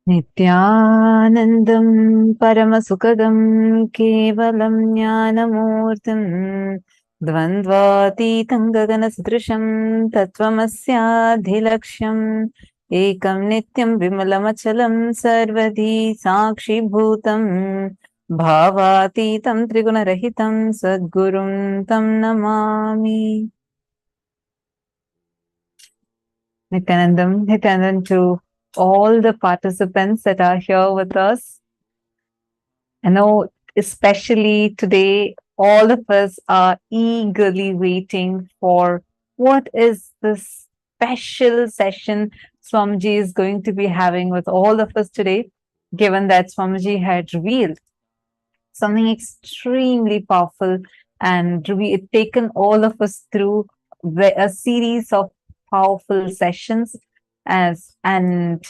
Nithyanandam Paramasukadam Kevalam Jnanamurtam Dvandvatitam Gaganasdrisham Tattvamasya Ekam Nityam Vimalamachalam Sarvadhi Sakshi Bhutam Bhavatitam Trigunarahitam Sadgurum Tam Namami. Nityanandam to all the participants that are here with us. I know, especially today, all of us are eagerly waiting for what is this special session Swamiji is going to be having with all of us today, given that Swamiji had revealed something extremely powerful and taken all of us through a series of powerful sessions and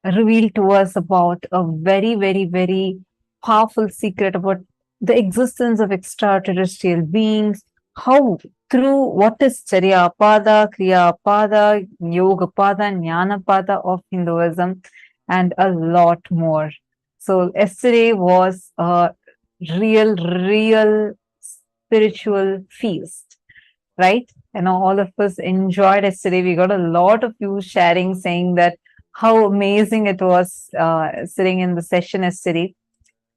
revealed to us about a very, very, very powerful secret about the existence of extraterrestrial beings, how through what is Charya Pada, Kriya Pada, Yoga Pada, Jnana Pada of Hinduism, and a lot more. So yesterday was a real spiritual feast, right? All of us enjoyed yesterday. We got a lot of you sharing, saying that how amazing it was sitting in the session yesterday.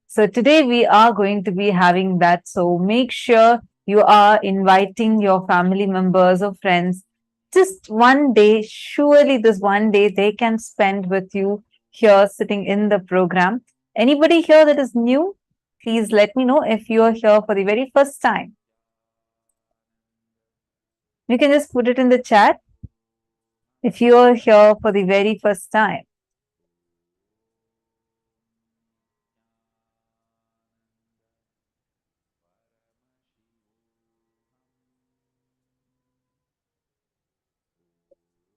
So today we are going to be having that. So make sure you are inviting your family members or friends. Just one day, surely this one day they can spend with you here sitting in the program. Anybody here that is new, please let me know if you are here for the very first time. You can just put it in the chat if you are here for the very first time.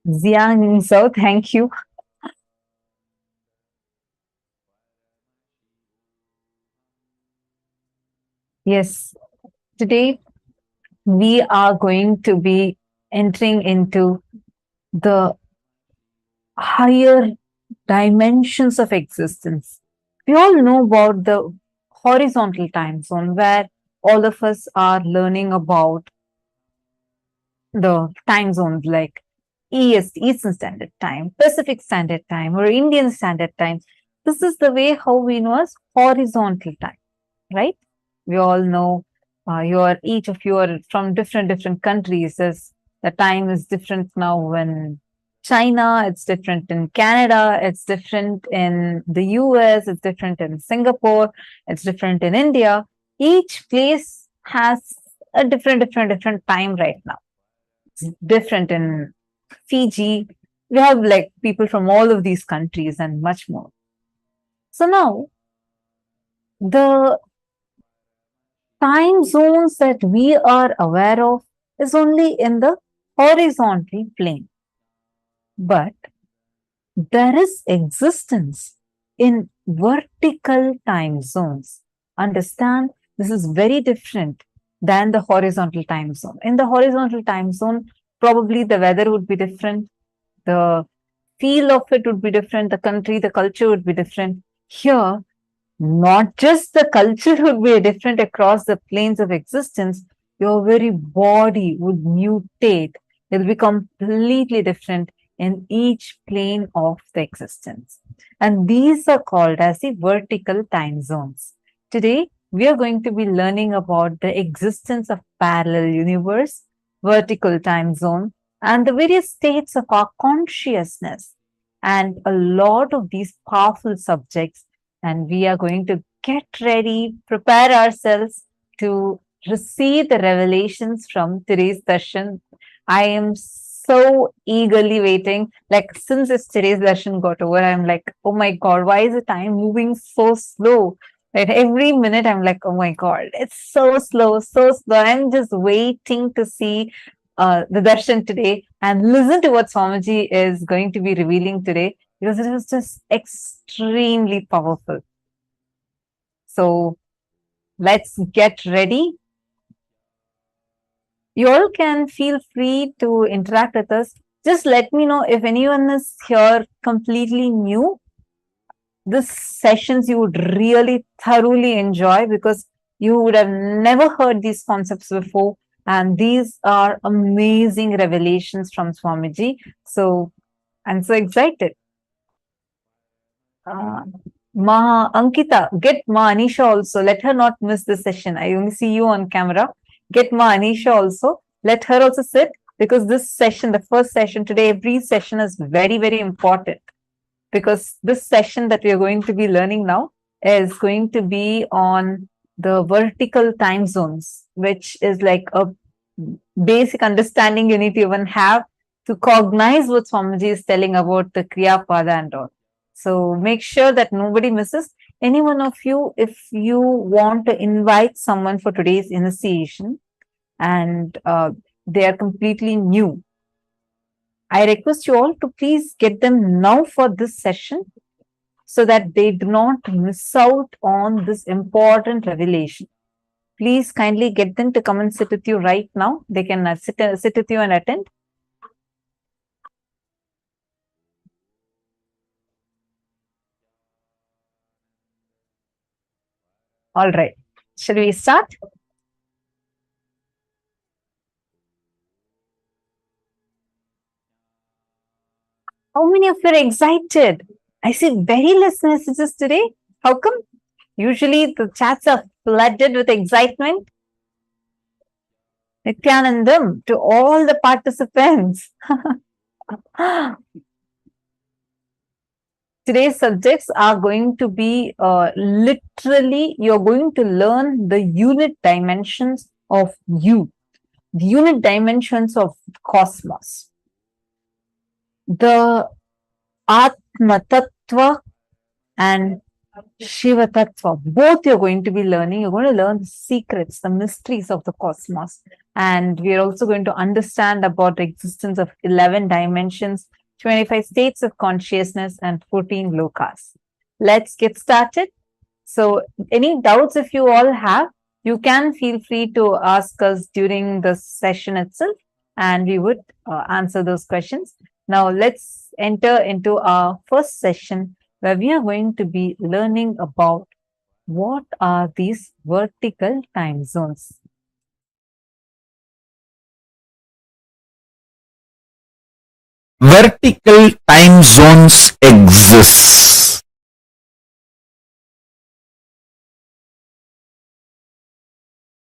Ziang so thank you. Yes, today we are going to be entering into the higher dimensions of existence. We all know about the horizontal time zone where all of us are learning about the time zones like EST, Eastern Standard Time, Pacific Standard Time, or Indian Standard Time. This is the way how we know as horizontal time, right? We all know each of you are from different countries. As the time is different now in China, it's different in Canada, it's different in the US, it's different in Singapore, it's different in India. Each place has a different time right now. It's different in Fiji. We have like people from all of these countries and much more. So now the time zones that we are aware of is only in the horizontal plane. But there is existence in vertical time zones. Understand, this is very different than the horizontal time zone. In the horizontal time zone, probably the weather would be different, the feel of it would be different, the country, the culture would be different. Here, not just the culture would be different across the planes of existence, your very body would mutate. It will be completely different in each plane of the existence. And these are called as the vertical time zones. Today, we are going to be learning about the existence of parallel universe, vertical time zone, and the various states of our consciousness, and a lot of these powerful subjects. And we are going to get ready, prepare ourselves to receive the revelations from today's darshan. I am so eagerly waiting. Like, since today's darshan got over, I'm like, oh my God, why is the time moving so slow? Right? Every minute, I'm like, oh my God, it's so slow, so slow. I'm just waiting to see the darshan today and listen to what Swamiji is going to be revealing today, because it was just extremely powerful. So let's get ready. You all can feel free to interact with us. Just let me know if anyone is here completely new. this sessions you would really thoroughly enjoy, because you would have never heard these concepts before. And these are amazing revelations from Swamiji. So I'm so excited. Ma Ankita, get Ma Anisha also. Let her not miss the session. I only see you on camera. Get Ma Anisha also. Let her also sit, because this session, the first session today, every session is very, very important, because this session that we are going to be learning now is going to be on the vertical time zones, which is like a basic understanding you need to even have to cognize what Swamiji is telling about the Kriya Pada and all. So make sure that nobody misses. Any one of you, if you want to invite someone for today's initiation and they are completely new, I request you all to please get them now for this session, so that they do not miss out on this important revelation. Please kindly get them to come and sit with you right now. They can sit with you and attend. All right. Shall we start? How many of you are excited? I see very less messages today. How come? Usually the chats are flooded with excitement. Nithyanandam to all the participants. Today's subjects are going to be literally, you're going to learn the unit dimensions of you, the unit dimensions of cosmos, the Atma Tattva and Shiva Tattva. Both you're going to be learning. You're going to learn the secrets, the mysteries of the cosmos. And we are also going to understand about the existence of 11 dimensions, 25 states of consciousness, and 14 lokas. Let's get started. So any doubts if you all have, you can feel free to ask us during the session itself, and we would answer those questions. Now let's enter into our first session, where we are going to be learning about what are these vertical time zones. Vertical time zones exist.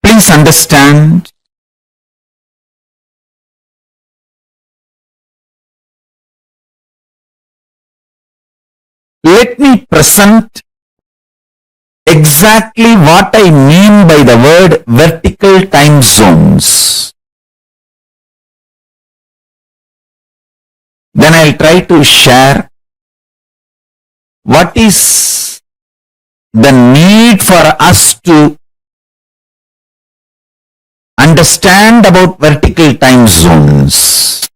Please understand, let me present exactly what I mean by the word vertical time zones. Then I'll try to share what is the need for us to understand about vertical time zones.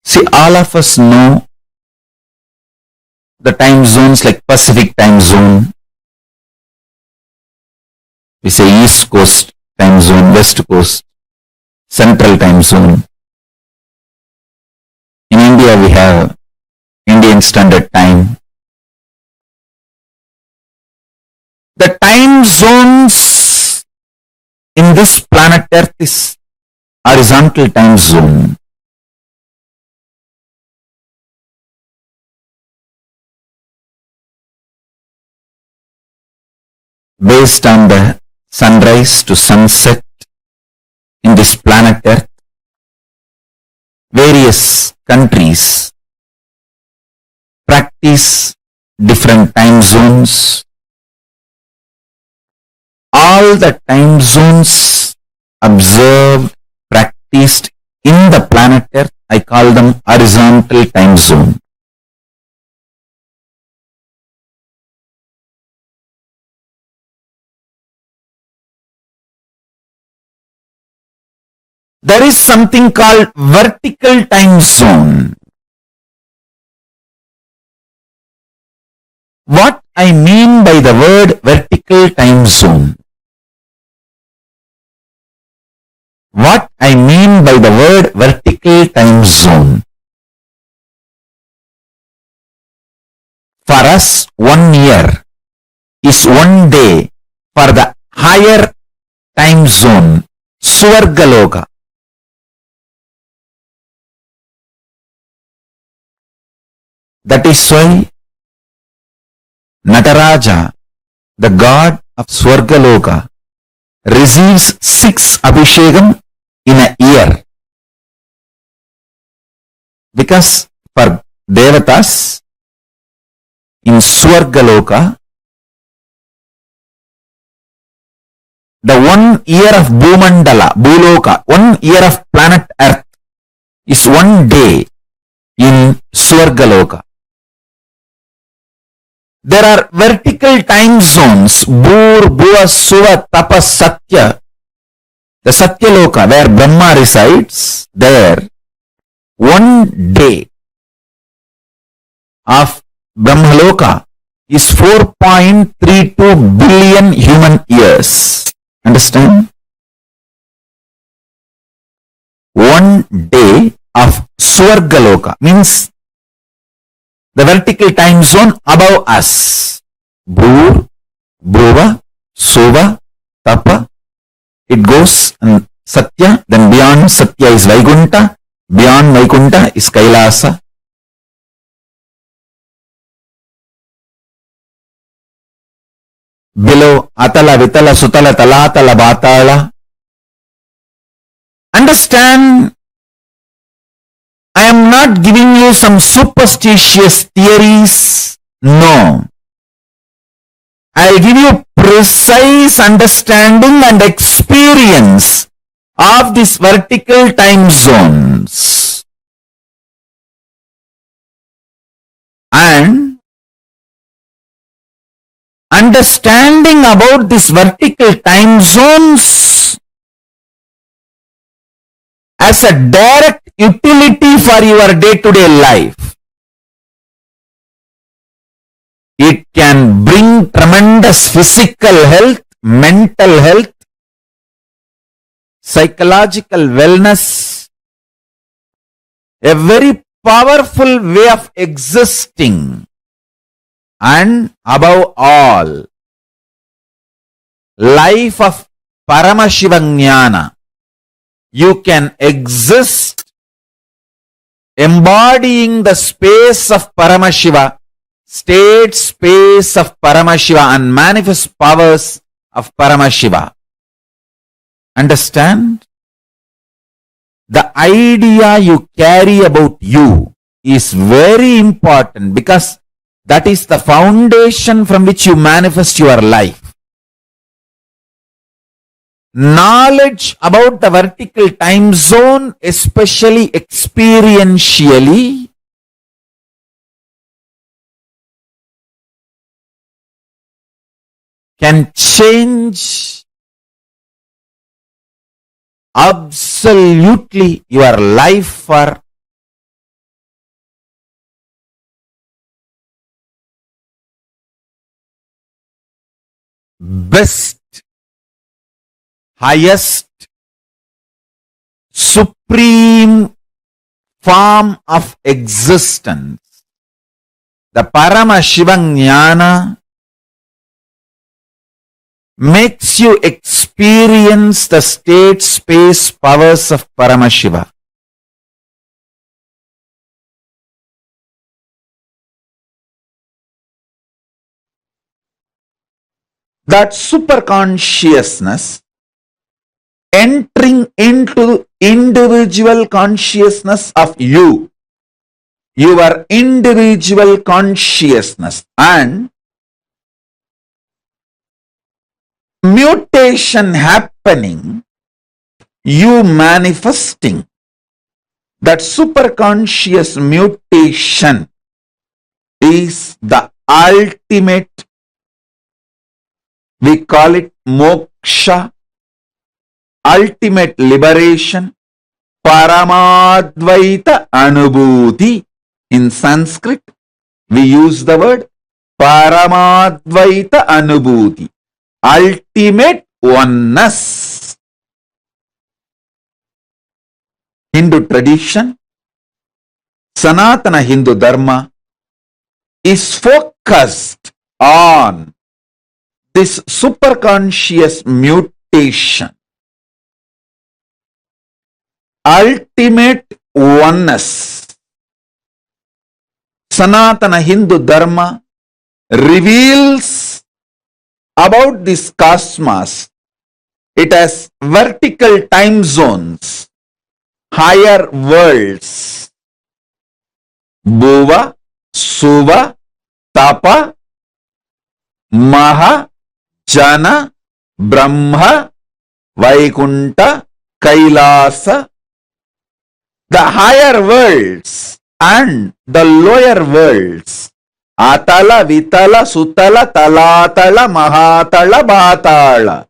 See, all of us know the time zones like Pacific time zone. We say East Coast time zone, West Coast, Central time zone. In India, we have Indian Standard Time. The time zones in this planet Earth is horizontal time zone. Based on the sunrise to sunset in this planet Earth, various countries practice different time zones. All the time zones observed, practiced in the planet Earth, I call them horizontal time zone. There is something called vertical time zone. What I mean by the word vertical time zone? What I mean by the word vertical time zone? For us, 1 year is 1 day for the higher time zone, Swargaloka. That is why Nataraja, the god of Swargaloka, receives 6 Abhishekam in a year. Because for Devatas in Swargaloka, the 1 year of Bhumandala, Bhuloka, 1 year of planet Earth is 1 day in Swargaloka. There are vertical time zones, Bhur, Bhuva, Suva, Tapa, Satya. The Satyaloka, where Brahma resides, there 1 day of Brahmaloka is 4.32 billion human years. Understand? 1 day of Swargaloka means the vertical time zone above us. Bhur, Bhuva, Suva, Tapa. It goes and Satya, then beyond Satya is Vaikunta, beyond Vaikunta is Kailasa. Below Atala, Vitala, Sutala, Talatala, Batala. Understand, I am not giving you some superstitious theories. No. I will give you precise understanding and experience of these vertical time zones. And understanding about these vertical time zones as a direct utility for your day-to-day life. It can bring tremendous physical health, mental health, psychological wellness, a very powerful way of existing, and above all, life of Paramashivam. You can exist embodying the space of Paramashiva, state space of Paramashiva, and manifest powers of Paramashiva. Understand? The idea you carry about you is very important because that is the foundation from which you manifest your life. Knowledge about the vertical time zone, especially experientially, can change absolutely your life for best, highest, supreme form of existence. The Paramashivam makes you experience the state space powers of Paramashiva. That superconsciousness entering into individual consciousness of you, your individual consciousness, and mutation happening, you manifesting. That superconscious mutation is the ultimate, we call it moksha, ultimate liberation, Paramadvaita Anubhuti. In Sanskrit, we use the word Paramadvaita Anubhuti, ultimate oneness. Hindu tradition, Sanatana Hindu Dharma is focused focused on this superconscious mutation, ultimate oneness, Sanatana Hindu Dharma reveals about this cosmos. It has vertical time zones, higher worlds, Bhuva, Suva, Tapa, Maha, Jana, Brahma, Vaikunta, Kailasa, the higher worlds and the lower worlds, Atala, Vitala, Sutala, Talatala, Mahatala, Bhatala.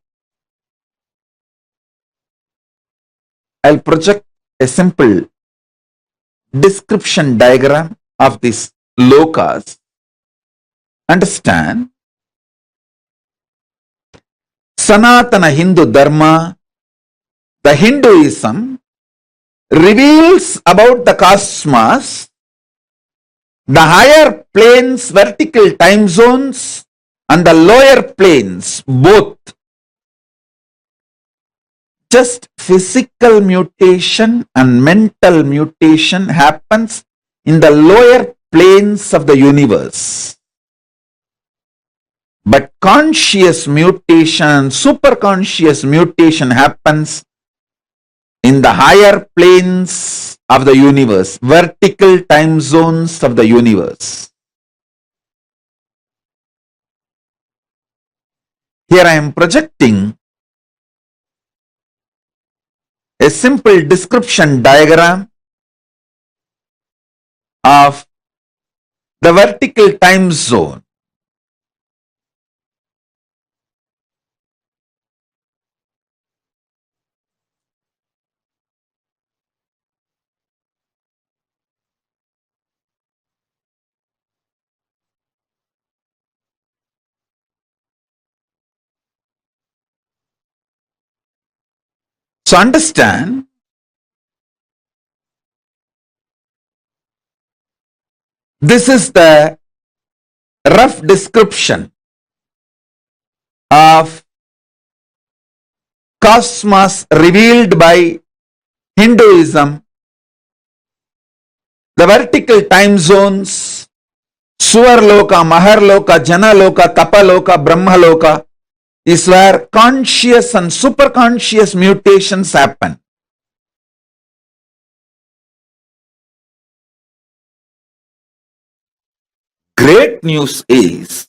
I'll project a simple description diagram of these lokas. Understand? Sanatana Hindu Dharma, the Hinduism, reveals about the cosmos, the higher planes, vertical time zones, and the lower planes, both. Just physical mutation and mental mutation happens in the lower planes of the universe. But conscious mutation, superconscious mutation happens in the higher planes of the universe, vertical time zones of the universe. Here I am projecting a simple description diagram of the vertical time zone. So understand, this is the rough description of cosmos revealed by Hinduism, the vertical time zones, Suvarloka, Maharloka, Janaloka, Tapaloka, Brahmaloka, is where conscious and superconscious mutations happen. Great news is,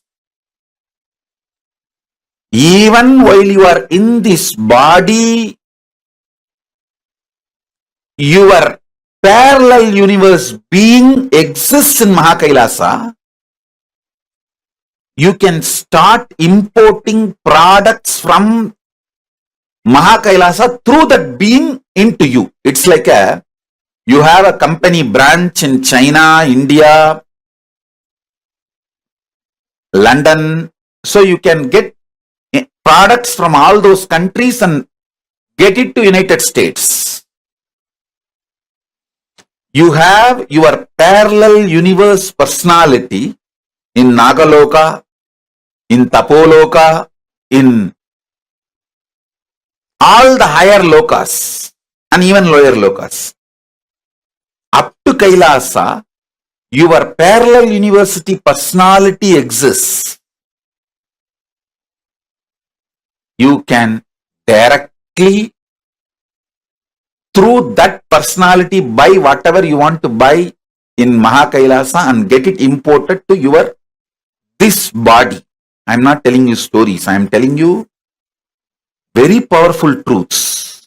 even while you are in this body, your parallel universe being exists in Mahakailasa. You can start importing products from Mahakailasa through that being into you. It's like you have a company branch in China, India, London. So you can get products from all those countries and get it to United States. You have your parallel universe personality in Nagaloka, in Tapoloka, in all the higher lokas and even lower lokas. Up to Kailasa, your parallel university personality exists. You can directly, through that personality, buy whatever you want to buy in Mahakailasa and get it imported to this body. I am not telling you stories. I am telling you very powerful truths.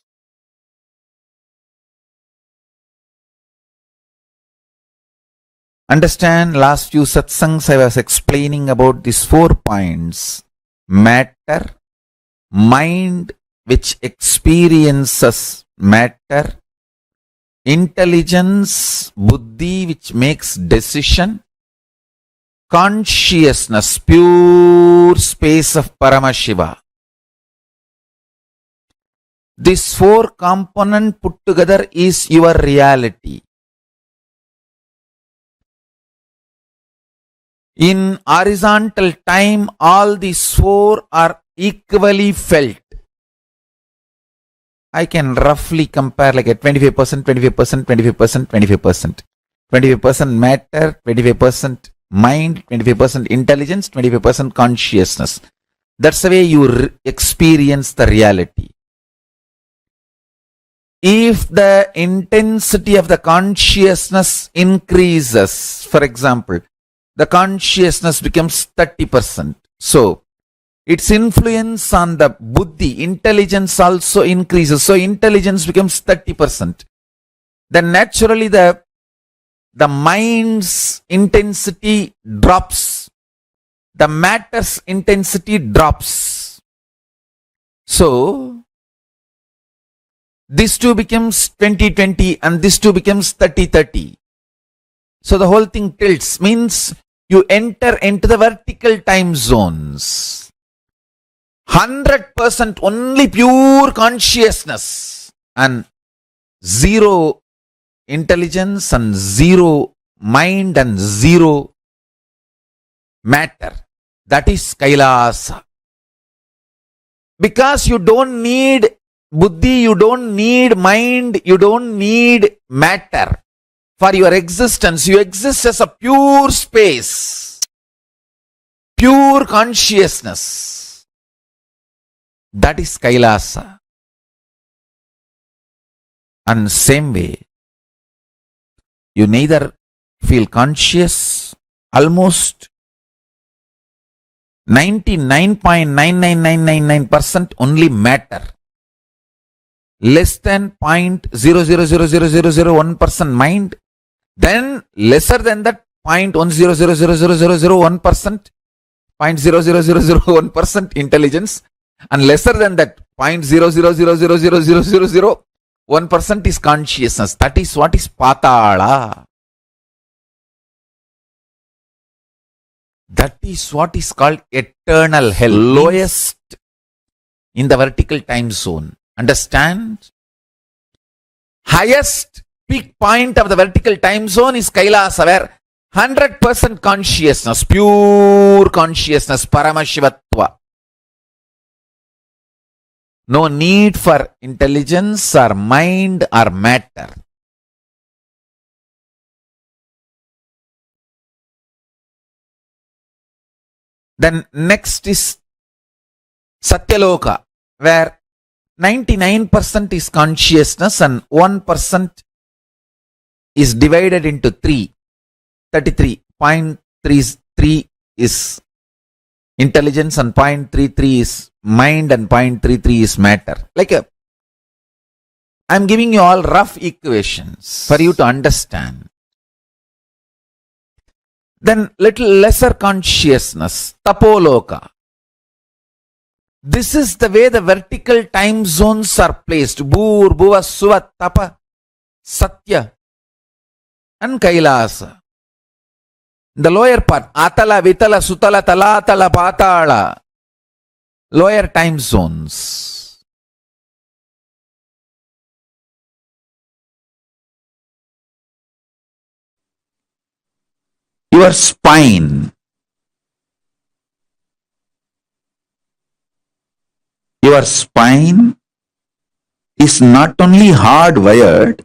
Understand, last few satsangs I was explaining about these 4 points. Matter, mind which experiences matter, intelligence, buddhi which makes decision, consciousness, pure space of Paramashiva. This 4 component put together is your reality. In horizontal time, all these four are equally felt. I can roughly compare like a 25%, 25%, 25%, 25%. 25% matter, 25% mind, 25% intelligence, 25% consciousness. That's the way you experience the reality. If the intensity of the consciousness increases, for example, the consciousness becomes 30%. So, its influence on the buddhi, intelligence also increases. So, intelligence becomes 30%. Then naturally the mind's intensity drops. The matter's intensity drops. So, this two becomes 20-20 and this two becomes 30-30. So the whole thing tilts, means you enter into the vertical time zones. 100% only pure consciousness and zero intelligence and zero mind and zero matter. That is Kailasa. Because you don't need buddhi, you don't need mind, you don't need matter for your existence. You exist as a pure space, pure consciousness. That is Kailasa. And same way, you neither feel conscious, almost 99.99999% only matter, less than 0.0000001% mind, then lesser than that 0.1000001%, 0.00001% intelligence, and lesser than that 0.0000001% is consciousness. That is what is Patala. That is what is called eternal hell, lowest in the vertical time zone. Understand? Highest peak point of the vertical time zone is Kailasa, where 100% consciousness, pure consciousness, Paramashivatva. No need for intelligence or mind or matter. Then next is Satyaloka, where 99% is consciousness and 1% is divided into 33.33 is intelligence and 0.33 is mind and 0.33 is matter. I'm giving you all rough equations for you to understand. Then little lesser consciousness, Tapoloka. This is the way the vertical time zones are placed. Bhur, Bhuva, Suva, Tapa, Satya and Kailasa. The lower part, Atala, Vitala, Sutala, Talatala, Patala. Lower time zones. Your spine. Your spine is not only hardwired,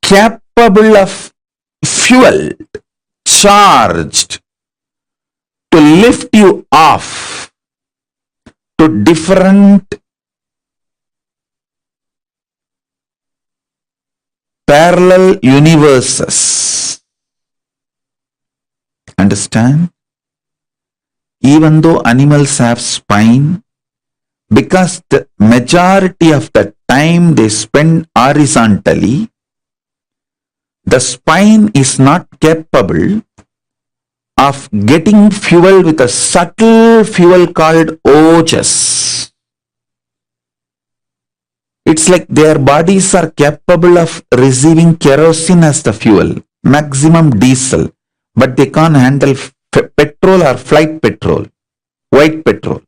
capable of fueled, charged to lift you off to different parallel universes. Understand? Even though animals have spine, because the majority of the time they spend horizontally, the spine is not capable of getting fuel with a subtle fuel called ojas. It's like their bodies are capable of receiving kerosene as the fuel, maximum diesel, but they can't handle petrol or flight petrol, white petrol.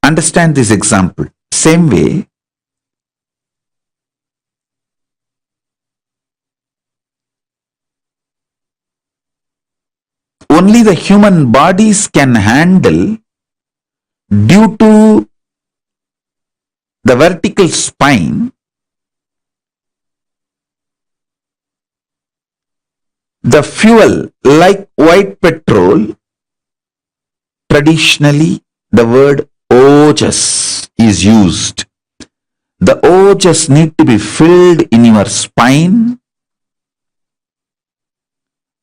Understand this example. Same way, only the human bodies can handle due to the vertical spine. The fuel, like white petrol, traditionally the word ojas is used. The ojas need to be filled in your spine,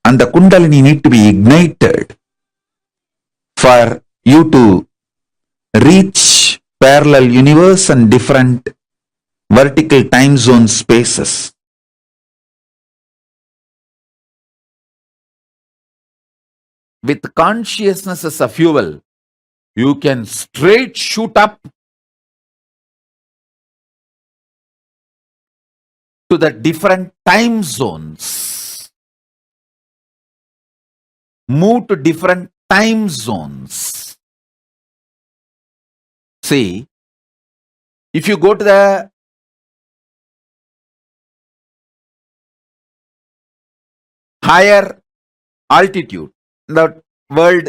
and the kundalini need to be ignited for you to reach parallel universe and different vertical time zone spaces. With consciousness as a fuel, you can straight shoot up to the different time zones. Move to different time zones. See, if you go to the higher altitude, the world,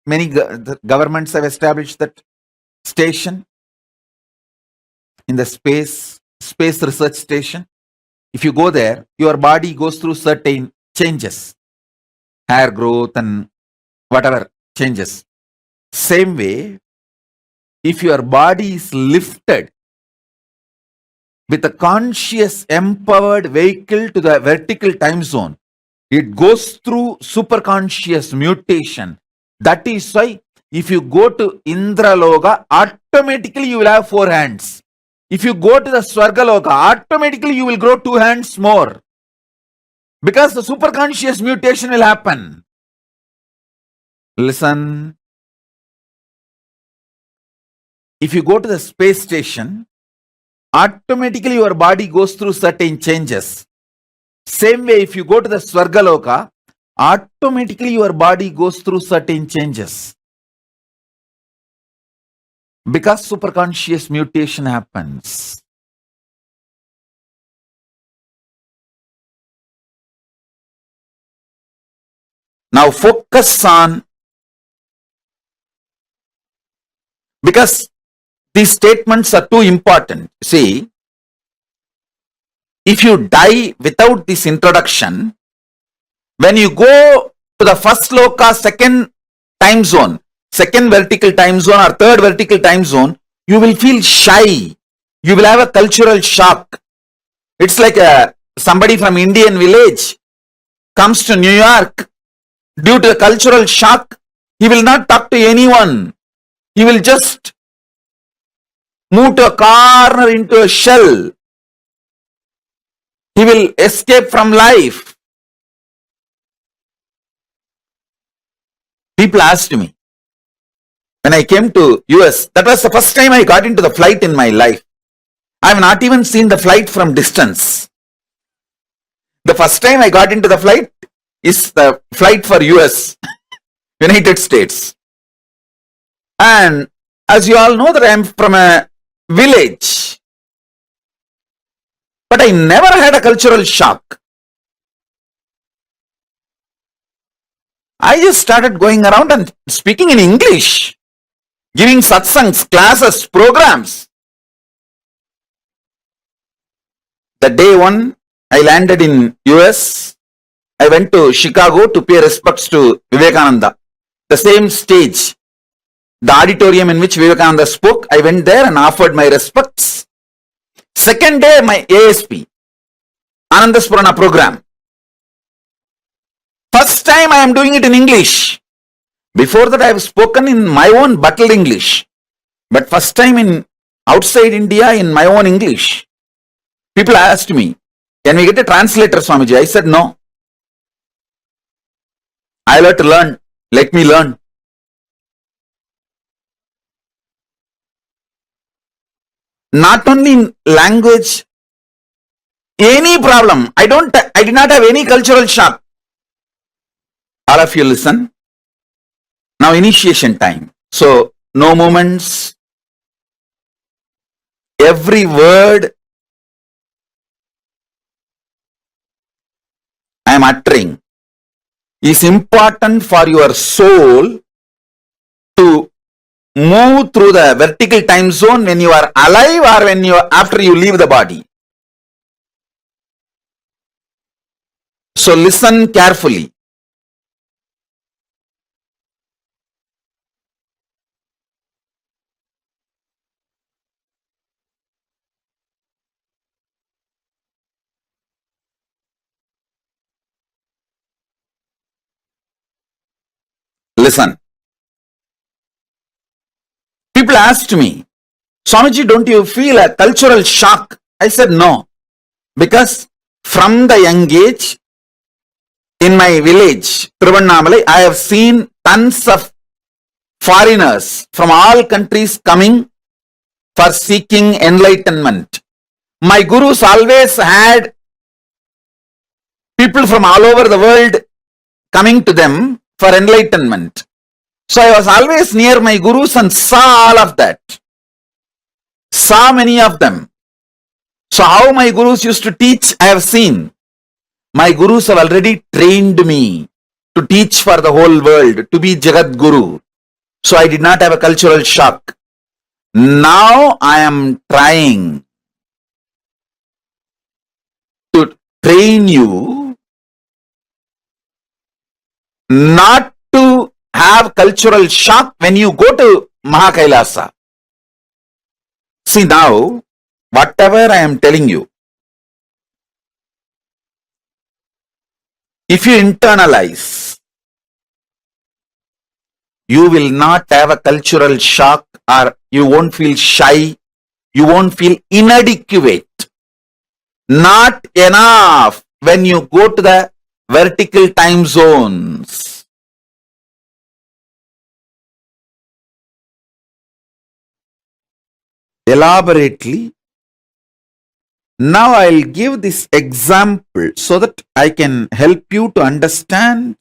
many governments have established that station in the space research station. If you go there, your body goes through certain changes, hair growth and whatever changes. Same way, if your body is lifted with a conscious empowered vehicle to the vertical time zone, it goes through superconscious mutation. That is why if you go to Indraloka, automatically you will have 4 hands. If you go to the Swargaloka, automatically you will grow 2 hands more. Because the superconscious mutation will happen. Listen. If you go to the space station, automatically your body goes through certain changes. Same way, if you go to the Swargaloka, automatically your body goes through certain changes. Because superconscious mutation happens. Now focus on, because these statements are too important. See, if you die without this introduction, when you go to the first loka, second time zone, second vertical time zone or third vertical time zone, you will feel shy. You will have a cultural shock. It's like somebody from Indian village comes to New York. Due to a cultural shock, he will not talk to anyone. He will just move to a corner into a shell. He will escape from life. People asked me, when I came to US, that was the first time I got into the flight in my life. I have not even seen the flight from distance. The first time I got into the flight is the flight for US, United States. And as you all know that I am from a village, but I never had a cultural shock. I just started going around and speaking in English, giving satsangs, classes, programs. The day one I landed in US, I went to Chicago to pay respects to Vivekananda. The same stage, the auditorium in which Vivekananda spoke, I went there and offered my respects. Second day, my ASP, Anandaspurana program. First time I am doing it in English. Before that I have spoken in my own bottled English. But first time in outside India in my own English. People asked me, can we get a translator, Swamiji? I said no. I'll have to learn. Let me learn. Not only in language, any problem. I did not have any cultural shock. All of you listen. Now initiation time. So no movements. Every word I am uttering is important for your soul to move through the vertical time zone when you are alive or when you after you leave the body. So listen carefully. Listen. People asked me, Swamiji, don't you feel a cultural shock? I said no. Because from the young age, in my village, Thiruvannamalai, I have seen tons of foreigners from all countries coming for seeking enlightenment. My gurus always had people from all over the world coming to them for enlightenment. So I was always near my gurus and saw all of that. Saw many of them. So how my gurus used to teach, I have seen. My gurus have already trained me to teach for the whole world, to be Jagat Guru. So I did not have a cultural shock. Now I am trying to train you not to have cultural shock when you go to KAILASA. See now, whatever I am telling you, if you internalize, you will not have a cultural shock, or you won't feel shy, you won't feel inadequate. Not enough when you go to the vertical time zones. Elaborately, now I'll give this example so that I can help you to understand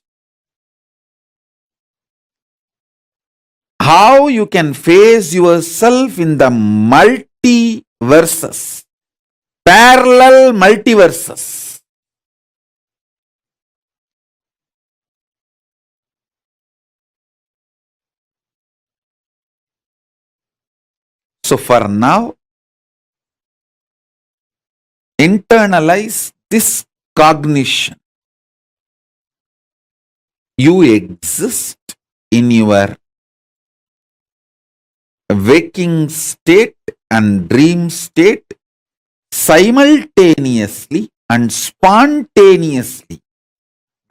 how you can face yourself in the multiverses, parallel multiverses. So for now, internalize this cognition. You exist in your waking state and dream state simultaneously and spontaneously.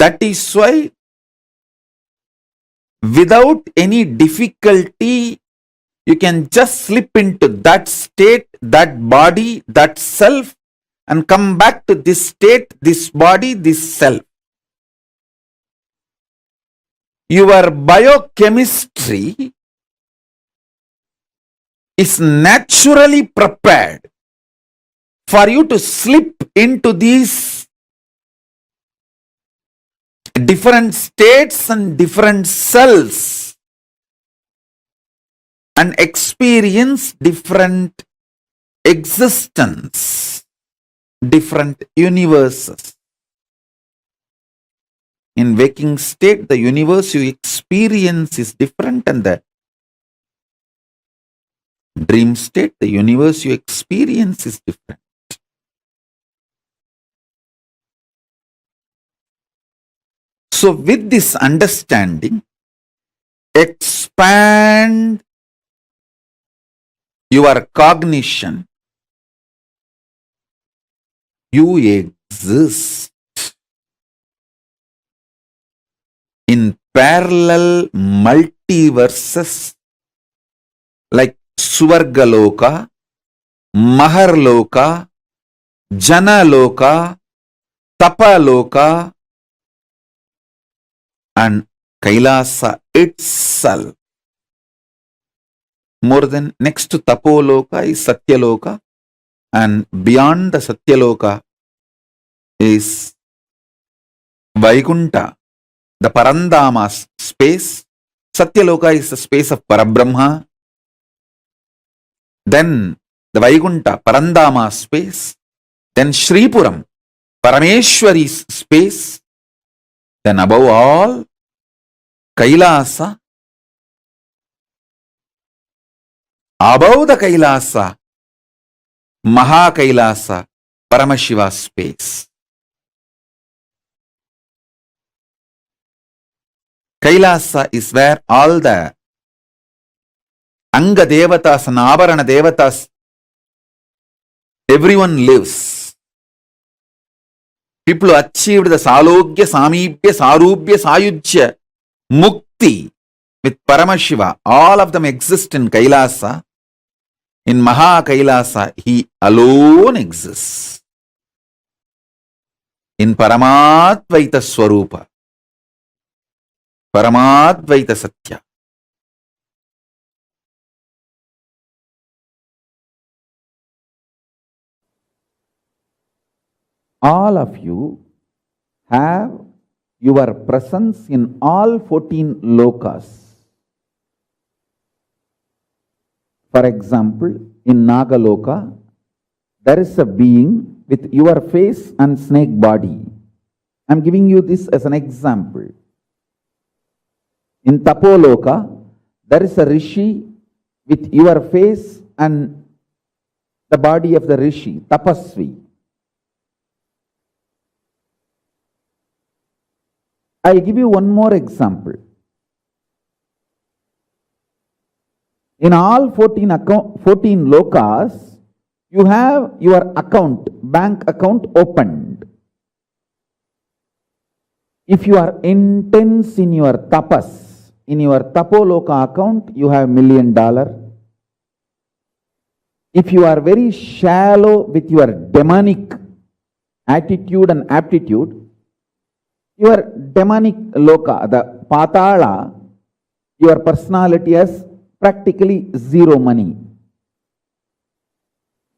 That is why without any difficulty, you can just slip into that state, that body, that self, and come back to this state, this body, this self. Your biochemistry is naturally prepared for you to slip into these different states and different cells and experience different existence, different universes. In waking state, the universe you experience is different, and the dream state, the universe you experience is different. So with this understanding, expand your cognition. You exist in parallel multiverses like Suvargaloka, Maharloka, Janaloka, Tapaloka, and Kailasa itself. More than next to Tapoloka is Satyaloka, and beyond the Satyaloka is Vaikunta, the Parandama space. Satyaloka is the space of Parabrahma. Then the Vaikunta, Parandama space. Then Shripuram, Parameshwari's space. Then above all, Kailasa, above the Kailasa, Maha Kailasa, Paramashiva space. Kailasa is where all the Anga Devatas and Avarana Devatas, everyone lives. People who achieved the Salogya, Samibhya, Sarubhya, Sayujya, Mukti with Paramashiva, all of them exist in Kailasa. In Maha Kailasa, he alone exists. In Paramadvaita Swarupa, Paramadvaita Satya. All of you have your presence in all 14 lokas. For example, in Nagaloka, there is a being with your face and snake body. I am giving you this as an example. In Tapoloka, there is a rishi with your face and the body of the rishi, Tapasvi. I'll give you one more example. In all 14 lokas, you have your account, bank account opened. If you are intense in your tapas, in your tapoloka account, you have $1 million. If you are very shallow with your demonic attitude and aptitude, your demonic loka, the patala, your personality has practically zero money.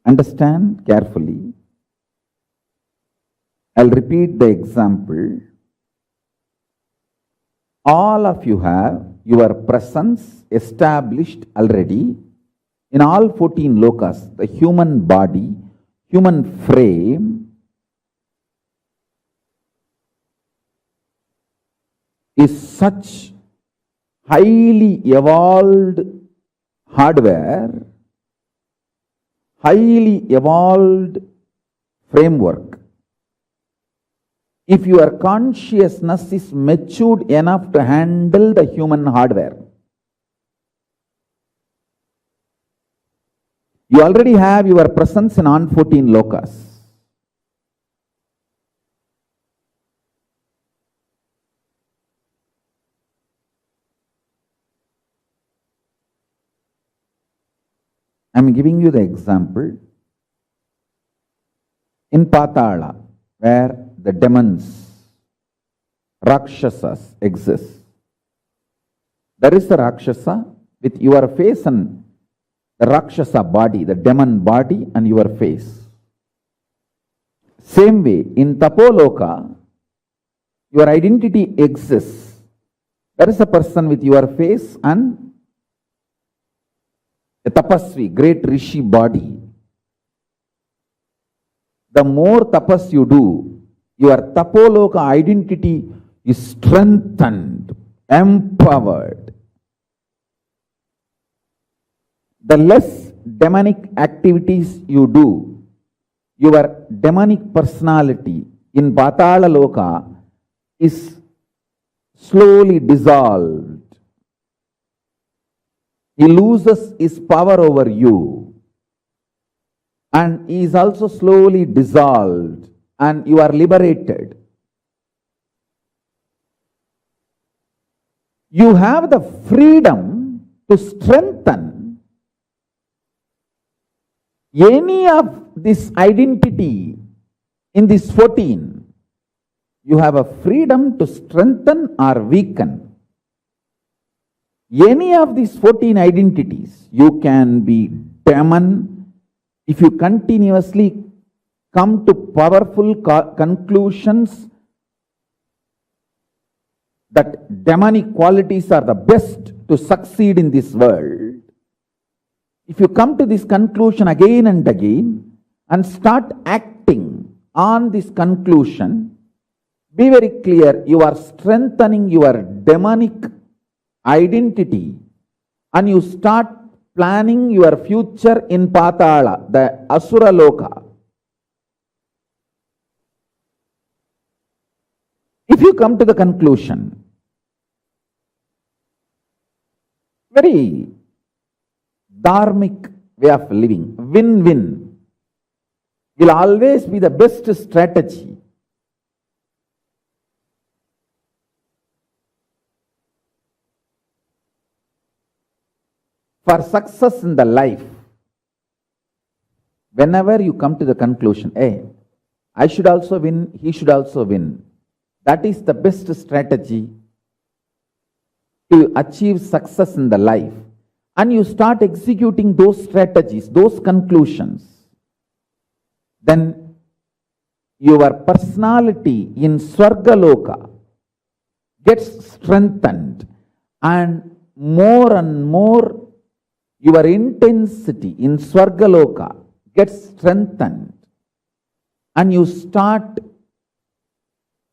Understand carefully. I'll repeat the example. All of you have your presence established already in all 14 lokas. The human body, human frame, is such highly evolved hardware, highly evolved framework. If your consciousness is matured enough to handle the human hardware, you already have your presence in all 14 lokas. I am giving you the example. In Patala, where the demons, Rakshasas exist, there is a Rakshasa with your face and the Rakshasa body, the demon body and your face. Same way, in Tapoloka, your identity exists. There is a person with your face and a tapasvi, great rishi body. The more tapas you do, your tapoloka identity is strengthened, empowered. The less demonic activities you do, your demonic personality in Patala Loka is slowly dissolved. He loses his power over you and he is also slowly dissolved and you are liberated. You have the freedom to strengthen any of this identity in this 14. You have a freedom to strengthen or weaken. Any of these 14 identities, you can be demon. If you continuously come to powerful conclusions that demonic qualities are the best to succeed in this world, if you come to this conclusion again and again and start acting on this conclusion, Be very clear, you are strengthening your demonic identity and you start planning your future in Patala, the Asura Loka. If you come to the conclusion, very dharmic way of living, win-win, will always be the best strategy. For success in the life, whenever you come to the conclusion, hey, I should also win, he should also win, that is the best strategy to achieve success in the life. And you start executing those strategies, those conclusions, then your personality in Swargaloka gets strengthened, and more your intensity in Swargaloka gets strengthened, and you start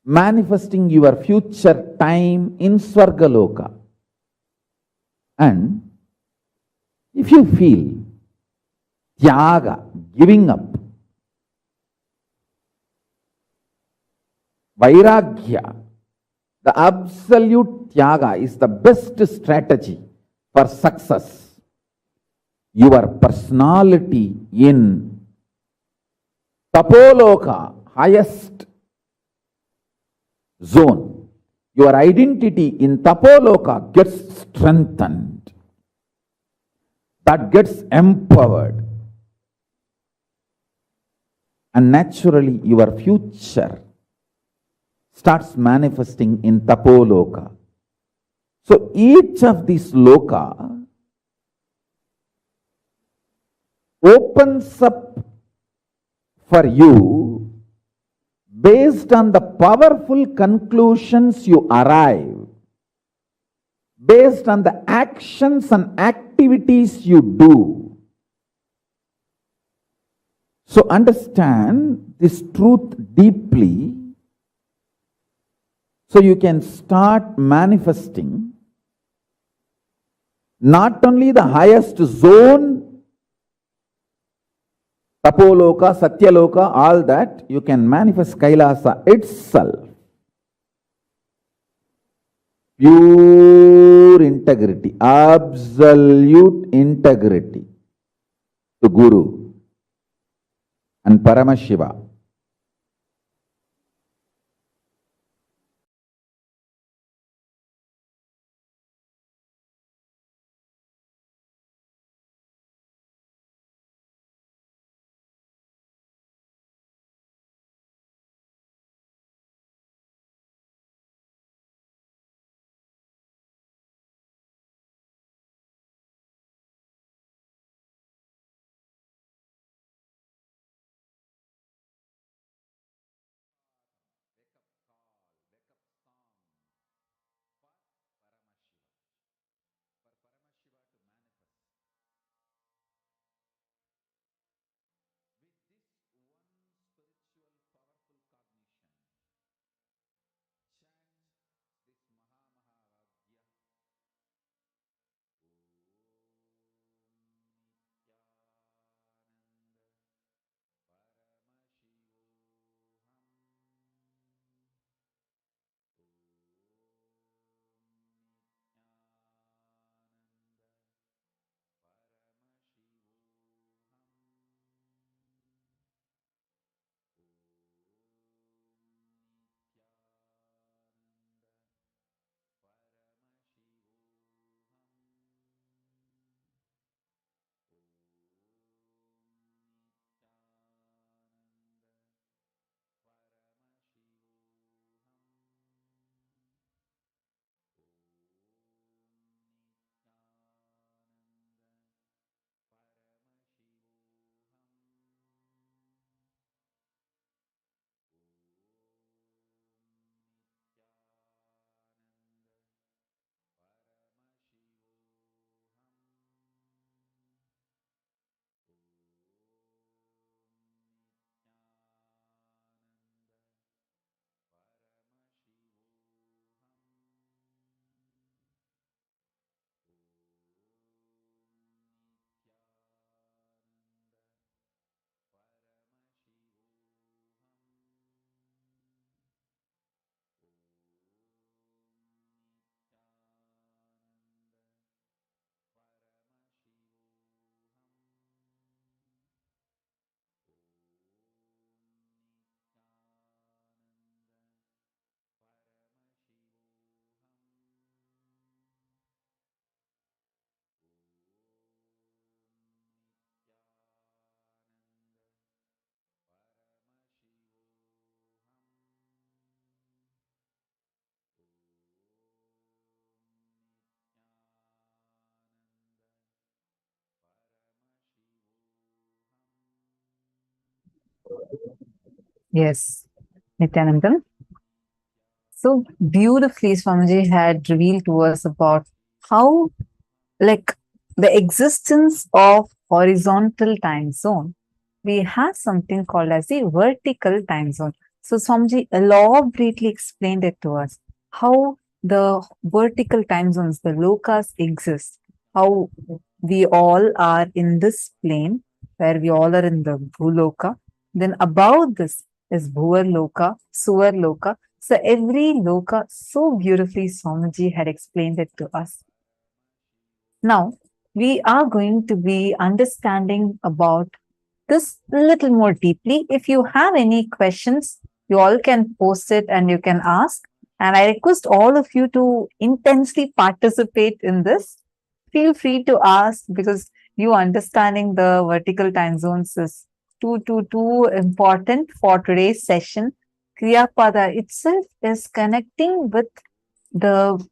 manifesting your future time in Swargaloka. And if you feel tyaga, giving up, vairagya, the absolute tyaga is the best strategy for success. Your personality in Tapoloka, highest zone, your identity in Tapoloka gets strengthened. That gets empowered. And naturally your future starts manifesting in Tapoloka. So each of these loka opens up for you based on the powerful conclusions you arrive, based on the actions and activities you do. So understand this truth deeply, so you can start manifesting not only the highest zone, Tapoloka, Satyaloka, all that, you can manifest Kailasa itself. Pure integrity, absolute integrity to Guru and Paramashiva. Yes, Nithyananda. So beautifully, Swamiji had revealed to us about how, like, the existence of horizontal time zone, we have something called as the vertical time zone. So Swamiji elaborately explained it to us how the vertical time zones, the lokas exist, how we all are in this plane where we all are in the bhuloka. Then above this is bhuvar loka, suvar loka. So every loka, so beautifully Swamiji had explained it to us. Now, we are going to be understanding about this little more deeply. If you have any questions, you all can post it and you can ask. And I request all of you to intensely participate in this. Feel free to ask because you understanding the vertical time zones is too important for today's session. Kriyapada itself is connecting with the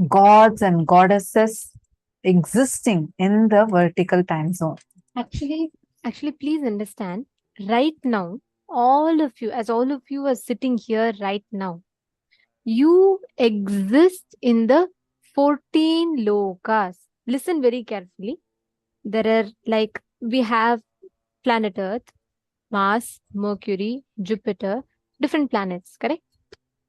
gods and goddesses existing in the vertical time zone. Actually, actually, please understand, right now, all of you are sitting here right now, you exist in the 14 lokas. Listen very carefully. There are like, we have planet Earth, Mars, Mercury, Jupiter, different planets, correct?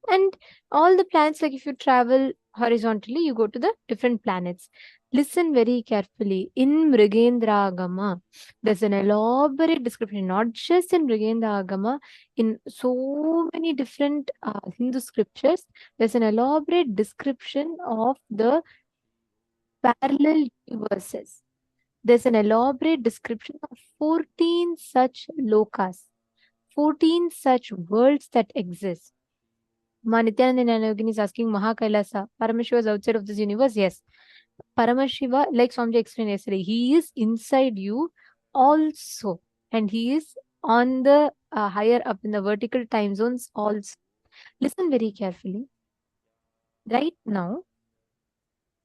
And all the planets, like if you travel horizontally, you go to the different planets. Listen very carefully. In Mrigendra Agama, there's an elaborate description, not just in Mrigendra Agama, in so many different Hindu scriptures, there's an elaborate description of the parallel universes. There's an elaborate description of 14 such lokas, 14 such worlds that exist. Nithyananda Yogini is asking Mahakailasa. Paramashiva is outside of this universe? Yes. Paramashiva, like Swamiji explained yesterday, he is inside you also. And he is on the higher up in the vertical time zones also. Listen very carefully. Right now,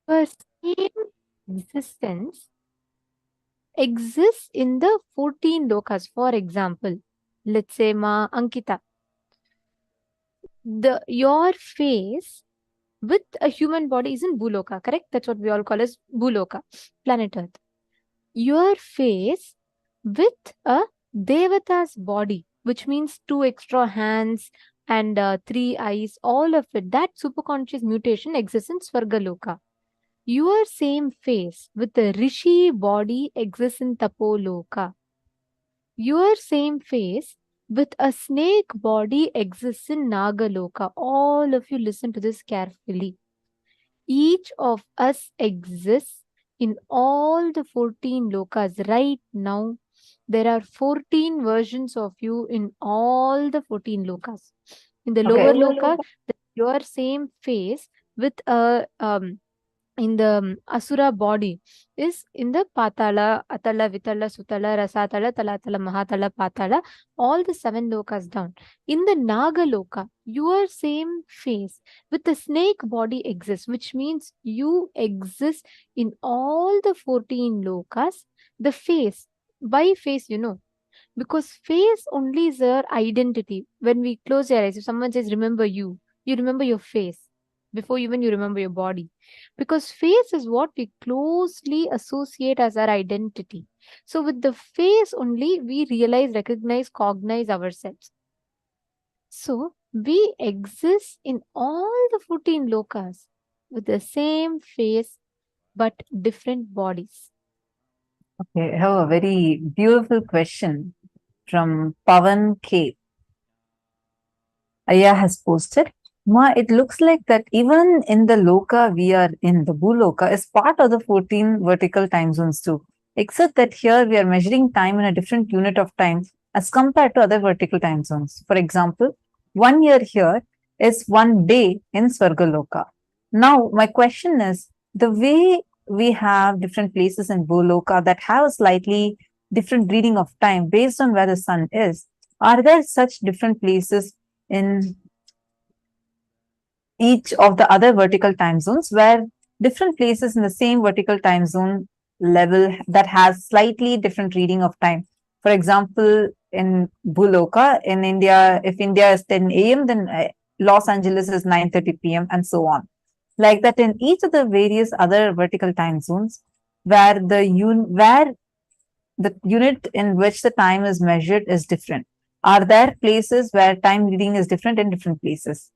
your same existence exists in the 14 lokas. For example, let's say Ma Ankita. Your face with a human body is in Bhuloka, correct? That's what we all call as Bhuloka, planet Earth. Your face with a Devata's body, which means 2 extra hands and 3 eyes, all of it, that superconscious mutation exists in Svargaloka. Your same face with a Rishi body exists in Tapoloka. Your same face with a snake body exists in Nagaloka. All of you listen to this carefully. Each of us exists in all the 14 lokas right now. There are 14 versions of you in all the 14 lokas. In the lower loka, your same face with a in the Asura body is in the Patala, Atala, Vitala, Sutala, Rasatala, Talatala, Mahatala, Patala, all the 7 lokas down. In the Naga Loka, your same face with the snake body exists, which means you exist in all the 14 lokas. The face, why face, because face only is our identity. When we close your eyes, if someone says, remember you remember your face before even you remember your body. Because face is what we closely associate as our identity. So with the face only, we realize, recognize, cognize ourselves. So we exist in all the 14 lokas with the same face but different bodies. Okay, I have a very beautiful question from Pavan K. Aya has posted. Ma, it looks like that even in the loka we are in, the Bhuloka is part of the 14 vertical time zones too. Except that here we are measuring time in a different unit of time as compared to other vertical time zones. For example, 1 year here is 1 day in Swargaloka. Now, my question is the way we have different places in Bhuloka that have a slightly different reading of time based on where the sun is, are there such different places in each of the other vertical time zones where different places in the same vertical time zone level that has slightly different reading of time? For example, in Bhuloka. In India, if India is 10 a.m., then Los Angeles is 9:30 p.m. and so on. Like that in each of the various other vertical time zones, where the unit in which the time is measured is different. Are there places where time reading is different in different places?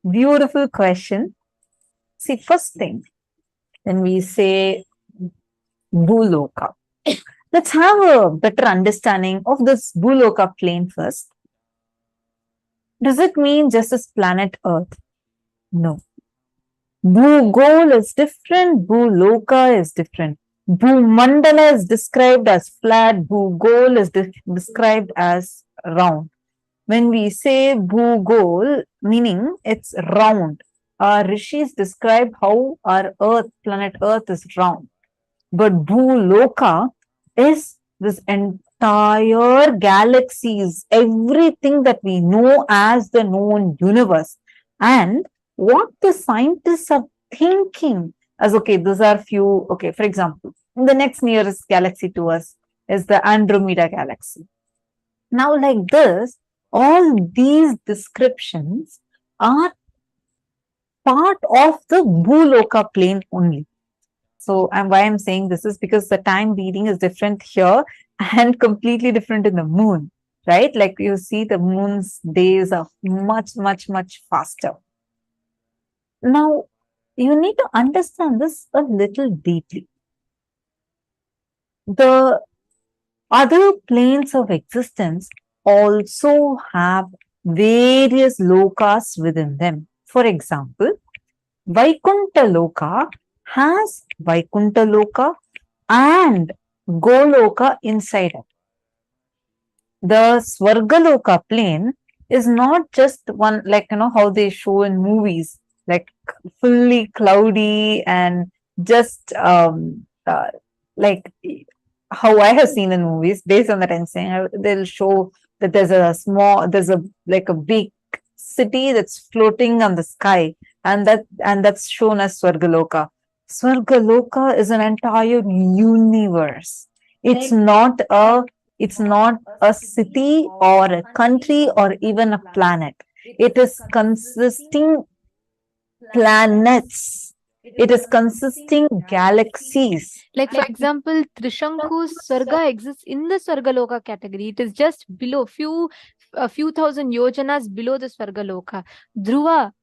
Beautiful question. See, first thing, when we say Bhuloka, let's have a better understanding of this Bhuloka plane first. Does it mean just this planet Earth? No. Bhugol is different, Bhuloka is different. Bhumandala is described as flat, Bhugol is described as round. When we say Bhugol, meaning it's round, our rishis describe how our Earth, planet Earth, is round. But Bhuloka is this entire galaxies, everything that we know as the known universe. And what the scientists are thinking as, okay, these are few, okay, for example, the next nearest galaxy to us is the Andromeda galaxy. Now, like this, all these descriptions are part of the Bhuloka plane only. So, why I'm saying this is because the time reading is different here and completely different in the moon, right? Like you see, the moon's days are much, much, much faster. Now, you need to understand this a little deeply. The other planes of existence also have various lokas within them. For example, Vaikuntha Loka has Vaikuntha Loka and Goloka inside it. The Swargaloka plane is not just one, like, how they show in movies, like fully cloudy and just like how I have seen in movies. Based on that, I'm saying they'll show that there's a big city that's floating on the sky, and that's shown as Swargaloka. Swargaloka is an entire universe. It's not a city or a country or even a planet. It is consisting planets. It is consisting galaxies. Like, for example, Trishanku's Swarga exists in the Swargaloka category. It is just below, a few thousand yojanas below the Swargaloka.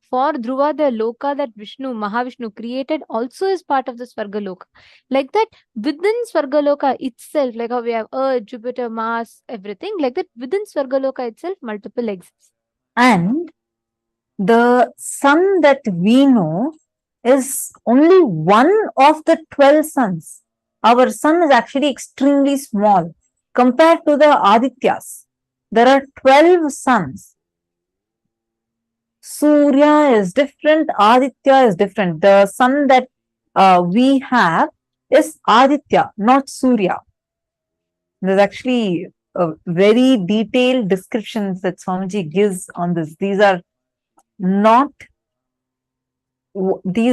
For Dhruva, the Loka that Mahavishnu created also is part of the Swargaloka. Like that, within Swargaloka itself, like how we have Earth, Jupiter, Mars, everything, like that, within Swargaloka itself, multiple exists. And the sun that we know is only one of the 12 suns. Our sun is actually extremely small compared to the Adityas. There are 12 suns. Surya is different, Aditya is different. The sun that we have is Aditya, not Surya. There's actually a very detailed descriptions that Swamiji gives on this. These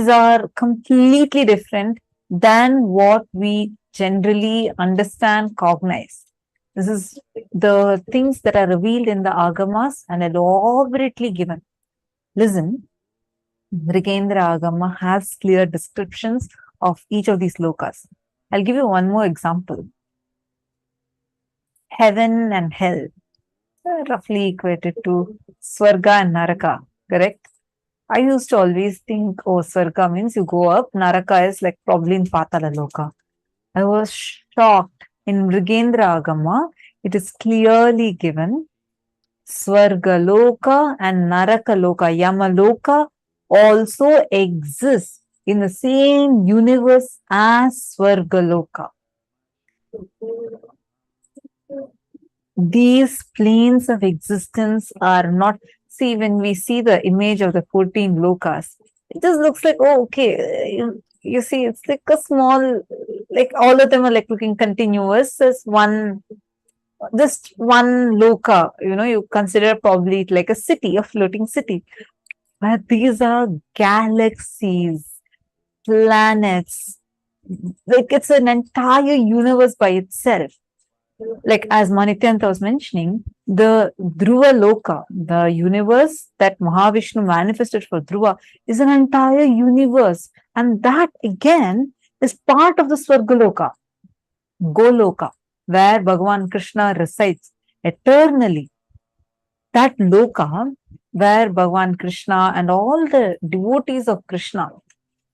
are completely different than what we generally understand, cognize. This is the things that are revealed in the Agamas and elaborately given. Listen, Mrigendra Agama has clear descriptions of each of these lokas. I'll give you one more example. Heaven and hell, roughly equated to Swarga and Naraka, correct? I used to always think, oh, Swarga means you go up, Naraka is like probably in Patala Loka. I was shocked. In Mrigendra Agama, it is clearly given Swarga Loka and Naraka Loka, Yama Loka also exists in the same universe as Swarga Loka. These planes of existence are not, see, when we see the image of the 14 lokas, it just looks like, oh, okay, you see, it's like a small, like all of them are like looking continuous as just one loka, you consider probably it like a city, a floating city. But these are galaxies, planets, like it's an entire universe by itself. like as Nithyananda was mentioning, the Dhruva Loka, the universe that Mahavishnu manifested for Dhruva, is an entire universe. And that again is part of the Swargaloka, Goloka, where Bhagavan Krishna resides eternally. That Loka, where Bhagavan Krishna and all the devotees of Krishna,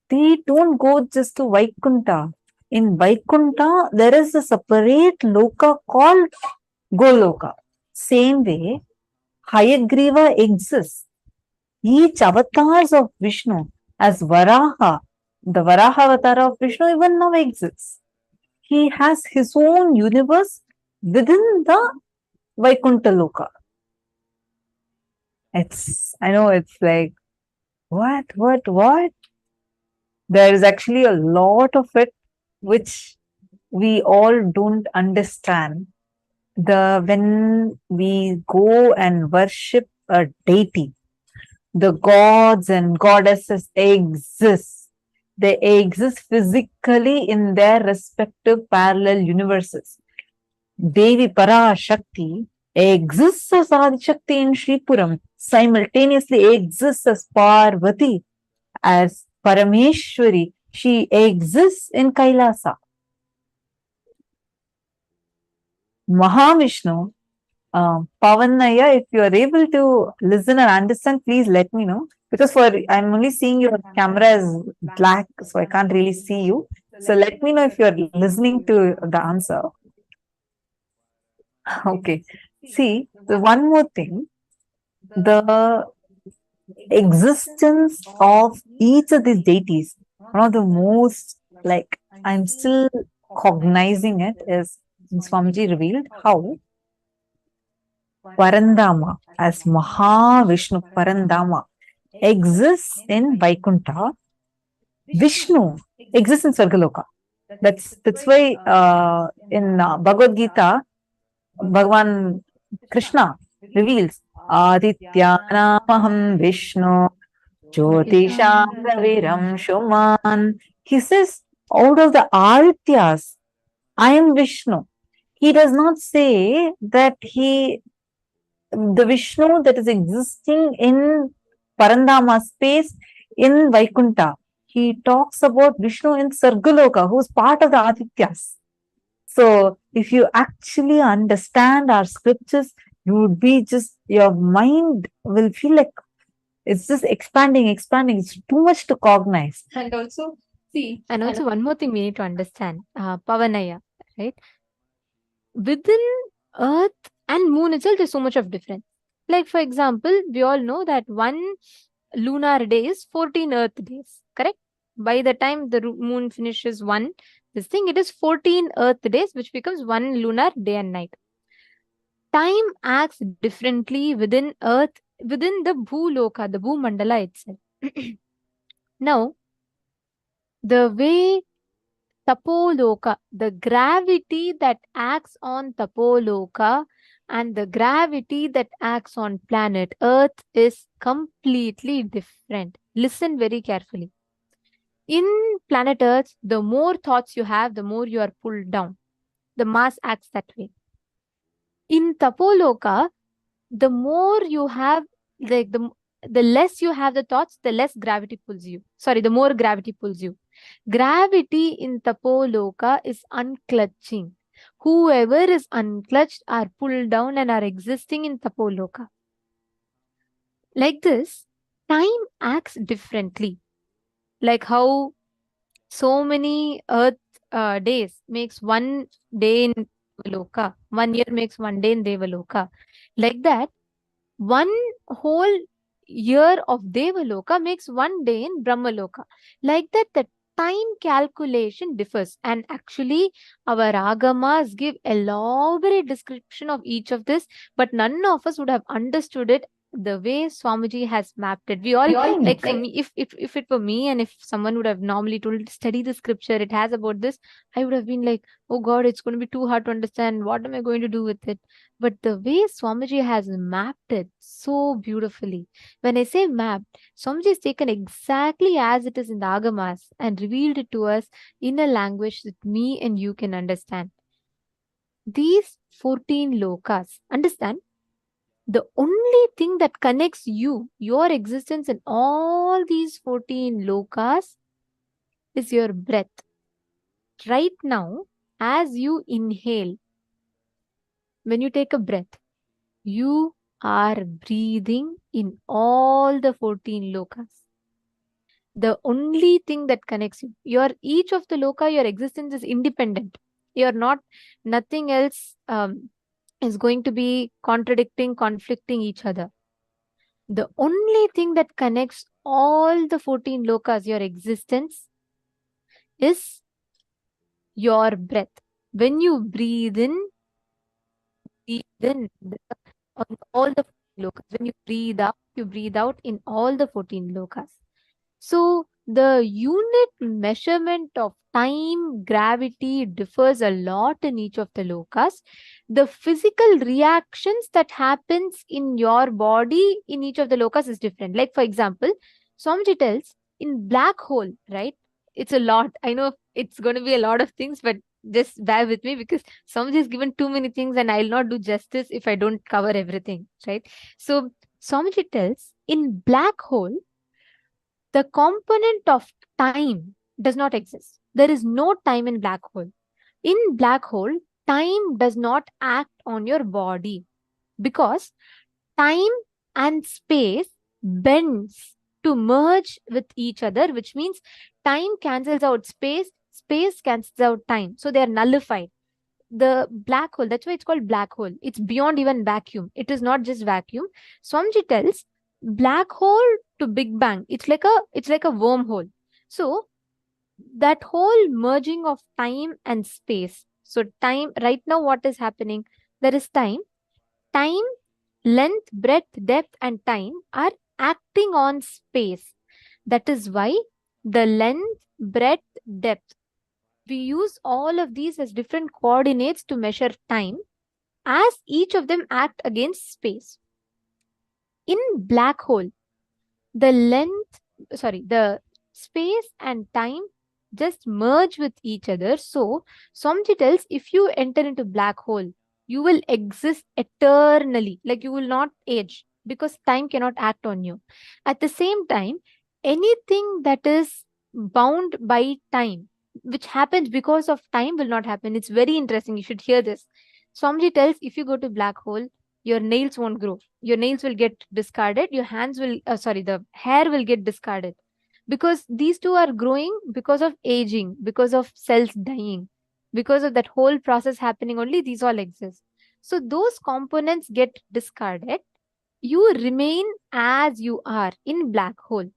they don't go just to Vaikuntha. In Vaikuntha, there is a separate loka called Goloka. Same way, Hayagriva exists. Each avatars of Vishnu as Varaha, the Varaha avatar of Vishnu even now exists. He has his own universe within the Vaikuntha Loka. I know it's like, what? There is actually a lot of it which we all don't understand. When we go and worship a deity, the gods and goddesses exist. They exist physically in their respective parallel universes. Devi Parashakti exists as Adishakti in Shripuram, simultaneously exists as Parvati, as Parameshwari. She exists in Kailasa. Mahavishnu, Pavanaya, if you are able to listen and understand, please let me know. Because I'm only seeing your camera is black, so I can't really see you. So let me know if you are listening to the answer. Okay. See, one more thing. The existence of each of these deities, one of the most, like, I'm still cognizing it, is Swamiji revealed how Parandama, as Mahavishnu Parandama, exists in Vaikuntha. Vishnu exists in Swargaloka. That's why in Bhagavad Gita, Bhagavan Krishna reveals Adityanamaham Vishnu Jyotisham Raviram Shuman. He says, out of the Adityas, I am Vishnu. He does not say that the Vishnu that is existing in Parandama space in Vaikuntha. He talks about Vishnu in Sargaloka, who is part of the Adityas. So, if you actually understand our scriptures, you would be your mind will feel like it's just expanding. It's too much to cognize. And also, one more thing we need to understand, Pavanaya, right? Within Earth and Moon itself, there's so much of difference. Like, for example, we all know that one lunar day is 14 Earth days, correct? By the time the Moon finishes it is 14 Earth days, which becomes one lunar day and night. Time acts differently within Earth, within the Bhuloka, the Bhumandala itself. Now, the way Tapoloka, the gravity that acts on Tapoloka and the gravity that acts on planet Earth is completely different. Listen very carefully. In planet Earth, the more thoughts you have, the more you are pulled down. The mass acts that way. In Tapoloka, the more you have, like the less you have the thoughts, the less gravity pulls you. Sorry, the more gravity pulls you. Gravity in Tapoloka is unclutching. Whoever is unclutched are pulled down and are existing in Tapoloka. Like this, time acts differently. Like how so many Earth days makes one day in Devaloka. 1 year makes one day in Devaloka. Like that, one whole year of Devaloka makes one day in Brahmaloka. Like that, the time calculation differs. And actually, our agamas give elaborate description of each of this, but none of us would have understood it the way Swamiji has mapped it. We all like, for me, if it were me and if someone would have normally told study the scripture, it has about this, I would have been like, oh God, it's going to be too hard to understand. What am I going to do with it? But the way Swamiji has mapped it so beautifully. When I say mapped, Swamiji has taken exactly as it is in the Agamas and revealed it to us in a language that me and you can understand. these 14 lokas. Understand? The only thing that connects you, your existence in all these 14 lokas is your breath. Right now, as you inhale, when you take a breath, you are breathing in all the 14 lokas. The only thing that connects you, each of the loka, your existence is independent. You're not, nothing else is going to be contradicting, conflicting each other. The only thing that connects all the 14 lokas, your existence, is your breath. When you breathe in on all the 14 lokas. When you breathe out in all the 14 lokas. So the unit measurement of time, gravity differs a lot in each of the lokas. The physical reactions that happens in your body in each of the lokas is different. Like for example, Swamiji tells in black hole, right? It's a lot. I know it's going to be a lot of things, but just bear with me because Swamiji has given too many things and I'll not do justice if I don't cover everything, right? So Swamiji tells in black hole, the component of time does not exist. There is no time in black hole. In black hole, time does not act on your body because time and space bends to merge with each other, which means time cancels out space, space cancels out time. So they are nullified. The black hole, that's why it's called black hole. It's beyond even vacuum. It is not just vacuum. Swamiji tells black hole to Big Bang, it's like a wormhole. So that whole merging of time and space. So time, right now what is happening? There is time, length, breadth, depth, and time are acting on space. That is why the length, breadth, depth, we use all of these as different coordinates to measure time as each of them act against space. In black hole, the space and time just merge with each other. So Swamiji tells if you enter into black hole, you will exist eternally, like you will not age because time cannot act on you. At the same time, anything that is bound by time, which happens because of time, will not happen. It's very interesting. You should hear this. Swamiji tells if you go to black hole, your nails won't grow. Your nails will get discarded. Your the hair will get discarded because these two are growing because of aging, because of cells dying, because of that whole process happening. Only these all exist. So those components get discarded. You remain as you are in black hole,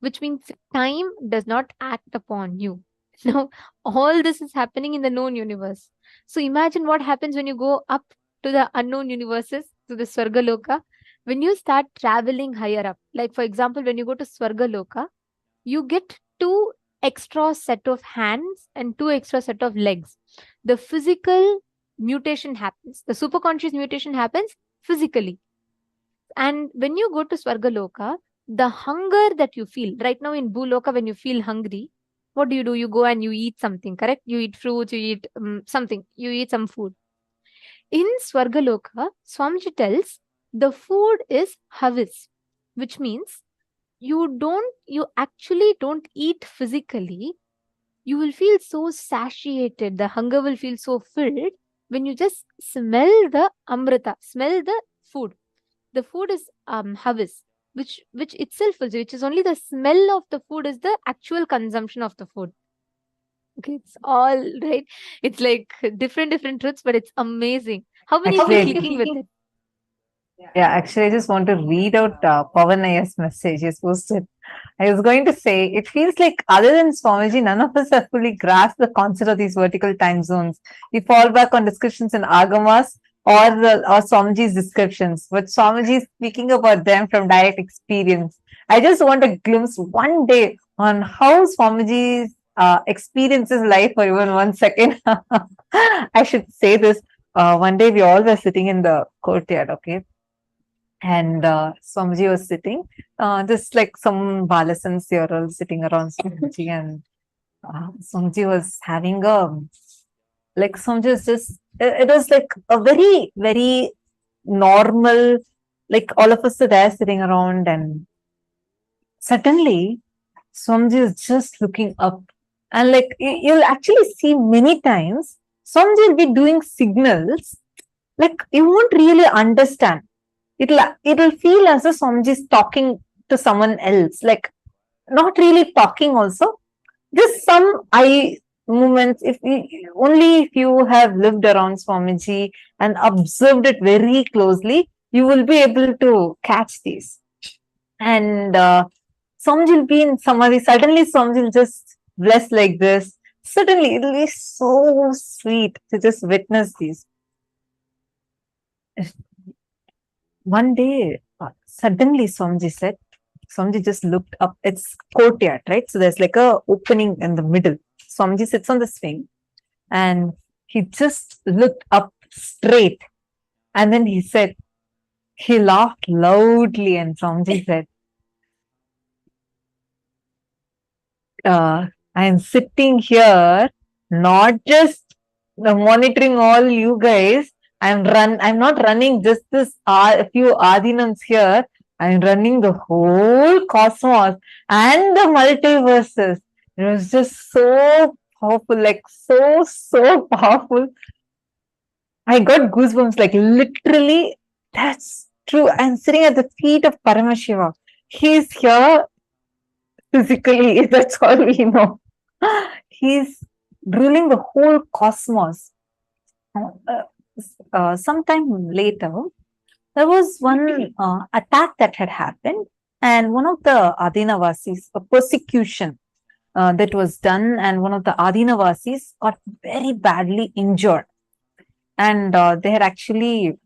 which means time does not act upon you. Now, all this is happening in the known universe. So imagine what happens when you go up to the unknown universes, to the Swargaloka. When you start traveling higher up, like for example, when you go to Swargaloka, you get two extra set of hands and two extra set of legs. The physical mutation happens. The superconscious mutation happens physically. And when you go to Swargaloka, the hunger that you feel right now in Bhuloka, when you feel hungry, what do? You go and you eat something, correct? You eat fruits, you eat something, you eat some food. In Swargaloka, Swamiji tells the food is havis, which means you actually don't eat physically. You will feel so satiated. The hunger will feel so filled when you just smell the amrita, smell the food. The food is havis, which itself is, which is only the smell of the food is the actual consumption of the food. Okay, it's all right. It's like different truths, but it's amazing. How many of you Actually, clicking with it? yeah, actually, I just want to read out Pavanaya's message. He's posted. I was going to say, it feels like other than Swamiji, none of us have fully grasped the concept of these vertical time zones. We fall back on discussions in Agamas or Swamiji's descriptions, but Swamiji is speaking about them from direct experience. I just want a glimpse one day on how Swamiji experiences life for even 1 second. I should say this. One day we all were sitting in the courtyard, okay? And Swamiji was sitting, just like some Balasans, they all sitting around Swamiji, and Swamiji was having a Like Swamiji is just, it was like a very, very normal, like all of us are there sitting around, and suddenly Swamiji is just looking up. And like you'll actually see many times, Swamiji will be doing signals, like you won't really understand. It'll feel as if Swamiji is talking to someone else, like not really talking also. Just some eye movements. Only if you have lived around Swamiji and observed it very closely, you will be able to catch these. And Swamiji will be in samadhi. Suddenly, Swamiji will just bless like this. Suddenly, it will be so sweet to just witness these. One day, suddenly Swamiji said, Swamiji just looked up. It's courtyard, right? So there's like a opening in the middle. Swamiji sits on the swing and he just looked up straight. And then he said, he laughed loudly, and Swamiji said, I am sitting here, not just monitoring all you guys. I'm not running just this a few Adinams here. I'm running the whole cosmos and the multiverses. It was just so powerful, like so powerful. I got goosebumps, like literally. That's true. I'm sitting at the feet of Paramashiva. He's here physically. That's all we know. He's ruling the whole cosmos. Sometime later, there was one attack that had happened, and one of the Adinavasis, a persecution that was done, and one of the Adinavasis got very badly injured. And they had actually,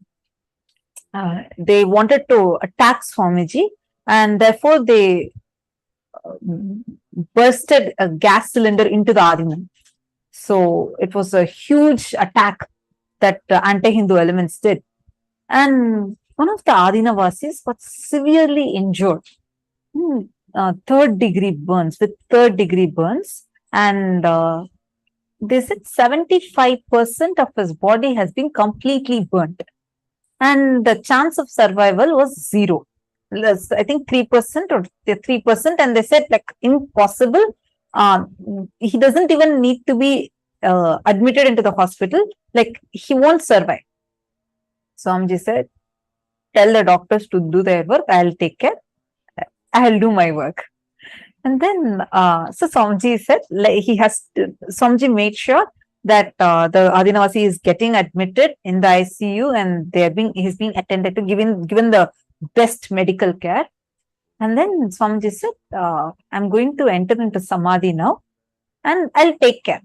they wanted to attack Swamiji, and therefore they bursted a gas cylinder into the Adinam. So it was a huge attack that anti-Hindu elements did. And one of the Adinavasis got severely injured. Third degree burns, with third degree burns. And they said 75% of his body has been completely burnt. And the chance of survival was 0. I think 3% or 3%. And they said, like, impossible. He doesn't even need to be admitted into the hospital. Like, he won't survive. Swamiji said, tell the doctors to do their work. I'll take care. I'll do my work. And then, so Swamiji said, like, Swamiji made sure that the Adinavasi is getting admitted in the ICU, and he's being attended to, given the best medical care. And then Swamiji said, I'm going to enter into Samadhi now, and I'll take care.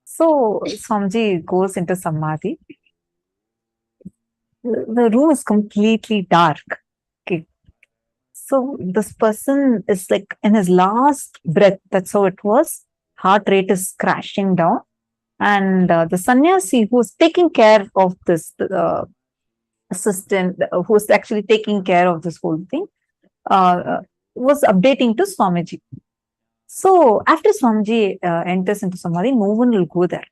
So Swamiji goes into Samadhi. The room is completely dark. Okay. So this person is like in his last breath. That's how it was. Heart rate is crashing down. And the sannyasi who's taking care of this assistant, who's actually taking care of this whole thing, was updating to Swamiji. So after Swamiji enters into Samadhi, no one will go there.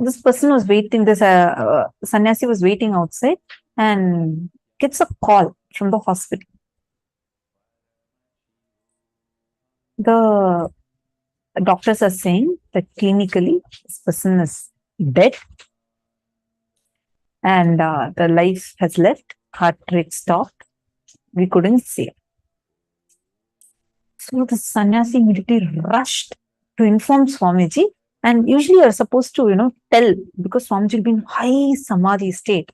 This person was waiting, this sannyasi was waiting outside and gets a call from the hospital. The doctors are saying that clinically this person is dead and the life has left, heart rate stopped. We couldn't save. So the sannyasi immediately rushed to inform Swamiji. And usually you're supposed to, tell, because Swamiji will be in high samadhi state.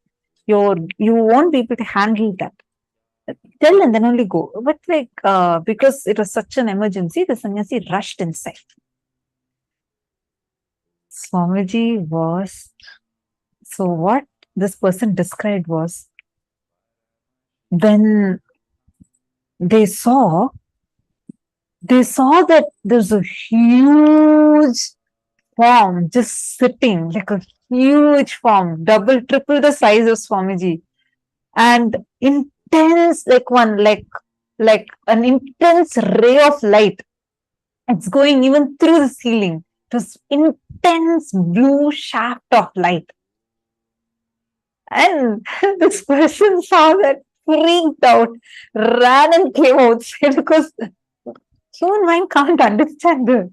You won't be able to handle that. Tell and then only go. But because it was such an emergency, the sannyasi rushed inside. Swamiji was, so what this person described was, when they saw that there's a huge form just sitting, like a huge form, double, triple the size of Swamiji, and intense, like an intense ray of light. It's going even through the ceiling. this intense blue shaft of light. And this person saw that, freaked out, ran and came outside because human mind can't understand it.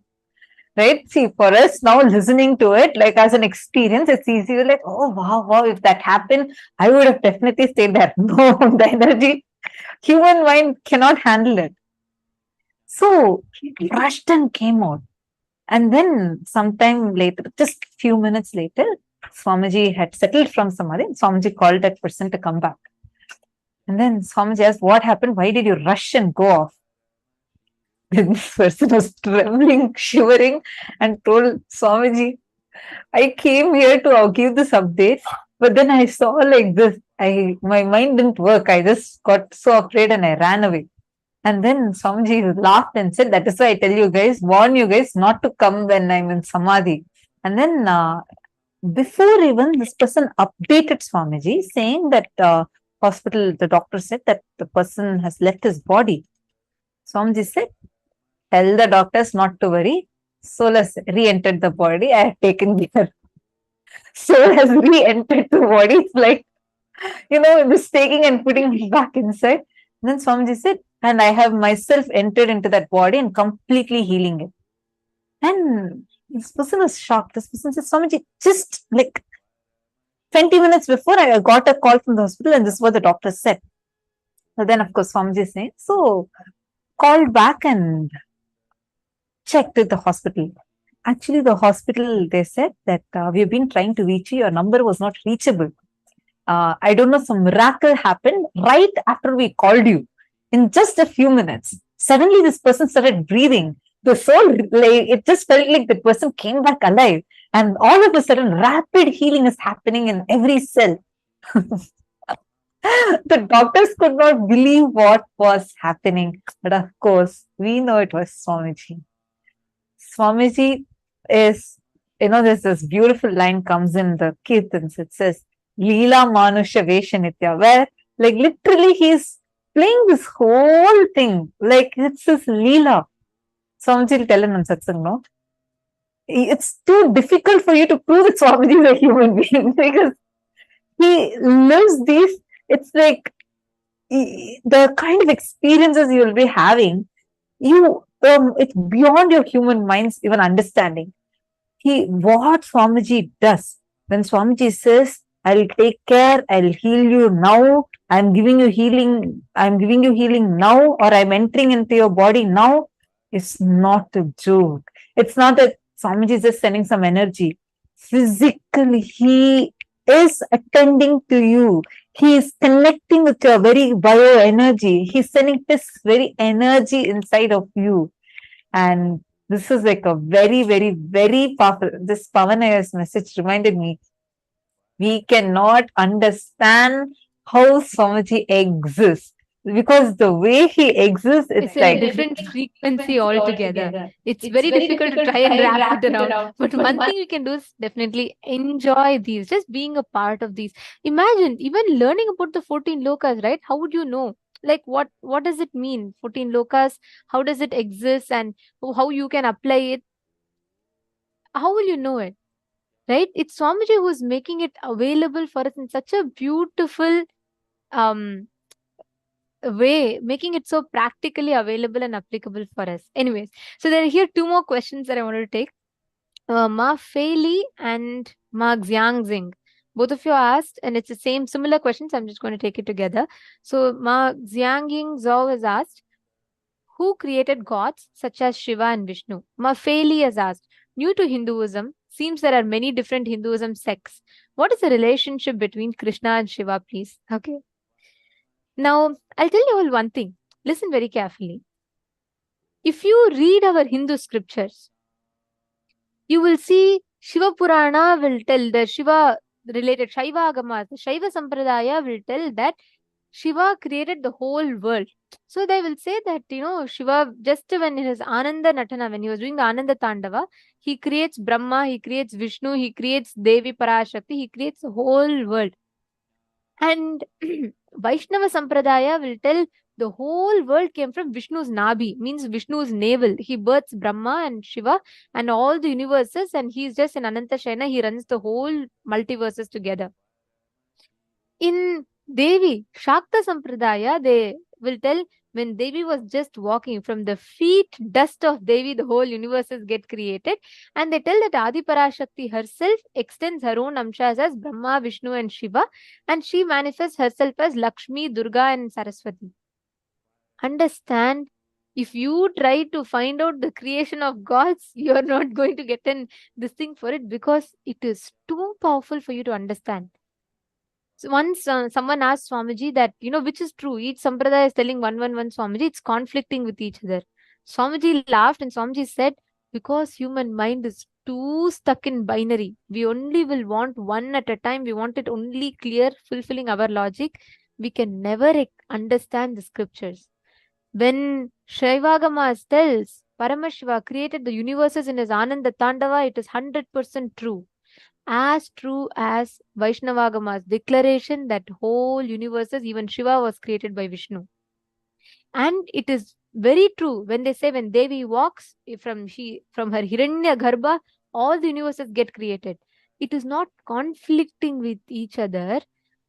Right? See, for us now listening to it, like as an experience, it's easy to like, oh wow, wow, if that happened, I would have definitely stayed there. No, the energy, human mind cannot handle it. So he rushed and came out. And then sometime later, just few minutes later, Swamiji had settled from Samadhi. Swamiji called that person to come back. And then Swamiji asked, what happened? Why did you rush and go off? Then this person was trembling, shivering, and told Swamiji, I came here to give this update, but then I saw like this. My mind didn't work. I just got so afraid and I ran away. And then Swamiji laughed and said, that is why I tell you guys, warn you guys not to come when I'm in Samadhi. And then before even this person updated Swamiji saying that hospital, the doctor said that the person has left his body. Swamiji said, tell the doctors not to worry. Soul has re-entered the body. I have taken care. Soul has re-entered the body. It's like, this taking and putting it back inside. And then Swamiji said, and I have myself entered into that body and completely healing it. And this person was shocked. This person said, Swamiji, just like 20 minutes before, I got a call from the hospital and this is what the doctor said. So then, of course, Swamiji is saying, so called back and checked with the hospital. Actually, the hospital, they said that we've been trying to reach you. Your number was not reachable. I don't know, some miracle happened right after we called you. In just a few minutes, suddenly this person started breathing. The soul, like, it just felt like the person came back alive. And all of a sudden, rapid healing is happening in every cell. The doctors could not believe what was happening. But of course, we know it was Swamiji. Swamiji is, there's this beautiful line comes in the Kirtans. It says, Leela Manusha Veshanitya, where like literally he's playing this whole thing. Like it's his Leela. Swamiji will tell in satsang, no? It's too difficult for you to prove that Swamiji is a human being because he lives these, it's like the kind of experiences you will be having, it's beyond your human mind's even understanding. What Swamiji does, when Swamiji says, I'll take care, I'll heal you now, I'm giving you healing now, or I'm entering into your body now, it's not a joke. It's not that Swamiji is just sending some energy. Physically, he is attending to you. He is connecting with your very bioenergy. He's sending his very energy inside of you. And this is like a very, very, very powerful. This Pavanaya's message reminded me, we cannot understand how Swamiji exists. Because the way he exists, it's like a different frequency altogether. It's very difficult to try and wrap it around. But one thing we can do is definitely enjoy these, just being a part of these. Imagine even learning about the 14 lokas, right? How would you know? Like what does it mean? 14 lokas, how does it exist and how you can apply it? How will you know it? Right? It's Swamiji who's making it available for us in such a beautiful way, making it so practically available and applicable for us. Anyways, so there are here two more questions that I wanted to take. Ma Fei Li and Ma Xiangxing. Both of you asked, and it's the same similar questions. I'm just going to take it together. So Ma Xiangxing Zhou has asked, who created gods such as Shiva and Vishnu? Ma Fei Li has asked, new to Hinduism, seems there are many different Hinduism sects. What is the relationship between Krishna and Shiva, please? Okay. Now, I'll tell you all one thing. Listen very carefully. If you read our Hindu scriptures, you will see Shiva Purana will tell the Shiva related Shaiva Agamas. The Shaiva Sampradaya will tell that Shiva created the whole world. So they will say that, Shiva, just when in his Ananda Natana, when he was doing the Ananda Tandava, he creates Brahma, he creates Vishnu, he creates Devi Parashakti, he creates the whole world. And Vaishnava Sampradaya will tell The whole world came from Vishnu's Nabhi, means Vishnu's navel. He births Brahma and Shiva and all the universes, and he's just in Ananta Shayana. He runs the whole multiverses together. In Devi, Shakta Sampradaya, they will tell when Devi was just walking from the feet dust of Devi, the whole universes get created. And they tell that Adi Parashakti herself extends her own amshas as Brahma, Vishnu, and Shiva, and she manifests herself as Lakshmi, Durga, and Saraswati. Understand, if you try to find out the creation of gods, you are not going to get this thing for it, because it is too powerful for you to understand. So once someone asked Swamiji that, which is true? Each sampradaya is telling one, Swamiji, it's conflicting with each other. Swamiji laughed and Swamiji said, because human mind is too stuck in binary. We only will want one at a time. We want it only clear, fulfilling our logic. We can never understand the scriptures. When Shaivagamas tells Paramashiva created the universes in his Ananda Tandava, it is 100% true. As true as Vaishnavagama's declaration that whole universes, even Shiva was created by Vishnu. And it is very true when they say when Devi walks from her Hiranya Garbha, all the universes get created. It is not conflicting with each other.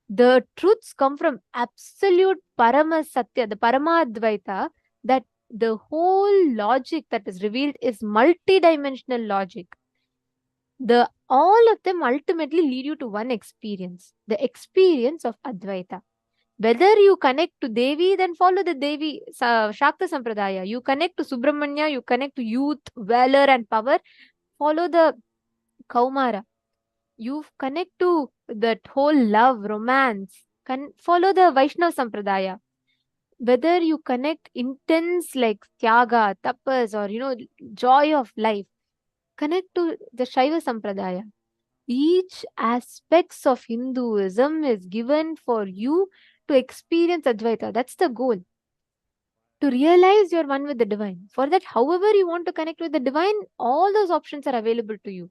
The truths come from absolute Paramasatya, the Paramadvaita, that the whole logic that is revealed is multidimensional logic. All of them ultimately lead you to one experience, the experience of Advaita. Whether you connect to Devi, then follow the Devi Shakta Sampradaya. You connect to Subramanya, you connect to youth, valor, and power, follow the Kaumara. You connect to that whole love, romance, follow the Vaishnava Sampradaya. Whether you connect intense like Tyaga, Tapas, or joy of life, connect to the Shaiva Sampradaya. Each aspects of Hinduism is given for you to experience Advaita. That's the goal. To realize you're one with the divine. For that, however you want to connect with the divine, all those options are available to you.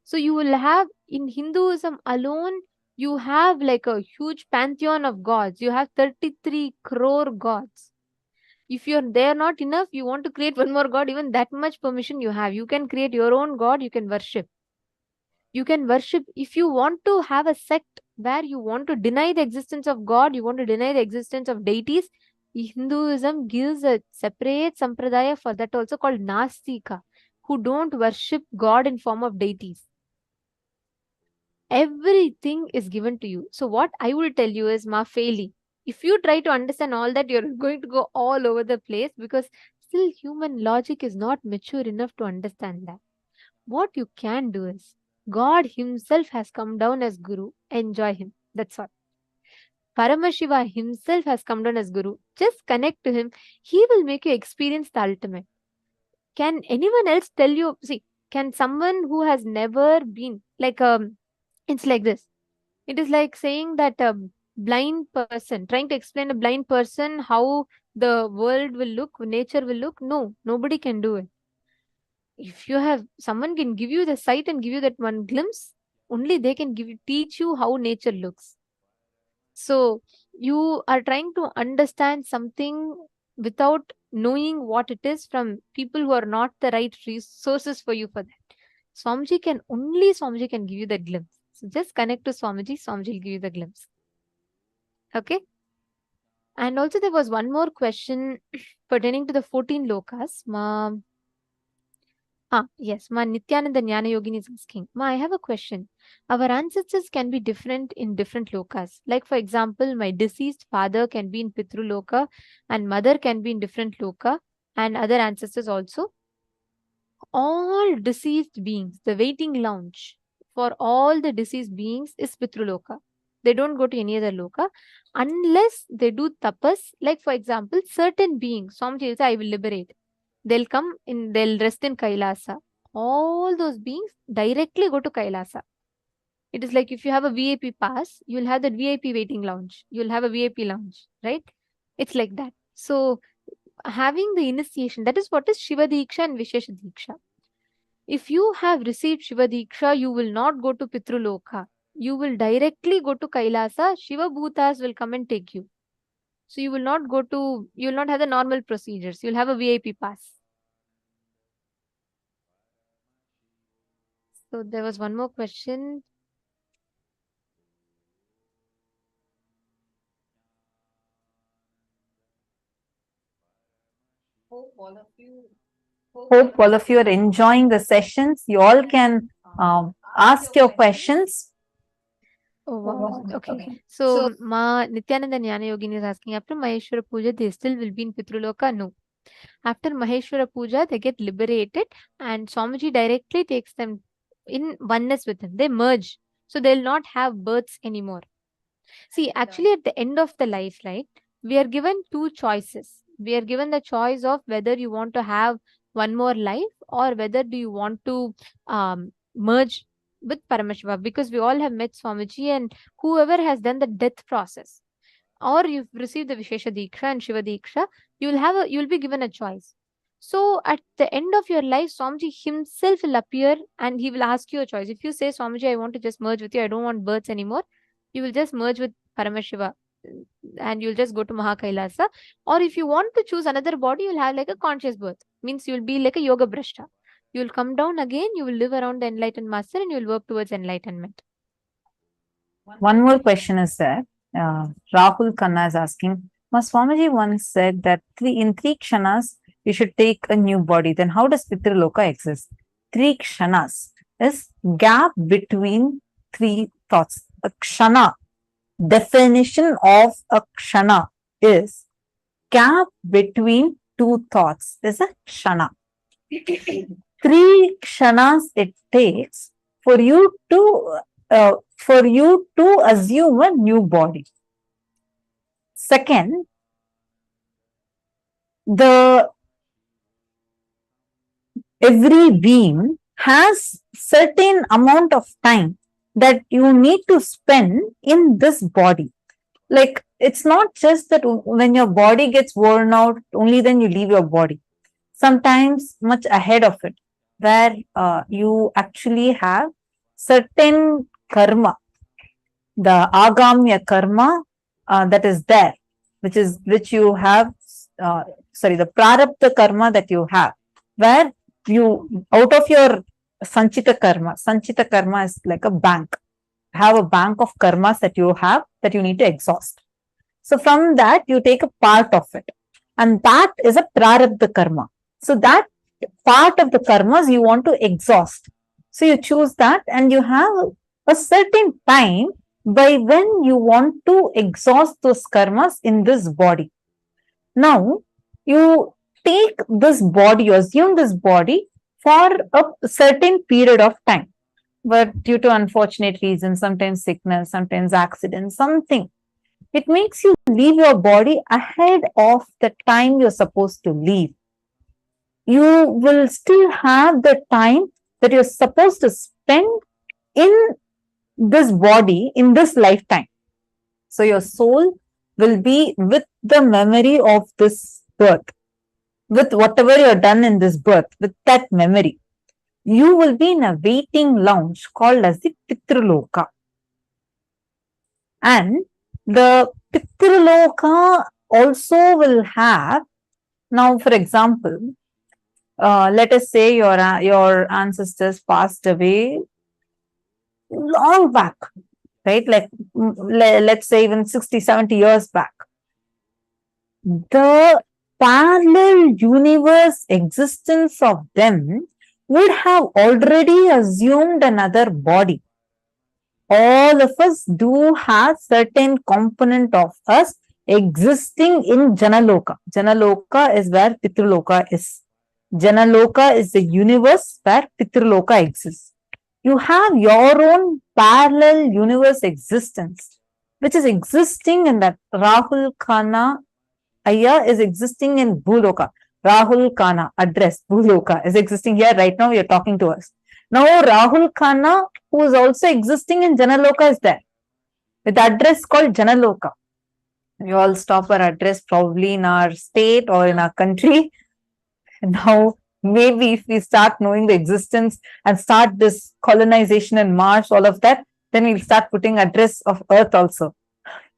So you will have, in Hinduism alone, you have like a huge pantheon of gods. You have 33 crore gods. If they are not enough, you want to create one more god, even that much permission you have. You can create your own god, you can worship. You can worship. If you want to have a sect where you want to deny the existence of God, you want to deny the existence of deities, Hinduism gives a separate sampradaya for that also, called Nastika, who don't worship God in form of deities. Everything is given to you. So what I will tell you is, Ma Faili, if you try to understand all that, you're going to go all over the place, because still human logic is not mature enough to understand that. What you can do is, God himself has come down as Guru. Enjoy him. That's all. Paramashiva himself has come down as Guru. Just connect to him. He will make you experience the ultimate. Can anyone else tell you? See, can someone who has never been, like, it's like this. It is like saying that a blind person, trying to explain a blind person how the world will look, nature will look. No, nobody can do it. If you have, someone can give you the sight and give you that one glimpse, only they can teach you how nature looks. So you are trying to understand something without knowing what it is from people who are not the right resources for you for that. Swamiji can give you that glimpse. So just connect to Swamiji will give you the glimpse. Okay. And also there was one more question pertaining to the 14 lokas. Yes, Ma Nithyananda Jnana Yogini is asking. Ma, I have a question. Our ancestors can be different in different lokas. Like, for example, my deceased father can be in Pitru Loka and mother can be in different loka, and other ancestors also. All deceased beings, the waiting lounge for all the deceased beings is Pitru Loka. They don't go to any other loka unless they do tapas. Like, for example, certain beings, Swamiji will say, I will liberate. They'll rest in Kailasa. All those beings directly go to Kailasa. It is like if you have a VIP pass, you'll have that VIP waiting lounge. You'll have a VIP lounge, right? It's like that. So having the initiation, that is what is Shiva Diksha and Vishesha Diksha. If you have received Shiva Diksha, you will not go to Pitruloka. You will directly go to Kailasa. Shiva Bhutas will come and take you. So you will not go to, you will not have the normal procedures. You'll have a VIP pass. So there was one more question. Hope all of you are enjoying the sessions. You all can ask your questions. Oh wow. Okay. So Ma Nithyananda Jnana Yogini is asking, after Maheshwara Puja, they still will be in Pitruloka? No. After Maheshwara Puja, they get liberated and Swamiji directly takes them in oneness with him. They merge. So they'll not have births anymore. See, actually, at the end of the life, right, we are given two choices. We are given the choice of whether you want to have one more life or whether do you want to merge with Paramashiva, because we all have met Swamiji and whoever has done the death process or you've received the Vishesha Diksha and Shiva Diksha, you'll be given a choice. So at the end of your life, Swamiji himself will appear and he will ask you a choice. If you say, Swamiji, I want to just merge with you, I don't want births anymore, you will just merge with Paramashiva and you'll just go to KAILASA. Or if you want to choose another body, you'll have like a conscious birth. Means you'll be like a yoga brashta. You'll come down again, you will live around the enlightened master and you'll work towards enlightenment. One more question is there. Rahul Khanna is asking, Swamiji once said that in 3 kshanas, you should take a new body. Then how does Pitraloka exist? 3 kshanas is gap between 3 thoughts. A kshana, definition of a kshana is gap between 2 thoughts is a kshana. 3 kshanas it takes for you to assume a new body. Second, every being has certain amount of time that you need to spend in this body. Like, it's not just that when your body gets worn out, only then you leave your body. Sometimes much ahead of it, where you actually have certain karma, the agamya karma that is there, which you have, the prarabdha karma that you have, where you, out of your sanchita karma is like a bank. Have a bank of karmas that you have that you need to exhaust. So from that, you take a part of it, and that is a prarabdha karma. So that part of the karmas you want to exhaust. So you choose that, and you have a certain time by when you want to exhaust those karmas in this body. Now, you take this body, you assume this body for a certain period of time. But due to unfortunate reasons, sometimes sickness, sometimes accident, something, it makes you leave your body ahead of the time you're supposed to leave. You will still have the time that you're supposed to spend in this body, in this lifetime. So your soul will be with the memory of this birth, with whatever you've done in this birth, with that memory. You will be in a waiting lounge called as the Pitraloka. And the Pitraloka also will have, now for example, let us say your ancestors passed away long back, right? Like, let's say even 60, 70 years back. The parallel universe existence of them would have already assumed another body. All of us do have certain component of us existing in Janaloka. Janaloka is where Pitraloka is. Janaloka is the universe where Pitraloka exists. You have your own parallel universe existence, which is existing in that. Rahul Khanna Ayya is existing in Bhuloka. Rahul Khanna address Bhuloka is existing here right now. We are talking to us. Now Rahul Khanna, who is also existing in Janaloka, is there with address called Janaloka. We all stop our address probably in our state or in our country. Now, maybe if we start knowing the existence and start this colonization in Mars, all of that, then we'll start putting address of Earth also.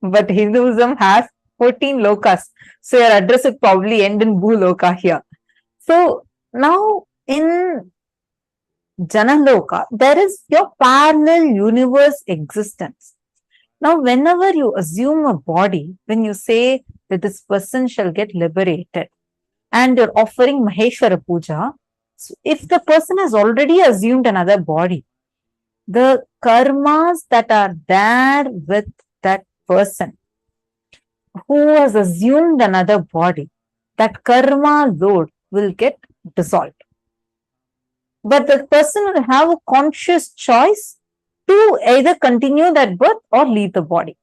But Hinduism has 14 lokas. So your address would probably end in Bhuloka here. So now in Janaloka, there is your parallel universe existence. Now, whenever you assume a body, when you say that this person shall get liberated and you're offering Maheshwara Puja, so if the person has already assumed another body, the karmas that are there with that person who has assumed another body, that karma load will get dissolved. But the person will have a conscious choice to either continue that birth or leave the body.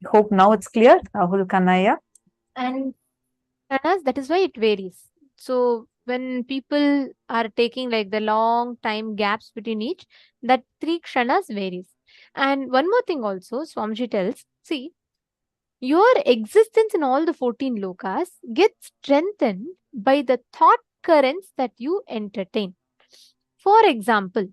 I hope now it's clear, Rahul Kanaya. And Anas, that is why it varies. So when people are taking like the long time gaps between each, that 3 kshanas varies. And one more thing also, Swamiji tells, see, your existence in all the 14 lokas gets strengthened by the thought currents that you entertain. For example,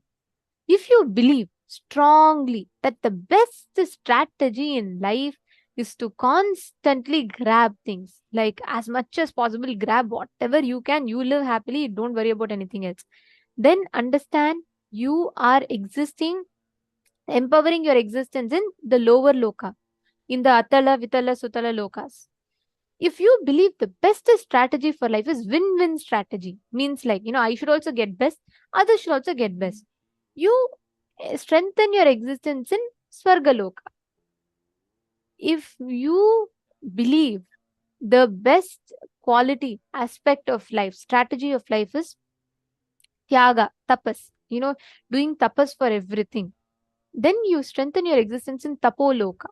if you believe strongly that the best strategy in life is to constantly grab things, like as much as possible, grab whatever you can, you live happily, don't worry about anything else, then understand you are existing, empowering your existence in the lower loka, in the Atala, Vitala, Sutala lokas. If you believe the best strategy for life is win-win strategy, means like, I should also get best, others should also get best. You strengthen your existence in Swargaloka. If you believe the best quality aspect of life, strategy of life is Tyaga, tapas, doing tapas for everything, then you strengthen your existence in Tapoloka.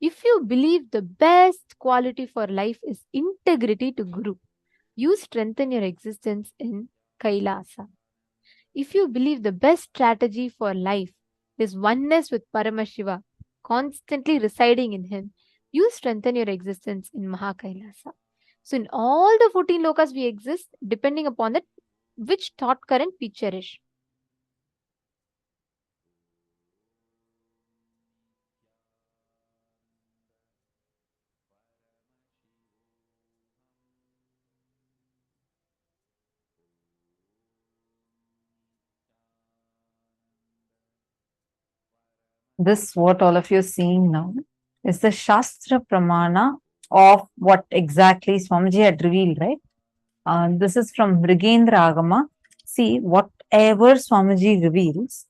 If you believe the best quality for life is integrity to Guru, you strengthen your existence in Kailasa. If you believe the best strategy for life is oneness with Paramashiva, constantly residing in him, you strengthen your existence in Mahakailasa. So in all the 14 lokas we exist, depending upon that, which thought current we cherish. This, what all of you are seeing now, is the Shastra Pramana of what exactly Swamiji had revealed, right? This is from Mrigendra Agama. See, whatever Swamiji reveals,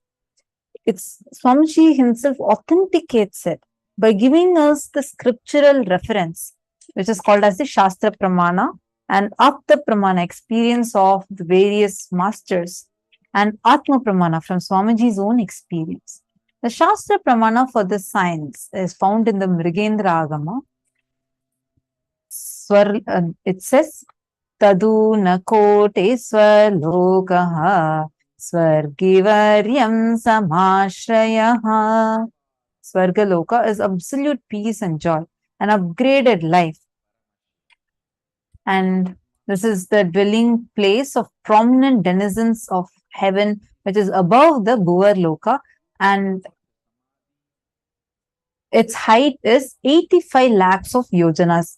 it's Swamiji himself authenticates it by giving us the scriptural reference, which is called as the Shastra Pramana and Apta Pramana, experience of the various masters, and Atma Pramana from Swamiji's own experience. The Shastra Pramana for this science is found in the Mrigendra Agama. It says, Tadu na kote swalokaha swargivaryam samashrayaha. Swargaloka is absolute peace and joy, an upgraded life. And this is the dwelling place of prominent denizens of heaven, which is above the Bhuvarloka, and its height is 85 lakhs of yojanas.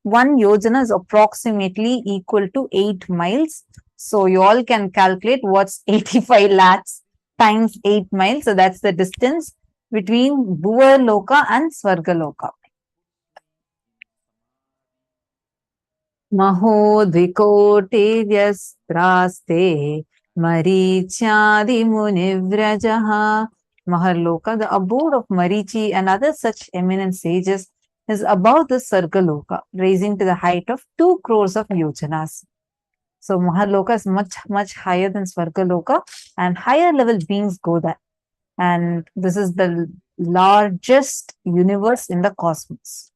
1 yojana is approximately equal to 8 miles. So you all can calculate what's 85 lakhs times 8 miles. So that's the distance between Bhuvarloka and Swargaloka. Maho dvikote vyastraste marichadi munivrajaha. Maharloka, the abode of Marichi and other such eminent sages, is above the Sargaloka, raising to the height of 2 crores of yojanas. So Maharloka is much, much higher than Swargaloka, and higher level beings go there. And this is the largest universe in the cosmos.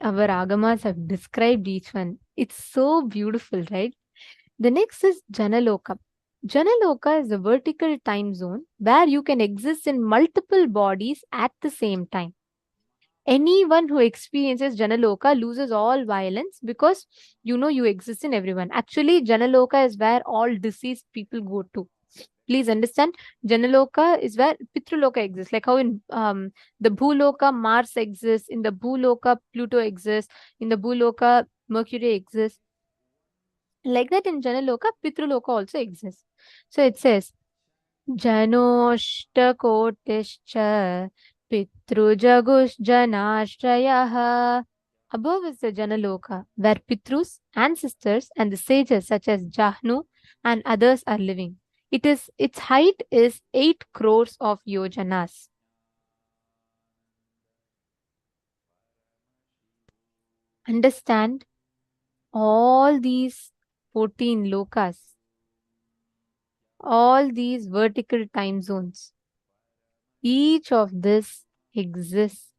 Our agamas have described each one. It's so beautiful, right? The next is Janaloka. Janaloka is a vertical time zone where you can exist in multiple bodies at the same time. Anyone who experiences Janaloka loses all violence because you exist in everyone. Actually, Janaloka is where all deceased people go to. Please understand, Janaloka is where Pitruloka exists. Like how in the Bhuloka, Mars exists, in the Bhuloka, Pluto exists, in the Bhuloka, Mercury exists. Like that, in Janaloka, Pitruloka also exists. So it says, Janoshtakotischa Pitrujagushjanashrayah. Above is the Janaloka, where Pitrus, ancestors, and the sages such as Jahnu and others are living. Its height is 8 crores of yojanas. Understand, all these 14 lokas, all these vertical time zones, each of this exists,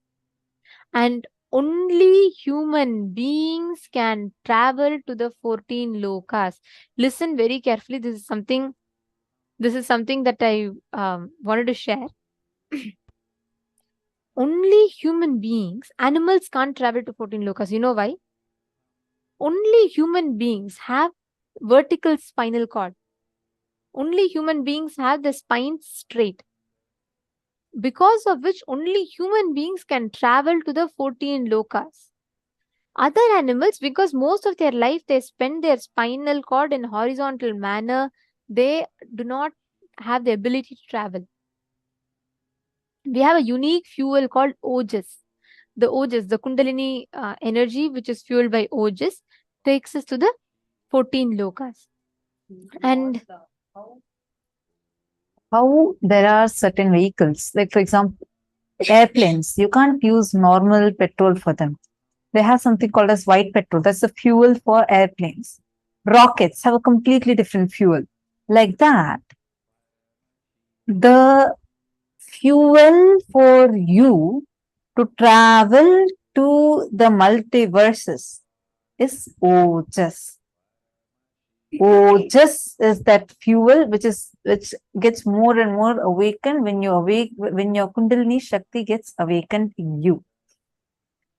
and only human beings can travel to the 14 lokas. Listen very carefully. This is something that I wanted to share. Only human beings, animals can't travel to 14 lokas. You know why? Only human beings have vertical spinal cord. Only human beings have the spine straight, because of which only human beings can travel to the 14 lokas. Other animals, because most of their life they spend their spinal cord in horizontal manner, they do not have the ability to travel. We have a unique fuel called Ojas. The Ojas, the Kundalini energy, which is fueled by Ojas, takes us to the 14 lokas. And how there are certain vehicles, like for example, airplanes, you can't use normal petrol for them. They have something called as white petrol. That's the fuel for airplanes. Rockets have a completely different fuel. Like that, the fuel for you to travel to the multiverses is Ojas. Ojas is that fuel which gets more and more awakened when you when your Kundalini Shakti gets awakened in you.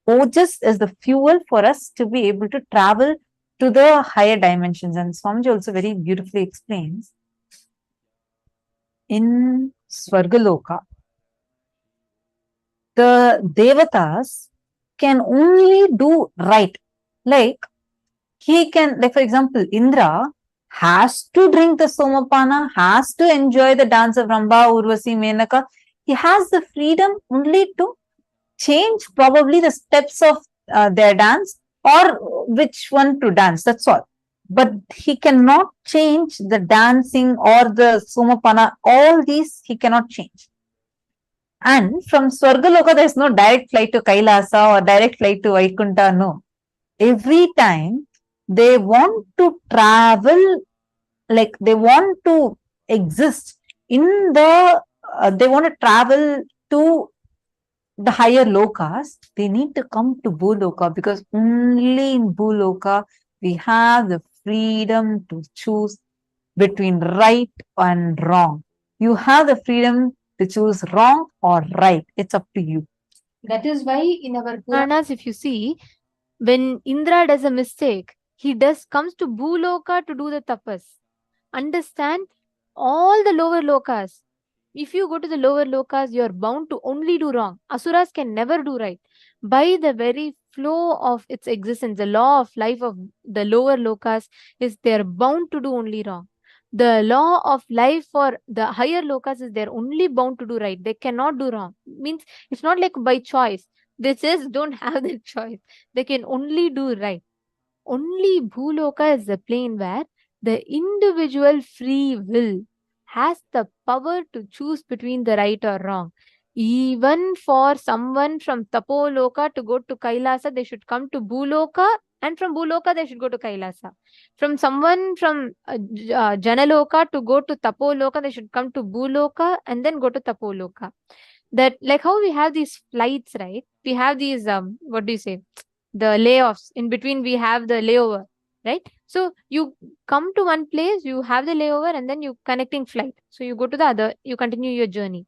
Ojas is the fuel for us to be able to travel to the higher dimensions. And Swamiji also very beautifully explains in Swargaloka, the Devatas can only do right. Like he can, like for example, Indra has to drink the Somapana, has to enjoy the dance of Ramba, Urvasi, Menaka. He has the freedom only to change probably the steps of their dance or which one to dance. That's all. But he cannot change the dancing or the Somapana. All these he cannot change. And from Swargaloka, there is no direct flight to Kailasa or direct flight to Vaikunta. No. Every time they want to travel, like they want to exist in the, they want to travel to the higher lokas, they need to come to Bhuloka, because only in Bhuloka we have the freedom to choose between right and wrong. You have the freedom to choose wrong or right. It's up to you. That is why in our Puranas, if you see, when Indra does a mistake, he comes to Bhuloka to do the tapas. Understand, all the lower lokas, if you go to the lower lokas, you are bound to only do wrong. Asuras can never do right. By the very flow of its existence, the law of life of the lower lokas is they are bound to do only wrong. The law of life for the higher lokas is they're only bound to do right. They cannot do wrong. Means it's not like by choice. They just don't have that choice. They can only do right. Only Bhuloka is the plane where the individual free will has the power to choose between the right or wrong. Even for someone from Tapoloka to go to Kailasa, they should come to Bhuloka, and from Bhuloka, they should go to Kailasa. From someone from Janaloka to go to Tapoloka, they should come to Bhuloka and then go to Tapoloka. That, like how we have these flights, right? We have these, what do you say? The layoffs. In between, we have the layover, right? So you come to one place, you have the layover, and then you connecting flight. So you go to the other, you continue your journey.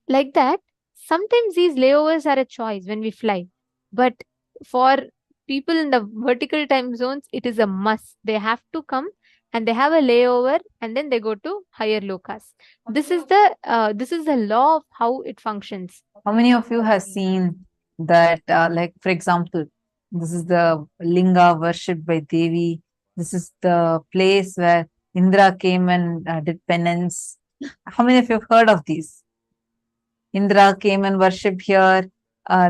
Like that, sometimes these layovers are a choice when we fly, but for people in the vertical time zones, it is a must. They have to come and they have a layover and then they go to higher lokas. This is the law of how it functions. How many of you have seen that, like, for example, this is the linga worshipped by Devi. This is the place where Indra came and did penance. How many of you have heard of these? Indra came and worshipped here.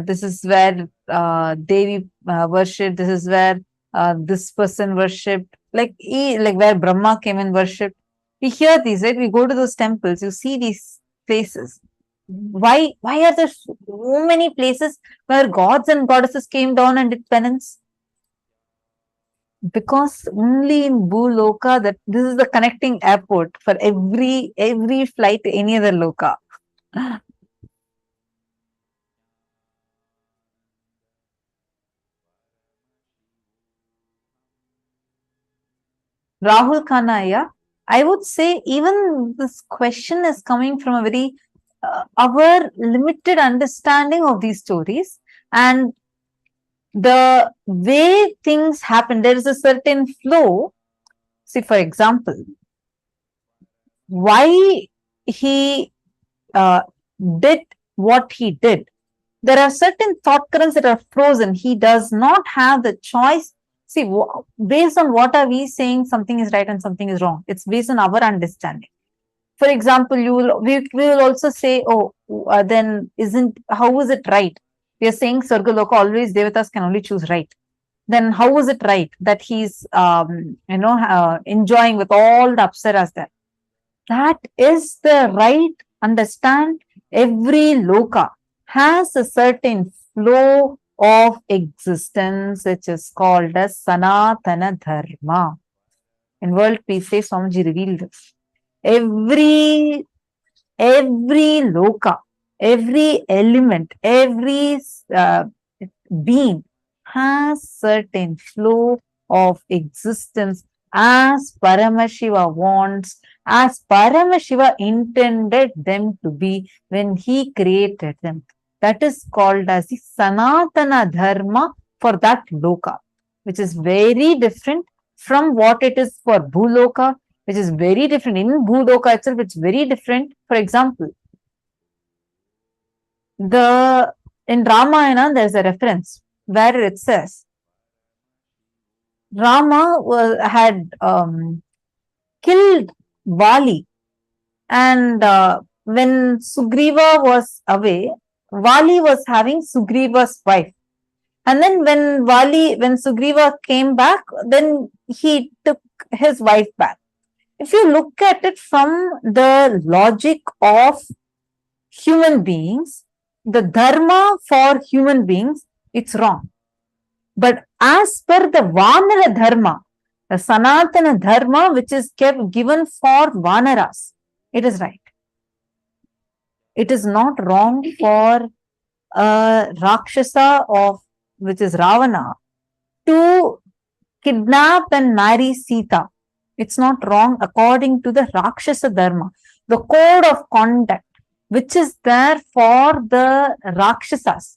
This is where Devi worshipped. This is where this person worshipped. Like where Brahma came and worshipped. We hear these, right? We go to those temples. You see these places. Why are there so many places where gods and goddesses came down and did penance? Because only in Bhuloka that this is the connecting airport for every flight to any other loka. Rahul Kanaya, I would say even this question is coming from a very our limited understanding of these stories and the way things happen. There is a certain flow. See, for example, why he did what he did. There are certain thought currents that are frozen. He does not have the choice. See, based on what are we saying, something is right and something is wrong. It's based on our understanding. For example, we will also say, oh, then how is it right? We are saying Sargaloka, always Devatas can only choose right. Then how is it right that he's enjoying with all the Apsaras there? That is the right understand. Every loka has a certain flow of existence, which is called as Sanatana Dharma. In World Peace Day, Swamiji revealed this. Every loka, every element, every being has certain flow of existence as Paramashiva wants, as Paramashiva intended them to be when he created them. That is called as the Sanatana Dharma for that loka, which is very different from what it is for Bhuloka, which is very different. In Bhuloka itself, it's very different. For example, in Ramayana, there's a reference where it says Rama had killed Vali, and when Sugriva was away, Vali was having Sugriva's wife. And then when Sugriva came back, then he took his wife back. If you look at it from the logic of human beings, the dharma for human beings, it's wrong. But as per the Vanara dharma, the Sanatana dharma, which is given for Vanaras, it is right. It is not wrong for a Rakshasa which is Ravana, to kidnap and marry Sita. It's not wrong according to the Rakshasa dharma, the code of conduct which is there for the Rakshasas.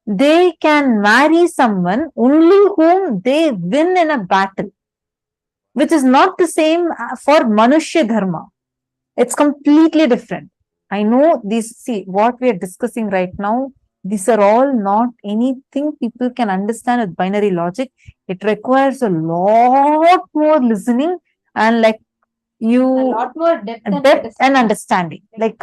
They can marry someone only whom they win in a battle, which is not the same for Manushya dharma. It's completely different. I know what we are discussing right now, these are all not anything people can understand with binary logic. It requires a lot more listening and a lot more depth and understanding. Like,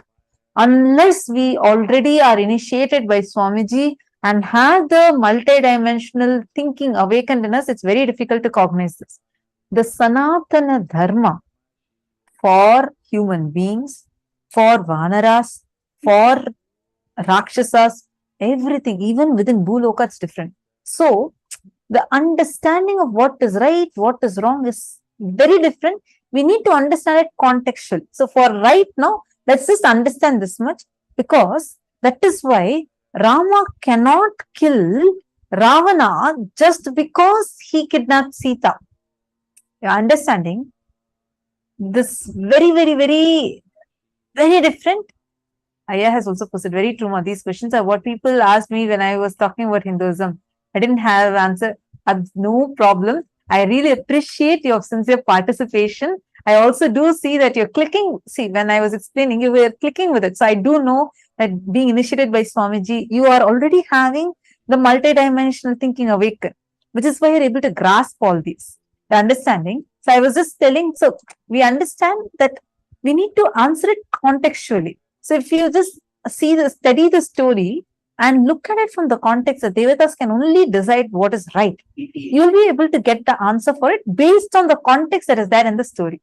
unless we already are initiated by Swamiji and have the multidimensional thinking awakened in us, it's very difficult to cognize this. The Sanatana Dharma for human beings, for Vanaras, for Rakshasas, everything, even within Bhuloka, it's different. So, the understanding of what is right, what is wrong is very different. We need to understand it contextually. So, for right now, let's just understand this much, because that is why Rama cannot kill Ravana just because he kidnapped Sita. You're understanding? This very, very, very, very different. Aya has also posted, very true, Ma. These questions are what people asked me when I was talking about Hinduism. I didn't have answer. No problem. I really appreciate your sincere participation. I also do see that you're clicking. See, when I was explaining, you were clicking with it. So I do know that being initiated by Swamiji, you are already having the multidimensional thinking awaken, which is why you're able to grasp all these, the understanding. So I was just telling, so we understand that we need to answer it contextually. So if you just study the story and look at it from the context that Devatas can only decide what is right, you'll be able to get the answer for it based on the context that is there in the story.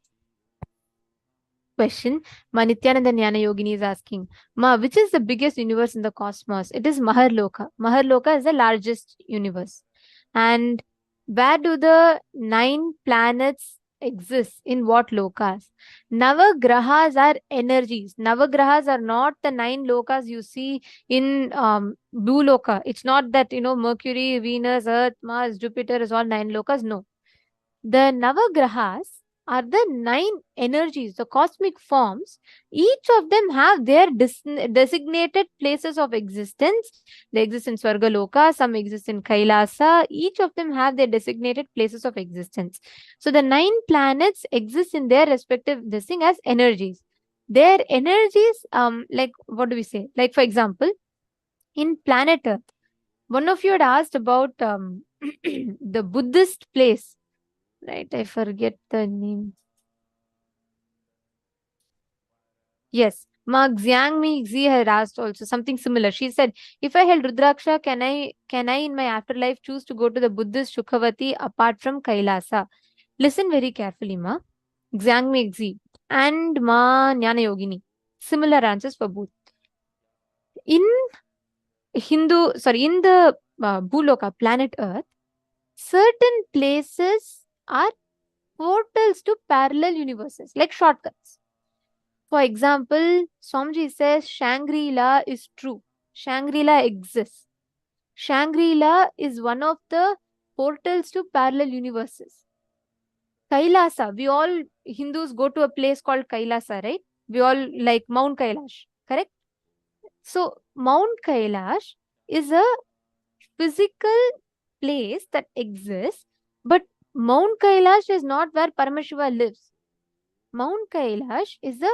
Question. Ma Nithyananda Jnana Yogini is asking, Ma, which is the biggest universe in the cosmos? It is Maharloka. Maharloka is the largest universe. And where do the 9 planets exist? In what lokas? Navagrahas are energies. Navagrahas are not the 9 lokas you see in Bhuloka. It's not that, Mercury, Venus, Earth, Mars, Jupiter is all 9 lokas. No. The Navagrahas are the 9 energies, the cosmic forms. Each of them have their designated places of existence. They exist in Swargaloka, some exist in Kailasa. Each of them have their designated places of existence. So the 9 planets exist in their respective this thing as energies. Their energies, like what do we say? Like for example, in planet Earth, one of you had asked about the Buddhist place. Right, I forget the name. Yes, Ma Xiangmi Xi had asked also something similar. She said, if I held Rudraksha, can I in my afterlife choose to go to the Buddhist Shukhavati apart from Kailasa? Listen very carefully, Ma. Xiangmi Xi and Ma Jnana Yogini. Similar answers for both. In in the Bhuloka, planet Earth, certain places are portals to parallel universes, like shortcuts. For example, Swamiji says Shangri-La is true. Shangri-La exists. Shangri-La is one of the portals to parallel universes. Kailasa, we all Hindus go to a place called Kailasa, right? We all like Mount Kailash, correct? So, Mount Kailash is a physical place that exists, but Mount Kailash is not where Paramashiva lives. Mount Kailash is a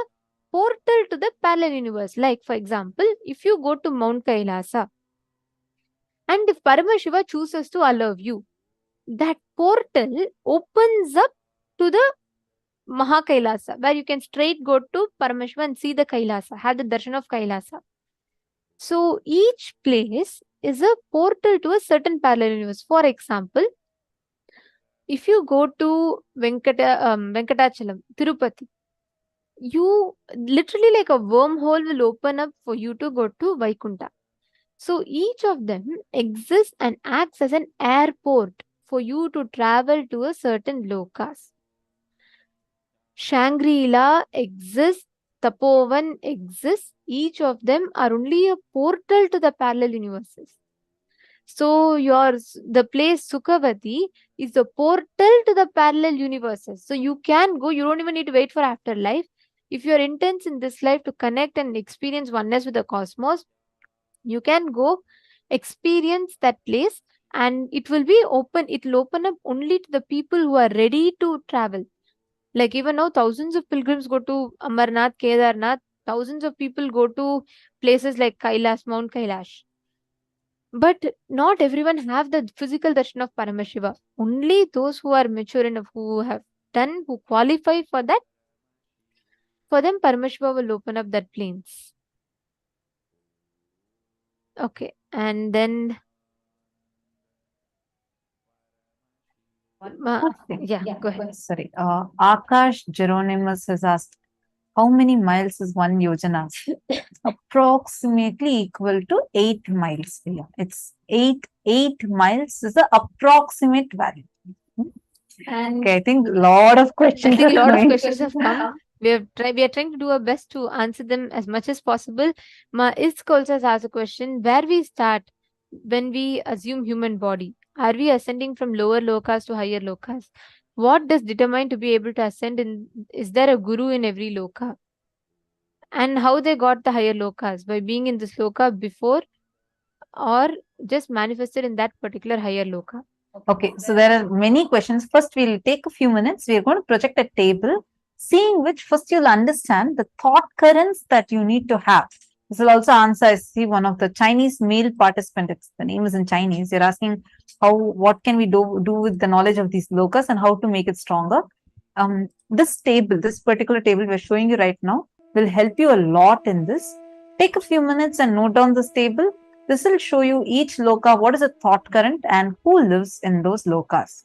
portal to the parallel universe. Like, for example, if you go to Mount Kailasa and if Paramashiva chooses to allow you, that portal opens up to the Mahakailasa, where you can straight go to Paramashiva and see the Kailasa, have the darshan of Kailasa. So, each place is a portal to a certain parallel universe. For example, if you go to Venkatachalam, Tirupati, you literally like a wormhole will open up for you to go to Vaikunta. So each of them exists and acts as an airport for you to travel to a certain lokas. Shangri-La exists, Tapovan exists. Each of them are only a portal to the parallel universes. So the place Sukhavati is the portal to the parallel universes. So you can go, you don't even need to wait for afterlife. If you're intense in this life to connect and experience oneness with the cosmos, you can go experience that place and it will open up only to the people who are ready to travel. Like even now, thousands of pilgrims go to Amarnath, Kedarnath, thousands of people go to places like Kailash, Mount Kailash. But not everyone have the physical darshan of Paramashiva. Only those who are mature enough, who qualify for that, for them Paramashiva will open up that plains. Okay, and then go ahead. Sorry, Akash Geronimus has asked, how many miles is 1 yojana? Approximately equal to 8 miles. It's 8 miles is the approximate value. Okay, I think a lot of questions. I think a lot of questions have come. We are trying to do our best to answer them as much as possible. Ma Isk also has asked a question: where we start when we assume human body? Are we ascending from lower lokas to higher lokas? What does determine to be able to ascend? Is there a guru in every loka? And how they got the higher lokas? By being in this loka before, or just manifested in that particular higher loka. Okay, so there are many questions. First, we'll take a few minutes. We are going to project a table, seeing which first you'll understand the thought currents that you need to have. This will also answer, I see one of the Chinese male participants, the name is in Chinese. You're asking what can we do with the knowledge of these lokas and how to make it stronger. This table, this particular table we're showing you right now, will help you a lot in this. Take a few minutes and note down this table. This will show you each loka, what is a thought current and who lives in those lokas.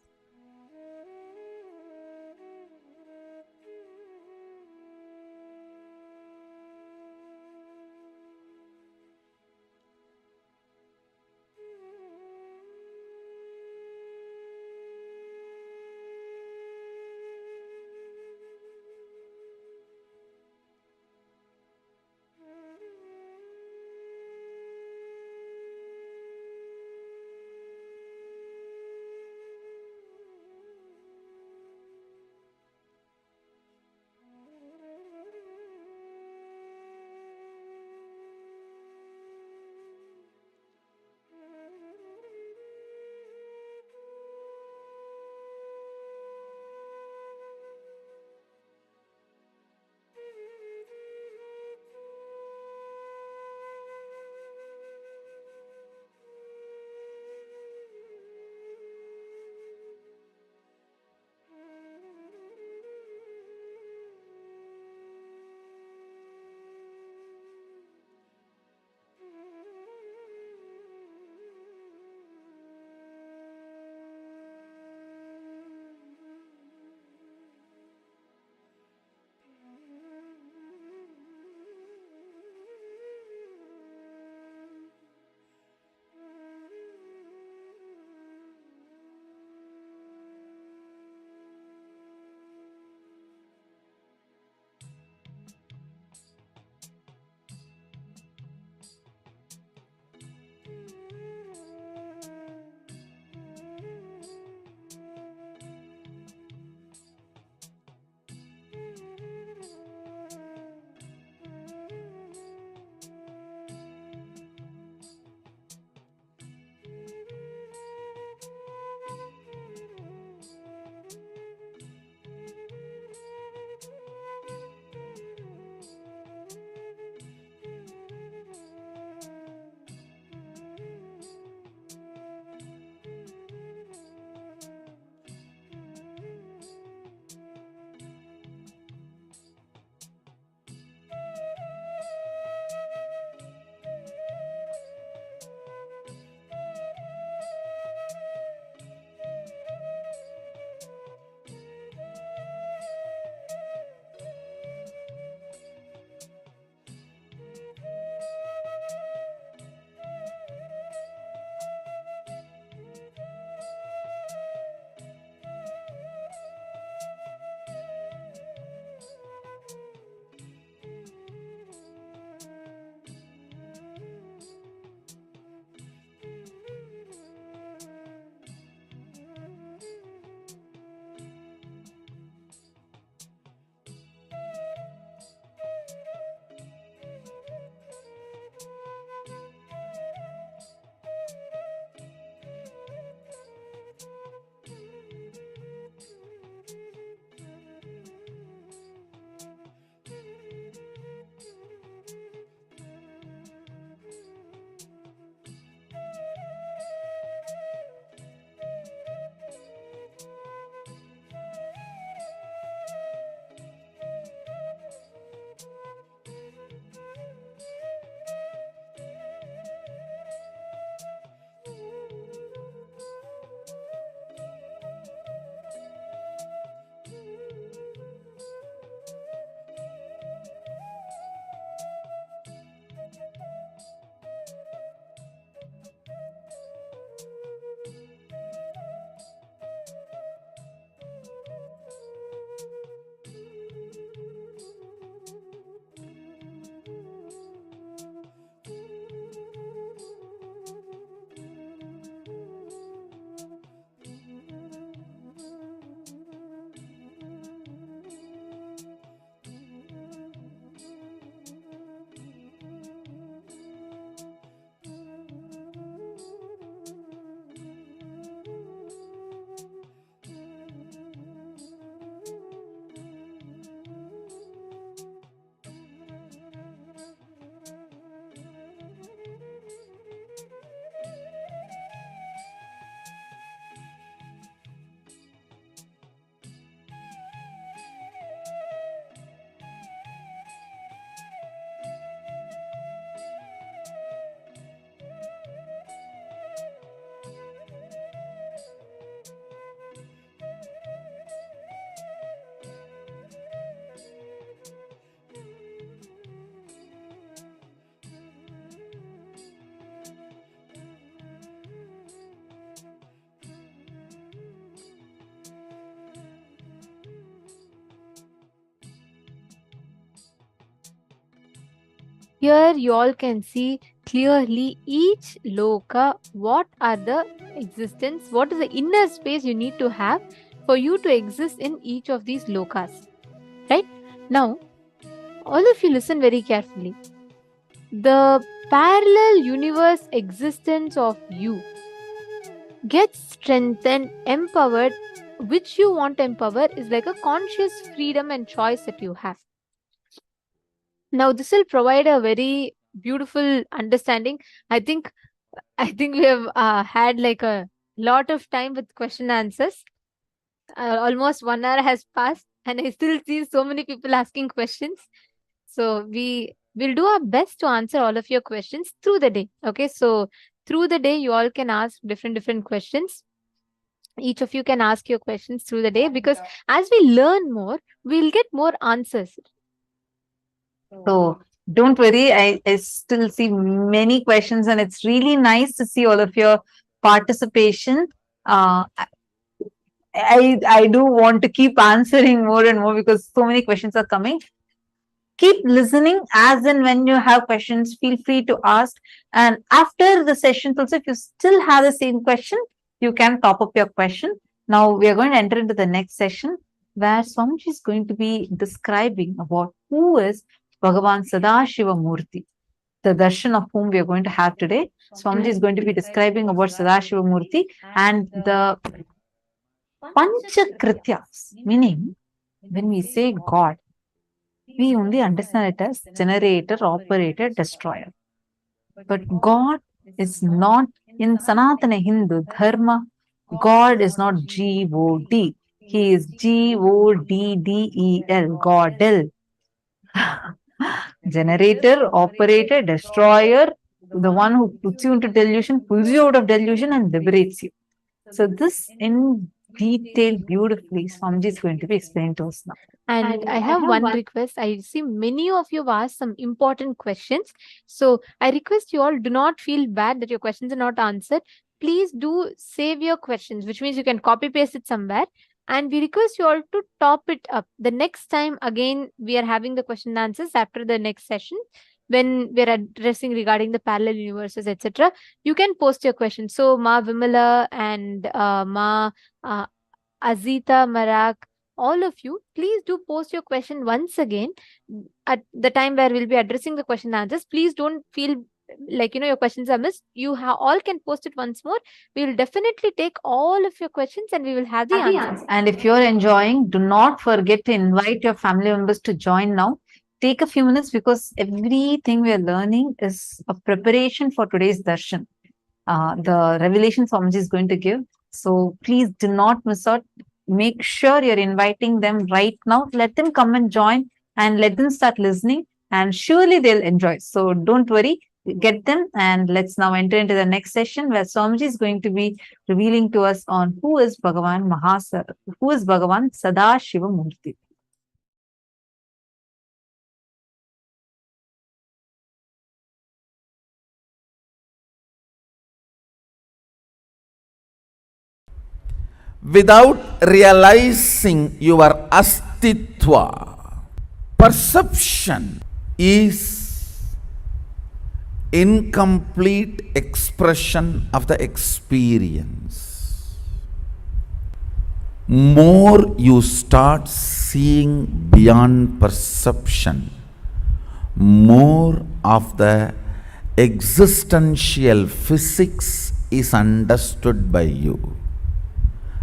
Here you all can see clearly each loka, what are the existence, what is the inner space you need to have for you to exist in each of these lokas. Right? Now, all of you listen very carefully. The parallel universe existence of you gets strengthened, empowered. Which you want to empower is like a conscious freedom and choice that you have. Now, this will provide a very beautiful understanding. I think we have had like a lot of time with question answers. Almost 1 hour has passed, and I still see so many people asking questions. So we will do our best to answer all of your questions through the day. Okay, so through the day, you all can ask different questions. Each of you can ask your questions through the day, because as we learn more, we'll get more answers. So don't worry, I still see many questions, and it's really nice to see all of your participation. I do want to keep answering more and more because so many questions are coming. Keep listening, as and when you have questions, feel free to ask. And after the session, also, if you still have the same question, you can top up your question. Now we are going to enter into the next session, where Swamiji is going to be describing about who is Bhagavān Sadashiva Murti, the darshan of whom we are going to have today. Swamiji is going to be describing about Sadashiva Murti and the Panchakrityas, meaning when we say God, we only understand it as generator, operator, destroyer. But God is not, in Sanatana Hindu Dharma, God is not G-O-D. He is G-O-D-D-E-L, Godel. Generator, operator, destroyer, the one who puts you into delusion, pulls you out of delusion and liberates you. So this in detail, beautifully, Swamiji is going to be explained to us now. And I have one request. I see many of you have asked some important questions. So I request you all, do not feel bad that your questions are not answered. Please do save your questions, which means you can copy paste it somewhere. And we request you all to top it up. The next time, again, we are having the question and answers after the next session, when we're addressing regarding the parallel universes, etc. You can post your questions. So Ma Vimala and Ma Azita Marak, all of you, please do post your question once again at the time where we'll be addressing the question and answers. Please don't feel like your questions are missed. You all can post it once more. We will definitely take all of your questions and we will have the answers. And if you're enjoying, do not forget to invite your family members to join now. Take a few minutes, because everything we are learning is a preparation for today's darshan. The revelation Swamiji is going to give. So please do not miss out. Make sure you're inviting them right now. Let them come and join, and let them start listening, and surely they'll enjoy. So don't worry, get them, and let's now enter into the next session, where Swamiji is going to be revealing to us on who is Bhagavān Sadashiva Murti. Without realizing your astitva, perception is incomplete expression of the experience. More you start seeing beyond perception, more of the existential physics is understood by you.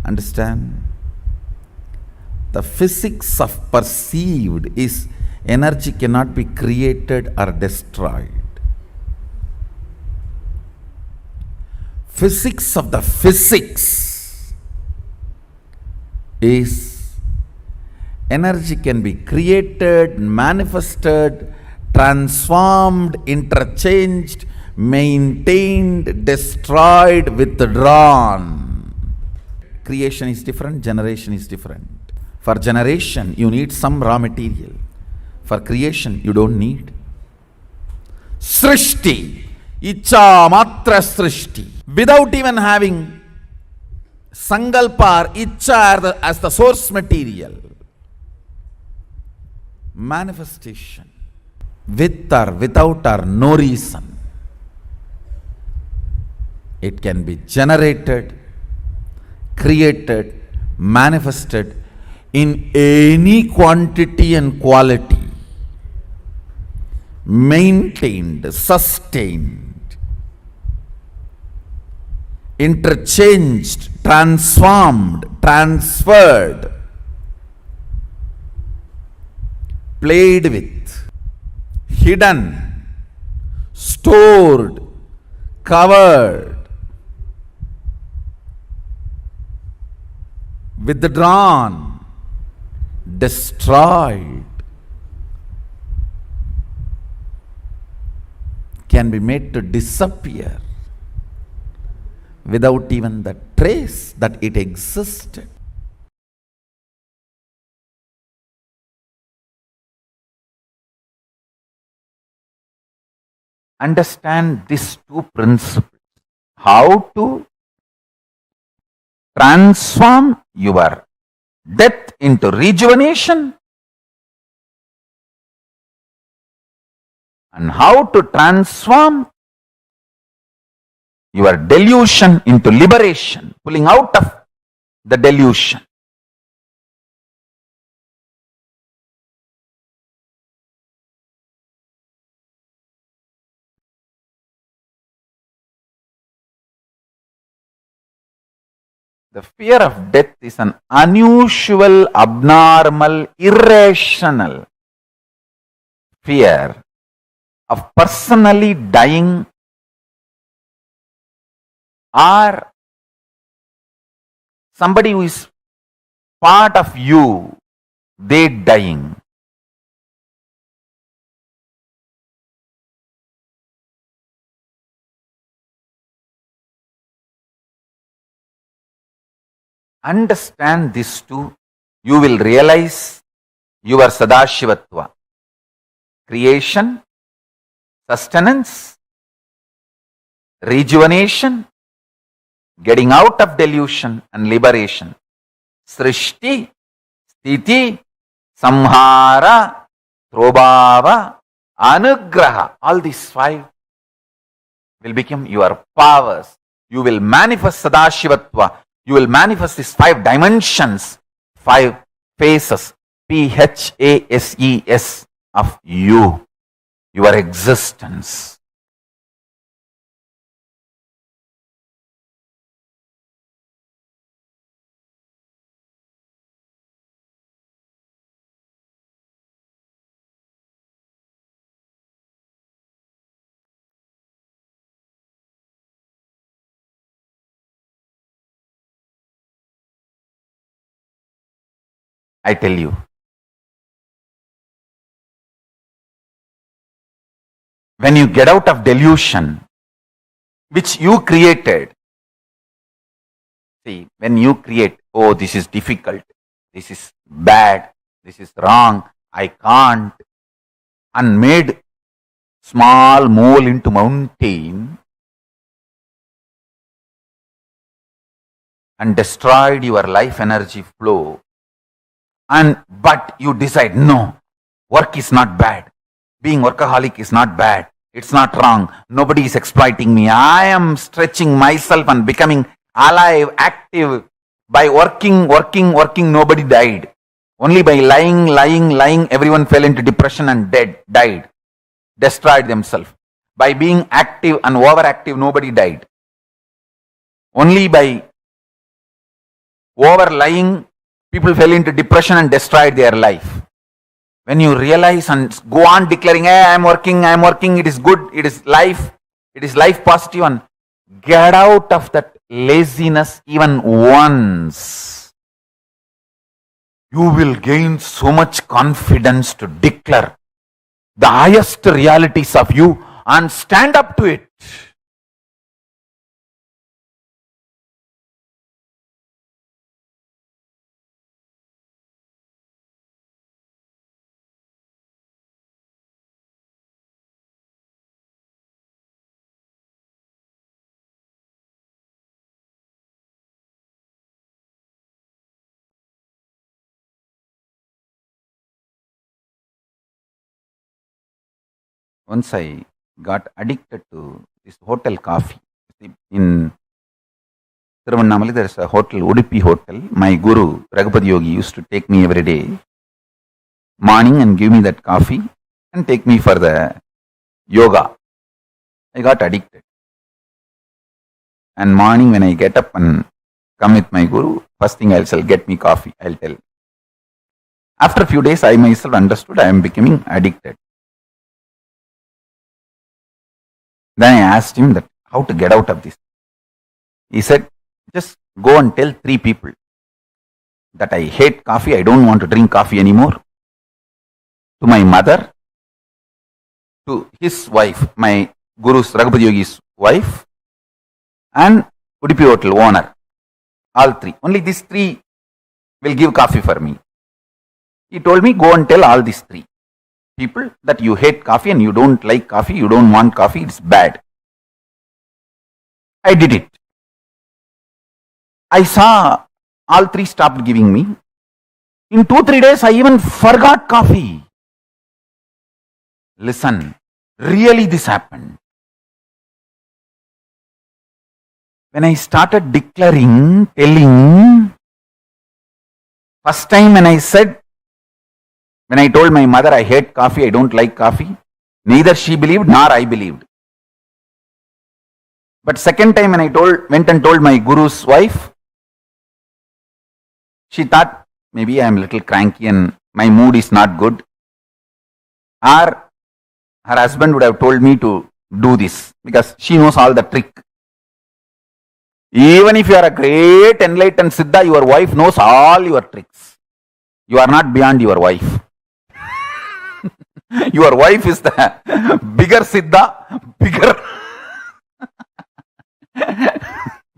Understand? The physics of perceived is energy cannot be created or destroyed. Physics of the physics is energy can be created, manifested, transformed, interchanged, maintained, destroyed, withdrawn. Creation is different, generation is different. For generation, you need some raw material. For creation, you don't need. Srishti, Icha Matra Srishti. Without even having Sangalpa or Icha as the source material. Manifestation. with or without or no reason. It can be generated, created, manifested in any quantity and quality, maintained, sustained, interchanged, transformed, transferred, played with, hidden, stored, covered, withdrawn, destroyed, can be made to disappear without even the trace that it existed. Understand these two principles. How to transform your death into rejuvenation, and how to transform your delusion into liberation, pulling out of the delusion. The fear of death is an unusual, abnormal, irrational fear of personally dying or somebody who is part of you, they dying. Understand this too, you will realize your Sadashivatva. Creation, sustenance, rejuvenation, getting out of delusion and liberation. Srishti, Sthiti, Samhara, Trobhava, Anugraha. All these five will become your powers. You will manifest Sadashivatva. You will manifest these 5 dimensions, 5 phases, PHASES of you, your existence. I tell you, when you get out of delusion, which you created, see, when you create, oh, this is difficult, this is bad, this is wrong, I can't, and made small mole into mountain and destroyed your life energy flow, but you decide, no, work is not bad. Being workaholic is not bad. It's not wrong. Nobody is exploiting me. I am stretching myself and becoming alive, active. By working, nobody died. Only by lying, everyone fell into depression and died. Destroyed themselves. By being active and overactive, nobody died. Only by over-lying, people fell into depression and destroyed their life. When you realize and go on declaring, hey, I'm working, it is good, it is life positive, and get out of that laziness even once, you will gain so much confidence to declare the highest realities of you and stand up to it. once I got addicted to this hotel coffee. In Tiruvannamala, there is a hotel, Udupi Hotel. My guru, Raghupati Yogi, used to take me every day, morning, and give me that coffee and take me for the yoga. I got addicted. And morning when I get up and come with my guru, first thing I'll say, get me coffee, I'll tell. After a few days, I myself understood I am becoming addicted. Then I asked him that how to get out of this. He said, just go and tell 3 people that I hate coffee, I don't want to drink coffee anymore. To my mother, to his wife, my guru's Raghupati Yogi's wife, and Udupi Hotel owner. All 3. Only these 3 will give coffee for me. He told me, go and tell all these 3 people that you hate coffee and you don't like coffee, you don't want coffee, it's bad. I did it. I saw all 3 stopped giving me. In 2-3 days, I even forgot coffee. Listen, really this happened. When I started declaring, telling, first time when I told my mother I hate coffee, I don't like coffee, neither she believed nor I believed. But second time when I went and told my guru's wife, she thought maybe I am a little cranky and my mood is not good. Or her husband would have told me to do this because she knows all the trick. Even if you are a great enlightened Siddha, your wife knows all your tricks. You are not beyond your wife. Your wife is the bigger Siddha, bigger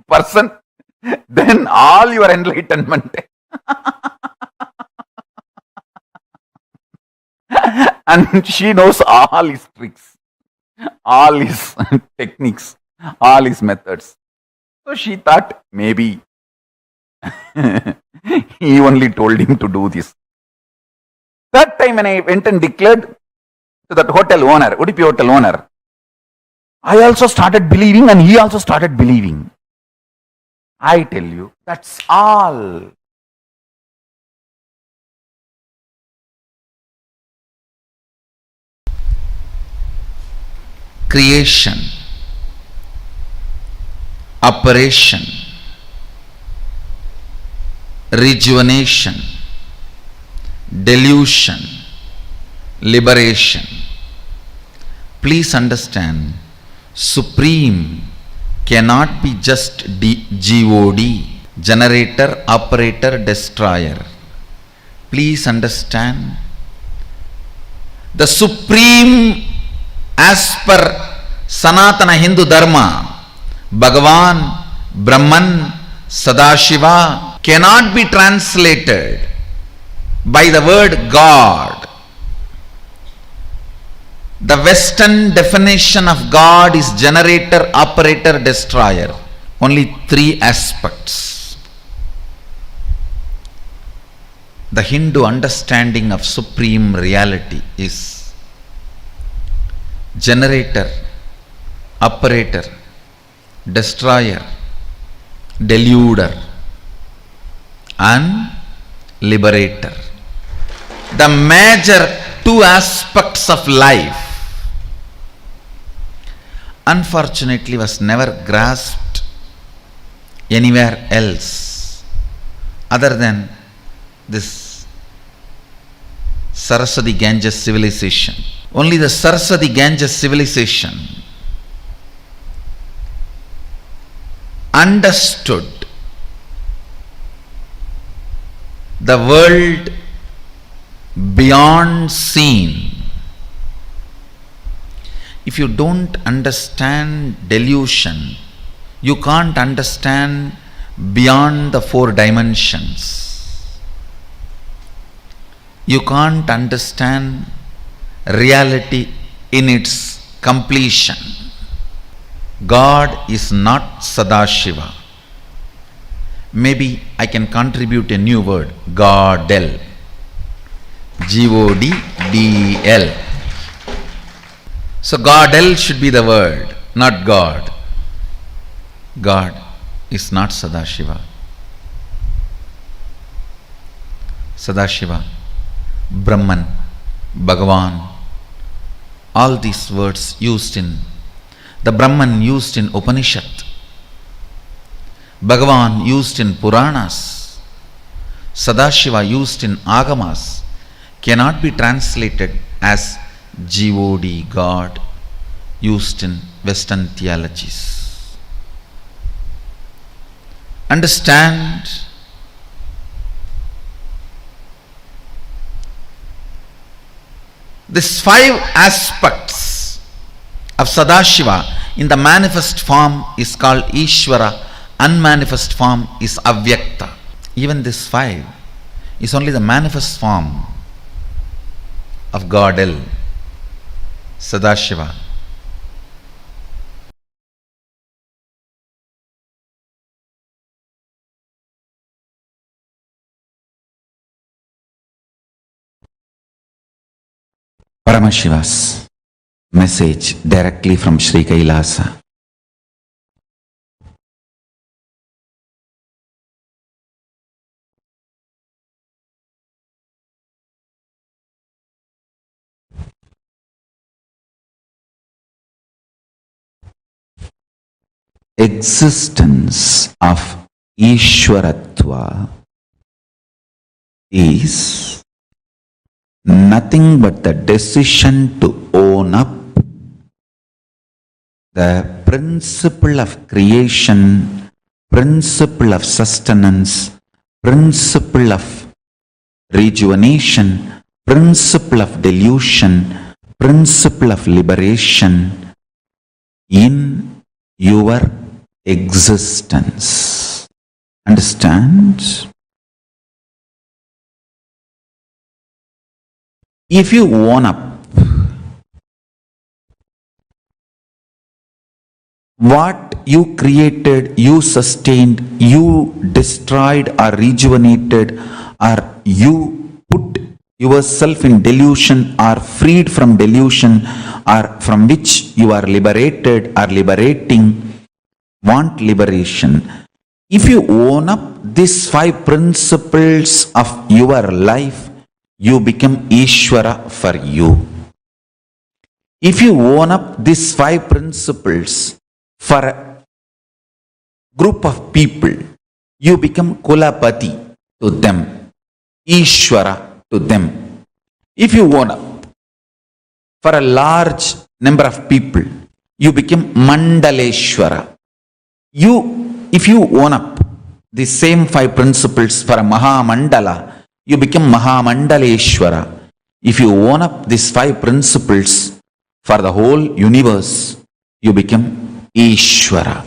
person than all your enlightenment. And she knows all his tricks, all his techniques, all his methods. So she thought maybe he only told him to do this. That time when I went and declared to that hotel owner, Udupi Hotel owner, I also started believing and he also started believing. I tell you, that's all. Creation, operation, rejuvenation, delusion, liberation. Please understand, Supreme cannot be just God, generator, operator, destroyer. Please understand, the Supreme as per Sanatana Hindu Dharma, Bhagavān, Brahman, Sadashiva cannot be translated by the word God. The Western definition of God is generator, operator, destroyer. Only 3 aspects. The Hindu understanding of supreme reality is generator, operator, destroyer, deluder, and liberator. The major 2 aspects of life unfortunately was never grasped anywhere else other than this Saraswati Ganges civilization. Only the Saraswati Ganges civilization understood the world beyond seen. If you don't understand delusion, you can't understand beyond the 4 dimensions. You can't understand reality in its completion. God is not Sadashiva. Maybe I can contribute a new word, Godel. Godel. So Godel should be the word, not God. God is not Sadashiva. Sadashiva, Brahman, Bhagavān, all these words used in the Brahman used in Upanishad, Bhagavān used in Puranas, Sadashiva used in Agamas cannot be translated as God, God, used in Western theologies. Understand? These 5 aspects of Sadashiva in the manifest form is called Ishvara, unmanifest form is Avyakta. Even this 5 is only the manifest form of Godel, Sadashiva. Paramashiva's message directly from Sri KAILASA. Existence of Ishwaratva is nothing but the decision to own up the principle of creation, principle of sustenance, principle of rejuvenation, principle of delusion, principle of liberation in your existence. Understand? If you own up what you created, you sustained, you destroyed or rejuvenated, or you put yourself in delusion or freed from delusion, or from which you are liberated or liberating, want liberation. If you own up these 5 principles of your life, you become Ishvara for you. If you own up these 5 principles for a group of people, you become Kulapati to them, Ishvara to them. If you own up for a large number of people, you become Mandaleshwara. If you own up the same 5 principles for a Mahamandala, you become Mahamandaleshwara. If you own up these 5 principles for the whole universe, you become Ishvara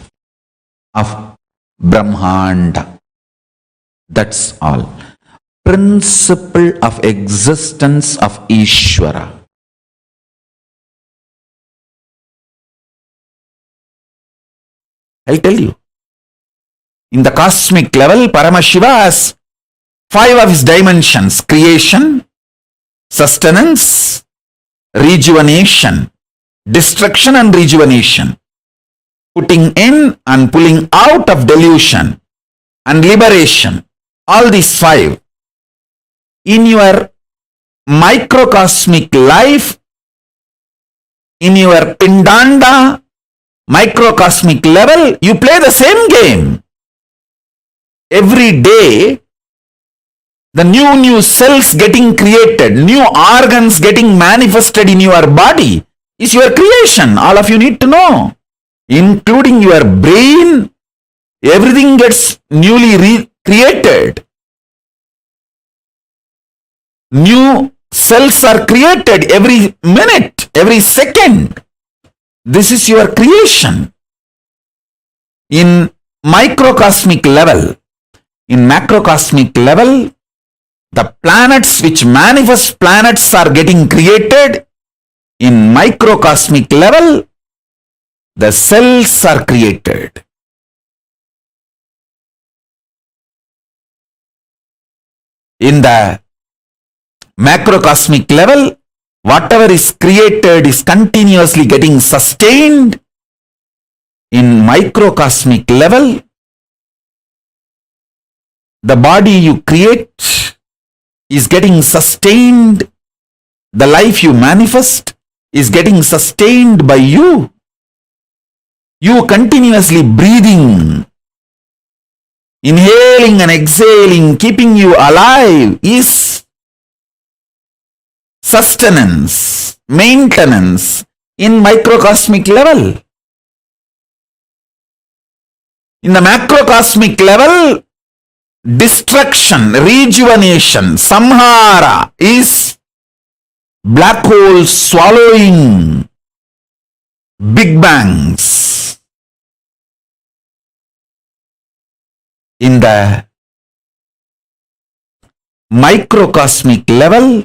of Brahmanda. That's all. Principle of existence of Ishvara. I'll tell you. In the cosmic level, Paramashiva has 5 of his dimensions: creation, sustenance, rejuvenation, destruction and rejuvenation, putting in and pulling out of delusion, and liberation. All these 5. In your microcosmic life, in your Pindanda microcosmic level, you play the same game. Every day, the new cells getting created, new organs getting manifested in your body is your creation. All of you need to know. Including your brain, everything gets newly created. New cells are created every minute, every second. This is your creation. In microcosmic level, in macrocosmic level, the planets which manifest planets are getting created. In microcosmic level, the cells are created. In the macrocosmic level, whatever is created is continuously getting sustained in microcosmic level. The body you create is getting sustained. The life you manifest is getting sustained by you. You continuously breathing, inhaling and exhaling, keeping you alive is sustenance, maintenance in microcosmic level. In the macrocosmic level, destruction, rejuvenation, samhara is black holes swallowing big bangs. In the microcosmic level,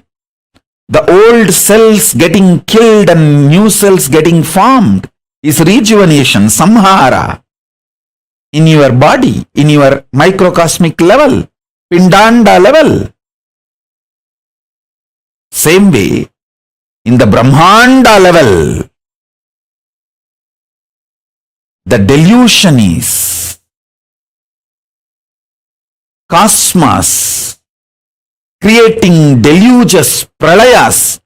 the old cells getting killed and new cells getting formed is rejuvenation, samhara. In your body, in your microcosmic level, pindanda level. Same way, in the brahmanda level, the delusion is cosmos creating deluges, pralayas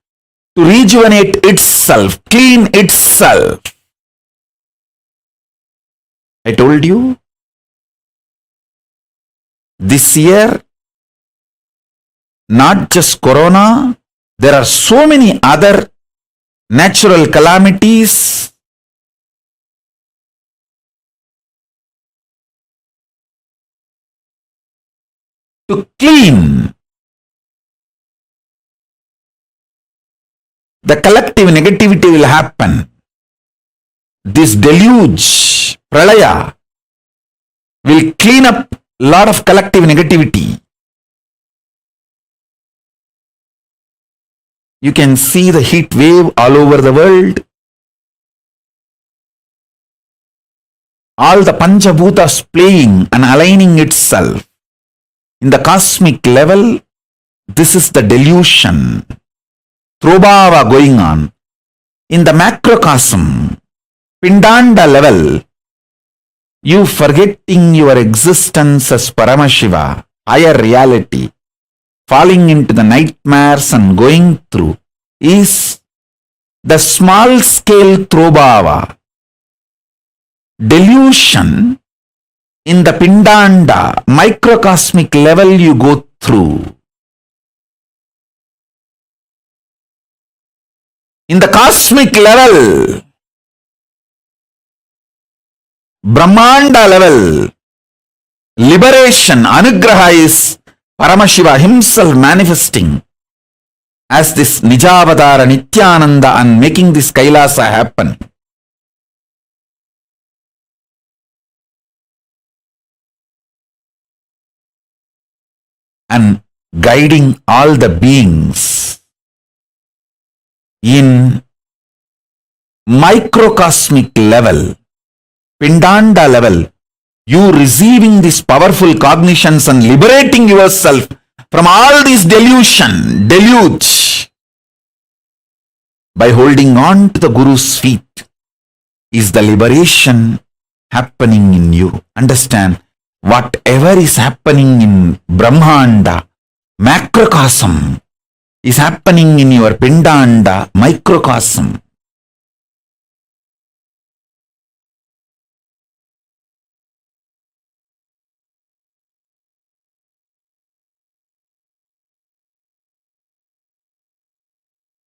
to rejuvenate itself, clean itself. I told you, this year, not just corona, there are so many other natural calamities. To clean the collective negativity will happen. This deluge, pralaya, will clean up a lot of collective negativity. You can see the heat wave all over the world. All the Panchabhutas playing and aligning itself. In the cosmic level, this is the delusion, throbhava going on. In the macrocosm, pindanda level, you forgetting your existence as Paramashiva, higher reality, falling into the nightmares and going through, is the small scale throbhava. Delusion in the pindanda, microcosmic level you go through. In the cosmic level, Brahmanda level, liberation, anugraha is Paramashiva himself manifesting as this Nijavadara Nithyananda and making this Kailasa happen. And guiding all the beings in microcosmic level, pindanda level, you receiving these powerful cognitions and liberating yourself from all this deluge by holding on to the Guru's feet is the liberation happening in you. Understand, whatever is happening in Brahmanda, macrocosm, is happening in your pindanda, microcosm.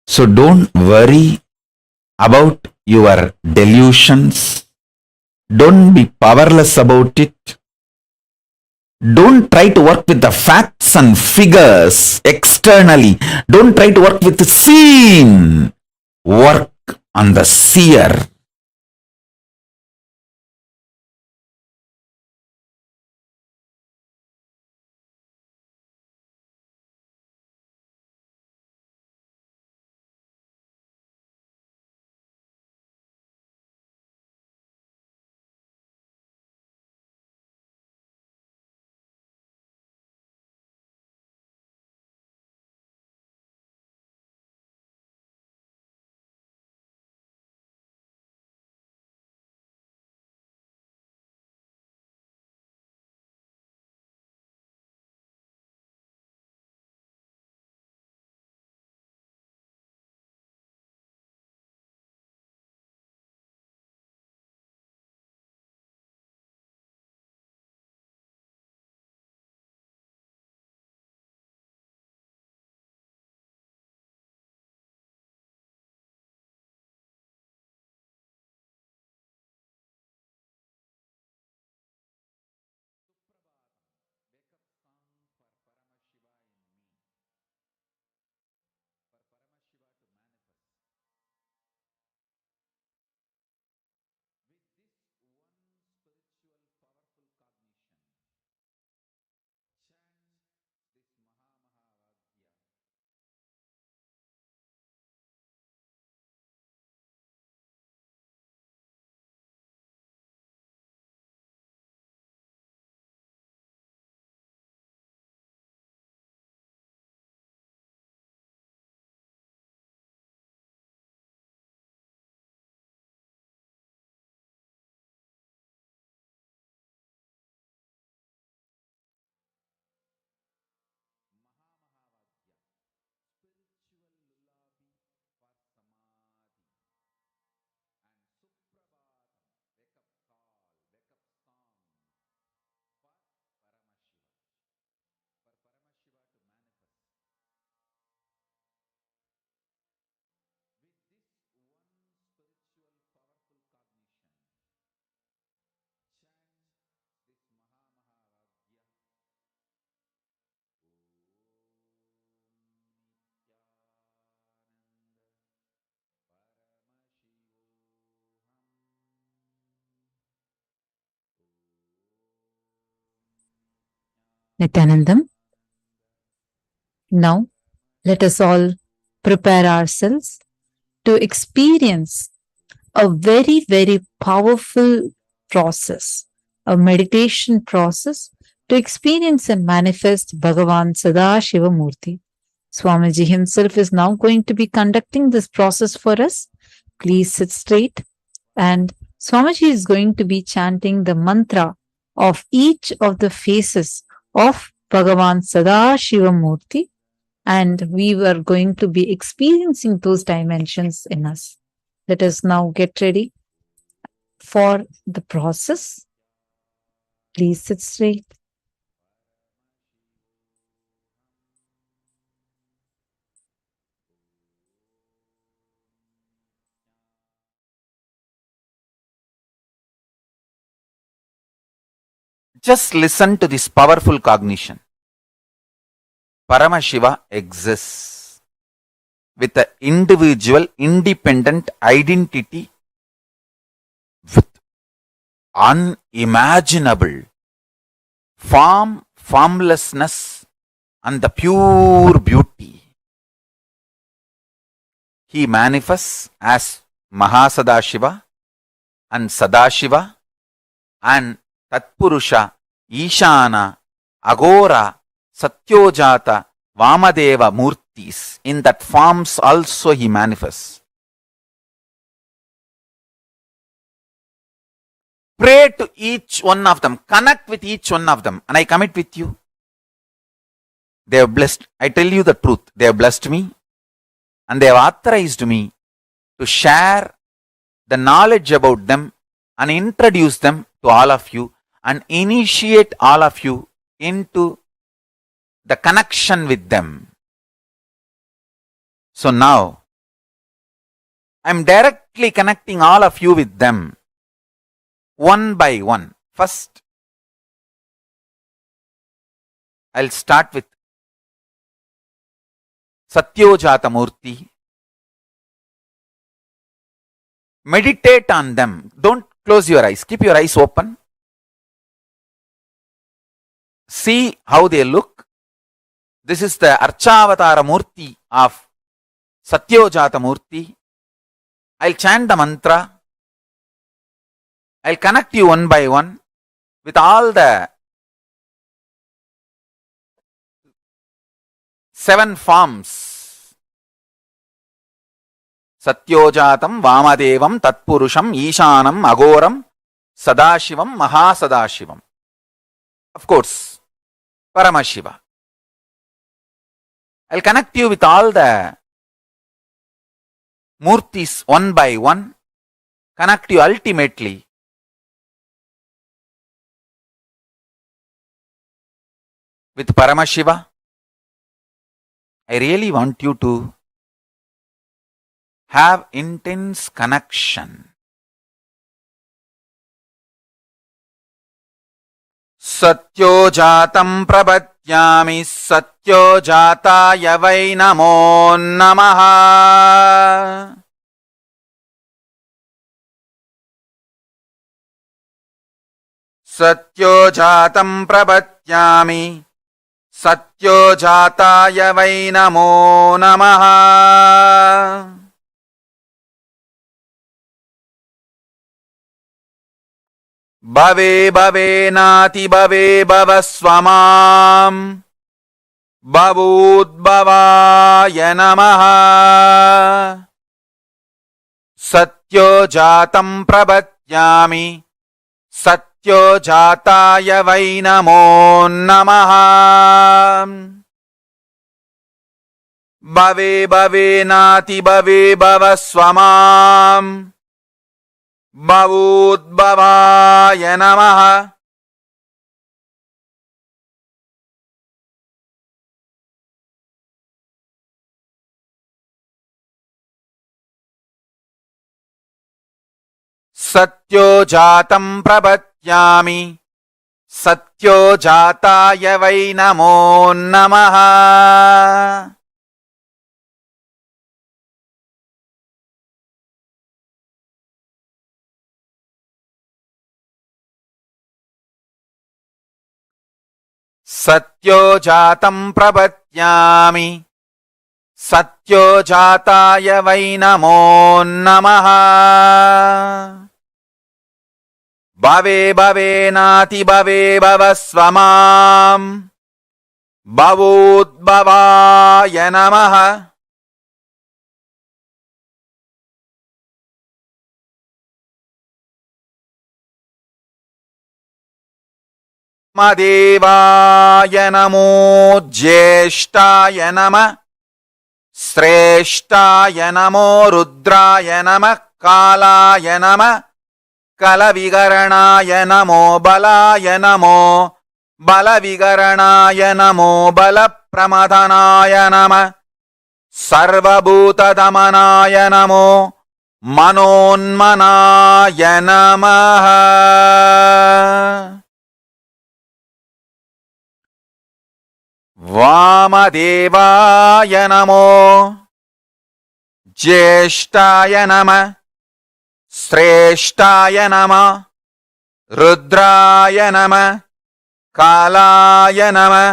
So don't worry about your delusions. Don't be powerless about it. Don't try to work with the facts and figures externally. Don't try to work with the seen. Work on the seer. Nithyanandam. Now, let us all prepare ourselves to experience a very, very powerful process, a meditation process to experience and manifest Bhagavān Sadashiva Murti. Swamiji himself is now going to be conducting this process for us. Please sit straight, and Swamiji is going to be chanting the mantra of each of the faces of Bhagavān Sadashiva Murti, and we were going to be experiencing those dimensions in us. Let us now get ready for the process. Please sit straight. Just listen to this powerful cognition. Paramashiva exists with an individual, independent identity with unimaginable form, formlessness, and the pure beauty. He manifests as Mahasadashiva and Sadashiva and Tatpurusha, Ishana, Agora, Satyojata, Vamadeva Murtis. In that forms also he manifests. Pray to each one of them. Connect with each one of them. And I commit with you. They have blessed. I tell you the truth. They have blessed me. And they have authorized me to share the knowledge about them and introduce them to all of you and initiate all of you into the connection with them. So now, I am directly connecting all of you with them, one by one. First, I'll start with Satyojata Murti. Meditate on them. Don't close your eyes. Keep your eyes open. See how they look. This is the Archavatara Murti of Satyojata Murti. I'll chant the mantra. I'll connect you one by one with all the 7 forms. Satyojatam, Vamadevam, Tatpurusham, Ishanam, Agoram, Sadashivam, Mahasadashivam. Of course, Paramashiva. I'll connect you with all the Murtis one by one. Connect you ultimately with Paramashiva. I really want you to have intense connection. Satyojatam prabhatyami satyojataya vai namo namaha. Satyojatam prabhatyami satyojataya vai namo namaha. Bhave bhave nati bhave bhavasvamam bhavudbhavaya namaha. Satyojatam prabhatyami satyojataya vai namo namaha. Bhave bhave nati bhave bhavasvamam bhavudbhavaya namaha. Satyojatam prabhatyami satyojataya vai namo namaha. सत्यो जातं प्रपद्यामि सत्यो जाताय वै नमो नमः भवे भवेनाति भवे भवस्व मां भवोद्भवाय नमः देवाय नमो ज्येष्ठाय नमः श्रेष्ठाय नमो रुद्राय नमः कालाय नमः कलविकरणाय नमो बलाय नमो बलविकरणाय नमो बलप्रमथनाय नमः सर्वभूतदमनाय नमो मनोन्मनाय नमः वामदेवाय नमो ज्येष्ठाय नमः श्रेष्ठाय नमः रुद्राय नमः कालाय नमः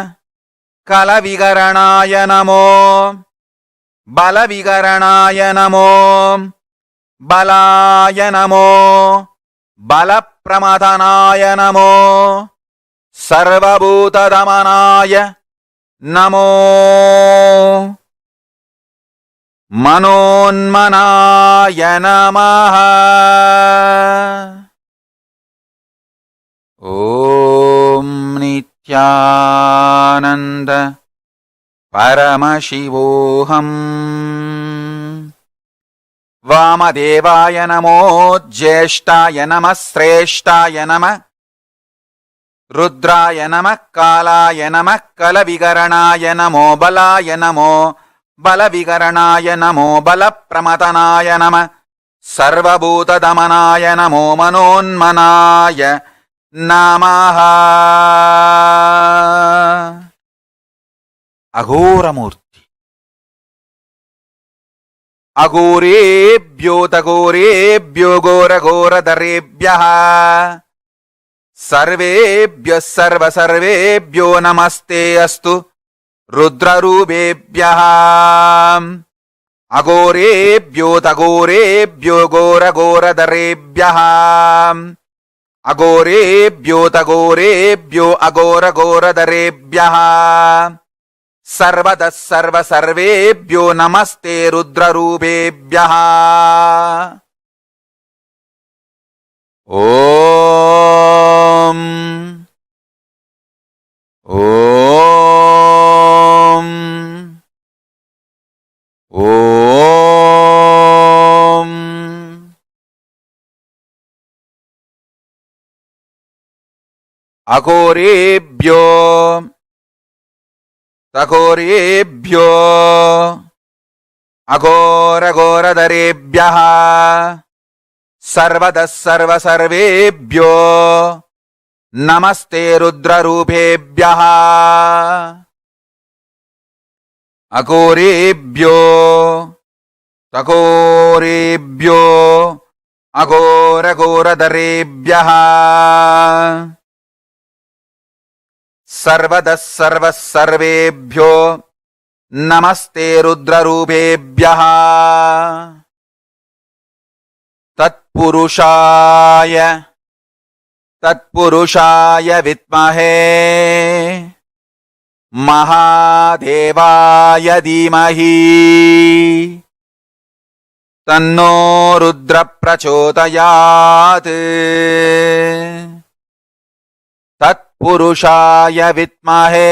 कलविकरणाय नमो बलविकरणाय नमो बलाय नमो बलप्रमथनाय नमो सर्वभूतदमनाय नमो मनोन्मनाय नमः ॐ नित्यानन्द परमशिवोऽहम् वामदेवाय नमो ज्येष्ठाय नमः श्रेष्ठाय नमः रुद्राय नमः कालाय नमः कलविकरणाय नमो बलाय नमो बलविकरणाय नमो बलप्रमथनाय नमः सर्वभूतदमनाय नमो मनोन्मनाय नमः अघोरमूर्ति अघोरेभ्यो तघोरेभ्यो घोरघोरधरेभ्यः सर्वेभ्यः सर्वसर्वेभ्यो नमस्ते अस्तु रुद्ररूपेभ्यः अघोरेभ्यो तघोरेभ्यो घोरघोरधरेभ्यः अघोरेभ्यो तघोरेभ्यो अघोरघोरधरेभ्यः सर्वतः सर्वसर्वेभ्यो नमस्ते रुद्ररूपेभ्यः ॐ ॐ ॐ अघोरेभ्यो तघोरेभ्यो अघोरघोरधरेभ्यः सर्वतः सर्वसर्वेभ्यो नमस्ते रुद्ररूपेभ्यः अघोरेभ्यो तघोरेभ्यो अघोरघोरधरेभ्यः सर्वतः सर्वसर्वेभ्यो नमस्ते रुद्ररूपेभ्यः तत्पुरुषाय विद्महे महादेवाय धीमहि तन्नो रुद्र प्रचोदयात् तत्पुरुषाय विद्महे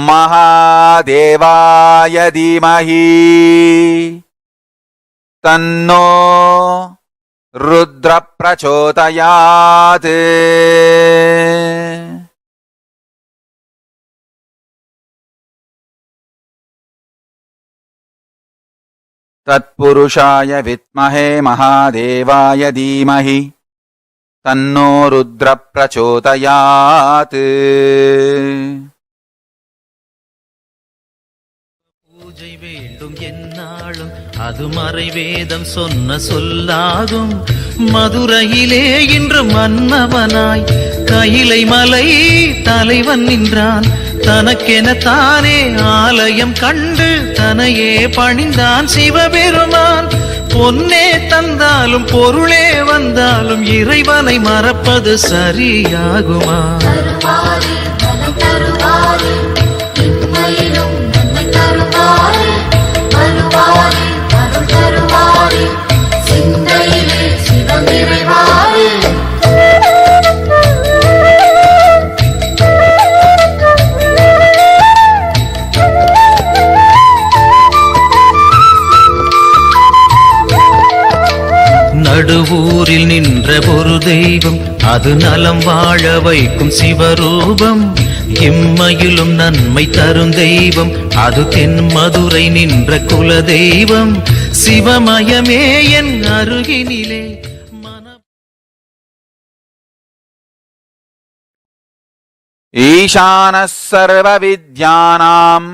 महादेवाय धीमहि तन्नो रुद्र प्रचोदयात् तत्पुरुषाय विद्महे महादेवाय धीमहि तन्नो रुद्र प्रचोदयात् பூஜை வேண்டும் என்னாலும் அது மறைவேதம் சொன்ன சொல்லாகும். மதுரையிலே இன்று மன்னவனாய் கையிலை மலை தலைவன் நின்றான். தனக்கென தானே ஆலயம் கண்டு தனையே பணிந்தான் சிவபெருமான். பொன்னே தந்தாலும் பொருளே வந்தாலும் இறைவனை மறப்பது சரியாகுமா? நடுவூரில் நின்ற ஒரு தெய்வம், அது நலம் வாழ வைக்கும் சிவரூபம். இம்மையிலும் நன்மை தரும் தெய்வம், அது தென் மதுரை நின்ற குல தெய்வம். சிவமயமே என் அருகினிலே ஈசானः சர்வவித்யானாம்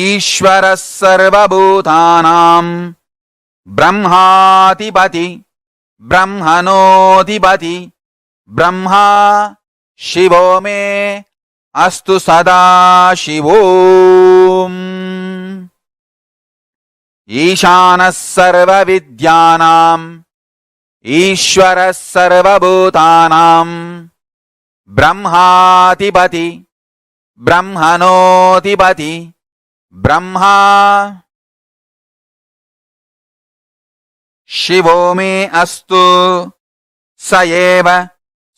ஈஸ்வரः சர்வபூதானாம் ब्रह्माधिपति ब्रह्मणोऽधिपति ब्रह्मा शिवो मे अस्तु सदाशिवो। ईशानः सर्वविद्यानाम् ईश्वरः सर्वभूतानाम् ब्रह्माधिपति ब्रह्मणोऽधिपति ब्रह्मा शिवो मे अस्तु स एव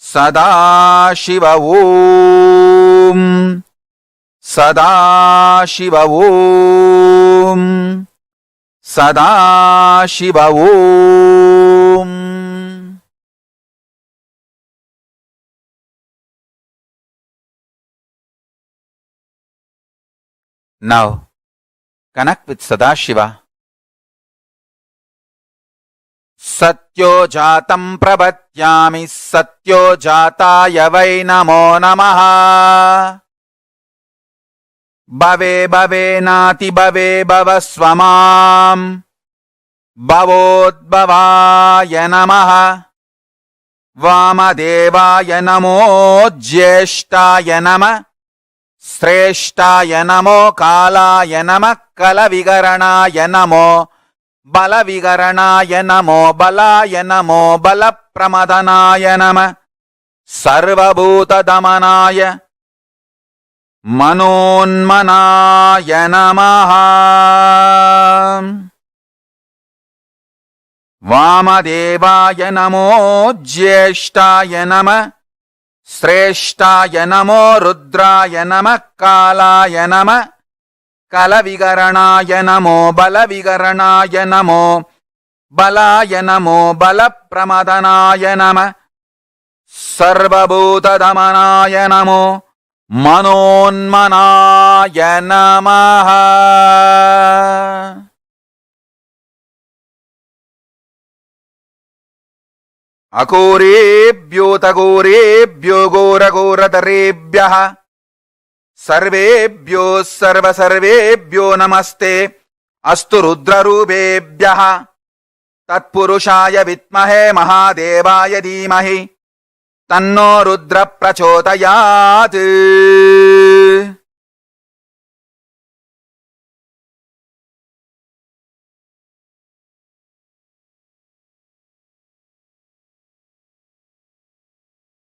सदाशिव ॐ सदाशिव ॐ सदाशिव ॐ। Now connect with Sadashiva. सत्यो जातं प्रपद्यामि सत्यो जाताय वै नमो नमः। भवे भवे नाति भवे भवस्व मां भवोद्भवाय नमः। वामदेवाय नमो ज्येष्ठाय नमः श्रेष्ठाय नमो कालाय नमः कलविकरणाय नमो बलविकरणाय नमो बलाय नमो बलप्रमदनाय नमः सर्वभूतदमनाय मनोन्मनाय नमः। वामदेवाय नमो ज्येष्ठाय नमः श्रेष्ठाय नमो रुद्राय नमः कालाय नमः कलविकरणाय नमो बलविकरणाय नमो बलाय नमो बलप्रमदनाय नमः सर्वभूतदमनाय नमो मनोन्मनाय नमः। अघोरेभ्योऽतघोरेभ्यो घोरघोरतरेभ्यः सर्वेभ्यो सर्वसर्वेभ्यो नमस्ते अस्तु रुद्ररूपेभ्यः। तत्पुरुषाय विद्महे महादेवाय धीमहि तन्नो रुद्र प्रचोदयात्।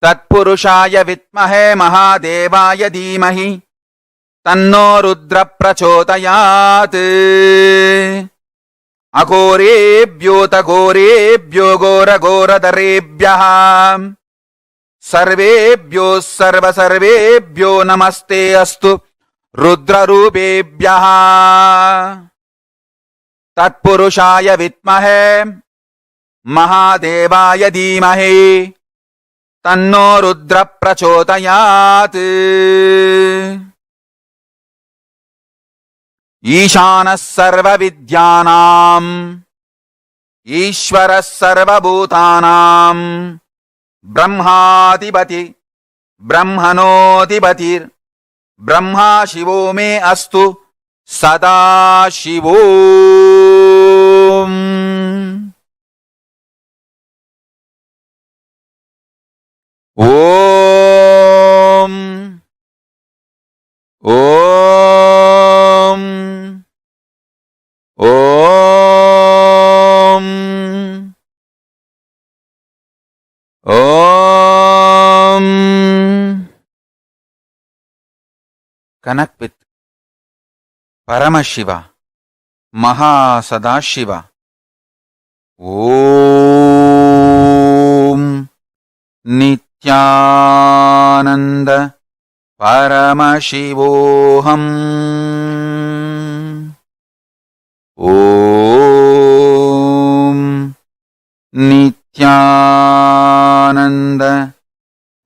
तत्पुरुषाय विद्महे महादेवाय धीमहि तन्नो रुद्र प्रचोदयात्। अघोरेभ्योऽतघोरेभ्यो घोरघोरतरेभ्यः सर्वेभ्यो सर्वसर्वेभ्यो नमस्ते अस्तु रुद्ररूपेभ्यः। तत्पुरुषाय विद्महे महादेवाय धीमहि तन्नो रुद्र प्रचोदयात्। ईशानः सर्वविद्यानाम् ईश्वरः सर्वभूतानाम् ब्रह्माधिपति ब्रह्मणोऽधिपतिर् ब्रह्मा शिवो मे अस्तु सदाशिवो। Om. Om. Om. Connect with Paramashiva, Maha Sadashiva. Om Nithyananda Paramashivoham. Om Nithyananda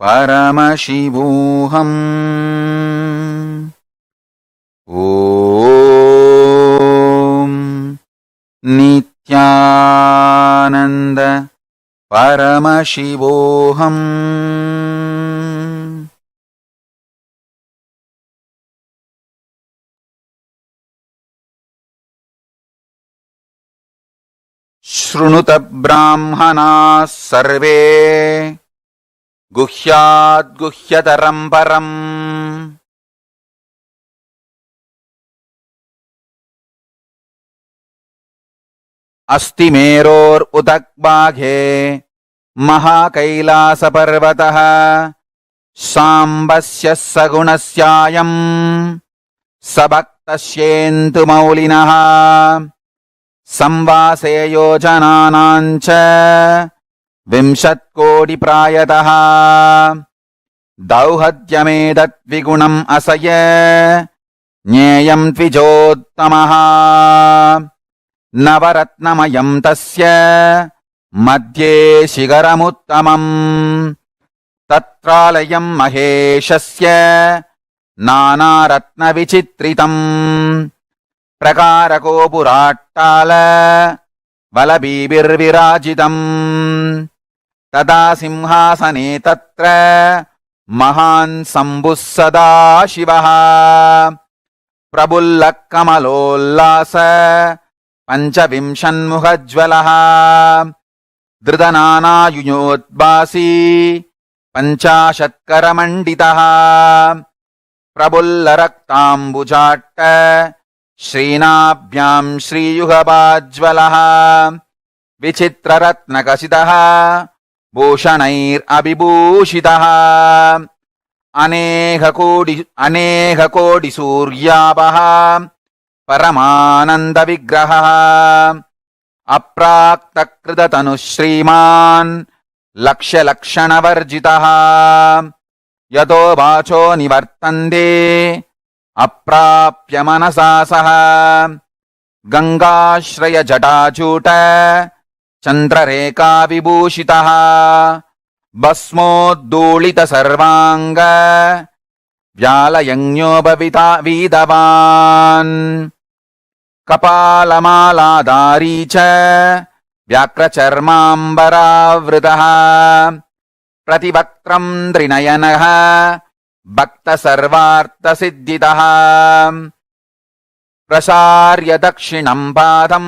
Paramashivoham. Om Nithyananda Paramashivoham. Shrunuta brahmanas sarve guhyat guhyataram param. अस्ति मेरोर उदक्बाघे महाकैलास पर्वतः सांबस्य सगुणस्यायं सबक्तस्येन्तु मौलिनः संवासे योजनानाञ्च 20 कोटि प्रायतः दौहद्यमेतद्विगुणम् असय ज्ञेयं द्विजोत्तमः नवरत्नमयं तस्य मध्ये शिखरमुत्तमम् तत्रालयं महेशस्य नानारत्नविचित्रितम् प्रकारकोपुराट्टाल वलबीभिर्विराजितम् तदा सिंहासने तत्र महान् शम्भुः सदाशिवः प्रबुल्लः कमलोल्लास पञ्चविंशन्मुखज्वलः धृतनानायुयोद्भासी पञ्चाशत्करमण्डितः प्रबुल्लरक्ताम्बुजाट्ट श्रीनाभ्यां श्रीयुगपाज्वलः विचित्ररत्नकसितः भूषणैरभिभूषितः अनेककोटिसूर्याभः परमानन्दविग्रहः अप्राक्तकृततनुः श्रीमान् लक्ष्यलक्षणवर्जितः यतो वाचो निवर्तन्ते अप्राप्य मनसा सह गङ्गाश्रयजटाचूट चन्द्ररेखाविभूषितः भस्मोद्धूलितसर्वाङ्ग व्यालयज्ञोपवीतवान् कपालमालाधारी च व्याक्रचर्माम्बरावृतः प्रतिवक्त्रं त्रिनयनः भक्तसर्वार्थसिद्धितः प्रसार्य दक्षिणं पादं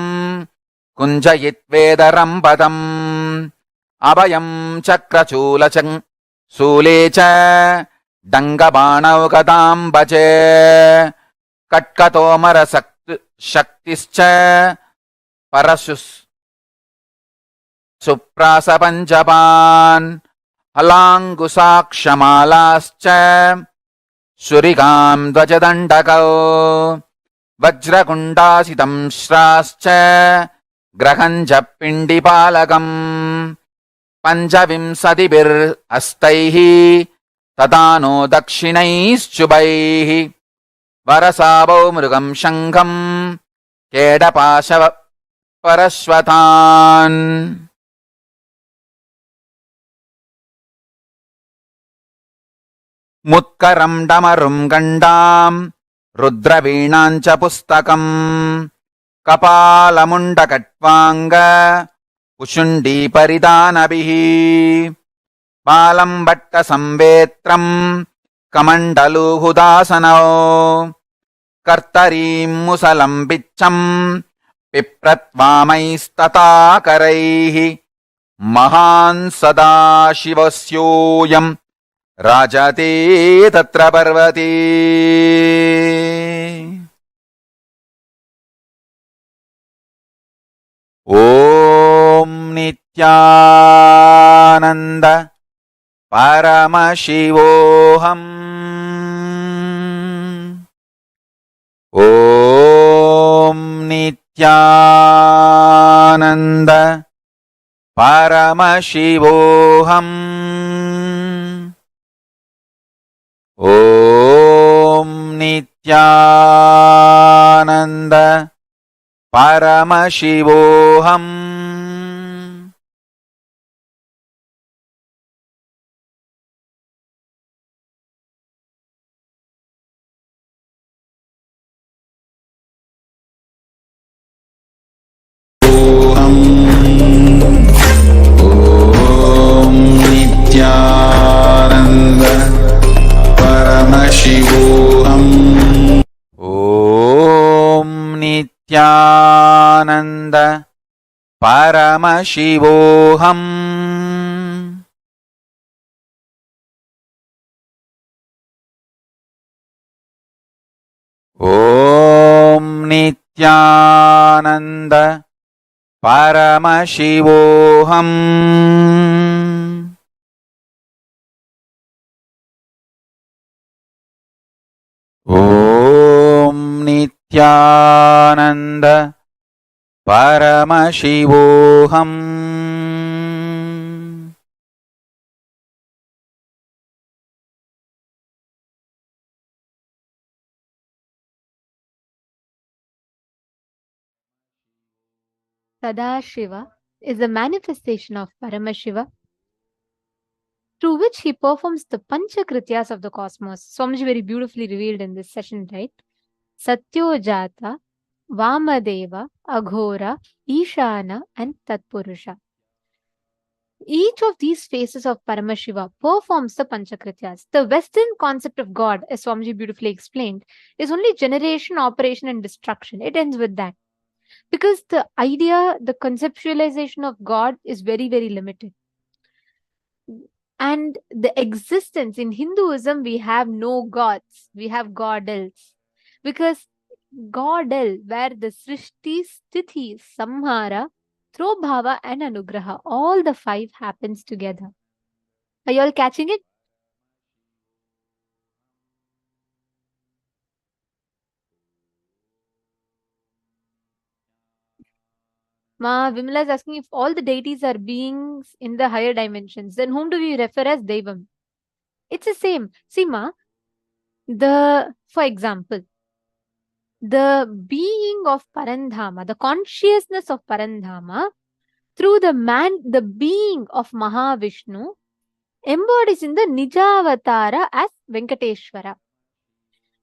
कुञ्जयित्वेदरं पदम् अभयं चक्रचूले च डङ्गबाणौकतां भजे कट्कतोमरशक्तिश्च परशुप्रासपञ्चपान् हलाङ्कुशाक्षमालाश्च शुरिकां ध्वजदण्डकौ वज्रकुण्डासितं श्राश्च ग्रहञ्च पिण्डिपालकम् 25 तथा नो दक्षिणैश्चुभैः वरसावौ मृगं शङ्खं केडपाशव परश्वतान् मुत्करं डमरुं गण्डां रुद्रवीणां च पुस्तकम् कपालमुण्डकट्वाङ्ग कुशुण्डीपरिधानभिः बालं भट्टसंवेत्रं कमण्डलूहुदासनौ कर्तरीं मुसलं पिच्छं पिप्रत्वामैस्तथा करैः महान् सदाशिवस्योऽयं Rajati tatra parvati. Om Nithyananda Paramashivoham. Om Nithyananda Paramashivoham. Om Nithyananda Paramashivoham. Om Nithyananda Paramashivoham. Om Nithyananda Paramashivoham. Om Nithyananda Paramashivoham. Om Nithyananda Paramashivoham. Sadashiva is the manifestation of Paramashiva through which he performs the Panchakrityas of the cosmos. Swamiji very beautifully revealed in this session, right? Satyojata, Vamadeva, Aghora, Ishana, and Tatpurusha. Each of these phases of Paramashiva performs the Panchakrityas. The Western concept of God, as Swamiji beautifully explained, is only generation, operation, and destruction. It ends with that. Because the idea, the conceptualization of God is very, very limited. And the existence in Hinduism, we have no gods, we have godels. Because godel, where the Srishti, Sthiti, Samhara, Throbhava, and Anugraha, all the five happens together. Are you all catching it? Ma, Vimala is asking if all the deities are beings in the higher dimensions, then whom do we refer as Devam? It's the same. See, Ma, for example, the being of Parandhama, the consciousness of Parandhama, through the being of Mahavishnu, embodies in the Nijavatara as Venkateshwara.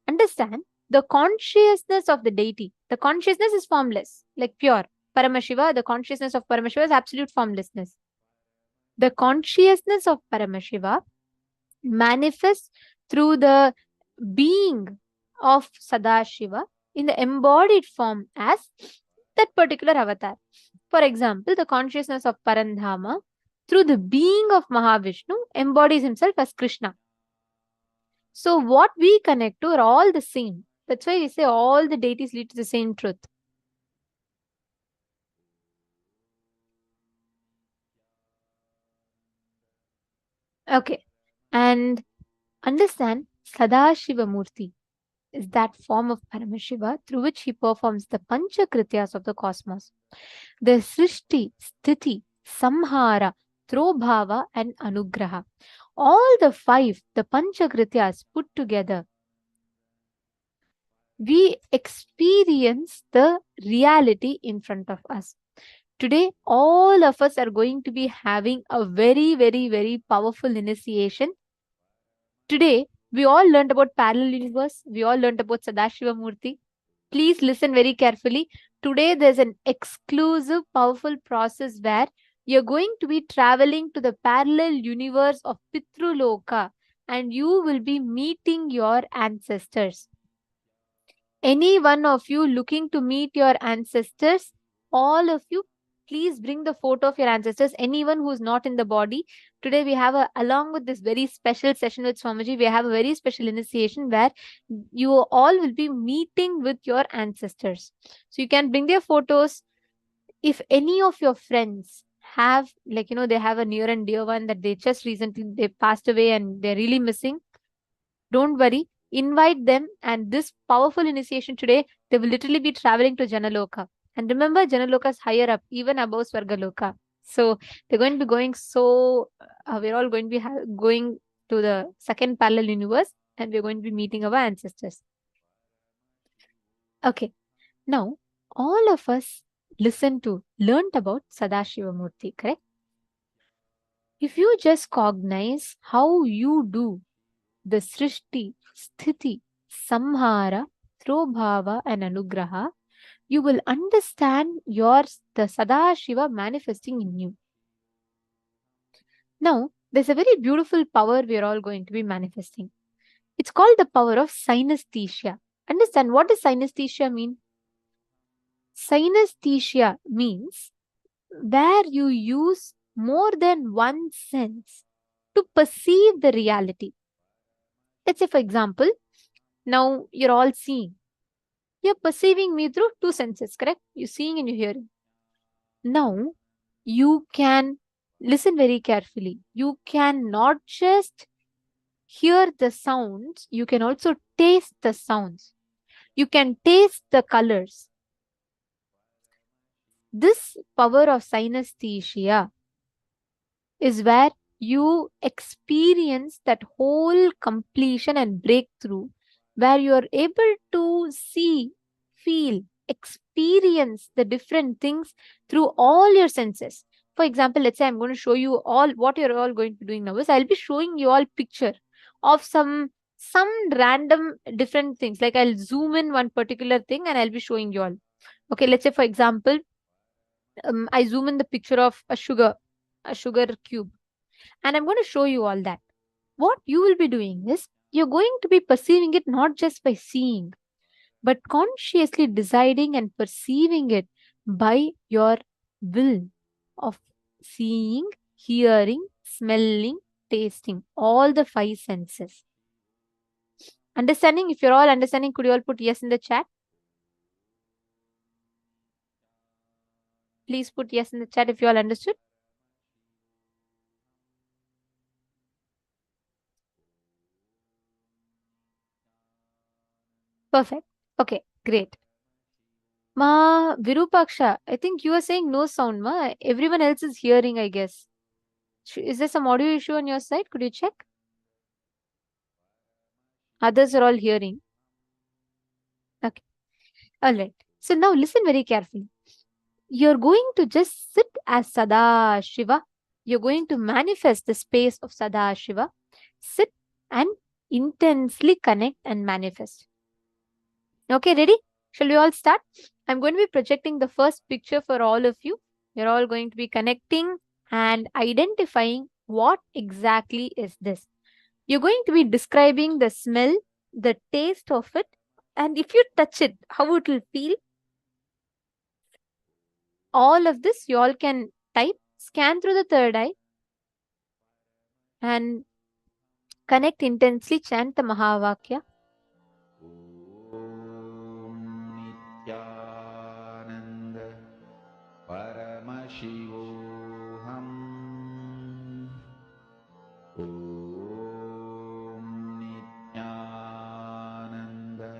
Understand, the consciousness of the deity, the consciousness is formless, like pure. Paramashiva, the consciousness of Paramashiva is absolute formlessness. The consciousness of Paramashiva manifests through the being of Sadashiva in the embodied form as that particular avatar. For example, the consciousness of Parandhama through the being of Mahavishnu embodies himself as Krishna. So what we connect to are all the same. That's why we say all the deities lead to the same truth. Okay. And understand, Sadashiva Murti is that form of Paramashiva through which he performs the Panchakrityas of the cosmos. The Srishti, Sthiti, Samhara, Throbhava, and Anugraha. All the five, the Panchakrityas put together, we experience the reality in front of us. Today, all of us are going to be having a very, very, very powerful initiation. Today, we all learned about parallel universe. We all learned about Sadashiva Murti. Please listen very carefully. Today, there's an exclusive, powerful process where you're going to be traveling to the parallel universe of Pitruloka and you will be meeting your ancestors. Any one of you looking to meet your ancestors, all of you, please bring the photo of your ancestors, anyone who's not in the body. Today we have along with this very special session with Swamiji, we have a very special initiation where you all will be meeting with your ancestors. So you can bring their photos. If any of your friends have, like, they have a near and dear one that they just recently they passed away and they're really missing, don't worry, invite them. And this powerful initiation today, they will literally be traveling to Janaloka. And remember, Janaloka is higher up, even above Swargaloka. So they're going to be going. So we're all going to be going to the second parallel universe, and we're going to be meeting our ancestors. Okay, now all of us learnt about Sadashiva Murti, correct? If you just cognize how you do the Srishti, Sthiti, Samhara, Throbhava, and Anugraha, you will understand the Sadashiva manifesting in you. Now, there's a very beautiful power we are all going to be manifesting. It's called the power of synesthesia. Understand, what does synesthesia mean? Synesthesia means where you use more than one sense to perceive the reality. Let's say, for example, now you're all seeing. You're perceiving me through two senses, correct? You're seeing and you're hearing. Now, you can listen very carefully. You can not just hear the sounds, you can also taste the sounds. You can taste the colors. This power of synesthesia is where you experience that whole completion and breakthrough, where you are able to see, feel, experience the different things through all your senses. For example, let's say I'm going to show you all what you're all going to be doing now is I'll be showing you all picture of some random different things. Like I'll zoom in one particular thing and I'll be showing you all. Okay, let's say for example, I zoom in the picture of a sugar cube, and I'm going to show you all that. What you will be doing is you're going to be perceiving it not just by seeing, but consciously deciding and perceiving it by your will of seeing, hearing, smelling, tasting, all the five senses. Understanding? If you're all understanding, could you all put yes in the chat? Please put yes in the chat if you all understood. Perfect. Okay, great. Ma Virupaksha, I think you are saying no sound, ma. Everyone else is hearing, I guess. Is there some audio issue on your side? Could you check? Others are all hearing. Okay. All right. So now listen very carefully. You're going to just sit as Sadashiva. You're going to manifest the space of Sadashiva. Sit and intensely connect and manifest. Okay, ready? Shall we all start? I'm going to be projecting the first picture for all of you. You're all going to be connecting and identifying what exactly is this. You're going to be describing the smell, the taste of it, and if you touch it, how it will feel. All of this you all can type, scan through the third eye, and connect intensely, chant the Mahavakya. Nithyananda Paramashivoham Nithyananda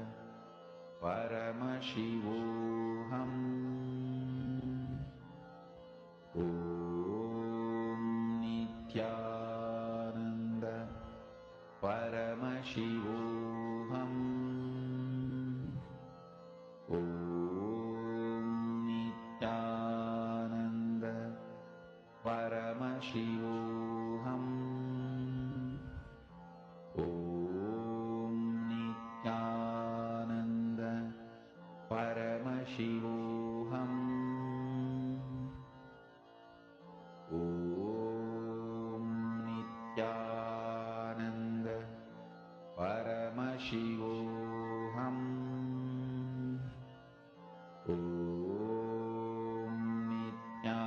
Paramashivoham Nithyananda Paramashivoham Nithyananda Paramashivoham Nithyananda Paramashivoham Nithyananda Paramashivoham Nithyananda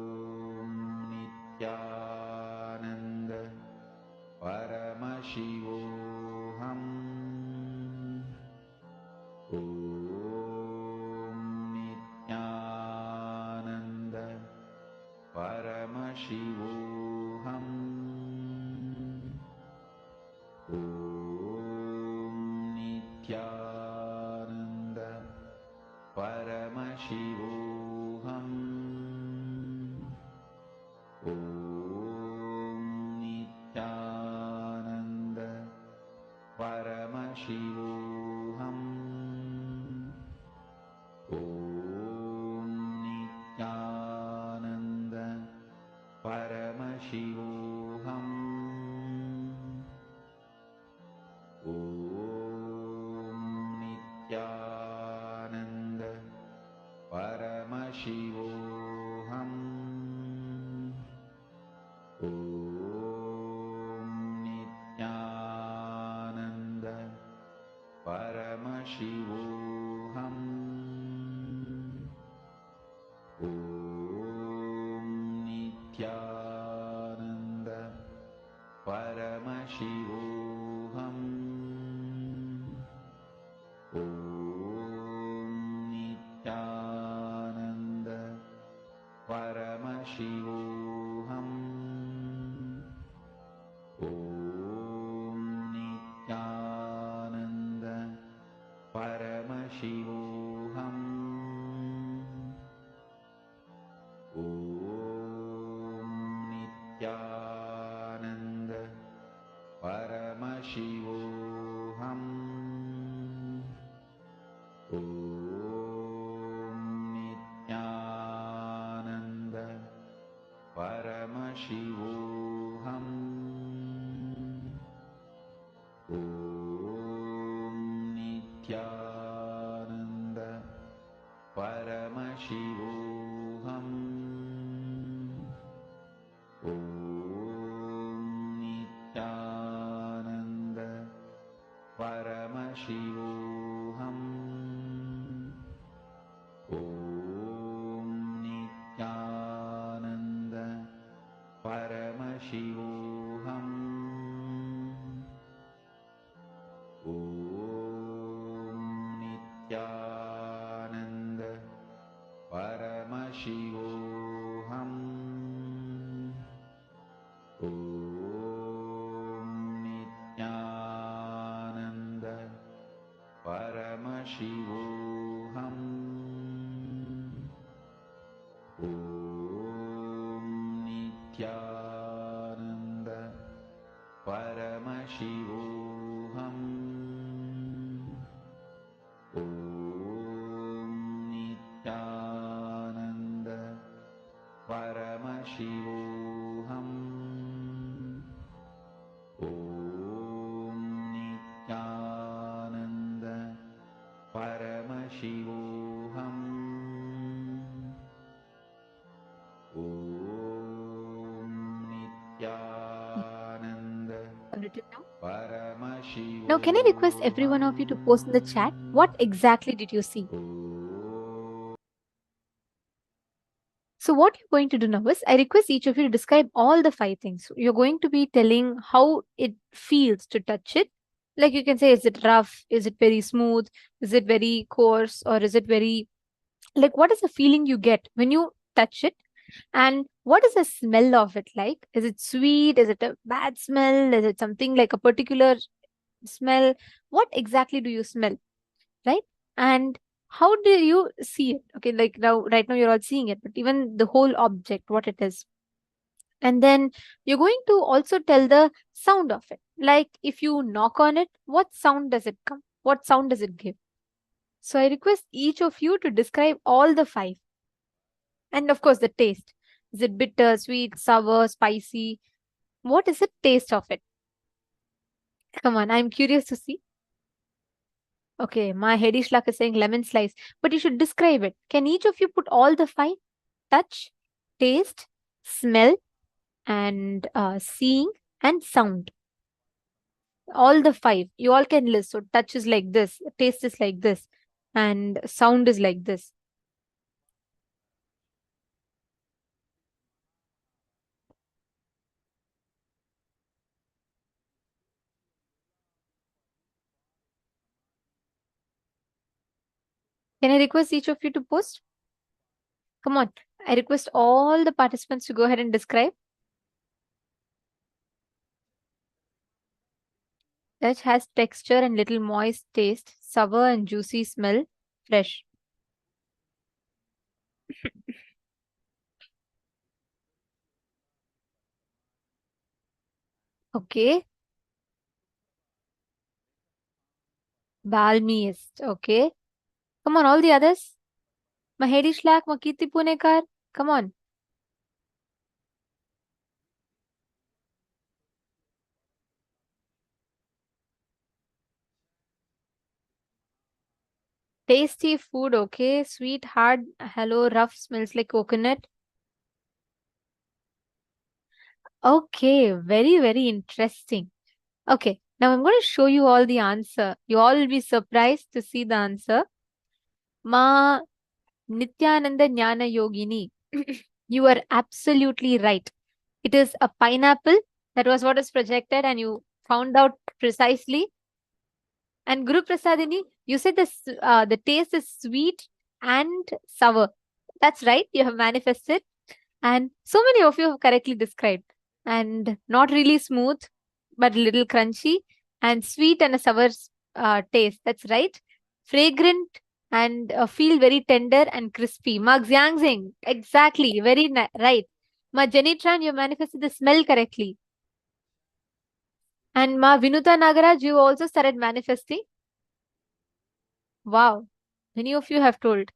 Paramashivoham. Om Nithyananda Paramashivoham. Om Nithyananda Paramashivoham. Om Nithyananda Paramashivoham. Om Nithyananda Paramashivoham. Om Nithyananda Paramashivoham. Om Nithyananda Paramashivoham. Om Nithyananda Paramashivoham. Om Nithyananda Paramashivoham. Om Nithyananda Paramashivoham. Om Nithyananda Paramashivoham. Om Nithyananda Paramashivoham. Om Nithyananda Paramashivoham. Om Nithyananda Paramashivoham. Om Nithyananda Paramashivoham. Om Nithyananda Paramashivoham. Om Nithyananda Paramashivoham. Om Nithyananda Paramashivoham. Om Nithyananda Written down. Paramashivoham. Now, can I request every one of you to post in the chat what exactly did you see? So what you're going to do now is, I request each of you to describe all the 5 things. You're going to be telling how it feels to touch it. Like you can say, is it rough? Is it very smooth? Is it very coarse? Or is it very, like, what is the feeling you get when you touch it? And what is the smell of it like? Is it sweet? Is it a bad smell? Is it something like a particular smell? What exactly do you smell? Right? And how do you see it? Okay, like right now you're all seeing it, but even the whole object, what it is. And then you're going to also tell the sound of it. Like if you knock on it, what sound does it come? What sound does it give? So I request each of you to describe all the 5. And of course, the taste. Is it bitter, sweet, sour, spicy? What is the taste of it? Come on, I'm curious to see. Okay, my Hedish Luck is saying lemon slice, but you should describe it. Can each of you put all the 5? Touch, taste, smell, and seeing and sound. All the 5. You all can list. So touch is like this, taste is like this, and sound is like this. Can I request each of you to post? Come on. I request all the participants to go ahead and describe. Touch has texture and little moist taste, sour and juicy smell, fresh. Okay. Balmiist. Okay. Come on, all the others. Mahedi Shlak, Makiti Punekar. Come on. Tasty food, okay. Sweet, hard, hello, rough, smells like coconut. Okay, very, very interesting. Okay, now I'm going to show you all the answer. You all will be surprised to see the answer. Ma Nithyananda Jnana Yogini. You are absolutely right. It is a pineapple. That was what is projected, and you found out precisely. And Guru Prasadini, you said the taste is sweet and sour. That's right. You have manifested. And so many of you have correctly described. And not really smooth, but a little crunchy and sweet and a sour taste. That's right. Fragrant and feel very tender and crispy. Ma Xiangxing, exactly. Very right. Ma Jenitran, you manifested the smell correctly. And Ma Vinuta Nagaraj, you also started manifesting. Wow. Many of you have told.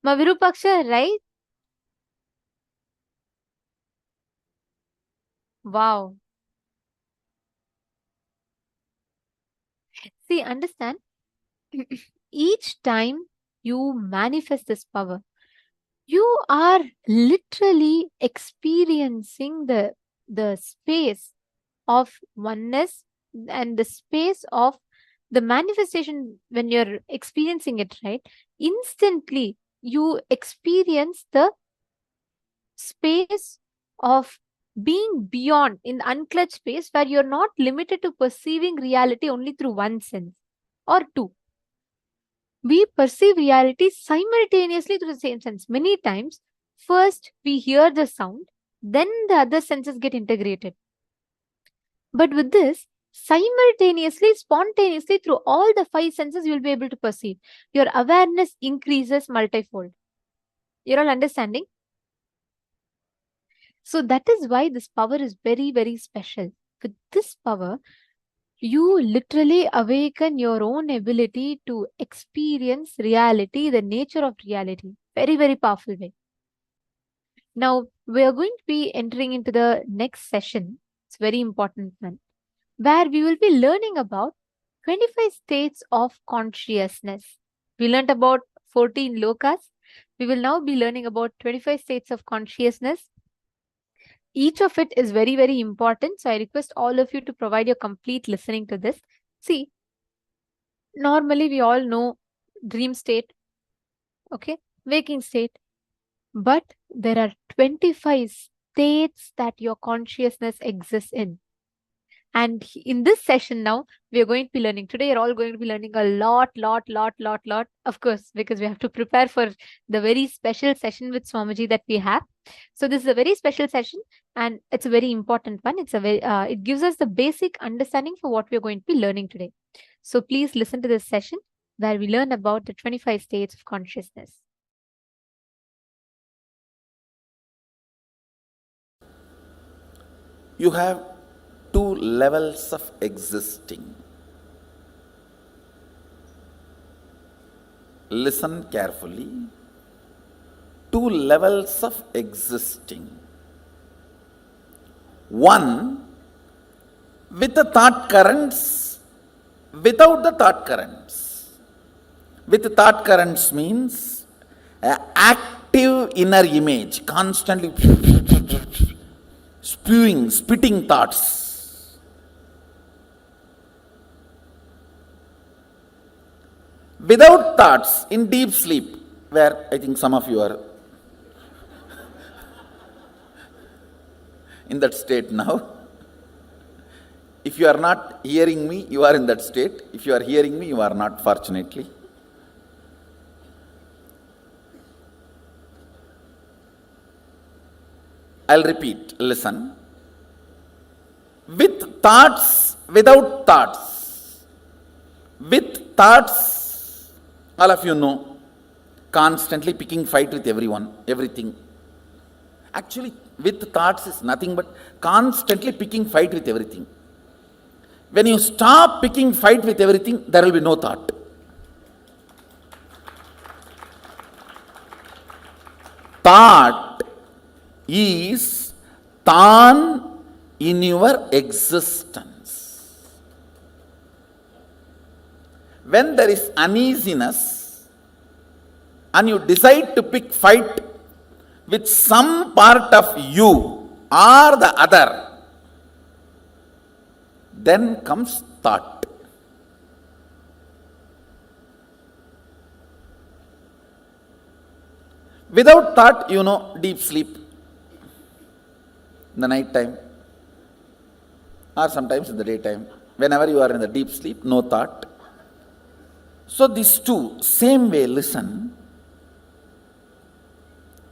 Ma Virupaksha, right? Wow. See, understand? Each time you manifest this power, you are literally experiencing the space of oneness and the space of the manifestation. When you're experiencing it, right, instantly you experience the space of being beyond, in the unclutched space where you're not limited to perceiving reality only through one sense or two. We perceive reality simultaneously through the same sense. Many times, first we hear the sound, then the other senses get integrated. But with this, simultaneously, spontaneously, through all the five senses, you'll be able to perceive. Your awareness increases multifold. You're all understanding? So that is why this power is very, very special. With this power, you literally awaken your own ability to experience reality, the nature of reality. Very, very powerful way. Now, we are going to be entering into the next session. It's very important one, where we will be learning about 25 states of consciousness. We learned about 14 lokas. We will now be learning about 25 states of consciousness. Each of it is very, very important. So I request all of you to provide your complete listening to this. See, normally we all know dream state, okay, waking state, but there are 25 states that your consciousness exists in. And in this session now, we are going to be learning. Today, you're all going to be learning a lot. Of course, because we have to prepare for the very special session with Swamiji that we have. So this is a very special session, and it's a very important one. It's a very, it gives us the basic understanding for what we're going to be learning today. So please listen to this session where we learn about the 25 states of consciousness. You have two levels of existing. Listen carefully. Two levels of existing. One with the thought currents, without the thought currents. With the thought currents means active inner image, constantly spitting thoughts. Without thoughts, in deep sleep, where I think some of you are in that state now. If you are not hearing me, you are in that state. If you are hearing me, you are not, fortunately. I'll repeat, listen. With thoughts, without thoughts. With thoughts, all of you know, constantly picking fight with everyone, everything. Actually, with thoughts is nothing but constantly picking fight with everything. When you stop picking fight with everything, there will be no thought. Thought is Tan in your existence. When there is uneasiness and you decide to pick fight with some part of you or the other, then comes thought. Without thought, deep sleep in the night time or sometimes in the daytime. Whenever you are in the deep sleep, no thought. So these two, same way, listen.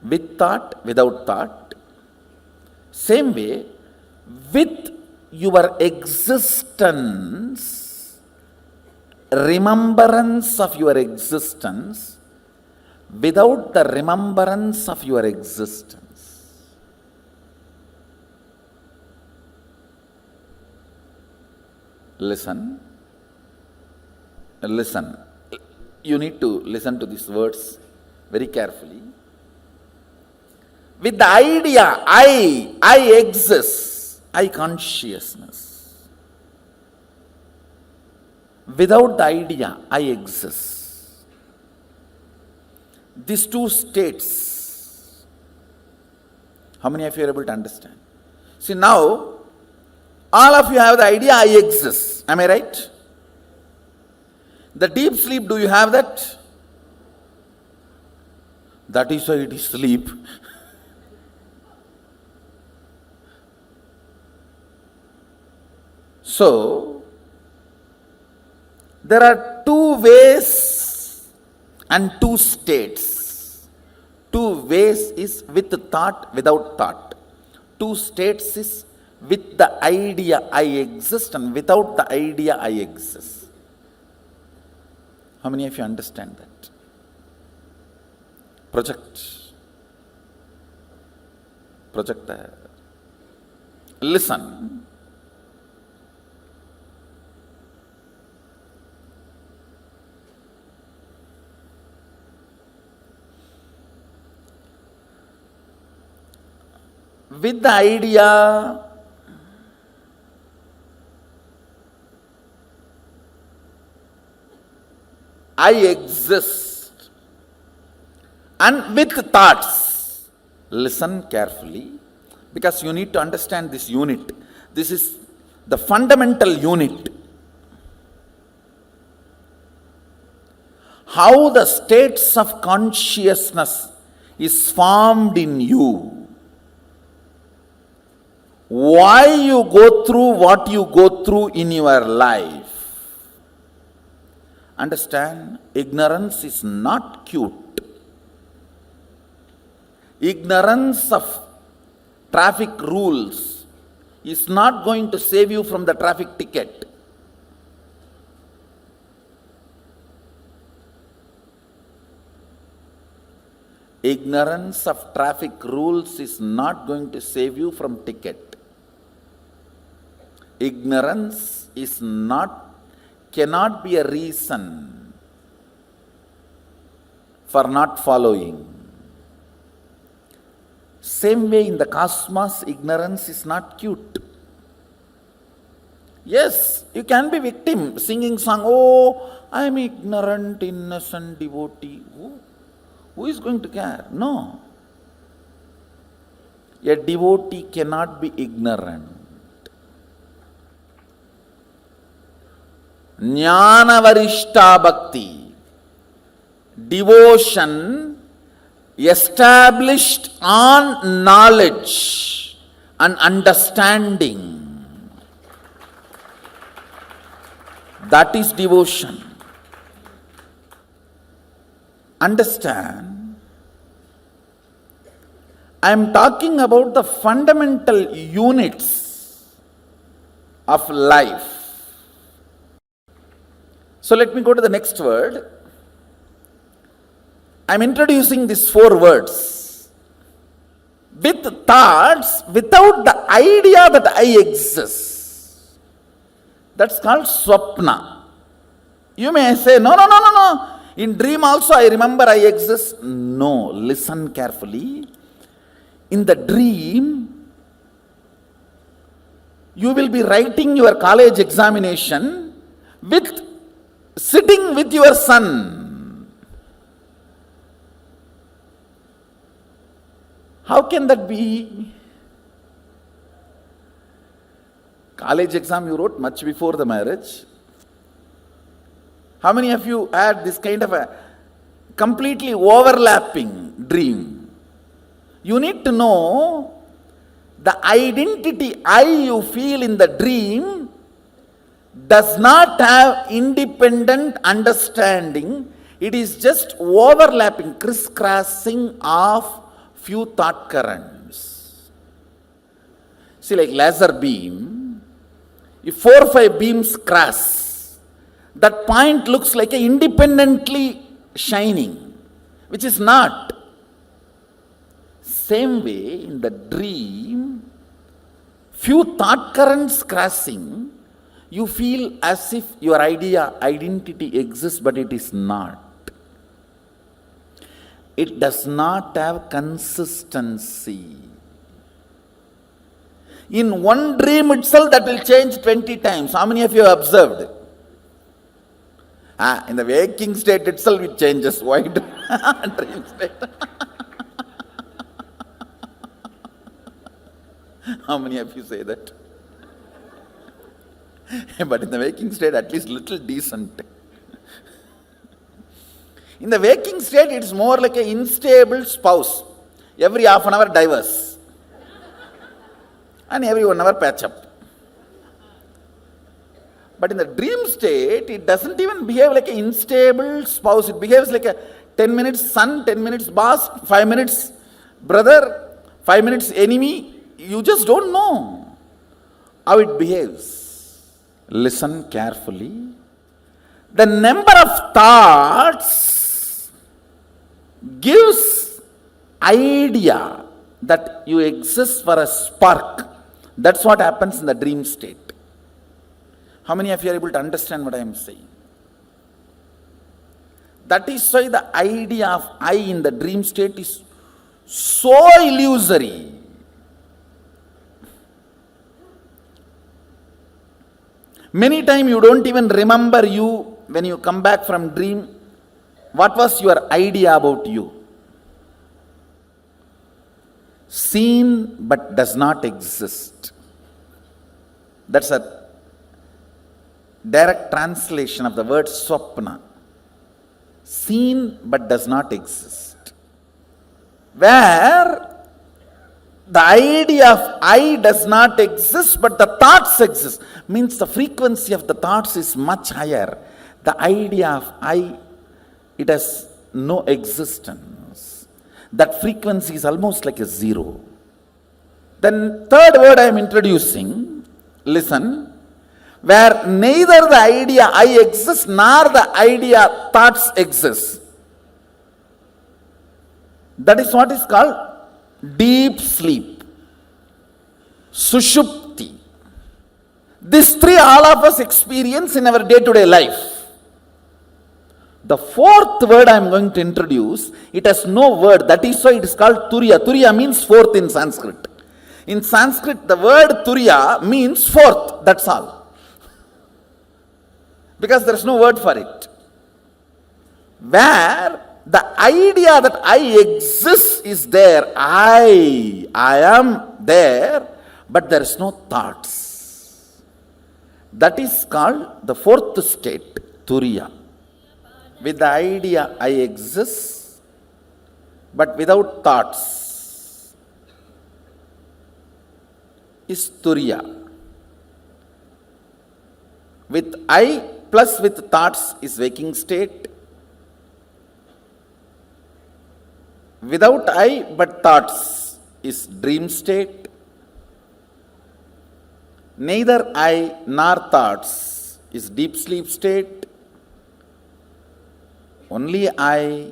With thought, without thought. Same way, with your existence, remembrance of your existence, without the remembrance of your existence. Listen. Listen. You need to listen to these words very carefully. With the idea, I exist, I consciousness. Without the idea, I exist. These two states, how many of you are able to understand? See, now, all of you have the idea, I exist. Am I right? The deep sleep, do you have that? That is why it is sleep. So, there are two ways and two states. Two ways is with thought, without thought. Two states is with the idea I exist and without the idea I exist. How many of you understand that? Project there. Listen. With the idea, I exist, and with thoughts, listen carefully, because you need to understand this unit. This is the fundamental unit. How the states of consciousness is formed in you. Why you go through what you go through in your life. Understand, ignorance is not cute. Ignorance of traffic rules is not going to save you from the traffic ticket. Ignorance of traffic rules is not going to save you from ticket. Ignorance cannot be a reason for not following. Same way in the cosmos, ignorance is not cute. Yes, you can be victim, singing song, oh, I am ignorant, innocent devotee. Who is going to care? No. A devotee cannot be ignorant. Jnana varishta bhakti, devotion established on knowledge and understanding. That is devotion. Understand, I am talking about the fundamental units of life. So let me go to the next word. I'm introducing these 4 words. With thoughts, without the idea that I exist. That's called swapna. You may say, no. In dream also I remember I exist. No, listen carefully. In the dream, you will be writing your college examination sitting with your son. How can that be? College exam you wrote much before the marriage. How many of you had this kind of a completely overlapping dream? You need to know the identity I you feel in the dream does not have independent understanding. It is just overlapping, crisscrossing of few thought currents. See, like laser beam, if 4 or 5 beams cross, that point looks like a independently shining, which is not. Same way, in the dream, few thought currents crossing, you feel as if your identity exists, but it is not. It does not have consistency. In one dream itself, that will change 20 times. How many of you have observed? In the waking state itself, it changes. Why do dream state? How many of you say that? But in the waking state, at least little decent. In the waking state, it's more like an unstable spouse. Every half an hour divorce. And every 1 hour patch up. But in the dream state, it doesn't even behave like an unstable spouse. It behaves like a 10 minutes son, 10 minutes boss, 5 minutes brother, 5 minutes enemy. You just don't know how it behaves. Listen carefully. The number of thoughts gives idea that you exist for a spark. That's what happens in the dream state. How many of you are able to understand what I am saying? That is why the idea of I in the dream state is so illusory. Many times you don't even remember you when you come back from dream. What was your idea about you? Seen but does not exist. That's a direct translation of the word swapna. Seen but does not exist. Where the idea of I does not exist, but the thoughts exist. Means the frequency of the thoughts is much higher. The idea of I, it has no existence. That frequency is almost like a zero. Then third word I am introducing, listen, where neither the idea I exists nor the idea thoughts exist. That is what is called deep sleep, sushupti. These 3 all of us experience in our day-to-day life. The fourth word I am going to introduce, it has no word. That is why it is called turiya. Turiya means fourth in Sanskrit. In Sanskrit, the word turiya means fourth. That's all. Because there is no word for it. Where the idea that I exist is there. I am there, but there is no thoughts. That is called the fourth state, turiya. With the idea I exist, but without thoughts, is turiya. With I plus with thoughts is waking state. Without I but thoughts is dream state. Neither I nor thoughts is deep sleep state. Only I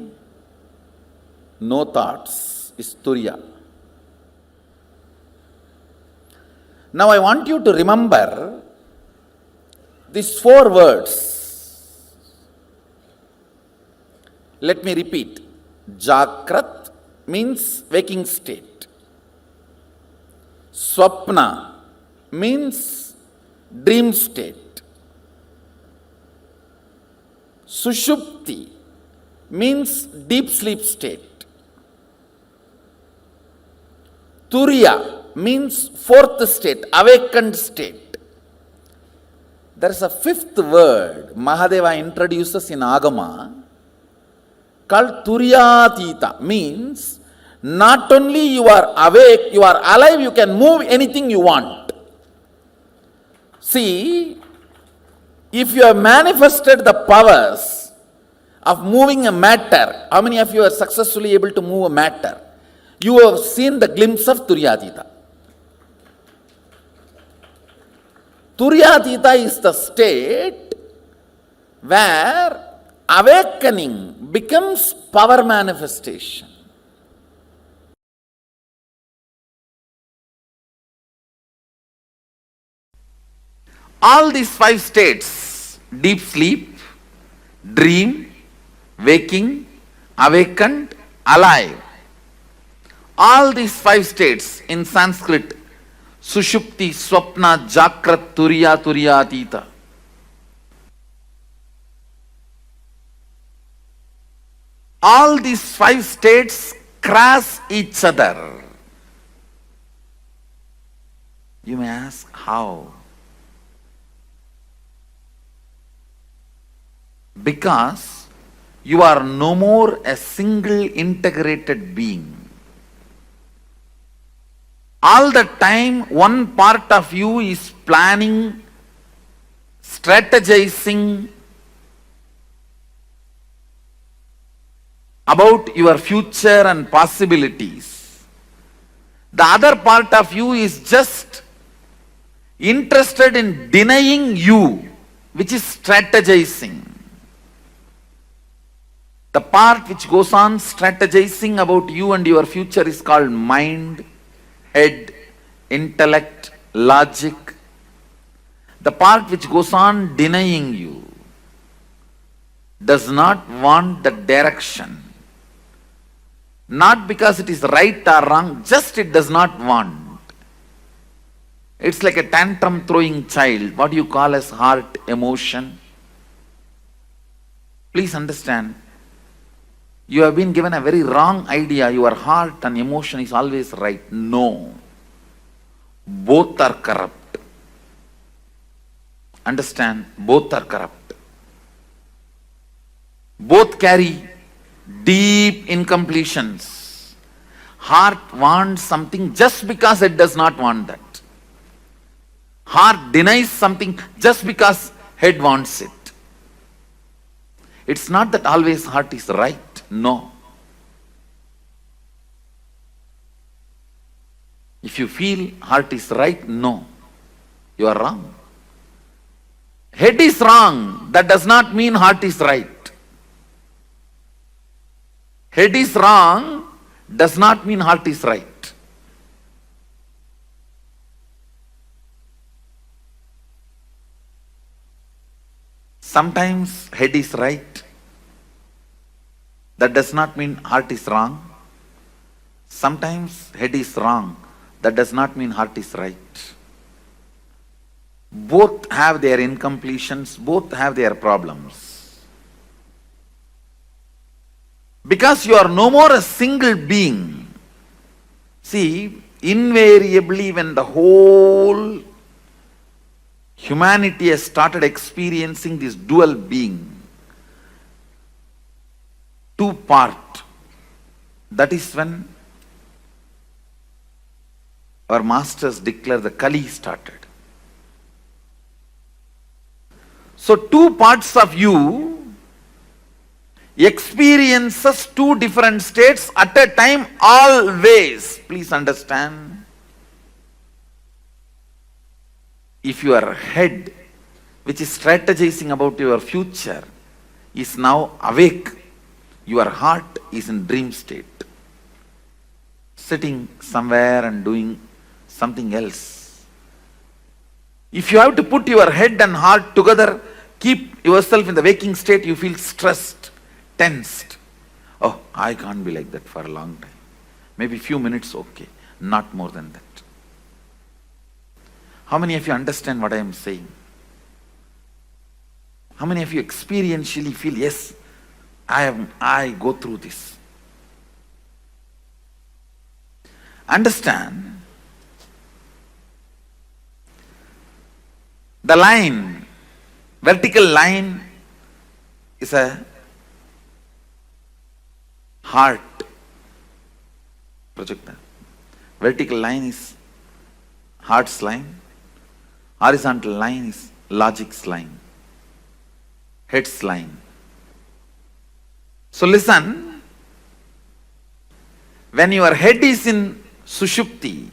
no thoughts, is Turiya. Now I want you to remember these 4 words. Let me repeat. Jakrat means waking state. Swapna means dream state. Sushupti means deep sleep state. Turiya means 4th state, awakened state. There is a 5th word Mahadeva introduces in Agama called Turyatita, means not only you are awake, you are alive, you can move anything you want. See, if you have manifested the powers of moving a matter, how many of you are successfully able to move a matter? You have seen the glimpse of Turyatita. Turyatita is the state where awakening becomes power manifestation. All these 5 states, deep sleep, dream, waking, awakened, alive, all these 5 states in Sanskrit, Sushupti, Swapna, Jakrat, Turiya, Turyatita. All these 5 states cross each other. You may ask, how? Because you are no more a single integrated being. All the time, one part of you is planning, strategizing about your future and possibilities. The other part of you is just interested in denying you, which is strategizing. The part which goes on strategizing about you and your future is called mind, head, intellect, logic. The part which goes on denying you does not want the direction. Not because it is right or wrong, just it does not want. It's like a tantrum throwing child, what you call as heart emotion. Please understand, you have been given a very wrong idea, your heart and emotion is always right. No. Both are corrupt. Understand, both are corrupt. Both carry deep incompletions. Heart wants something just because it does not want that. Heart denies something just because head wants it. It's not that always heart is right. No. If you feel heart is right, no. You are wrong. Head is wrong. That does not mean heart is right. Head is wrong does not mean heart is right. Sometimes head is right. That does not mean heart is wrong. Sometimes head is wrong. That does not mean heart is right. Both have their incompletions, both have their problems. Because you are no more a single being. See, invariably when the whole humanity has started experiencing this dual being, two part, that is when our masters declare the Kali started. So two parts of you experiences two different states at a time always. Please understand. If your head, which is strategizing about your future, is now awake, your heart is in dream state. sitting somewhere and doing something else. If you have to put your head and heart together, keep yourself in the waking state, you feel stressed, tensed. Oh, I can't be like that for a long time. Maybe few minutes, okay. Not more than that. How many of you understand what I am saying? How many of you experientially feel, yes, I go through this? Understand, the line, vertical line is a heart projector. Vertical line is heart's line. Horizontal line is logic's line. Head's line. So listen, when your head is in Sushupti,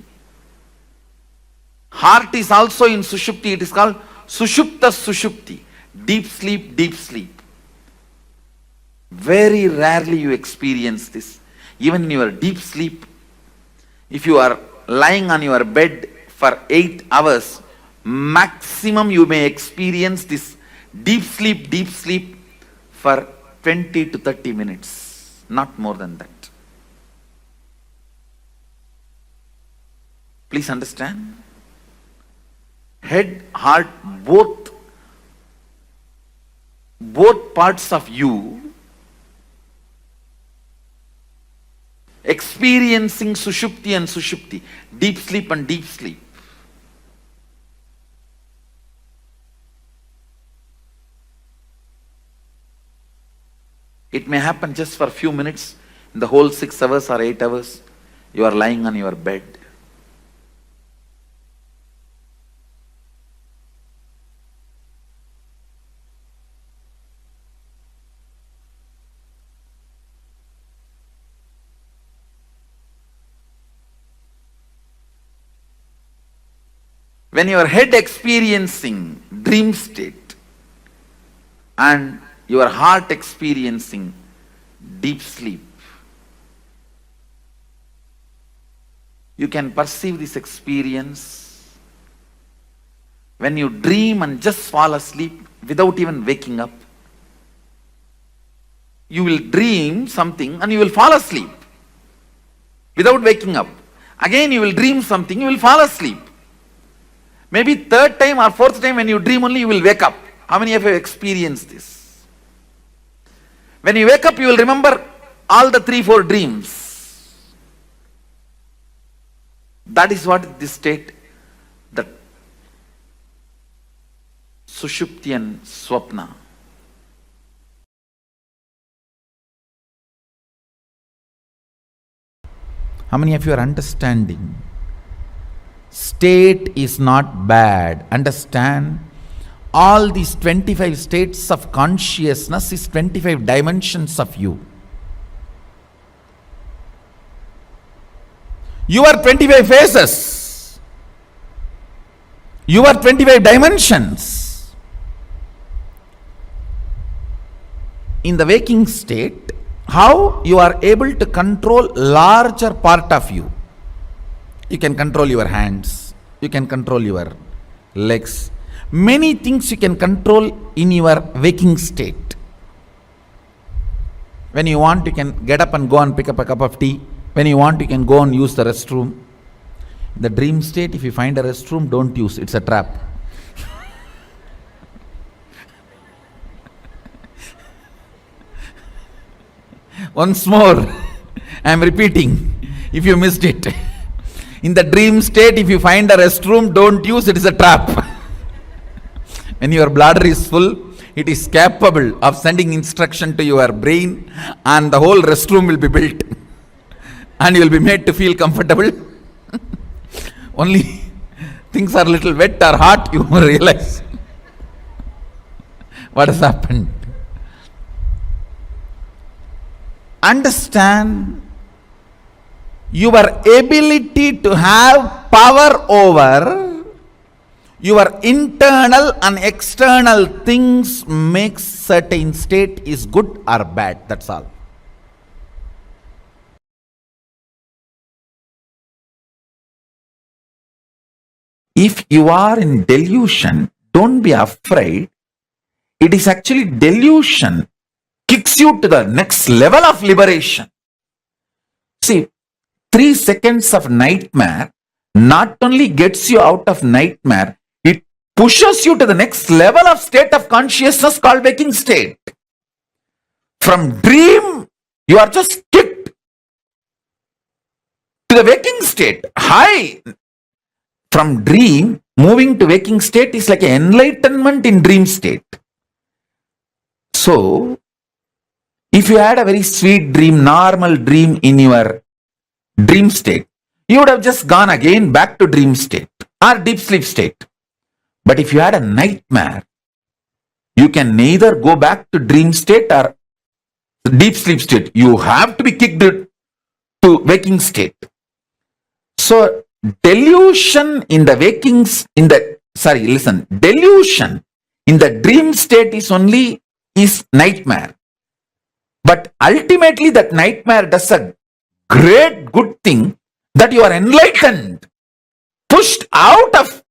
heart is also in Sushupti. It is called Sushupta Sushupti. Deep sleep, deep sleep. Very rarely you experience this. Even in your deep sleep, if you are lying on your bed for 8 hours, maximum you may experience this deep sleep for 20 to 30 minutes. Not more than that. Please understand. Head, heart, both parts of you experiencing Sushupti and Sushupti, deep sleep and deep sleep. It may happen just for a few minutes. In the whole 6 hours or 8 hours, you are lying on your bed. When your head experiencing dream state and your heart experiencing deep sleep, you can perceive this experience. When you dream and just fall asleep without even waking up, you will dream something and you will fall asleep without waking up. Again you will dream something, you will fall asleep. Maybe third time or fourth time when you dream only you will wake up. How many of you have experienced this? When you wake up you will remember all the 3-4 dreams. That is what this state, the Sushupti and Swapna. How many of you are understanding? State is not bad. Understand, all these 25 states of consciousness is 25 dimensions of you. You are 25 faces. You are 25 dimensions. In the waking state, how you are able to control larger part of you. You can control your hands, you can control your legs. Many things you can control in your waking state. When you want, you can get up and go and pick up a cup of tea. When you want, you can go and use the restroom. In the dream state, if you find a restroom, don't use, it's a trap. Once more, I am repeating, if you missed it. In the dream state, if you find a restroom, don't use, it is a trap. When your bladder is full, it is capable of sending instruction to your brain and the whole restroom will be built. And you will be made to feel comfortable. Only things are a little wet or hot, you realize what has happened. Understand, your ability to have power over your internal and external things makes certain state is good or bad. That's all. if you are in delusion, don't be afraid. It is actually delusion kicks you to the next level of liberation. See, 3 seconds of nightmare not only gets you out of nightmare, it pushes you to the next level of state of consciousness called waking state. From dream, you are just kicked to the waking state. High. From dream, moving to waking state is like an enlightenment in dream state. So, if you had a very sweet dream, normal dream in your dream state, you would have just gone again back to dream state or deep sleep state. But if you had a nightmare, you can neither go back to dream state or deep sleep state. You have to be kicked to waking state. So, delusion in the delusion in the dream state is nightmare. But ultimately that nightmare does a great good thing that you are enlightened, pushed out of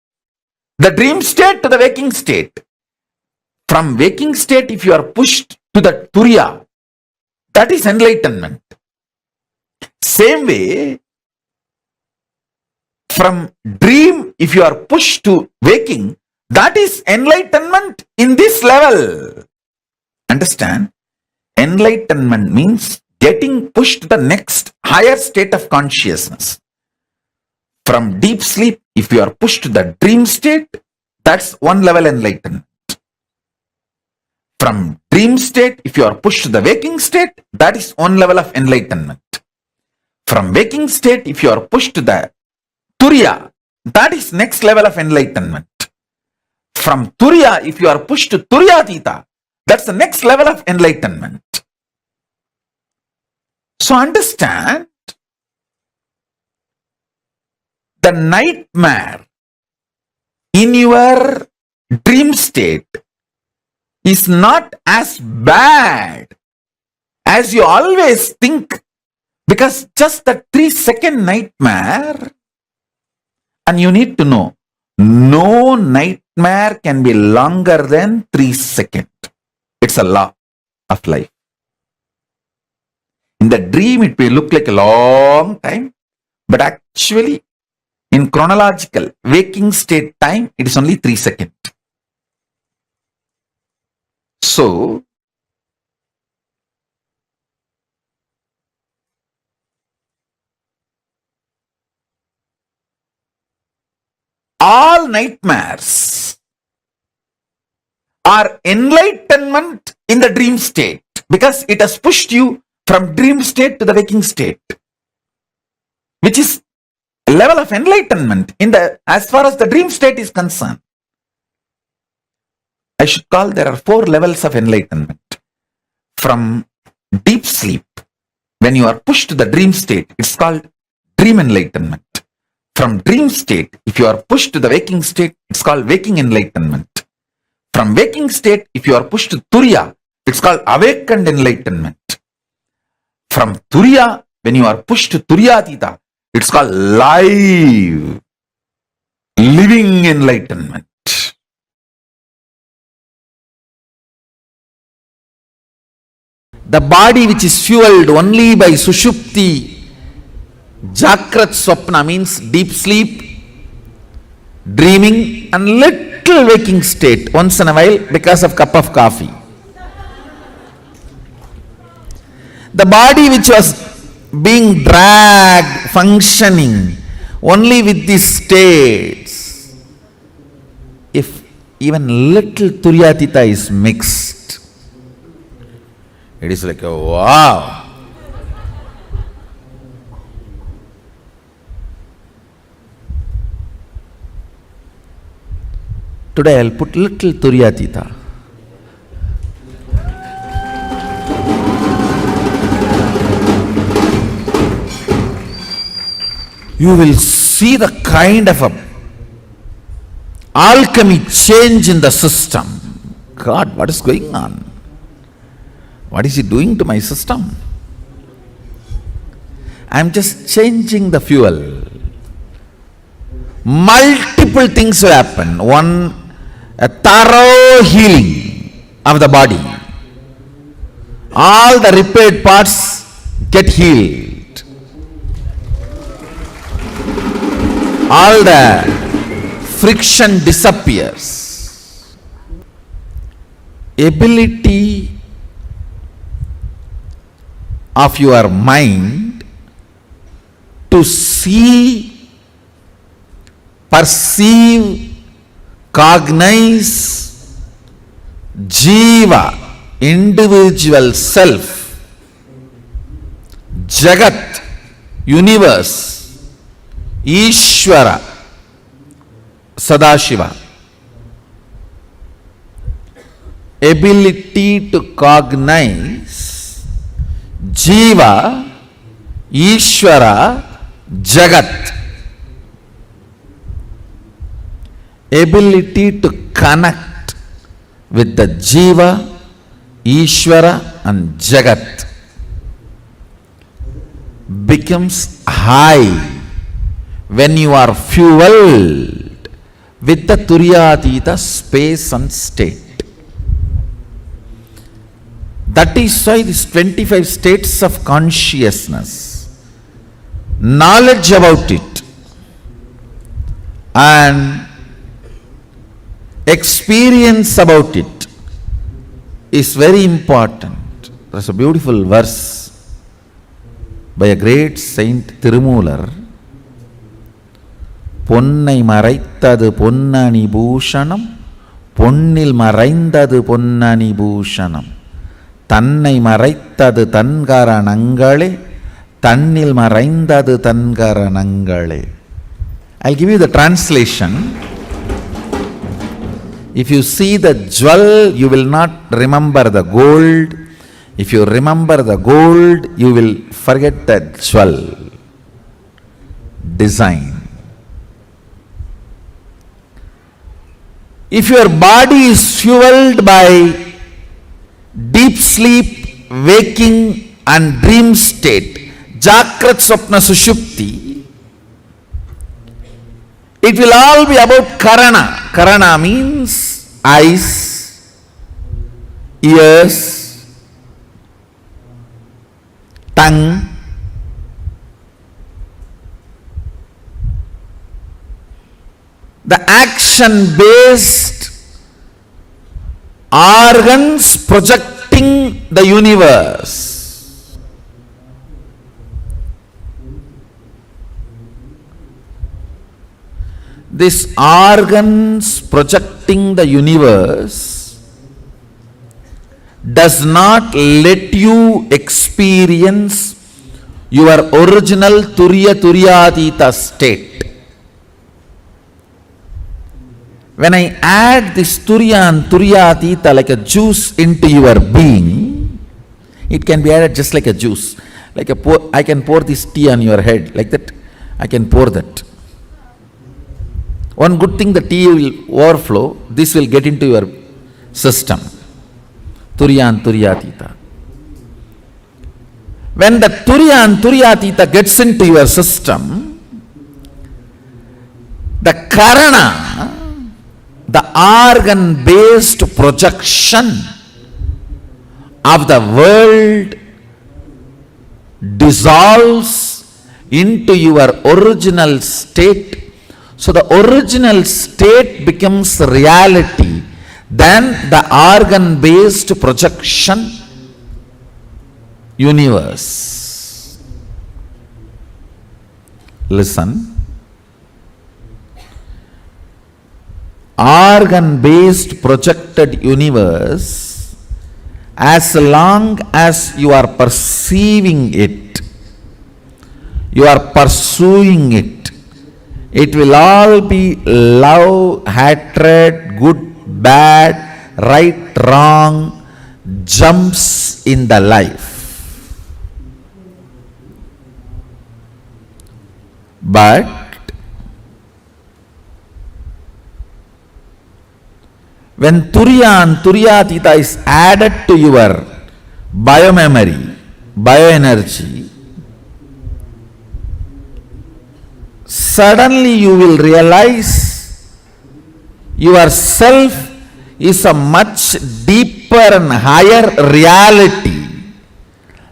the dream state to the waking state. From waking state, if you are pushed to the Turiya, that is enlightenment. Same way, from dream, if you are pushed to waking, that is enlightenment in this level. Understand? Enlightenment means getting pushed to the next higher state of consciousness. From deep sleep, if you are pushed to the dream state, that's one level enlightenment. From dream state, if you are pushed to the waking state, that is one level of enlightenment. From waking state, if you are pushed to the Turiya, that is next level of enlightenment. From Turiya, if you are pushed to Turiyatita, that's the next level of enlightenment. So understand, the nightmare in your dream state is not as bad as you always think, because just the 3-second nightmare, and you need to know, no nightmare can be longer than 3 seconds. It's a law of life. In the dream, it may look like a long time, but actually, in chronological waking state time, it is only 3 seconds. So, all nightmares are enlightenment in the dream state, because it has pushed you from dream state to the waking state, which is a level of enlightenment as far as the dream state is concerned. I should call there are 4 levels of enlightenment. From deep sleep, when you are pushed to the dream state, it's called dream enlightenment. From dream state, if you are pushed to the waking state, it's called waking enlightenment. From waking state, if you are pushed to Turiya, it's called awakened enlightenment. From Turiya, when you are pushed to Turiyatita, it's called living enlightenment. The body which is fueled only by Sushupti, Jakrat Swapna means deep sleep, dreaming and little waking state once in a while because of cup of coffee. The body which was being dragged, functioning only with these states, if even little Turiyatita is mixed, it is like a wow. Today I'll put little Turiyatita. You will see the kind of a alchemy change in the system. God, what is going on? What is he doing to my system? I am just changing the fuel. Multiple multiple things will happen. One, a thorough healing of the body. All the repaired parts get healed. All the friction disappears. Ability of your mind to see, perceive, cognize Jiva, individual self, Jagat, universe, Ishvara, Sadashiva. Ability to cognize Jiva, Ishvara, Jagat. Ability to connect with the Jiva, Ishvara and Jagat becomes high when you are fueled with the Turyatita space and state. That is why these 25 states of consciousness, knowledge about it and experience about it is very important. There's a beautiful verse by a great saint Tirumular. Ponnai maraithtadu ponnani bhushanam, ponnil maraindadu ponnani bhushanam, tannai maraithtadu tankaranangale, tannil maraindadu tankaranangale. I'll give you the translation. If you see the jewel, you will not remember the gold. If you remember the gold, you will forget the jewel. Design. If your body is fueled by deep sleep, waking and dream state, Jagrat Swapna Sushupti, it will all be about Karana. Karana means eyes, ears, tongue, the action-based organs projecting the universe. These organs projecting the universe does not let you experience your original Turyatita state. When I add this Turya and Turyatita like a juice into your being, it can be added just like a juice. Like I can pour this tea on your head, like that, I can pour that. One good thing, the tea will overflow, this will get into your system. Turya and Turyatita. When the Turya and Turyatita gets into your system, the Karana, the organ-based projection of the world dissolves into your original state. So the original state becomes reality, then the organ-based projection universe. Listen. Organ-based projected universe, as long as you are perceiving it, you are pursuing it, it will all be love, hatred, good, bad, right, wrong, jumps in the life. But when Turya and Turyatita is added to your biomemory, bioenergy, suddenly you will realize Your self is a much deeper and higher reality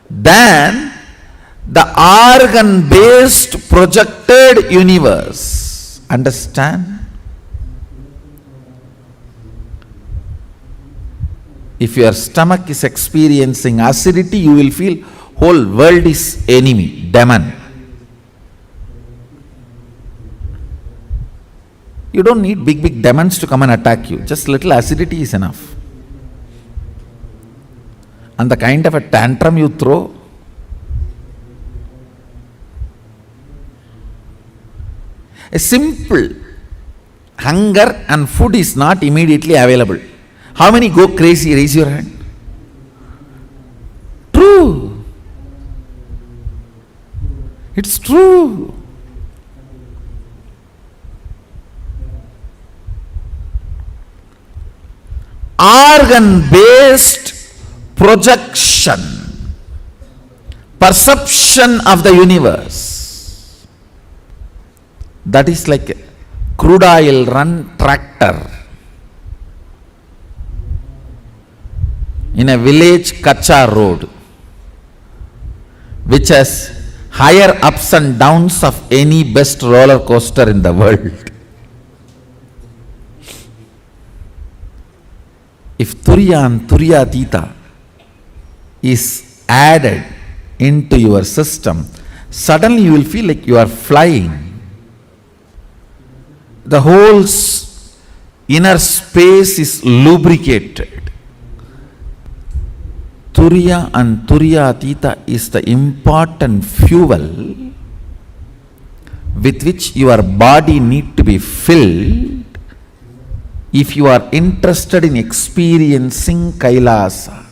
than the organ-based projected universe. Understand? If your stomach is experiencing acidity, you will feel whole world is enemy, demon. You don't need big demons to come and attack you. Just little acidity is enough. And the kind of a tantrum you throw, a simple hunger and food is not immediately available. How many go crazy? Raise your hand. True. It's true. Organ-based projection, perception of the universe, that is like a crude oil run tractor in a village Kacha road, which has higher ups and downs of any best roller coaster in the world. If Turiya and Turiyatita is added into your system, suddenly you will feel like you are flying. The whole inner space is lubricated. Turiya and Turiyatita is the important fuel with which your body need to be filled if you are interested in experiencing Kailasa.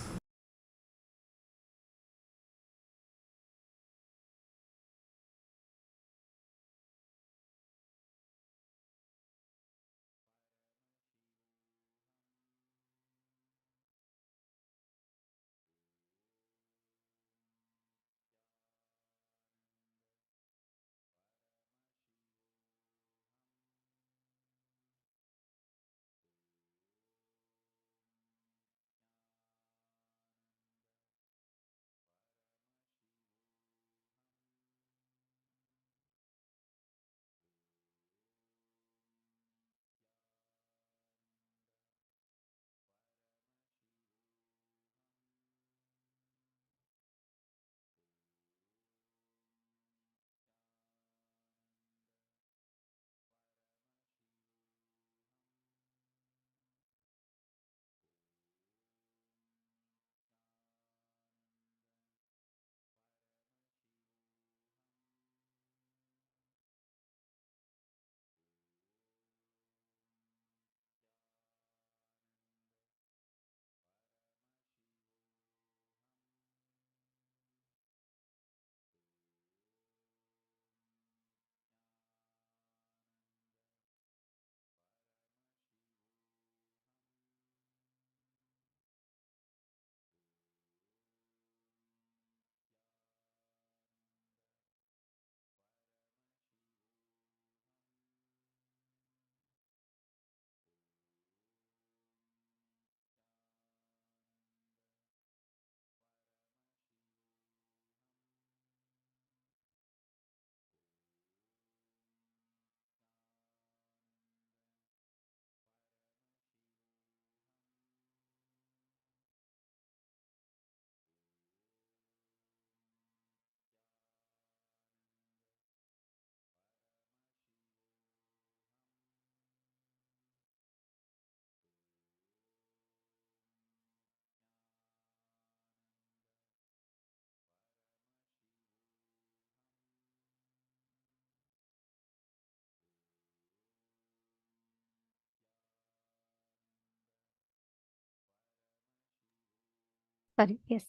Sorry, yes.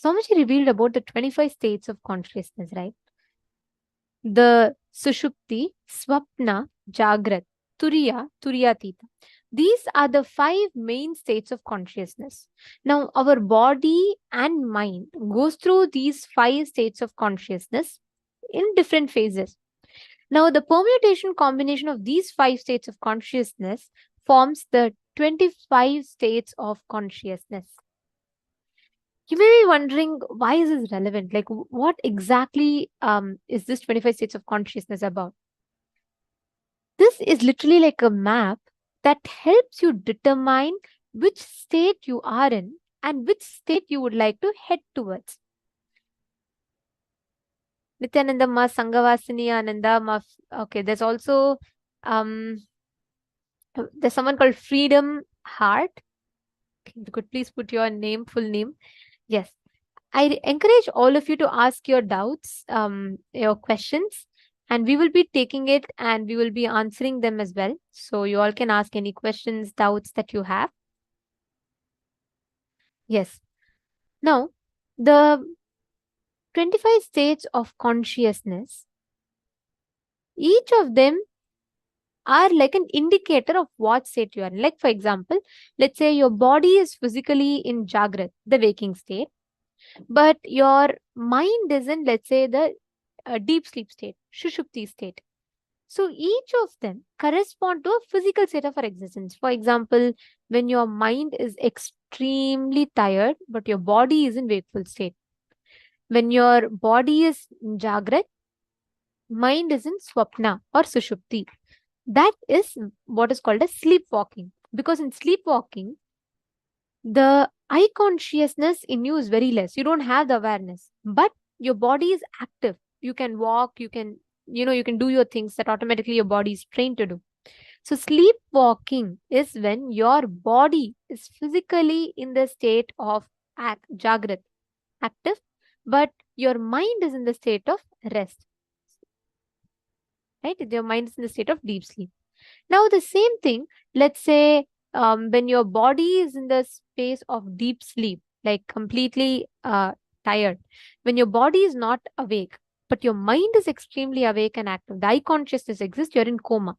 Swamiji revealed about the 25 states of consciousness, right? The Sushupti, Swapna, Jagrat, Turiya, Turiyatita. These are the 5 main states of consciousness. Now, our body and mind goes through these 5 states of consciousness in different phases. Now, the permutation combination of these 5 states of consciousness forms the 25 states of consciousness. You may be wondering, why is this relevant? Like, what exactly is this 25 states of consciousness about? This is literally like a map that helps you determine which state you are in and which state you would like to head towards. Nithyananda ma Sanghavasini Ananda ma. Okay, there's also there's someone called Freedom Heart. You could please put your name, full name. Yes. I encourage all of you to ask your doubts, your questions, and we will be taking it and we will be answering them as well. So you all can ask any questions, doubts that you have. Yes. Now, the 25 states of consciousness, each of them are like an indicator of what state you are in. Like, for example, let's say your body is physically in Jagrat, the waking state, but your mind is in, let's say, the deep sleep state, Shushupti state. So each of them correspond to a physical state of our existence. For example, when your mind is extremely tired, but your body is in wakeful state. When your body is in Jagrat, mind is in Swapna or Sushupti. That is what is called as sleepwalking. Because in sleepwalking, the eye consciousness in you is very less. You don't have the awareness, but your body is active. You can walk, you can do your things that automatically your body is trained to do. So sleepwalking is when your body is physically in the state of Jagrat, active, but your mind is in the state of rest. Right? Your mind is in the state of deep sleep. Now the same thing, let's say when your body is in the space of deep sleep, like completely tired, when your body is not awake, but your mind is extremely awake and active, the eye consciousness exists, you're in coma,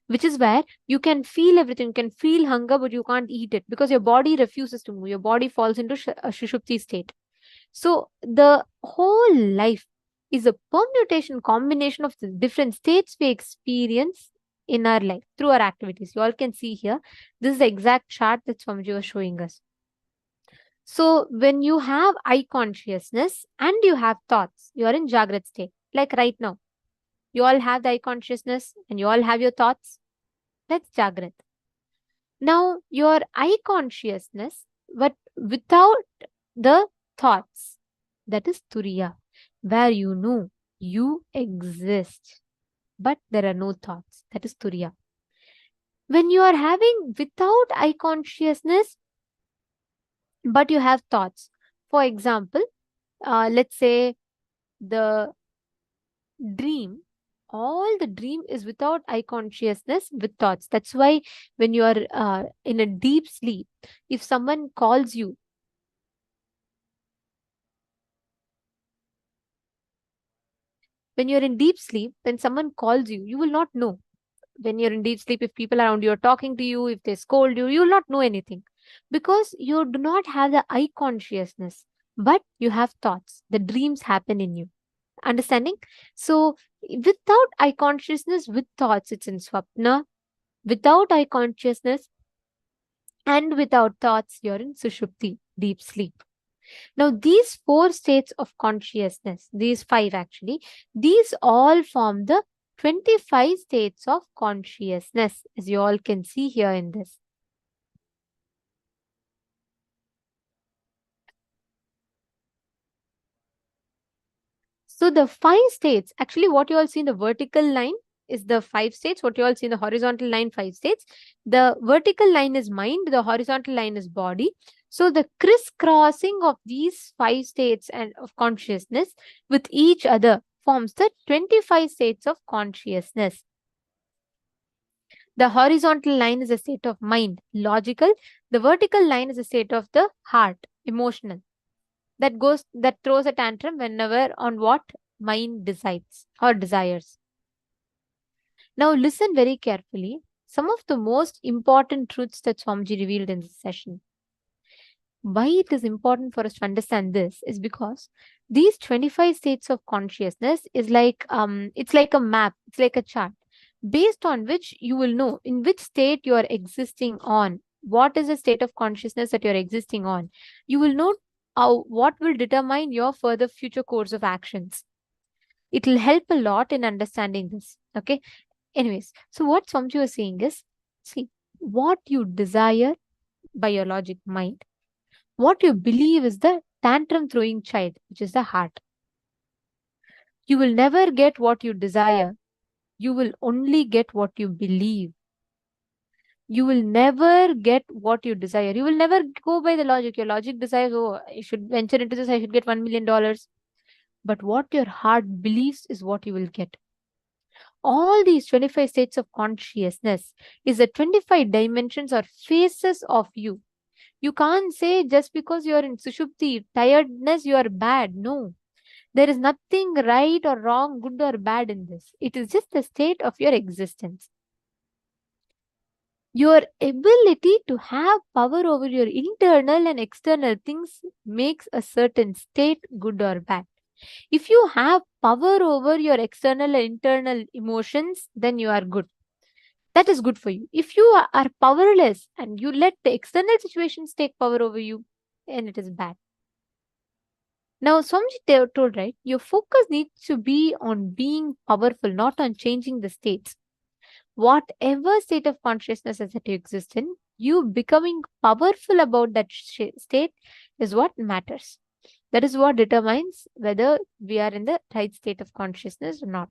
which is where you can feel everything. You can feel hunger, but you can't eat it because your body refuses to move. Your body falls into a Shushupti state. So the whole life is a permutation, combination of the different states we experience in our life through our activities. You all can see here, this is the exact chart that Swamiji was showing us. So when you have eye consciousness and you have thoughts, you are in Jagrat state. Like right now, you all have the eye consciousness and you all have your thoughts. That's Jagrat. Now your eye consciousness, but without the thoughts, that is Turiya, where you know you exist, but there are no thoughts. That is Turiya. When you are having without eye consciousness, but you have thoughts. For example, let's say the dream, all the dream is without eye consciousness with thoughts. That's why when you are in a deep sleep, if someone calls you, when you're in deep sleep, when someone calls you, you will not know. When you're in deep sleep, if people around you are talking to you, if they scold you, you will not know anything because you do not have the eye consciousness, but you have thoughts. The dreams happen in you. Understanding? So without eye consciousness, with thoughts, it's in Swapna. Without eye consciousness and without thoughts, you're in Sushupti, deep sleep. Now, these 4 states of consciousness, these 5 actually, these all form the 25 states of consciousness, as you all can see here in this. So the 5 states, actually what you all see in the vertical line is the 5 states. What you all see in the horizontal line, 5 states. The vertical line is mind, the horizontal line is body. So the crisscrossing of these 5 states and of consciousness with each other forms the 25 states of consciousness. The horizontal line is a state of mind, logical. The vertical line is a state of the heart, emotional. That throws a tantrum whenever on what mind decides or desires. Now listen very carefully. Some of the most important truths that Swamiji revealed in this session. Why it is important for us to understand this is because these 25 states of consciousness is like it's like a map, it's like a chart. based on which you will know in which state you are existing on. What is the state of consciousness that you're existing on? You will know what will determine your further future course of actions. It will help a lot in understanding this. Okay. Anyways, so what Swamji was saying is, see, what you desire by your logic mind, what you believe is the tantrum throwing child, which is the heart. You will never get what you desire. You will only get what you believe. You will never get what you desire. You will never go by the logic. Your logic desires, oh, I should venture into this, I should get $1 million. But what your heart believes is what you will get. All these 25 states of consciousness is the 25 dimensions or phases of you. You can't say just because you're in Sushupti, tiredness, you are bad. No. There is nothing right or wrong, good or bad in this. It is just the state of your existence. Your ability to have power over your internal and external things makes a certain state good or bad. If you have power over your external and internal emotions, then you are good. That is good for you. If you are powerless and you let the external situations take power over you, then it is bad. Now, Swamiji told, right, your focus needs to be on being powerful, not on changing the states. Whatever state of consciousness that you exist in, you becoming powerful about that state is what matters. That is what determines whether we are in the right state of consciousness or not.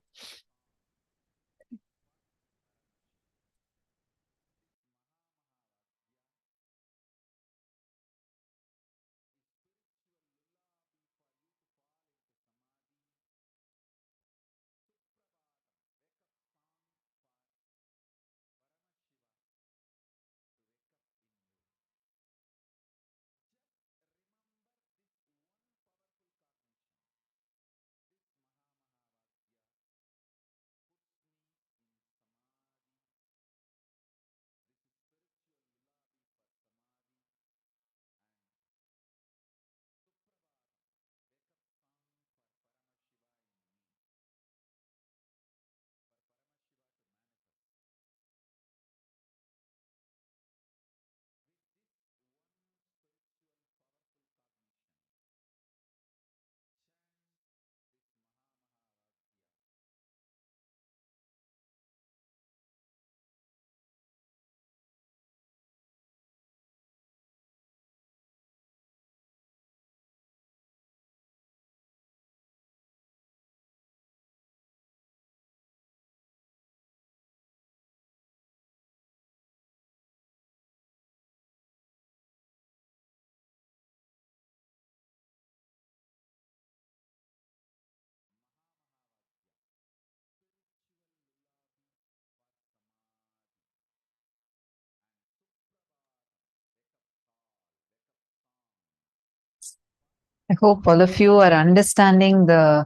I hope all of you are understanding the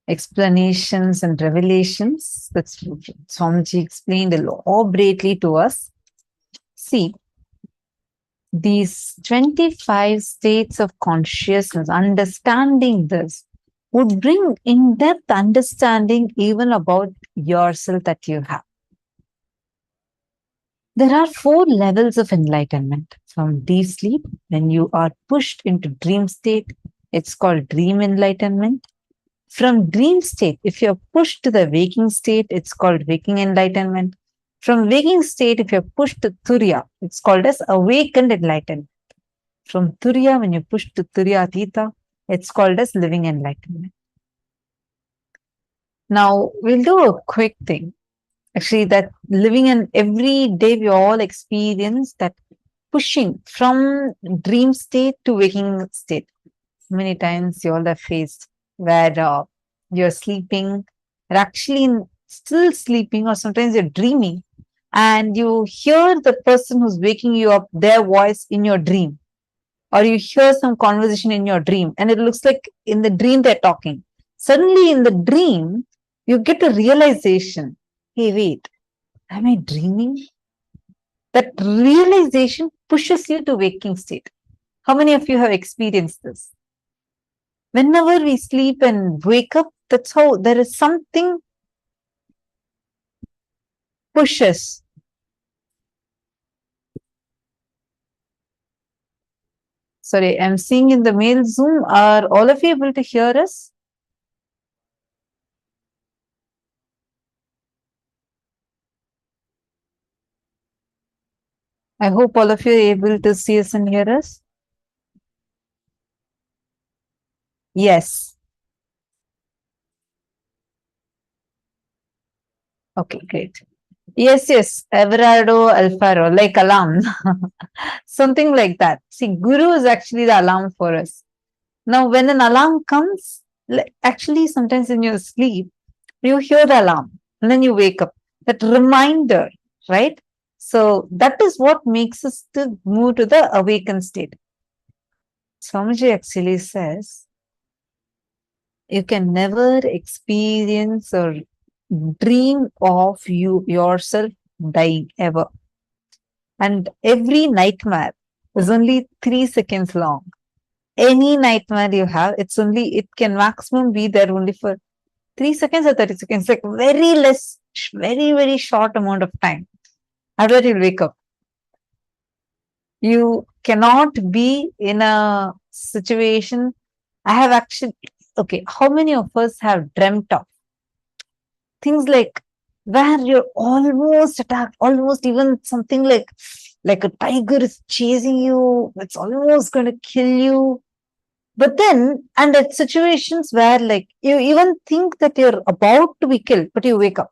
explanations and revelations that Swamiji explained elaborately to us. See, these 25 states of consciousness, understanding this would bring in-depth understanding even about yourself that you have. There are 4 levels of enlightenment. From deep sleep, when you are pushed into dream state, it's called dream enlightenment. From dream state, if you're pushed to the waking state, it's called waking enlightenment. From waking state, if you're pushed to Turiya, it's called as awakened enlightenment. From Turiya, when you push to Turiyatita, it's called as living enlightenment. Now, we'll do a quick thing. Actually, that living in every day, we all experience that pushing from dream state to waking state. Many times you all have faced where you're sleeping, you're actually still sleeping, or sometimes you're dreaming, and you hear the person who's waking you up, their voice in your dream, or you hear some conversation in your dream, and it looks like in the dream they're talking. Suddenly, in the dream, you get a realization, hey, wait, am I dreaming? That realization pushes you to waking state. How many of you have experienced this? Whenever we sleep and wake up, that's how there is something pushes. Sorry, I'm seeing in the mail Zoom. Are all of you able to hear us? I hope all of you are able to see us and hear us. Yes. Okay, great. Yes, Everardo Alfaro, like alarm. Something like that. See, Guru is actually the alarm for us. Now, when an alarm comes, actually, sometimes in your sleep, you hear the alarm and then you wake up. That reminder, right? So, that is what makes us to move to the awakened state. Swamiji actually says, you can never experience or dream of yourself dying ever. And every nightmare is only 3 seconds long. Any nightmare you have, it can maximum be there only for 3 seconds or 30 seconds, like very less, very, very short amount of time. After that, you'll wake up. You cannot be in a situation. I have actually, okay, how many of us have dreamt of things like where you're almost attacked, almost even something like a tiger is chasing you, it's almost going to kill you. But then, and at situations where like you even think that you're about to be killed, but you wake up.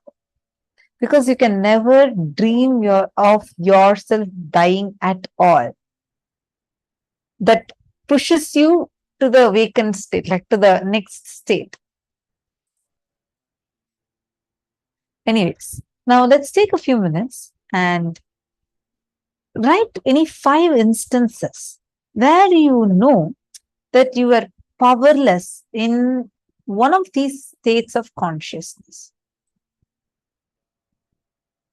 Because you can never dream of yourself dying at all. That pushes you to the awakened state, like to the next state. Anyways, now let's take a few minutes and write any 5 instances where you know that you are powerless in one of these states of consciousness.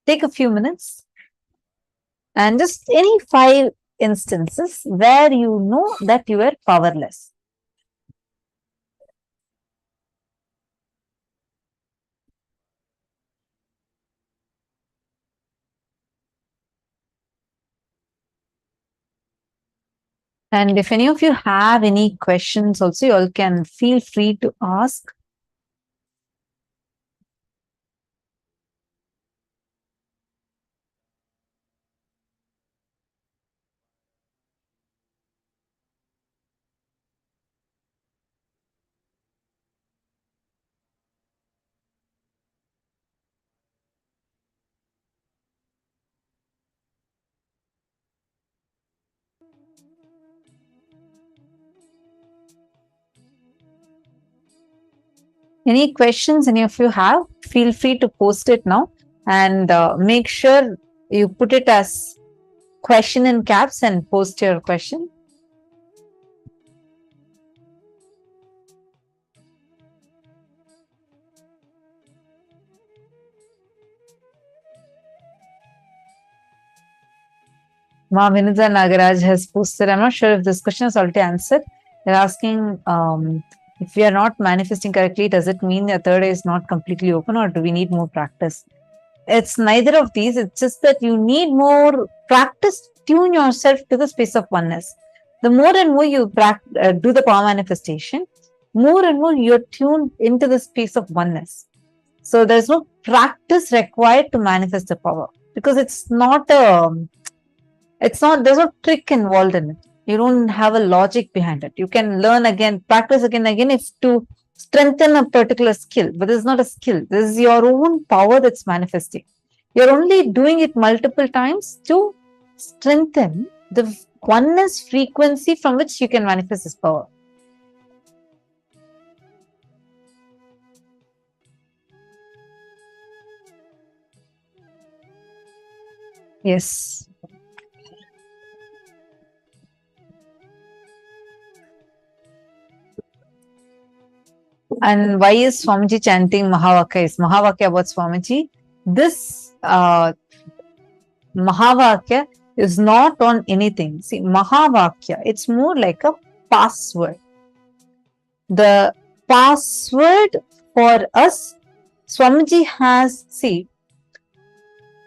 Take a few minutes and just any 5 instances where you know that you are powerless. And if any of you have any questions also, you all can feel free to ask. Any questions any of you have, feel free to post it now and make sure you put it as question in caps and post your question. Ma Vinudha Nagaraj has posted. I'm not sure if this question is already answered. They're asking if we are not manifesting correctly, does it mean the third eye is not completely open or do we need more practice? It's neither of these. It's just that you need more practice. Tune yourself to the space of oneness. The more and more you do the power manifestation, more and more you're tuned into the space of oneness. So there's no practice required to manifest the power because there's no trick involved in it. You don't have a logic behind it. You can learn again, practice again and again if to strengthen a particular skill, but this is not a skill. This is your own power that's manifesting. You're only doing it multiple times to strengthen the oneness frequency from which you can manifest this power. Yes. And why is Swamiji chanting Mahavakya? Is Mahavakya about Swamiji? This Mahavakya is not on anything. See, Mahavakya, it's more like a password. The password for us, Swamiji has, see,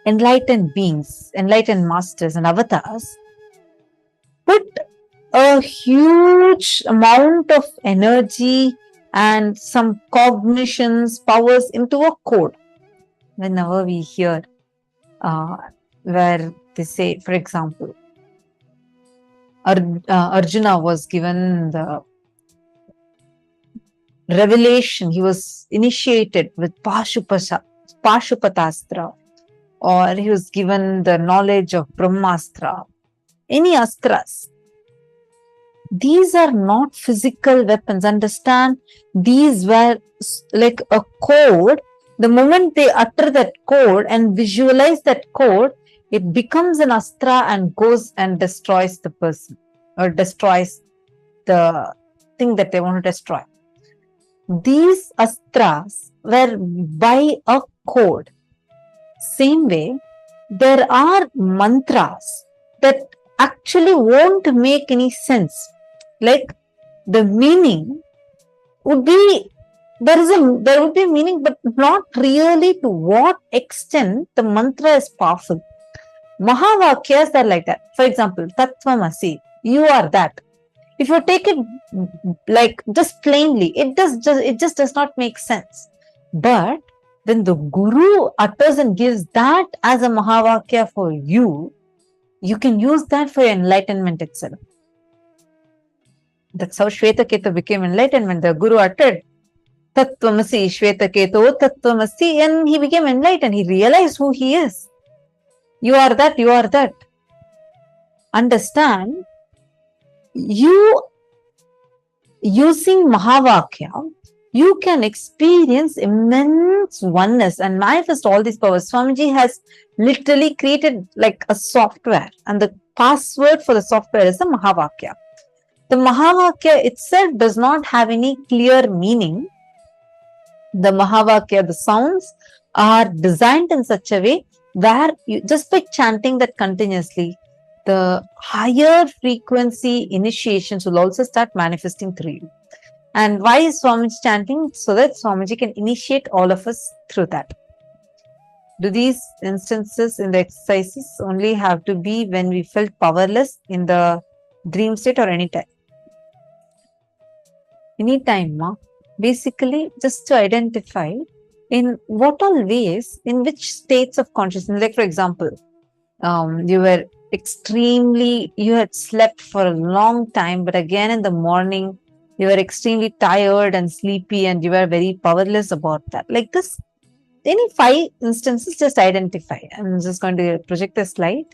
enlightened beings, enlightened masters and avatars put a huge amount of energy and some cognitions, powers into a code. Whenever we hear where they say, for example, Arjuna was given the revelation, he was initiated with Pashupatastra, or he was given the knowledge of Brahmastra, any astras. These are not physical weapons. Understand, these were like a code. The moment they utter that code and visualize that code, it becomes an astra and goes and destroys the person or destroys the thing that they want to destroy. These astras were by a code. Same way, there are mantras that actually won't make any sense. Like the meaning would be, there would be meaning, but not really to what extent the mantra is powerful. Mahavakyas are like that. For example, Tattvamasi, you are that. If you take it like just plainly, it just does not make sense. But when the Guru utters and gives that as a Mahavakya for you, you can use that for your enlightenment itself. That's how Shvetaketu became enlightenment. The Guru uttered Tattvamasi, Shvetaketu, Tattvamasi, and he became enlightened. He realized who he is. You are that, you are that. Understand, you using Mahavakya, you can experience immense oneness and manifest all these powers. Swamiji has literally created like a software, and the password for the software is the Mahavakya. The Mahavakya itself does not have any clear meaning. The Mahavakya, the sounds are designed in such a way where you, just by chanting that continuously, the higher frequency initiations will also start manifesting through you. And why is Swamiji chanting? So that Swamiji can initiate all of us through that. Do these instances in the exercises only have to be when we felt powerless in the dream state or any time? Any time, basically just to identify in what all ways, in which states of consciousness, like for example, you were you had slept for a long time, but again in the morning, you were extremely tired and sleepy and you were very powerless about that. Like this, any 5 instances, just identify. I'm just going to project the slide.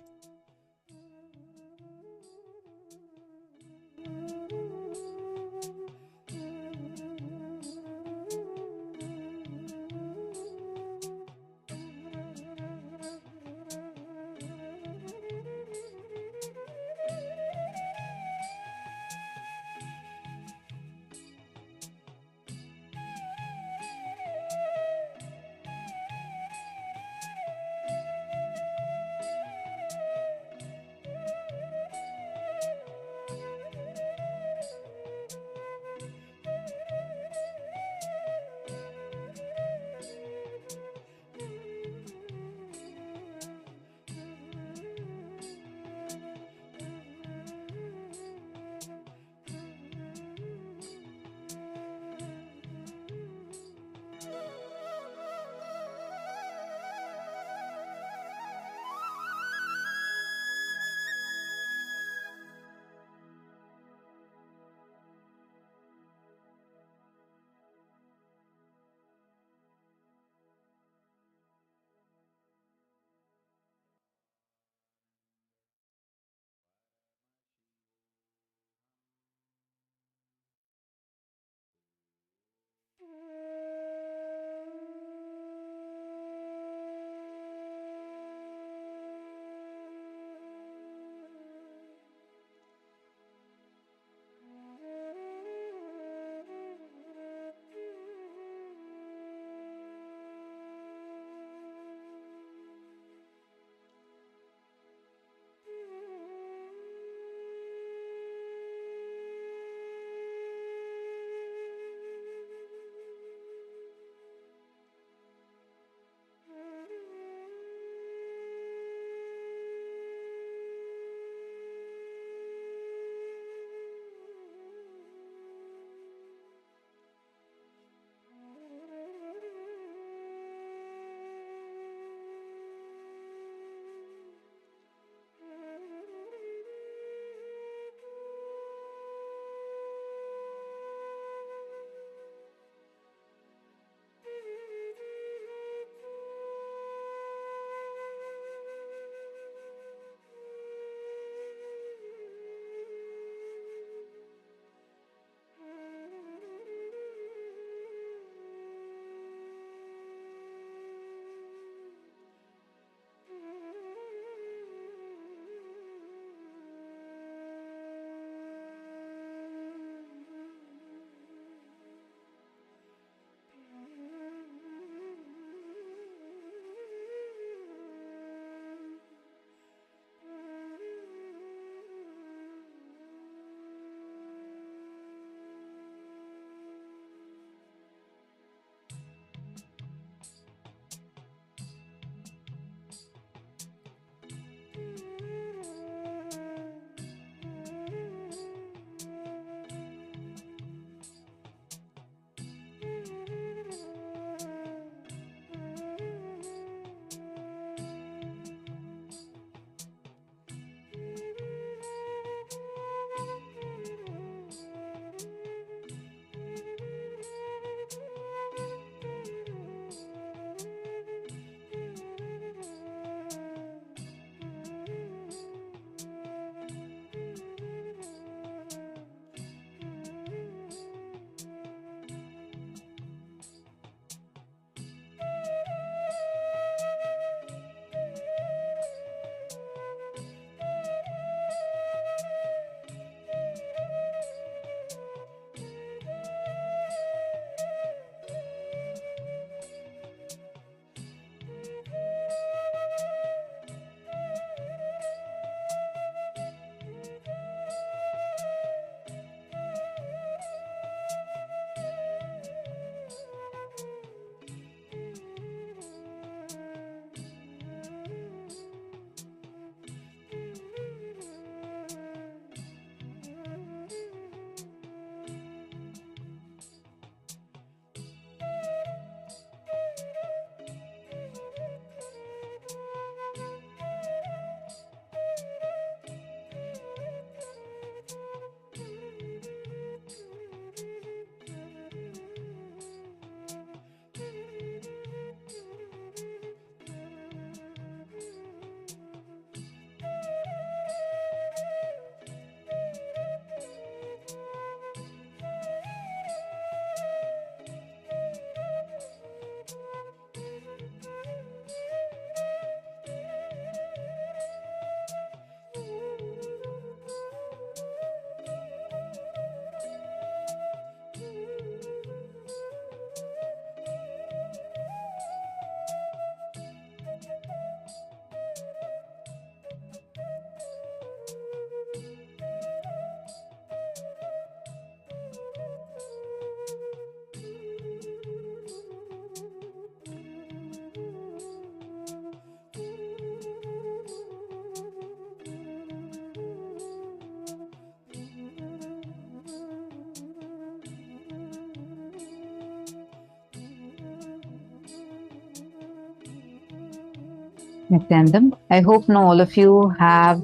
Nithyananda, I hope now all of you have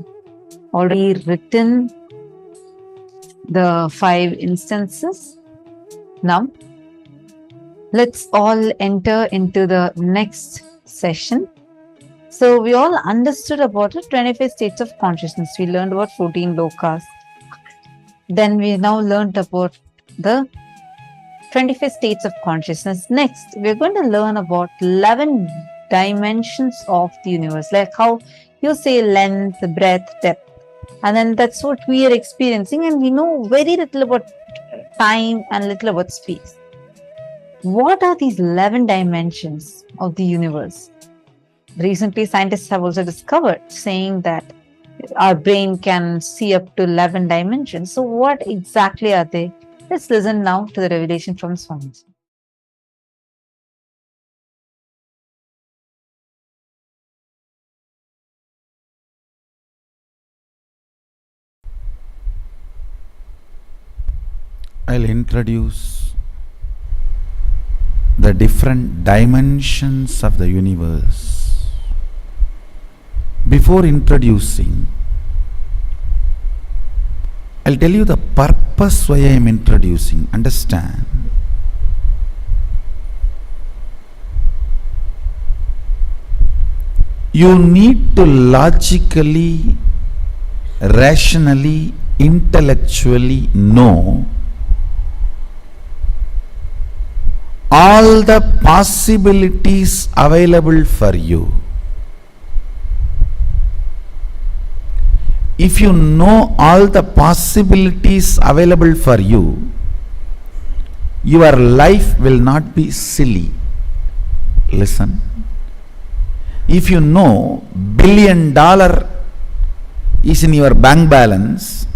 already written the 5 instances. Now, let's all enter into the next session. So, we all understood about the 25 states of consciousness. We learned about 14 lokas. Then we now learned about the 25 states of consciousness. Next, we're going to learn about 11 dimensions of the universe, like how you say length, breadth, depth. And then that's what we are experiencing, and we know very little about time and little about space. What are these 11 dimensions of the universe? Recently, scientists have also discovered, saying that our brain can see up to 11 dimensions. So what exactly are they? Let's listen now to the revelation from Swami. I'll introduce the different dimensions of the universe. Before introducing, I'll tell you the purpose why I am introducing. Understand? You need to logically, rationally, intellectually know all the possibilities available for you. If you know all the possibilities available for you, your life will not be silly. Listen. If you know $1 billion is in your bank balance,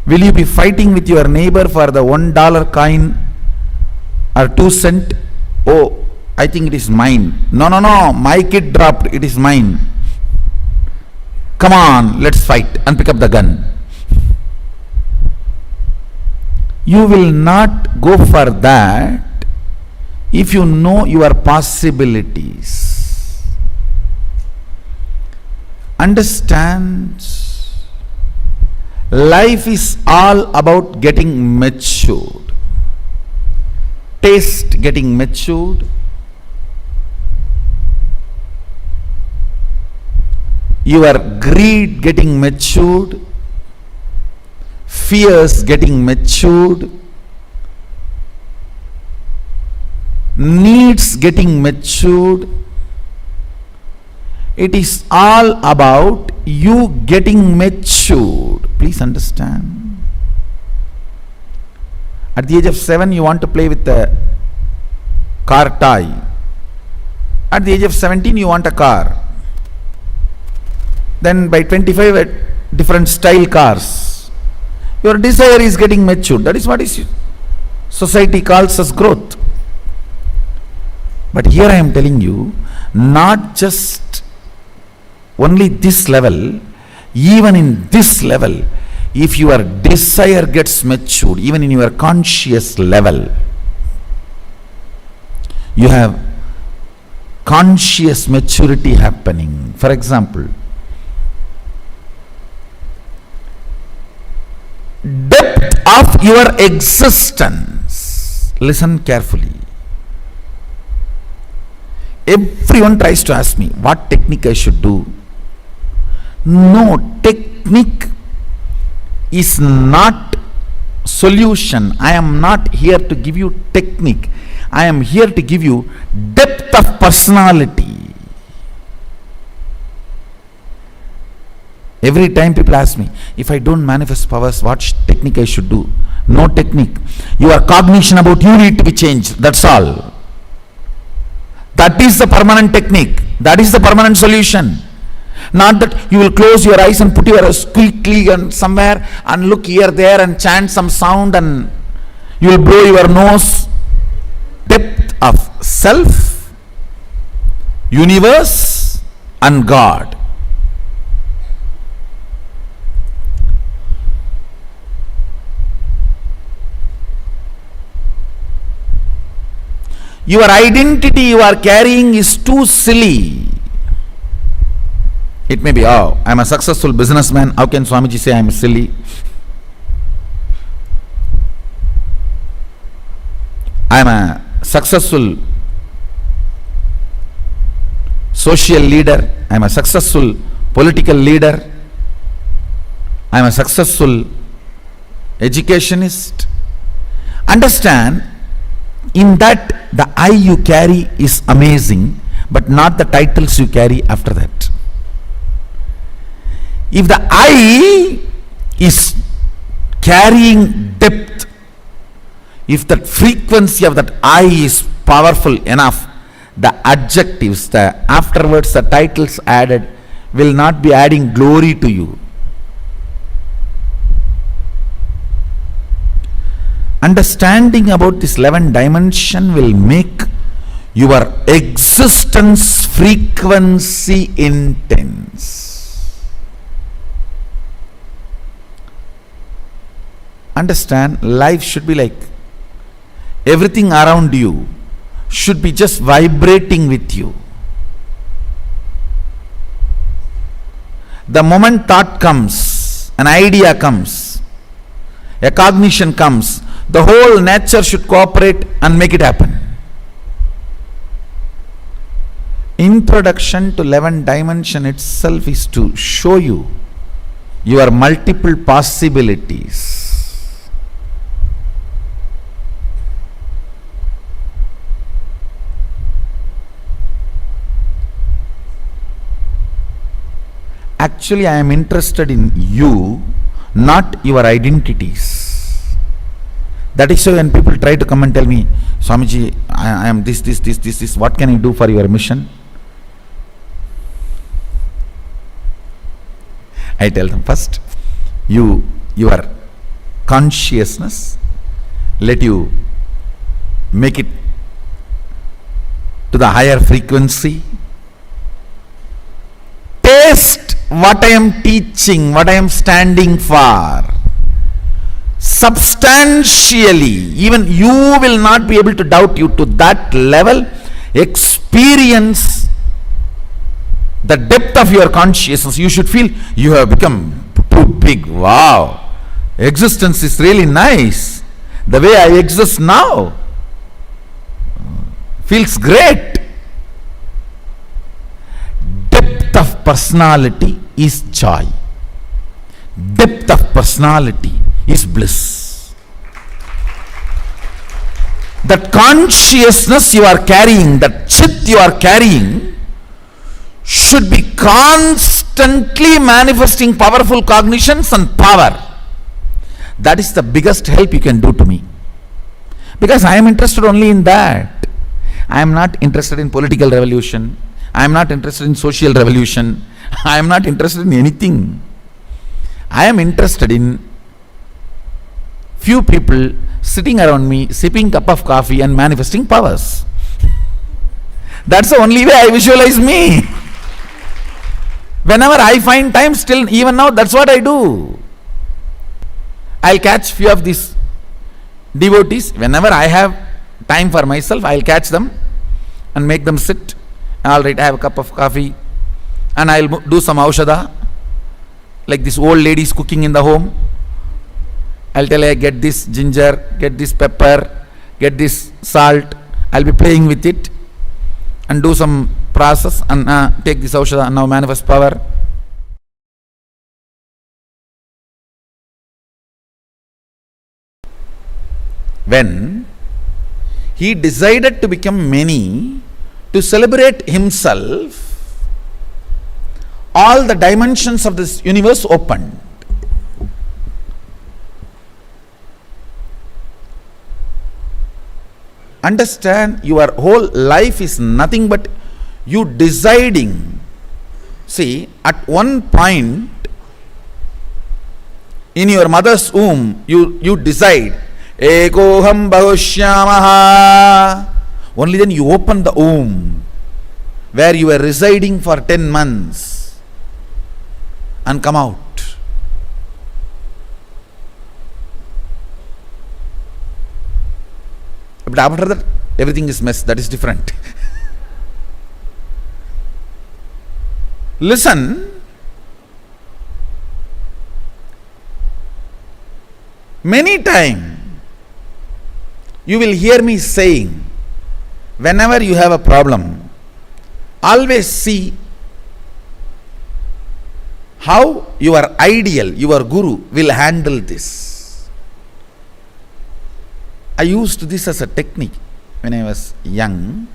will you be fighting with your neighbor for the $1 coin or 2 cent? Oh, I think it is mine. No, my kid dropped, it is mine. Come on, let's fight and pick up the gun. You will not go for that if you know your possibilities. Understand, life is all about getting matured. Taste getting matured, your greed getting matured, fears getting matured, needs getting matured. It is all about you getting matured. Please understand. At the age of 7, you want to play with a car toy. At the age of 17, you want a car. Then by 25, different style cars. Your desire is getting matured. That is what is society calls as growth. But here I am telling you, not just only this level, even in this level, if your desire gets matured, even in your conscious level, you have conscious maturity happening. For example, depth of your existence. Listen carefully. Everyone tries to ask me what technique I should do. No, technique is not solution. I am not here to give you technique. I am here to give you depth of personality. Every time people ask me, if I don't manifest powers, what technique I should do? No technique. Your cognition about you need to be changed. That's all. That is the permanent technique. That is the permanent solution. Not that you will close your eyes and put your quickly and somewhere and look here, there and chant some sound and you will blow your nose. Depth of self, universe and God. Your identity you are carrying is too silly. It may be, oh, I'm a successful businessman. How can Swamiji say I'm silly? I'm a successful social leader. I'm a successful political leader. I'm a successful educationist. Understand, in that the I you carry is amazing, but not the titles you carry after that. If the I is carrying depth, if that frequency of that I is powerful enough, the adjectives, the afterwards the titles added will not be adding glory to you. Understanding about this 11 dimension will make your existence frequency intense. Understand, life should be like everything around you should be just vibrating with you. The moment thought comes, an idea comes, a cognition comes, the whole nature should cooperate and make it happen. Introduction to 11 dimension itself is to show you your multiple possibilities. Actually, I am interested in you, not your identities. That is why when people try to come and tell me, Swamiji, I am this, what can I do for your mission? I tell them, first, your consciousness, let you make it to the higher frequency. Taste what I am teaching, what I am standing for. Substantially, even you will not be able to doubt you to that level. Experience the depth of your consciousness. You should feel you have become too big. Wow, existence is really nice. The way I exist now feels great. Depth of personality is joy. Depth of personality is bliss. That consciousness you are carrying, that chit you are carrying, should be constantly manifesting powerful cognitions and power. That is the biggest help you can do to me. Because I am interested only in that. I am not interested in political revolution. I am not interested in social revolution. I am not interested in anything. I am interested in few people sitting around me, sipping cup of coffee and manifesting powers. That's the only way I visualize me. Whenever I find time, still even now, that's what I do. I'll catch few of these devotees. Whenever I have time for myself, I'll catch them and make them sit. All right, I have a cup of coffee and I'll do some aushadha, like this old lady is cooking in the home. I'll tell her, get this ginger, get this pepper, get this salt. I'll be playing with it and do some process and take this aushadha and now manifest power. When he decided to become many, to celebrate himself, all the dimensions of this universe opened. Understand, your whole life is nothing but you deciding. See, at one point in your mother's womb, you decide, Ekoham Bahushyamaha. Only then you open the womb where you were residing for 10 months and come out. But after that, everything is mess. That is different. Listen, Many times you will hear me saying, whenever you have a problem, always see how your ideal, your guru will handle this. I used this as a technique when I was young.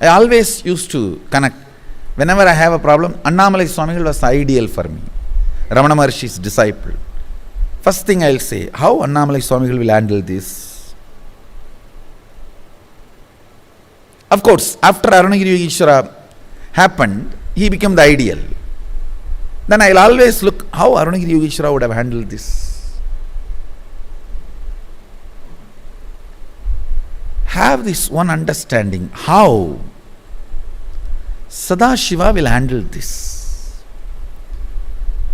I always used to connect. Whenever I have a problem, Annamalai Swamigal was ideal for me. Ramana Maharshi's disciple. First thing I will say, how Annamalai Swamigal will handle this? Of course, after Arunagiri Yogeshwara happened, he became the ideal. Then I will always look how Arunagiri Yogeshwara would have handled this. Have this one understanding how Sadashiva will handle this.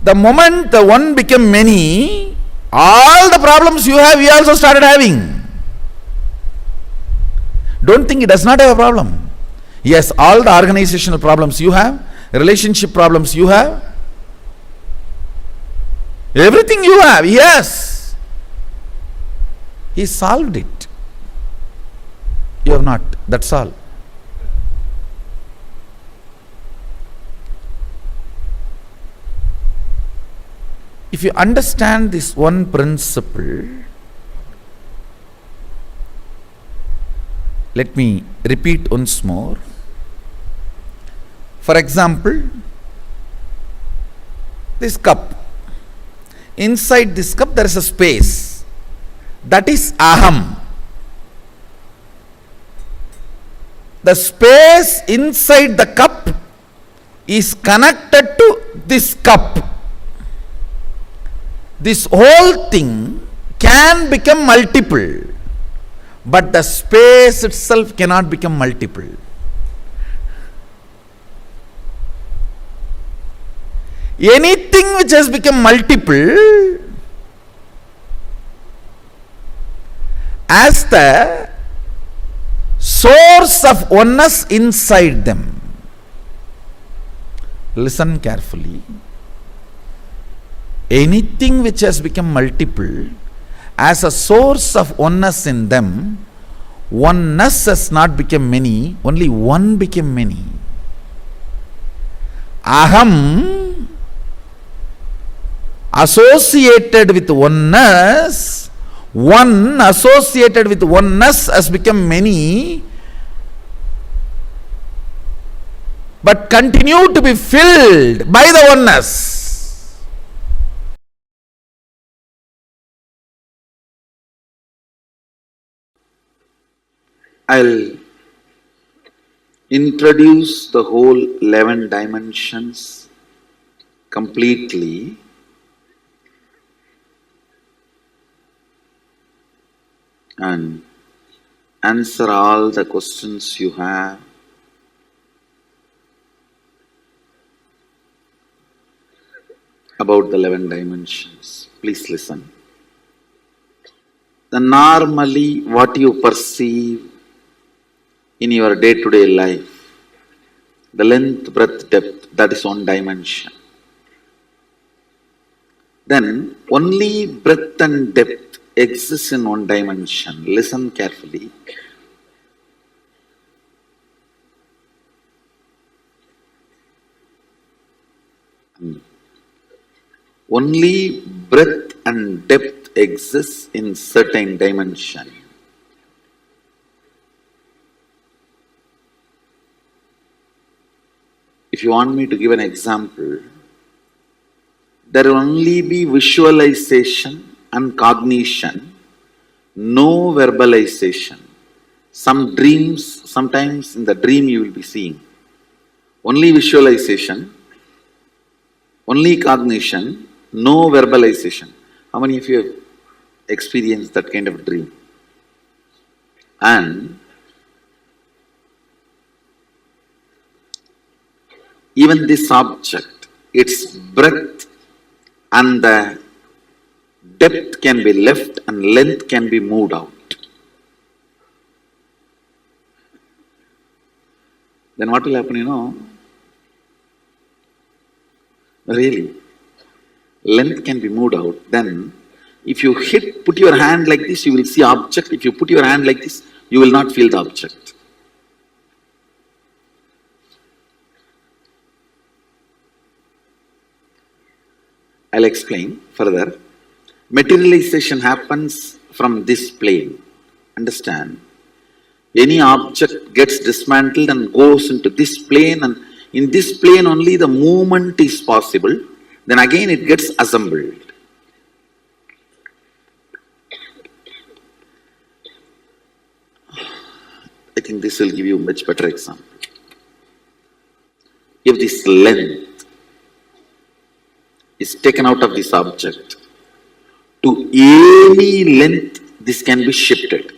The moment the one became many, all the problems you have, we also started having. Don't think he does not have a problem. Yes, all the organizational problems you have, relationship problems you have, everything you have, yes. He solved it. You have not. That's all. If you understand this one principle, let me repeat once more. For example, this cup. Inside this cup there is a space. That is aham. The space inside the cup is connected to this cup. This whole thing can become multiple, but the space itself cannot become multiple. Anything which has become multiple, as the source of oneness inside them. Listen carefully. Anything which has become multiple, as a source of oneness in them, oneness has not become many, only one became many. Aham associated with oneness, one associated with oneness has become many, but continue to be filled by the oneness. I'll introduce the whole 11 dimensions completely and answer all the questions you have. About the 11 dimensions. Please listen. The normally what you perceive in your day-to-day life, the length, breadth, depth, that is one dimension. Then only breadth and depth exists in one dimension. Listen carefully. Only breadth and depth exists in certain dimension. If you want me to give an example, there will only be visualization and cognition, no verbalization. Some dreams, sometimes in the dream you will be seeing. Only visualization, only cognition, no verbalization. How many of you have experienced that kind of dream? And even this object, its breadth and the depth can be left and length can be moved out. Then what will happen, you know? Really, length can be moved out, then If you put your hand like this, you will see object. If you put your hand like this, you will not feel the object. I'll explain further. Materialization happens from this plane. Understand? Any object gets dismantled and goes into this plane, and in this plane only the movement is possible. Then again it gets assembled. I think this will give you a much better example. If this length is taken out of this object, to any length this can be shifted.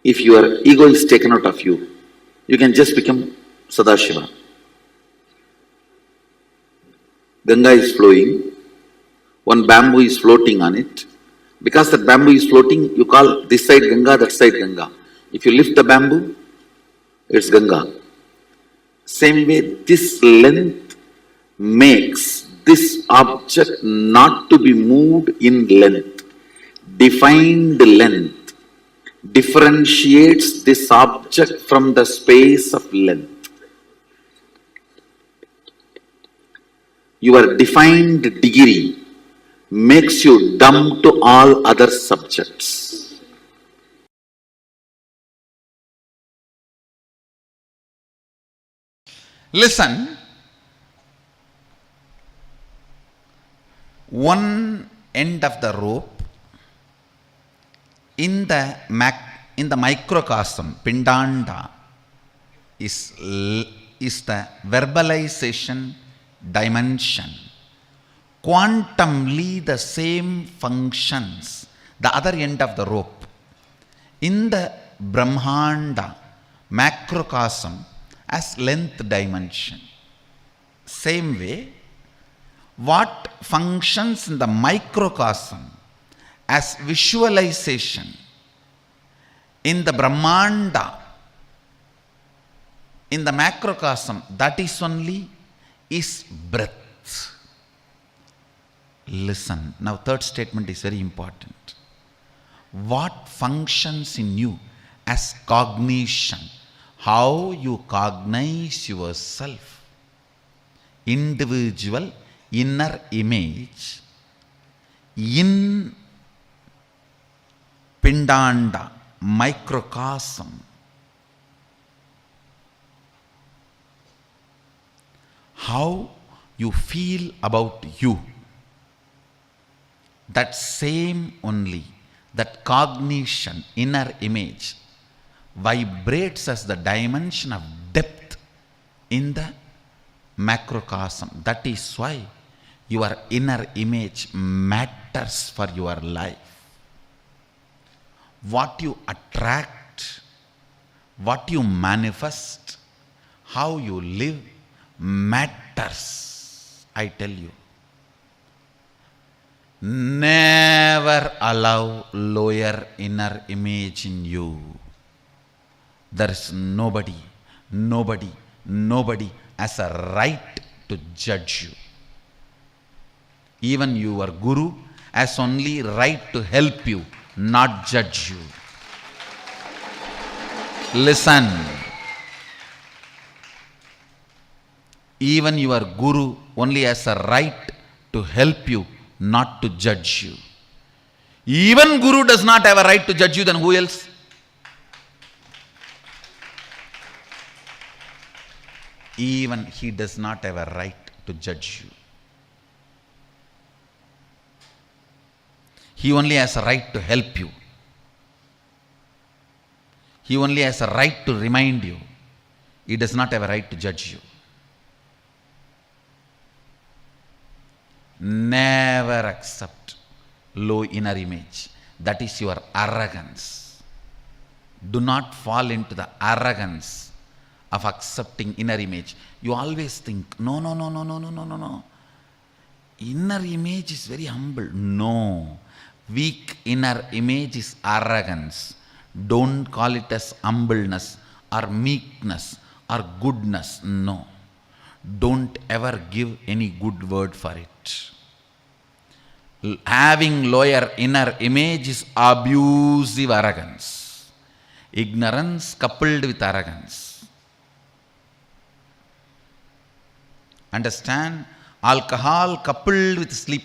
If your ego is taken out of you, you can just become Sadashiva. Ganga is flowing, one bamboo is floating on it. Because that bamboo is floating, you call this side Ganga, that side Ganga. If you lift the bamboo, it's Ganga. Same way, this length makes this object not to be moved in length. Defined length differentiates this object from the space of length. Your defined degree makes you dumb to all other subjects. Listen, one end of the rope in the microcosm, Pindanda, is the verbalization dimension. Quantumly the same functions, the other end of the rope. In the Brahmanda, macrocosm, as length dimension. Same way, what functions in the microcosm as visualization in the Brahmanda, in the macrocosm, that is only is breath. Listen, now third statement is very important. What functions in you as cognition, how you cognize yourself, individual inner image in Pindanda, microcosm. How you feel about you, that same only, that cognition, inner image, vibrates as the dimension of depth in the macrocosm. That is why your inner image matters for your life. What you attract, what you manifest, how you live matters, I tell you. Never allow lower inner image in you. There is nobody has a right to judge you. Even your guru has only right to help you, not judge you. Listen. Even your guru only has a right to help you, not to judge you. Even guru does not have a right to judge you, then who else? Even he does not have a right to judge you. He only has a right to help you. He only has a right to remind you. He does not have a right to judge you. Never accept low inner image. That is your arrogance. Do not fall into the arrogance of accepting inner image. You always think, no. Inner image is very humble. No. Weak inner image is arrogance. Don't call it as humbleness or meekness or goodness. No. don't ever give any good word for it. Having lower inner image is abusive arrogance. Ignorance coupled with arrogance. Understand? Alcohol coupled with sleep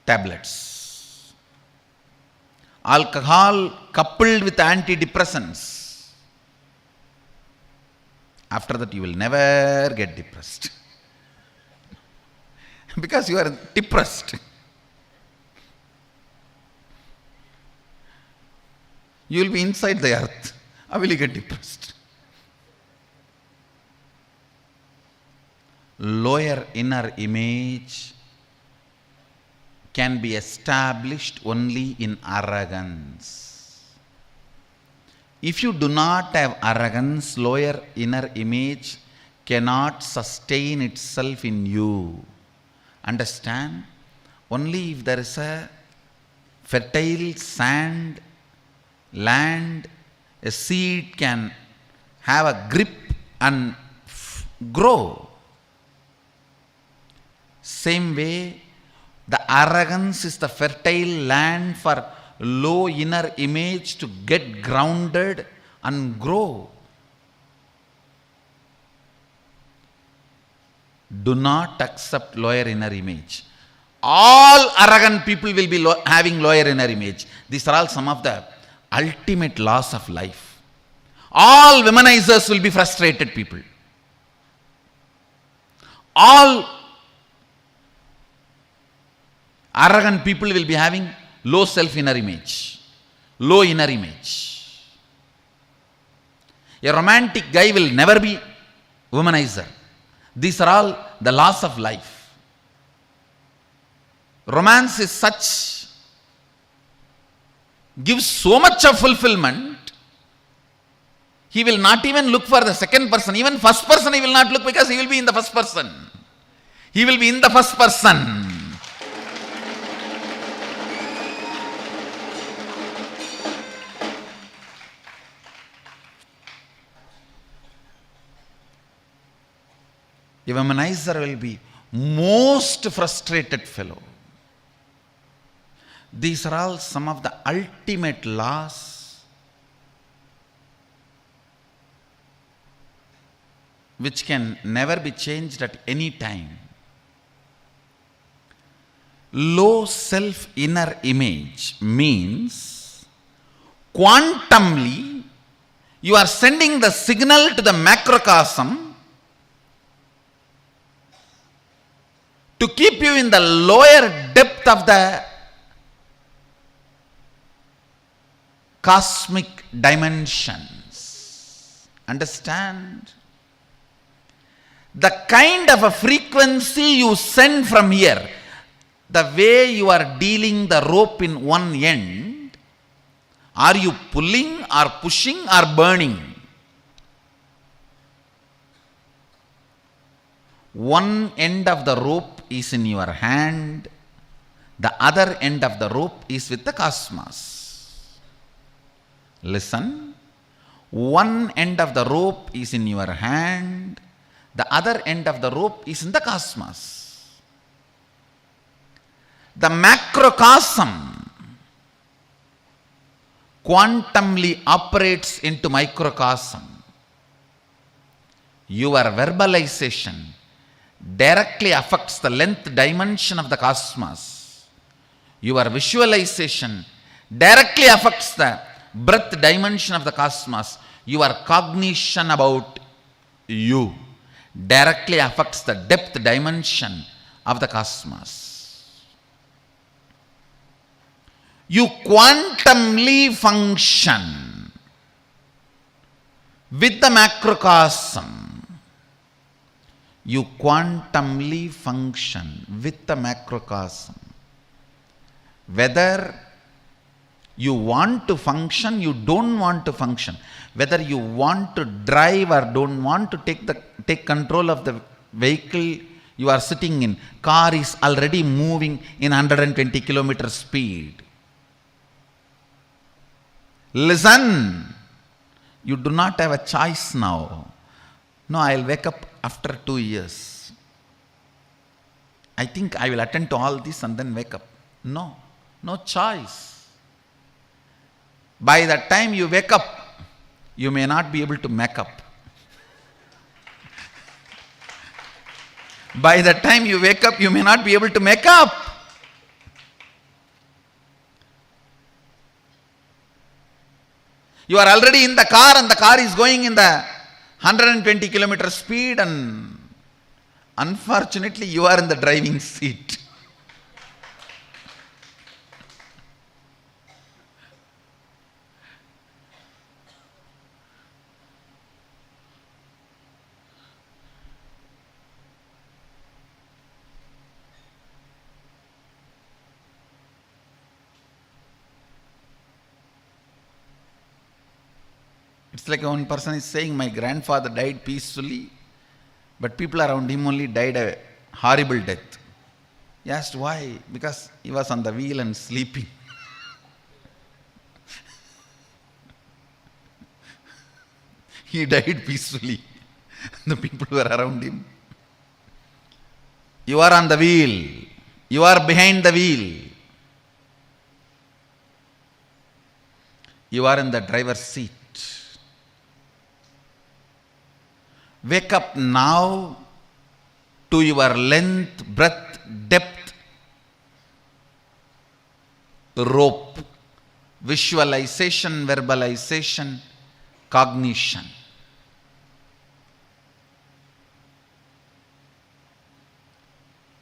tablets. Alcohol coupled with antidepressants. After that you will never get depressed. Because you are depressed. You will be inside the earth. How will you get depressed? Lower inner image can be established only in arrogance. If you do not have arrogance, lower inner image cannot sustain itself in you. Understand? Only if there is a fertile sand, land, a seed can have a grip and grow. Same way, the arrogance is the fertile land for low inner image to get grounded and grow. Do not accept lower inner image. All arrogant people will be having lower inner image. These are all some of the ultimate laws of life. All womanizers will be frustrated people. All arrogant people will be having low self inner image, low inner image. A romantic guy will never be womanizer. These are all the laws of life. Romance is such, gives so much of fulfillment, he will not even look for the second person. Even first person he will not look, because he will be in the first person. He will be in the first person. A womanizer will be most frustrated fellow. These are all some of the ultimate laws which can never be changed at any time. Low self inner image means quantumly you are sending the signal to the macrocosm to keep you in the lower depth of the cosmic dimensions. Understand? The kind of a frequency you send from here, the way you are dealing the rope in one end, are you pulling or pushing or burning? One end of the rope is in your hand, the other end of the rope is with the cosmos. Listen, one end of the rope is in your hand, the other end of the rope is in the cosmos. The macrocosm quantumly operates into microcosm. Your verbalization directly affects the length dimension of the cosmos. Your visualization directly affects the breadth dimension of the cosmos. Your cognition about you directly affects the depth dimension of the cosmos. You quantumly function with the macrocosm. You quantumly function with the macrocosm. Whether you want to function, you don't want to function. Whether you want to drive or don't want to take control of the vehicle you are sitting in. Car is already moving in 120 kilometer speed. Listen, you do not have a choice now. No, I'll wake up after 2 years. I think I will attend to all this and then wake up. No, no choice. By the time you wake up, you may not be able to make up. By the time you wake up, you may not be able to make up. You are already in the car and the car is going in the 120 kilometer speed and unfortunately you are in the driving seat. It's like one person is saying, my grandfather died peacefully, but people around him only died a horrible death. He asked why? Because he was on the wheel and sleeping. He died peacefully. The people who were around him. You are on the wheel. You are behind the wheel. You are in the driver's seat. Wake up now to your length, breadth, depth, rope, visualization, verbalization, cognition.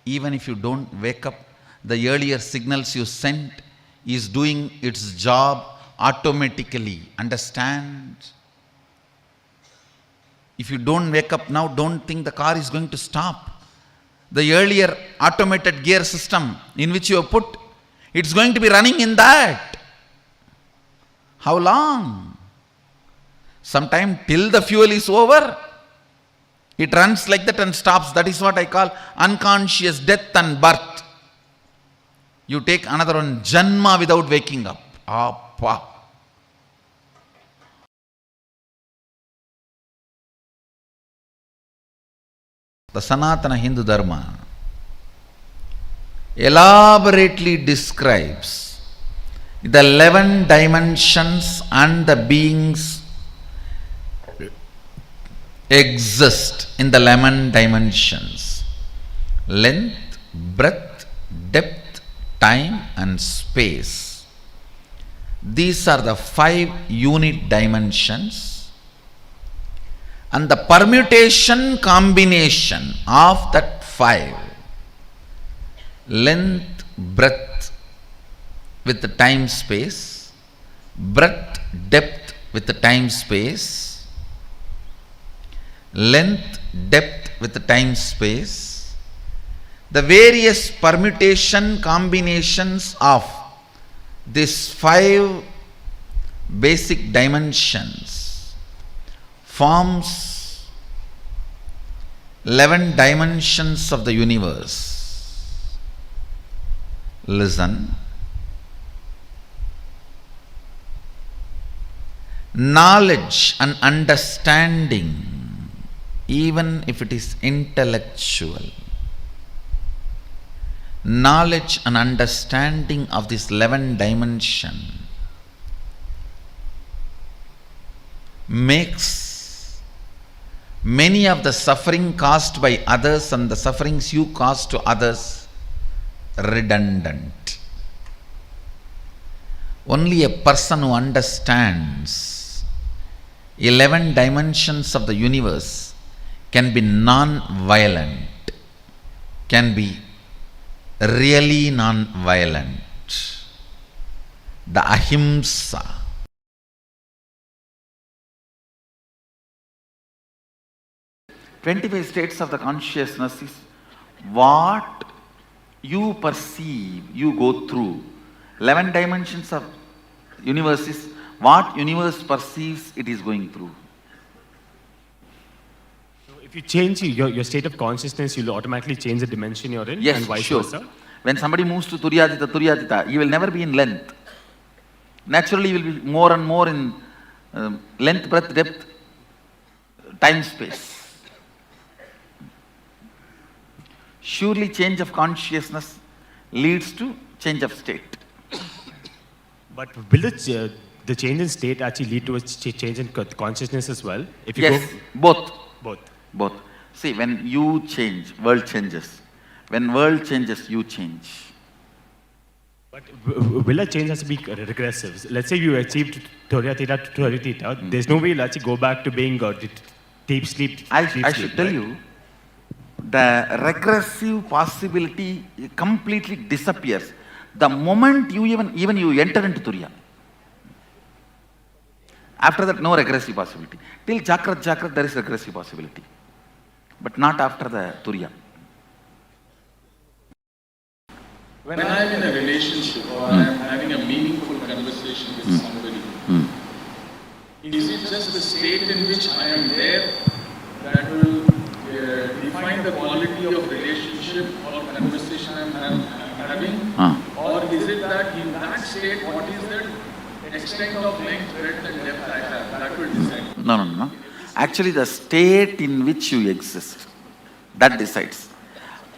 Even if you don't wake up, the earlier signals you sent is doing its job automatically. Understand? If you don't wake up now, don't think the car is going to stop. The earlier automated gear system in which you have put, it's going to be running in that. How long? Sometime till the fuel is over. It runs like that and stops. That is what I call unconscious death and birth. You take another one, Janma, without waking up. Appa. The Sanatana Hindu Dharma elaborately describes the 11 dimensions and the beings exist in the 11 dimensions: length, breadth, depth, time and space. These are the 5 unit dimensions. And the permutation combination of that 5, length, breadth with the time space, breadth, depth with the time space, length, depth with the time space, the various permutation combinations of these 5 basic dimensions forms 11 dimensions of the universe. Listen. Knowledge and understanding, even if it is intellectual, knowledge and understanding of this 11 dimension makes many of the suffering caused by others and the sufferings you cause to others redundant. Only a person who understands 11 dimensions of the universe can be non-violent, can be really non-violent. The ahimsa. "25 states of the consciousness is what you perceive, you go through. 11 dimensions of universe is what universe perceives it is going through." So if you change your state of consciousness, you'll automatically change the dimension you're in, Yes, and vice sure. versa? When somebody moves to Turyatita, he will never be in length. Naturally, he will be more and more in length, breadth, depth, time, space. Surely change of consciousness leads to change of state. But will the change in state actually lead to a change in consciousness as well? If you Yes, both. both. Both. See, when you change, world changes. When world changes, you change. But will a change has to be regressive? Let's say you achieved Turiya Theta to Turiya Theta. There's no way you'll actually go back to being deep sleep. I deep should sleep, tell right? you, the regressive possibility completely disappears the moment you even you enter into Turiya. After that, no regressive possibility. Till Jakrat, there is regressive possibility. But not after the Turiya. When I am in a relationship or I am having a meaningful conversation with somebody, is it just the state in which I am there that will define the quality of relationship or conversation I am having? Or is it that in that state, what is the extent of length, breadth and depth I have? That will decide. No. Actually, the state in which you exist, that decides.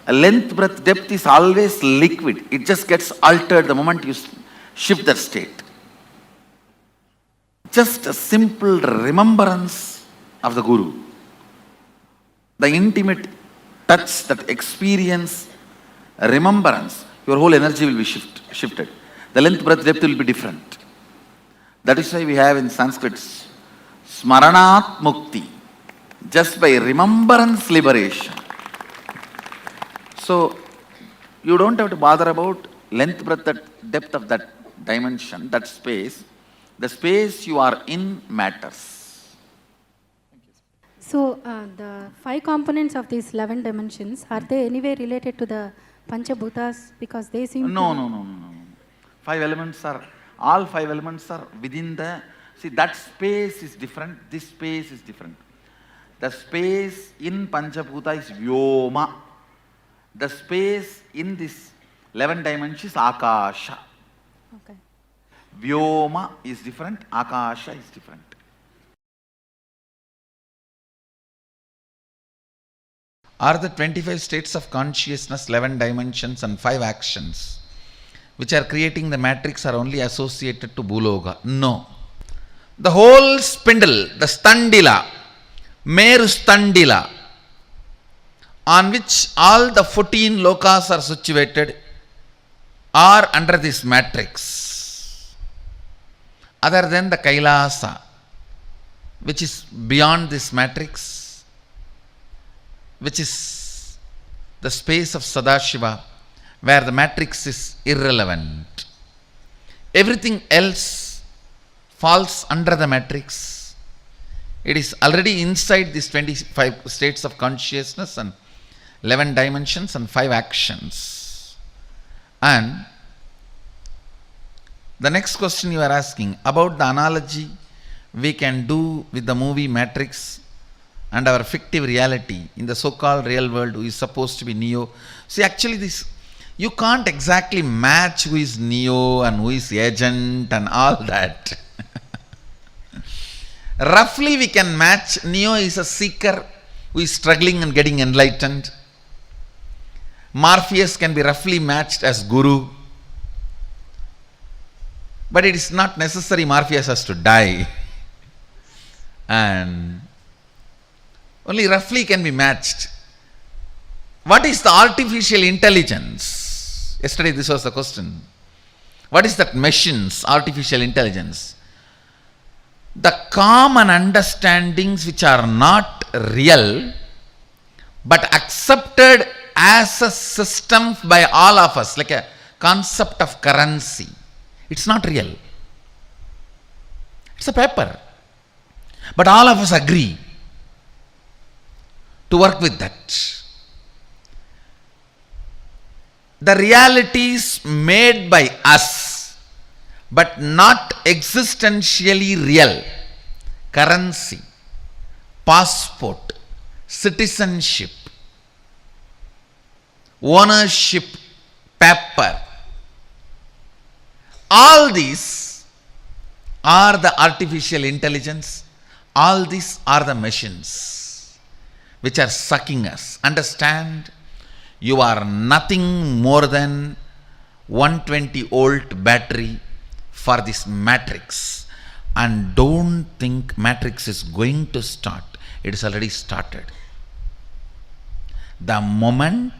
Length, breadth, depth is always liquid. It just gets altered the moment you shift that state. Just a simple remembrance of the Guru. The intimate touch, that experience, remembrance, your whole energy will be shifted. The length, breadth, depth will be different. That is why we have in Sanskrit, Smaranat Mukti, just by remembrance liberation. So, you don't have to bother about length, breadth, depth of that dimension, that space. The space you are in matters. So, the 5 components of these 11 dimensions, are they anyway related to the Panchabhutas? Because they seem No. 5 elements are, all 5 elements are within the, see that space is different, this space is different. The space in Panchabhuta is Vyoma. The space in this 11 dimensions is Akasha. Okay. Vyoma is different, Akasha is different. Are the 25 states of consciousness, 11 dimensions and 5 actions which are creating the matrix are only associated to Bhuloka? No. The whole spindle, the standila, Meru standila, on which all the 14 lokas are situated, are under this matrix. Other than the Kailasa, which is beyond this matrix, which is the space of Sadashiva, where the matrix is irrelevant. Everything else falls under the matrix. It is already inside these 25 states of consciousness and 11 dimensions and 5 actions. And the next question you are asking about the analogy we can do with the movie Matrix and our fictive reality in the so-called real world who is supposed to be Neo. See, actually this, you can't exactly match who is Neo and who is Agent and all that. Roughly we can match. Neo is a seeker who is struggling and getting enlightened. Morpheus can be roughly matched as Guru. But it is not necessary Morpheus has to die. And only roughly can be matched. What is the artificial intelligence? Yesterday this was the question. What is that machine's artificial intelligence? The common understandings which are not real but accepted as a system by all of us, like a concept of currency. It's not real. It's a paper. But all of us agree to work with that. The realities made by us, but not existentially real. Currency, passport, citizenship, ownership, paper. All these are the artificial intelligence. All these are the machines which are sucking us. Understand, You are nothing more than 120-volt battery for this matrix. And don't think matrix is going to start. It is already started. The moment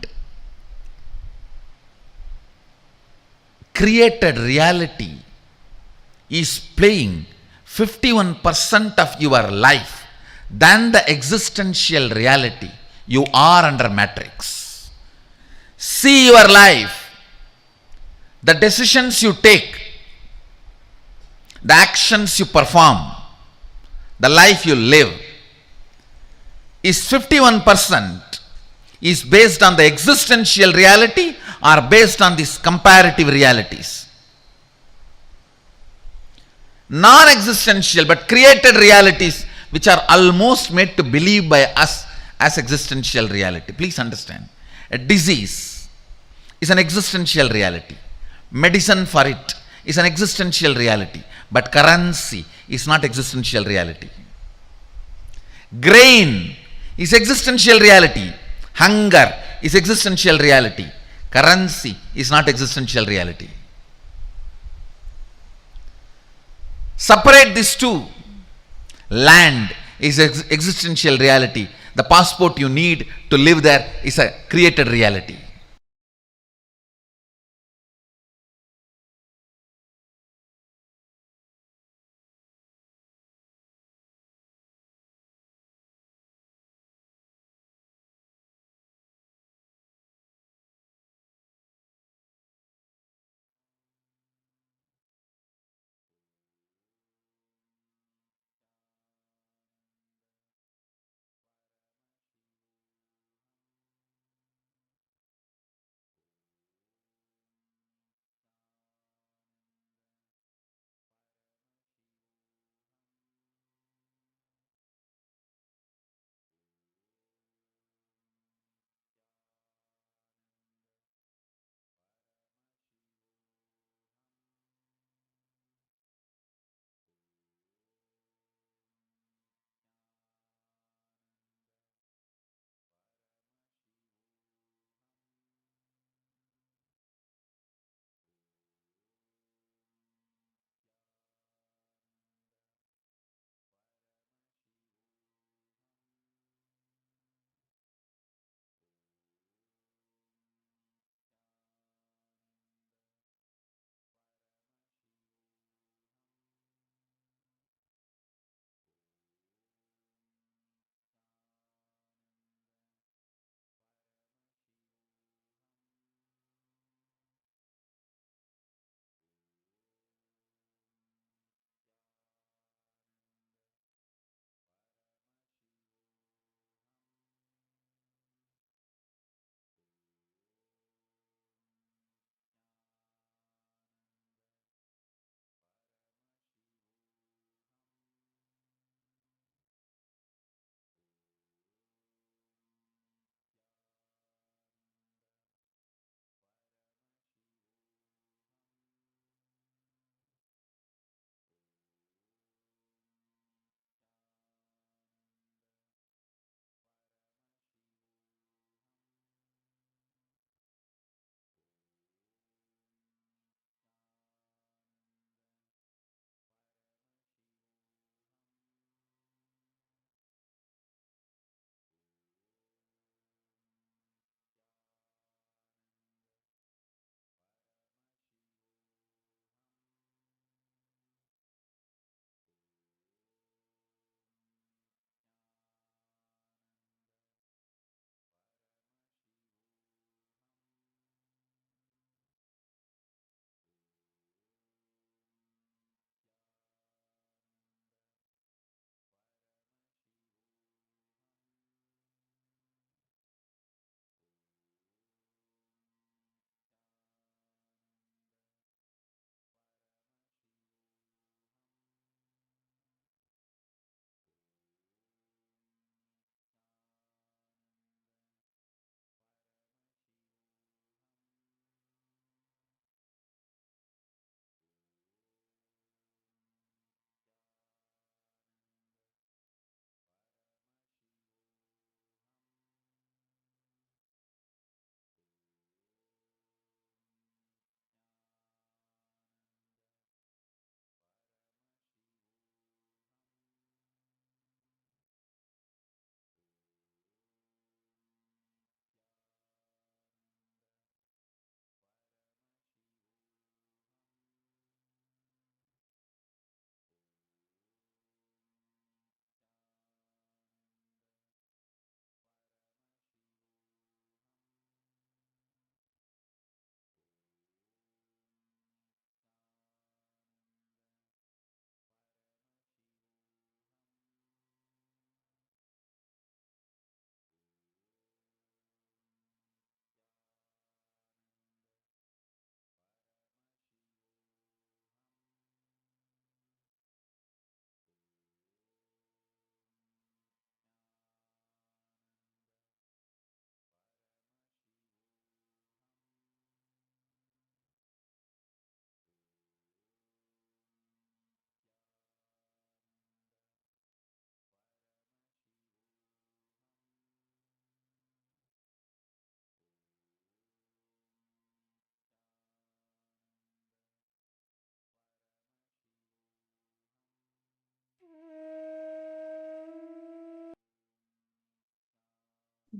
created reality is playing 51% of your life than the existential reality, you are under matrix. See your life, the decisions you take, the actions you perform, the life you live is 51% is based on the existential reality or based on these comparative realities. Non-existential but created realities which are almost made to believe by us as existential reality. Please understand, a disease is an existential reality. Medicine for it is an existential reality, but currency is not existential reality. Grain is existential reality. Hunger is existential reality. Currency is not existential reality. Separate these two. Land is existential reality. The passport you need to live there is a created reality.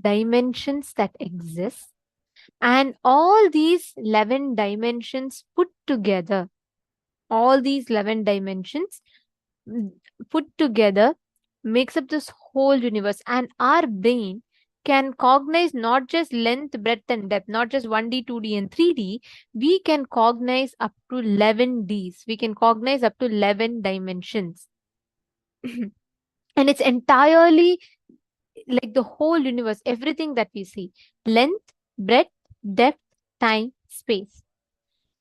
dimensions that exist, and all these 11 dimensions put together, all these 11 dimensions put together makes up this whole universe. And our brain can cognize not just length, breadth, and depth, not just 1D, 2D, and 3D. We can cognize up to 11Ds. We can cognize up to 11 dimensions. And it's entirely like the whole universe, everything that we see: length, breadth, depth, time, space.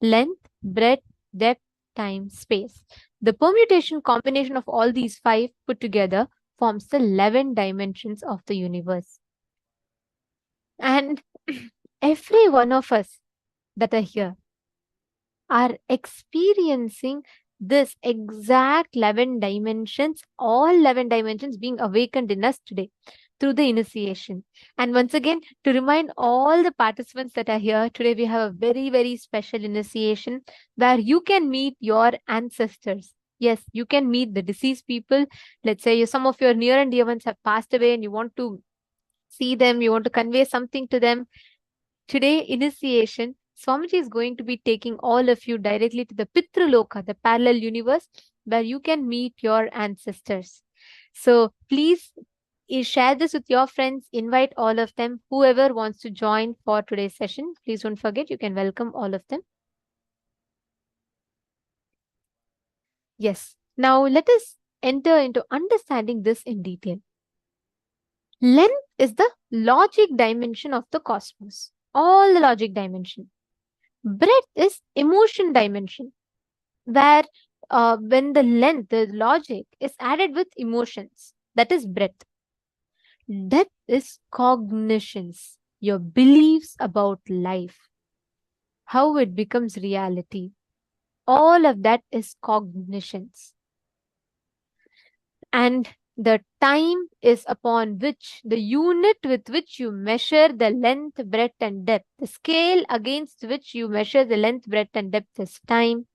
Length, breadth, depth, time, space. The permutation combination of all these 5 put together forms the 11 dimensions of the universe. And every one of us that are here are experiencing this exact 11 dimensions, all 11 dimensions being awakened in us today through the initiation. And once again, to remind all the participants that are here today, we have a very, very special initiation where you can meet your ancestors. Yes, you can meet the deceased people. Let's say some of your near and dear ones have passed away and you want to see them, you want to convey something to them. Today, initiation, Swamiji is going to be taking all of you directly to the Pitraloka, the parallel universe, where you can meet your ancestors. So please share this with your friends, invite all of them, whoever wants to join for today's session. Please don't forget, you can welcome all of them. Yes, now let us enter into understanding this in detail. Length is the logic dimension of the cosmos, all the logic dimension. Breadth is emotion dimension, where when the length, the logic is added with emotions, that is breadth. Depth is cognitions, your beliefs about life, how it becomes reality. All of that is cognitions. And the time is upon which, the unit with which you measure the length, breadth, and depth. The scale against which you measure the length, breadth, and depth is time.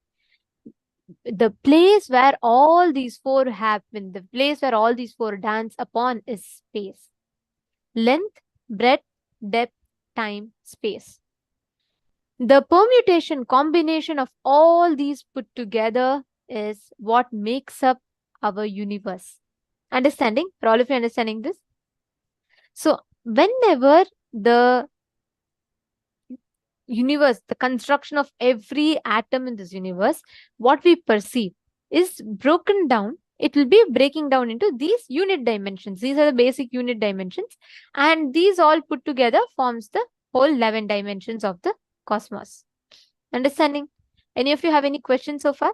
The place where all these 4 happen, the place where all these 4 dance upon is space. Length, breadth, depth, time, space. The permutation combination of all these put together is what makes up our universe. Understanding? For all of you understanding this? So whenever the universe, the construction of every atom in this universe, what we perceive is broken down. It will be breaking down into these unit dimensions. These are the basic unit dimensions. And these all put together forms the whole 11 dimensions of the cosmos. Understanding? Any of you have any questions so far?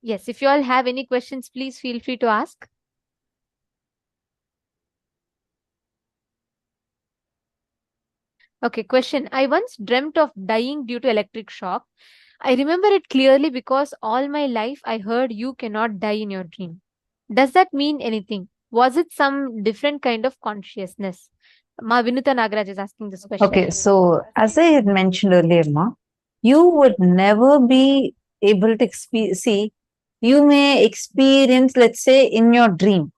Yes, if you all have any questions, please feel free to ask. Okay, question. I once dreamt of dying due to electric shock. I remember it clearly because all my life I heard you cannot die in your dream. Does that mean anything? Was it some different kind of consciousness? Ma Vinuta Nagaraj is asking this question. Okay, so as I had mentioned earlier, Ma, you would never be able to see, you may experience, let's say, in your dream,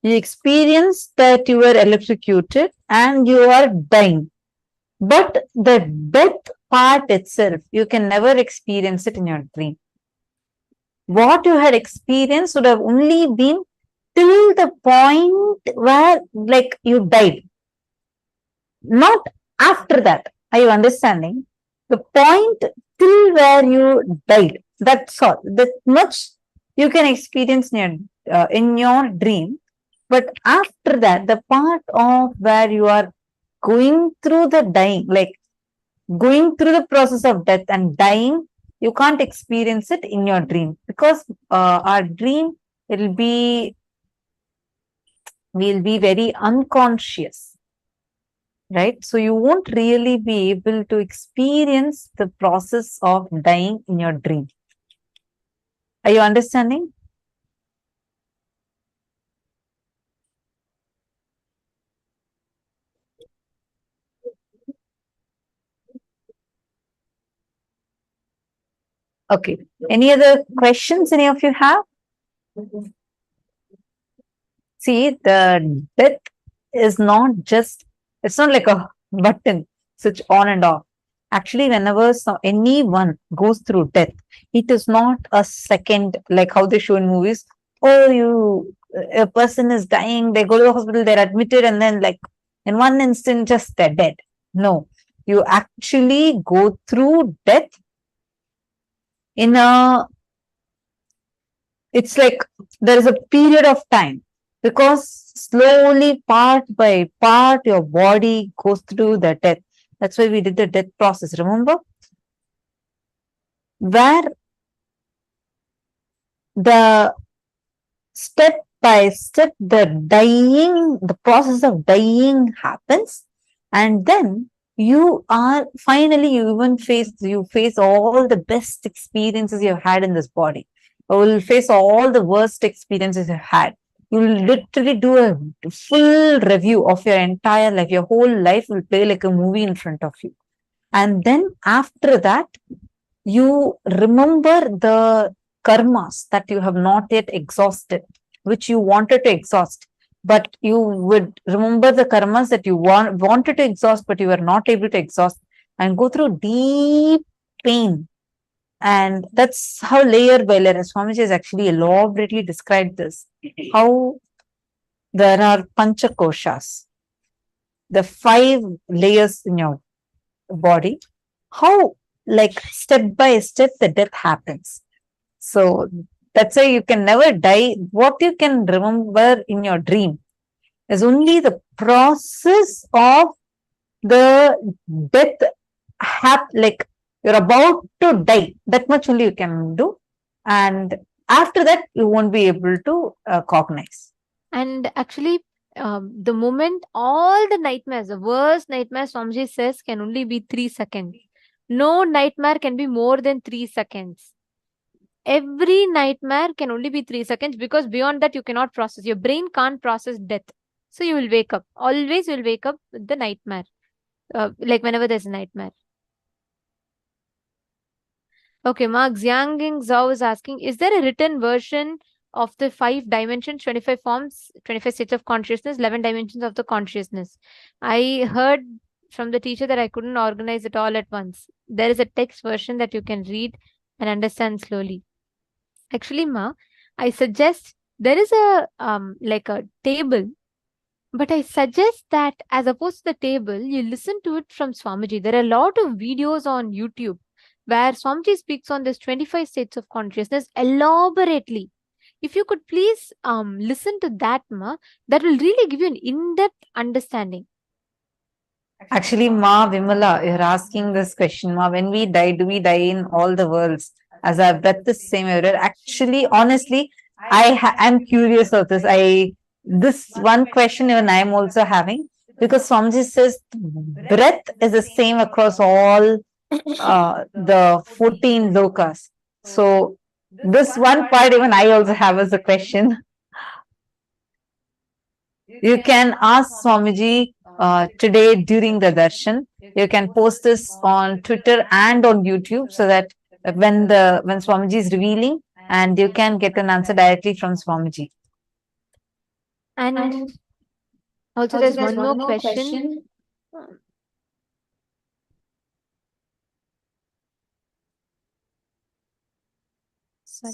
you experience that you were electrocuted and you are dying. But the death part itself, you can never experience it in your dream. What you had experienced would have only been till the point where, like, you died. Not after that. Are you understanding? The point till where you died. That's all. That much you can experience in your dream. But after that, the part of where you are going through the dying, like going through the process of death and dying, you can't experience it in your dream, because our dream, we'll be very unconscious, right? So you won't really be able to experience the process of dying in your dream. Are you understanding? Okay. Any other questions any of you have? See, the death is not just, it's not like a button, switch on and off. Actually, whenever anyone goes through death, it is not a second, like how they show in movies. Oh, a person is dying, they go to the hospital, they're admitted, and then, like, in one instant, just they're dead. No, you actually go through death in it's like there is a period of time, because slowly, part by part, your body goes through the death. That's why we did the death process, remember? Where the step by step, the process of dying happens, and then you face all the best experiences you've had in this body. You will face all the worst experiences you've had. You will literally do a full review of your entire life. Your whole life will play like a movie in front of you. And then after that, you remember the karmas that you have not yet exhausted, which you wanted to exhaust. But you would remember the karmas that you wanted to exhaust, but you were not able to exhaust, and go through deep pain. And that's how layer by layer, Swamiji has actually elaborately described this, how there are panchakoshas, the 5 layers in your body, how, like, step by step, the death happens. So that's why you can never die. What you can remember in your dream is only the process of the death, like you're about to die. That much only you can do. And after that, you won't be able to cognize. And actually, the moment all the nightmares, the worst nightmares, Swamiji says, can only be 3 seconds. No nightmare can be more than 3 seconds. Every nightmare can only be 3 seconds, because beyond that, you cannot process. Your brain can't process death. So you will wake up. Always you will wake up with the nightmare. Like whenever there's a nightmare. Okay, Mark Xianging Zhao is asking, is there a written version of the 5 dimensions, 25 forms, 25 states of consciousness, 11 dimensions of the consciousness? I heard from the teacher that I couldn't organize it all at once. There is a text version that you can read and understand slowly. Actually, Ma, I suggest there is a like a table, but I suggest that as opposed to the table, you listen to it from Swamiji. There are a lot of videos on YouTube where Swamiji speaks on this 25 states of consciousness elaborately. If you could please listen to that, Ma, that will really give you an in-depth understanding. Actually, Ma Vimala, you're asking this question, Ma, when we die, do we die in all the worlds? As our breath is same everywhere. Actually, honestly, I'm curious of this. This one question even I'm also having, because Swamiji says breath is the same across all the 14 lokas. So this one part even I also have as a question. You can ask Swamiji today during the darshan. You can post this on Twitter and on YouTube, so that when Swamiji is revealing, and you can get an answer directly from Swamiji. And also there's one more question. Sorry,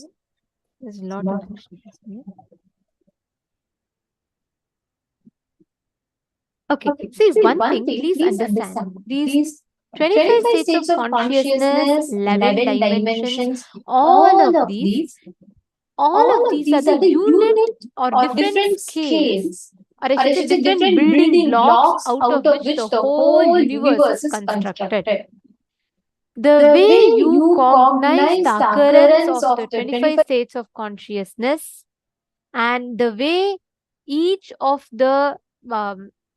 there's a lot of questions here. Okay, see, one thing, please understand. These 25 states of consciousness, 11 dimensions, all of these are the unit or different scales, or I should say different building blocks out of which the whole universe is constructed. The way you cognize the occurrence of the 25 states of consciousness, and the way each of the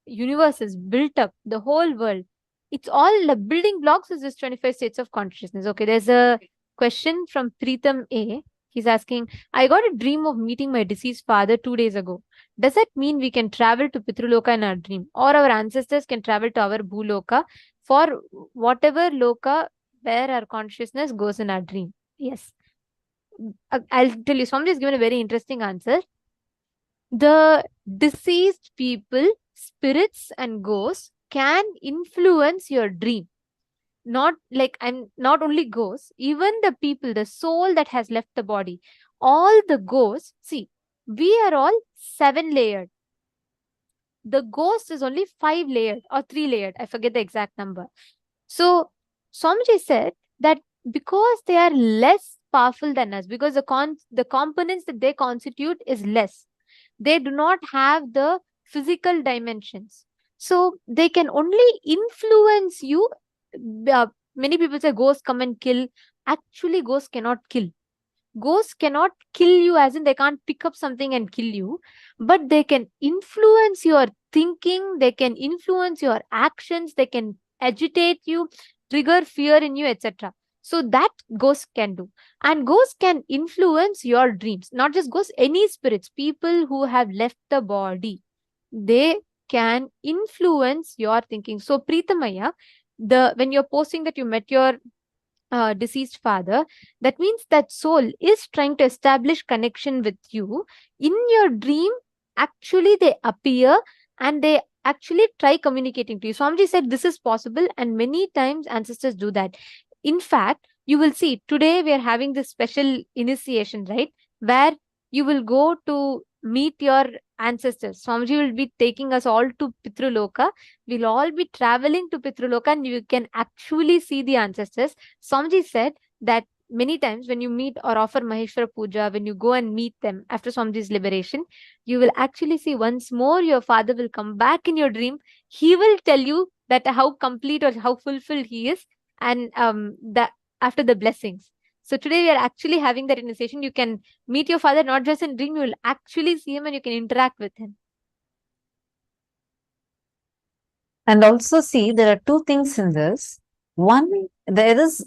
universe is built up, the whole world, it's all the building blocks is this 25 states of consciousness. Okay, there's a question from Preetham A. He's asking, I got a dream of meeting my deceased father 2 days ago. Does that mean we can travel to Pitruloka in our dream, or our ancestors can travel to our Bhuloka for whatever loka where our consciousness goes in our dream? Yes. I'll tell you, somebody has given a very interesting answer. The deceased people, spirits and ghosts can influence your dream. Not like, and not only ghosts, even the people, the soul that has left the body, all the ghosts, see, we are all 7 layered. The ghost is only 5 layered or 3 layered. I forget the exact number. So Swamiji said that because they are less powerful than us, because the components that they constitute is less, they do not have the physical dimensions, so they can only influence you. Many people say ghosts come and kill. Actually, ghosts cannot kill. Ghosts cannot kill you, as in they can't pick up something and kill you, but they can influence your thinking, they can influence your actions, they can agitate you, trigger fear in you, etc. So that ghosts can do. And ghosts can influence your dreams. Not just ghosts, any spirits, people who have left the body, they can influence your thinking. So Preetamaya, when you're posting that you met your deceased father, that means that soul is trying to establish connection with you. In your dream, actually they appear and they actually try communicating to you. Swamiji said this is possible, and many times ancestors do that. In fact, you will see today we are having this special initiation, right, where you will go to meet your ancestors. Swamiji will be taking us all to Pitruloka. We'll all be traveling to Pitruloka and you can actually see the ancestors. Swamiji said that many times when you meet or offer Maheshwara Puja, when you go and meet them after Swamiji's liberation, you will actually see once more your father will come back in your dream. He will tell you that how complete or how fulfilled he is, and that after the blessings. So today we are actually having that initiation. You can meet your father not just in dream, you will actually see him and you can interact with him. And also see, there are two things in this. One, there is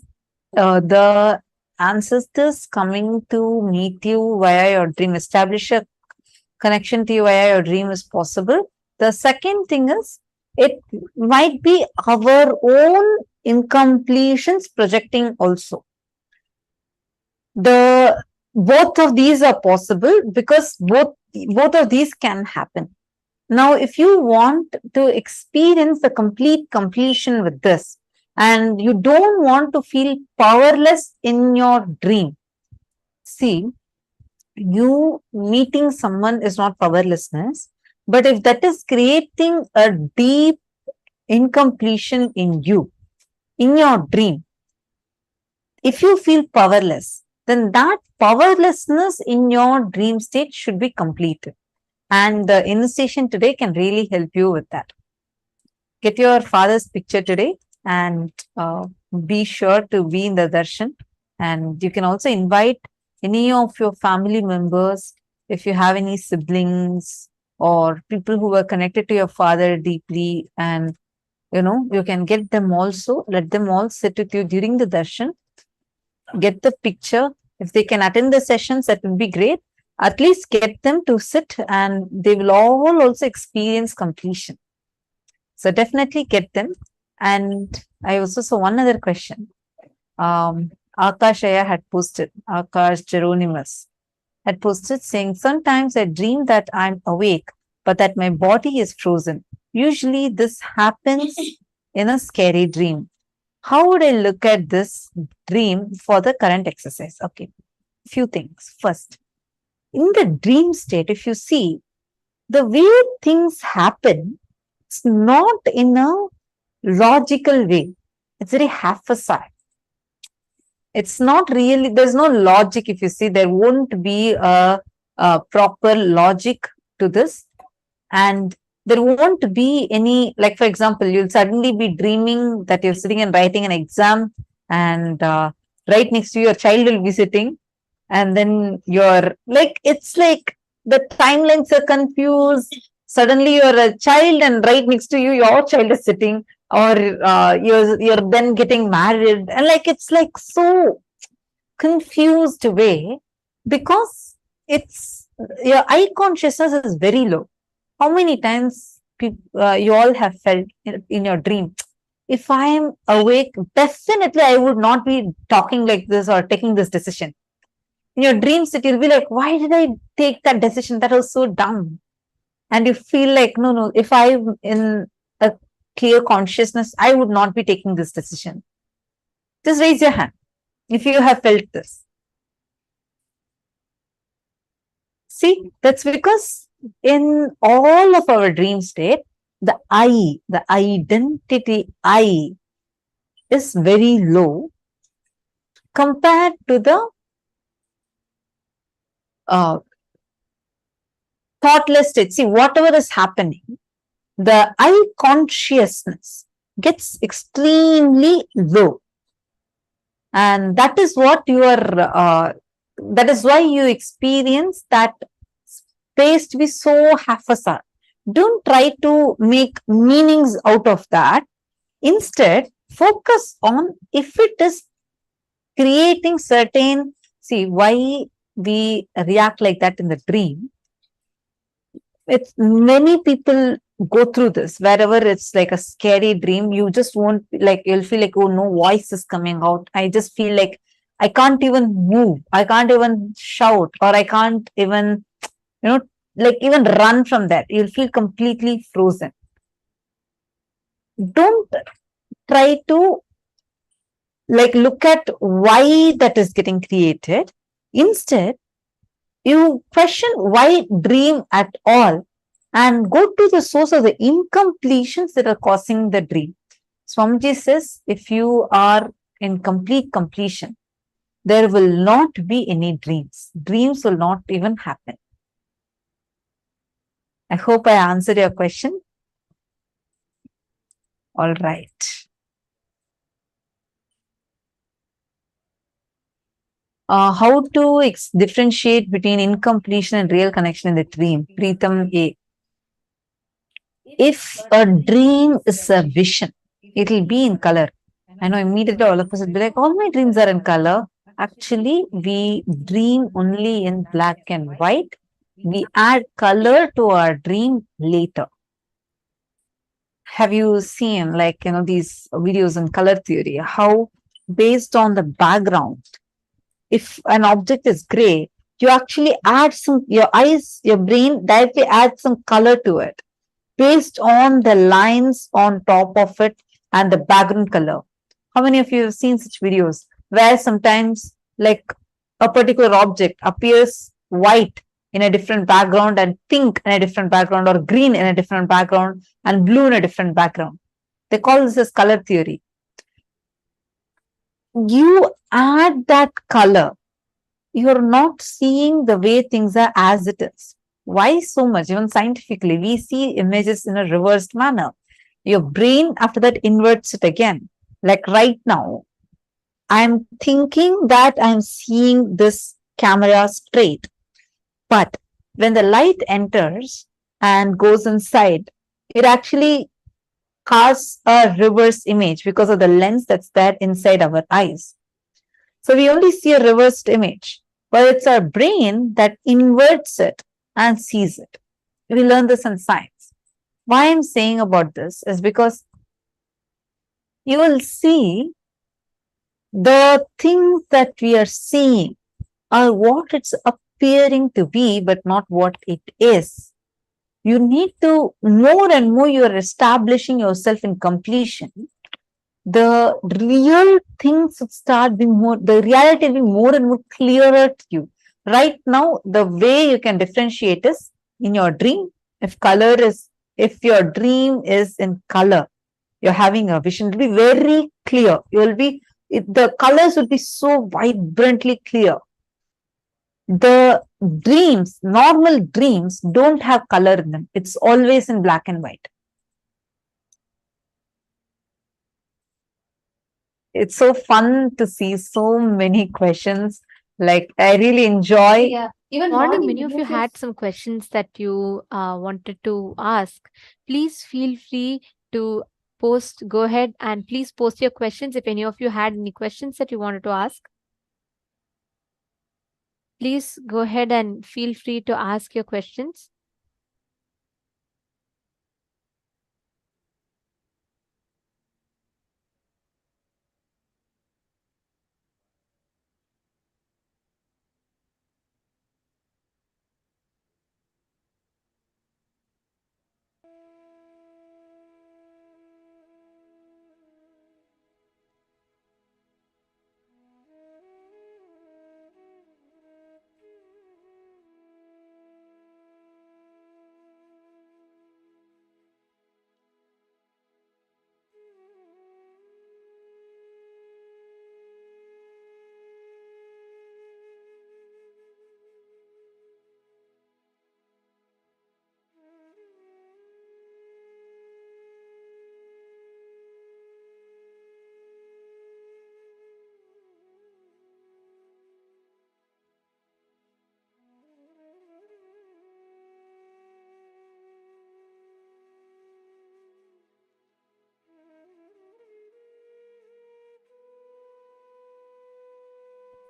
the ancestors coming to meet you via your dream, establish a connection to you via your dream is possible. The second thing is, it might be our own incompletions projecting also. Both of these are possible because both of these can happen. Now, if you want to experience the complete completion with this, and you don't want to feel powerless in your dream, see, you meeting someone is not powerlessness, but if that is creating a deep incompletion in you, in your dream, if you feel powerless, then that powerlessness in your dream state should be completed. And the initiation today can really help you with that. Get your father's picture today and be sure to be in the darshan. And you can also invite any of your family members, if you have any siblings or people who are connected to your father deeply, and you can get them also, let them all sit with you during the darshan. Get the picture. If they can attend the sessions, that would be great. At least get them to sit and they will all also experience completion. So definitely get them. And I also saw one other question. Akashaya had posted, Akash Geronimus had posted saying, sometimes I dream that I'm awake, but that my body is frozen. Usually this happens in a scary dream. How would I look at this dream for the current exercise? Okay, few things. First, in the dream state, if you see, the way things happen, it's not in a logical way. It's very haphazard. It's not really, there's no logic. If you see, there won't be a proper logic to this. And there won't be any, like, for example, you'll suddenly be dreaming that you're sitting and writing an exam, and right next to you, your child will be sitting, and then you're like, it's like the timelines are confused. Suddenly you're a child, and right next to you, your child is sitting, or you're then getting married, and like it's like so confused way, because it's your eye consciousness is very low. How many times you all have felt in your dream, if I am awake, definitely I would not be talking like this or taking this decision. In your dream state, you'll be like, why did I take that decision? That was so dumb. And you feel like, no, if I'm in a clear consciousness, I would not be taking this decision. Just raise your hand if you have felt this. See, that's because in all of our dream state, the I, the identity I, is very low compared to the thoughtless state. See, whatever is happening, the I consciousness gets extremely low. And that is what you are, that is why you experience that space to be so haphazard. Don't try to make meanings out of that. Instead, focus on if it is creating certain, see why we react like that in the dream. It's many people go through this. Wherever it's like a scary dream, you just won't like, you'll feel like, oh, no voice is coming out. I just feel like I can't even move. I can't even shout, or I can't even, like even run from that. You'll feel completely frozen. Don't try to like look at why that is getting created. Instead, you question why dream at all and go to the source of the incompletions that are causing the dream. Swamiji says, if you are in complete completion, there will not be any dreams. Dreams will not even happen. I hope I answered your question. All right. How to differentiate between incompletion and real connection in the dream? Preetham A. If a dream is a vision, it will be in color. I know immediately all of us will be like, all my dreams are in color. Actually, we dream only in black and white. We add color to our dream later. Have you seen like, these videos in color theory, how based on the background, if an object is gray, you actually add your eyes, your brain directly adds some color to it based on the lines on top of it and the background color. How many of you have seen such videos where sometimes like a particular object appears white in a different background and pink in a different background, or green in a different background and blue in a different background? They call this as color theory. You add that color, you're not seeing the way things are as it is. Why so much? Even scientifically, we see images in a reversed manner. Your brain after that inverts it again. Like right now, I'm thinking that I'm seeing this camera straight. But when the light enters and goes inside, it actually casts a reverse image because of the lens that's there inside our eyes. So we only see a reversed image, but it's our brain that inverts it and sees it. We learn this in science. Why I'm saying about this is because you will see the things that we are seeing are what it's appearing to be, but not what it is. You need to, more and more you are establishing yourself in completion, the real things would start being more, the reality will be more and more clearer to you. Right now, the way you can differentiate is in your dream. If your dream is in color, you're having a vision, it will be very clear. The colors will be so vibrantly clear. The dreams, normal dreams, don't have color in them. It's always in black and white. It's so fun to see so many questions. Like, I really enjoy. Yeah. Even morning, many of you had some questions that you wanted to ask. Please feel free to post. Go ahead and please post your questions if any of you had any questions that you wanted to ask. Please go ahead and feel free to ask your questions.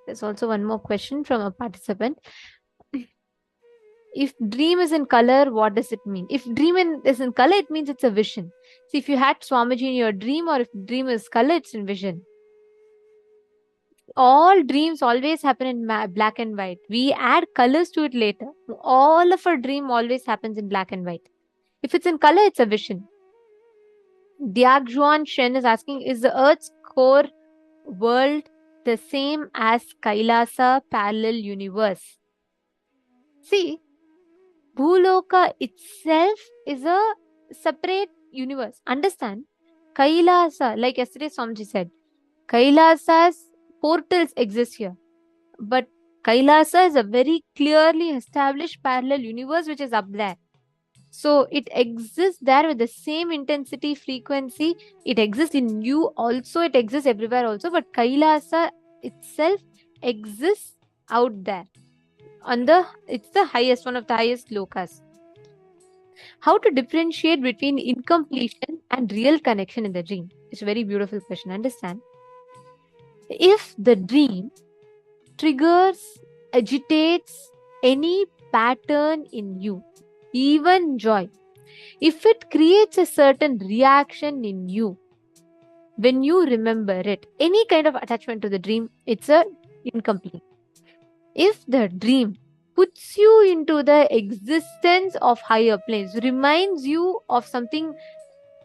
There's also one more question from a participant. If dream is in color, what does it mean? If is in color, it means it's a vision. See, if you had Swamiji in your dream, or if dream is color, it's in vision. All dreams always happen in black and white. We add colors to it later. All of our dream always happens in black and white. If it's in color, it's a vision. Diagjuan Shen is asking, is the Earth's core world the same as Kailasa parallel universe? See, Bhuloka itself is a separate universe. Understand? Kailasa, like yesterday Swamiji said, Kailasa's portals exist here. But Kailasa is a very clearly established parallel universe which is up there. So it exists there with the same intensity, frequency. It exists in you also. It exists everywhere also. But Kailasa itself exists out there. It's the highest, one of the highest lokas. How to differentiate between incompletion and real connection in the dream? It's a very beautiful question. Understand? If the dream triggers, agitates any pattern in you, even joy, if it creates a certain reaction in you, when you remember it, any kind of attachment to the dream, it's a incomplete. If the dream puts you into the existence of higher planes, reminds you of something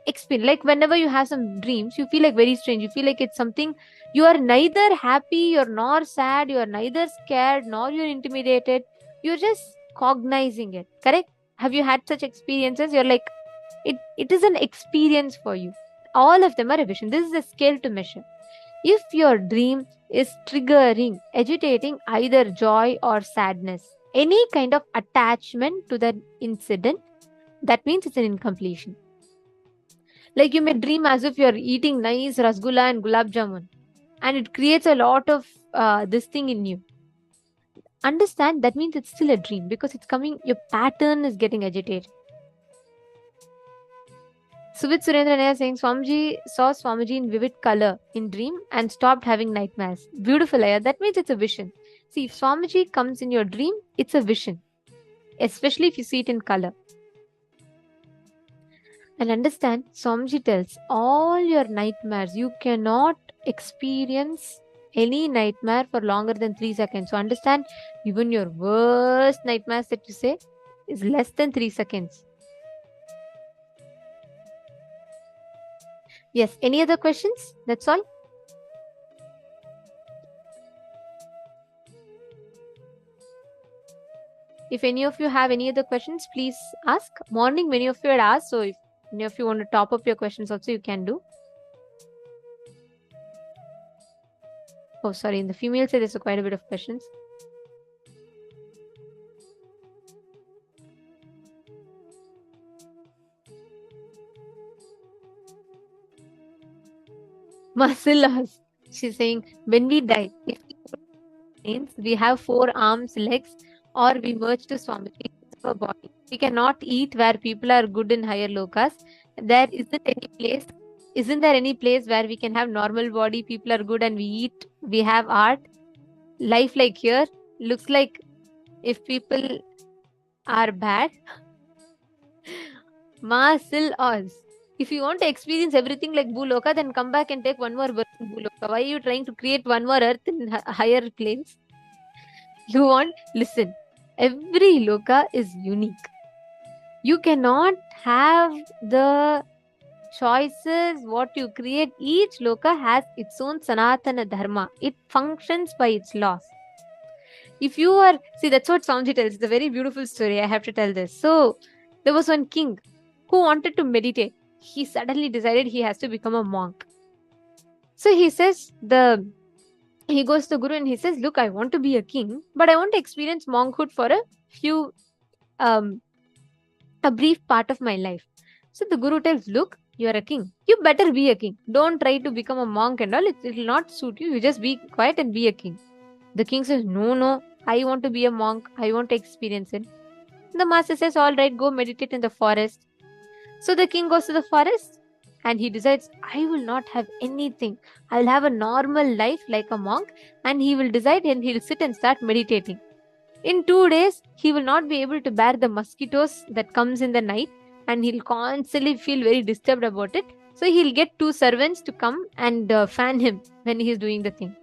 experience, like whenever you have some dreams, you feel like very strange, you feel like it's something, you are neither happy, you're nor sad, you're neither scared, nor you're intimidated, you're just cognizing it, correct? Have you had such experiences? You're like, it is an experience for you. All of them are a vision. This is a scale to measure. If your dream is triggering, agitating either joy or sadness, any kind of attachment to that incident, that means it's an incompletion. Like you may dream as if you're eating nice rasgulla and gulab jamun, and it creates a lot of this thing in you. Understand, that means it's still a dream because it's coming, your pattern is getting agitated. Suvit Surendra Nair saying, Swamiji saw Swamiji in vivid color in dream and stopped having nightmares. Beautiful, Aya. That means it's a vision. See, if Swamiji comes in your dream, it's a vision. Especially if you see it in color. And understand, Swamiji tells, all your nightmares, you cannot experience any nightmare for longer than 3 seconds. So understand, even your worst nightmares that you say is less than 3 seconds. Yes, any other questions? That's all. If any of you have any other questions, please ask. Morning, many of you had asked, so if any of you want to top up your questions also, you can do. Oh, sorry, in the female side, there's quite a bit of questions. Marcellus, she's saying, when we die, if we have 4 arms, legs, or we merge to Swamiji, our body. We cannot eat where people are good in higher lokas. There isn't any place. Isn't there any place where we can have normal body, people are good and we eat, we have art? Life like here looks like if people are bad. Marcellus. If you want to experience everything like Bhuloka, then come back and take one more birth in Bhuloka. Why are you trying to create one more earth in higher planes? You want, listen, every loka is unique. You cannot have the choices, what you create. Each loka has its own Sanatana Dharma. It functions by its laws. If you are, see, that's what Swamiji tells. It's a very beautiful story. I have to tell this. So, there was one king who wanted to meditate. He suddenly decided he has to become a monk. So he says, he goes to the Guru and he says, look, I want to be a king, but I want to experience monkhood for a few, a brief part of my life. So the Guru tells, look, you are a king. You better be a king. Don't try to become a monk and all. It will not suit you. You just be quiet and be a king. The king says, no, I want to be a monk. I want to experience it. The master says, all right, go meditate in the forest. So the king goes to the forest and he decides, I will not have anything. I will have a normal life like a monk, and he will decide and he'll sit and start meditating. In 2 days, he will not be able to bear the mosquitoes that comes in the night, and he'll constantly feel very disturbed about it. So he'll get 2 servants to come and fan him when he's doing the thing.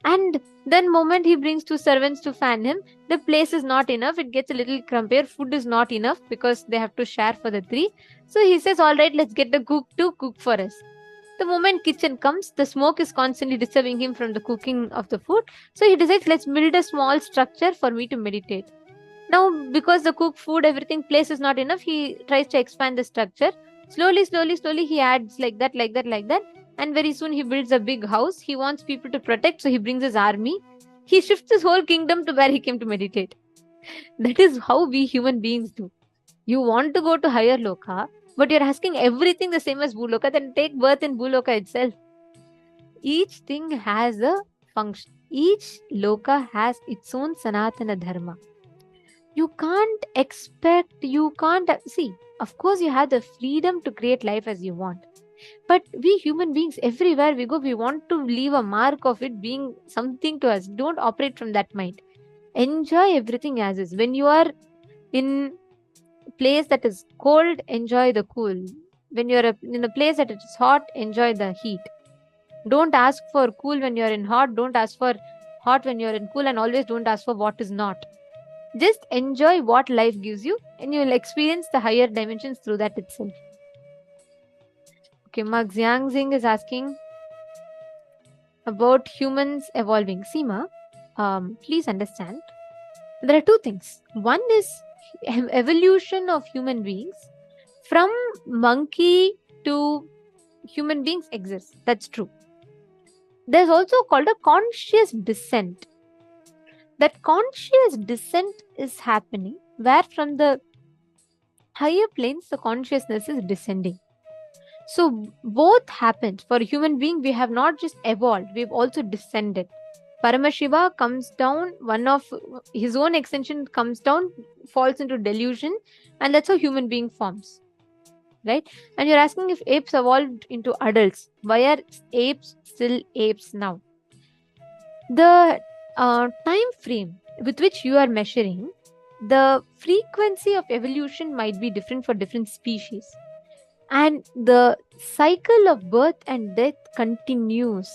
And then moment he brings 2 servants to fan him, the place is not enough. It gets a little crumpier. Food is not enough because they have to share for the 3. So he says, all right, let's get the cook to cook for us. The moment kitchen comes, the smoke is constantly disturbing him from the cooking of the food. So he decides, let's build a small structure for me to meditate. Now, because the cooked food, everything, place is not enough, he tries to expand the structure. Slowly, he adds like that. And very soon he builds a big house. He wants people to protect, so he brings his army. He shifts his whole kingdom to where he came to meditate. That is how we human beings do. You want to go to higher loka, but you're asking everything the same as Bhuloka, then take birth in Bhuloka itself. Each thing has a function. Each loka has its own Sanatana Dharma. You can't see, of course you have the freedom to create life as you want. But we human beings, everywhere we go, we want to leave a mark of it being something to us. Don't operate from that mind. Enjoy everything as is. When you are in a place that is cold, enjoy the cool. When you're in a place that is hot, enjoy the heat. Don't ask for cool when you're in hot. Don't ask for hot when you're in cool. And always don't ask for what is not. Just enjoy what life gives you, and you will experience the higher dimensions through that itself. Okay, Mark Xiang Xing is asking about humans evolving. Seema, please understand, there are 2 things. One is evolution of human beings from monkey to human beings exists. That's true. There's also called a conscious descent. That conscious descent is happening where from the higher planes the consciousness is descending. So both happens. For a human being, we have not just evolved, we've also descended. Paramashiva comes down, one of his own extension comes down, falls into delusion, and that's how human being forms. Right? And you're asking if apes evolved into adults. Why are apes still apes now? The time frame with which you are measuring, the frequency of evolution might be different for different species. And the cycle of birth and death continues.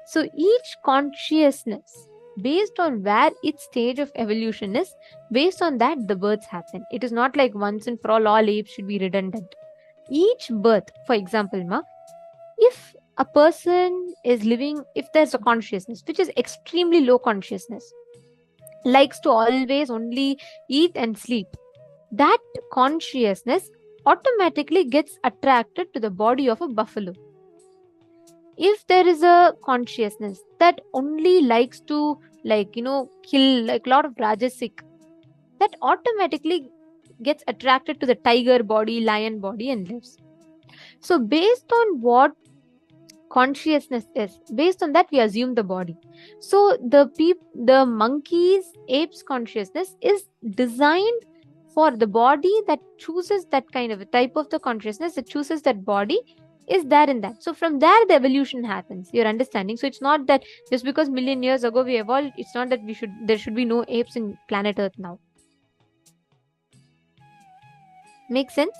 So each consciousness, based on where its stage of evolution is, based on that the births happen. It is not like once and for all apes should be redundant. Each birth, for example, if a person is living, if there's a consciousness which is extremely low consciousness, likes to always only eat and sleep, that consciousness automatically gets attracted to the body of a buffalo. If there is a consciousness that only likes to kill like a lot of rajasic, that automatically gets attracted to the tiger body, lion body and lives. So based on what consciousness is, based on that we assume the body. So the monkeys, apes consciousness is designed for the body that chooses that kind of a type of the consciousness that chooses that body is there in that. So from there the evolution happens. You're understanding? So it's not that just because million years ago we evolved, it's not that there should be no apes in planet Earth now. Make sense?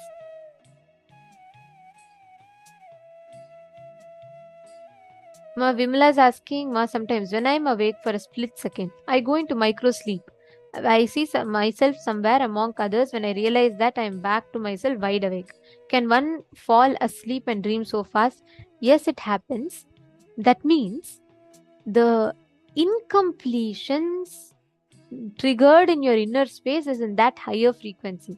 Ma Vimala is asking, Ma, sometimes when I'm awake for a split second, I go into micro sleep. I see myself somewhere among others. When I realize that, I am back to myself wide awake. Can one fall asleep and dream so fast? Yes, it happens. That means the incompletions triggered in your inner space is in that higher frequency.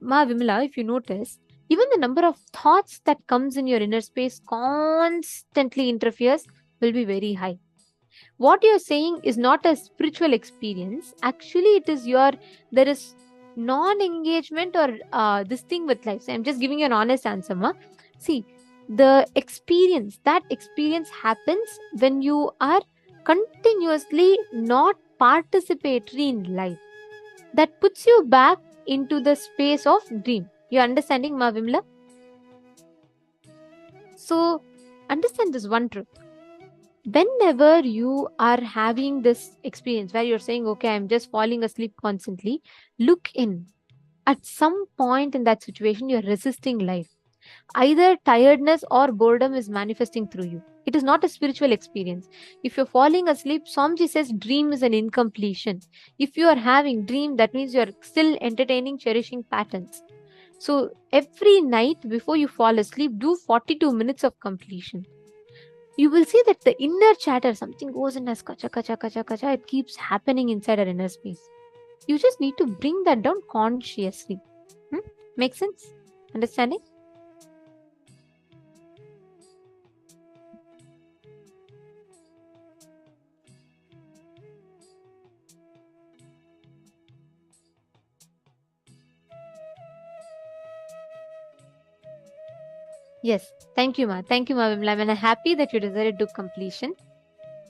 Ma Vimala, if you notice, even the number of thoughts that comes in your inner space constantly interferes will be very high. What you're saying is not a spiritual experience. Actually, it is there is non-engagement or this thing with life. So I'm just giving you an honest answer, Ma. See, that experience happens when you are continuously not participatory in life. That puts you back into the space of dream. You understanding, Ma Vimla? So understand this one truth. Whenever you are having this experience where you're saying, okay, I'm just falling asleep constantly, look in. At some point in that situation, you're resisting life. Either tiredness or boredom is manifesting through you. It is not a spiritual experience. If you're falling asleep, Swamiji says dream is an incompletion. If you are having dream, that means you're still entertaining, cherishing patterns. So every night before you fall asleep, do 42 minutes of completion. You will see that the inner chatter, something goes in as kacha, kacha, kacha, kacha, it keeps happening inside our inner space. You just need to bring that down consciously. Make sense? Understanding? Yes. Thank you, Ma. Thank you, Ma Vimla. I'm happy that you decided to completion.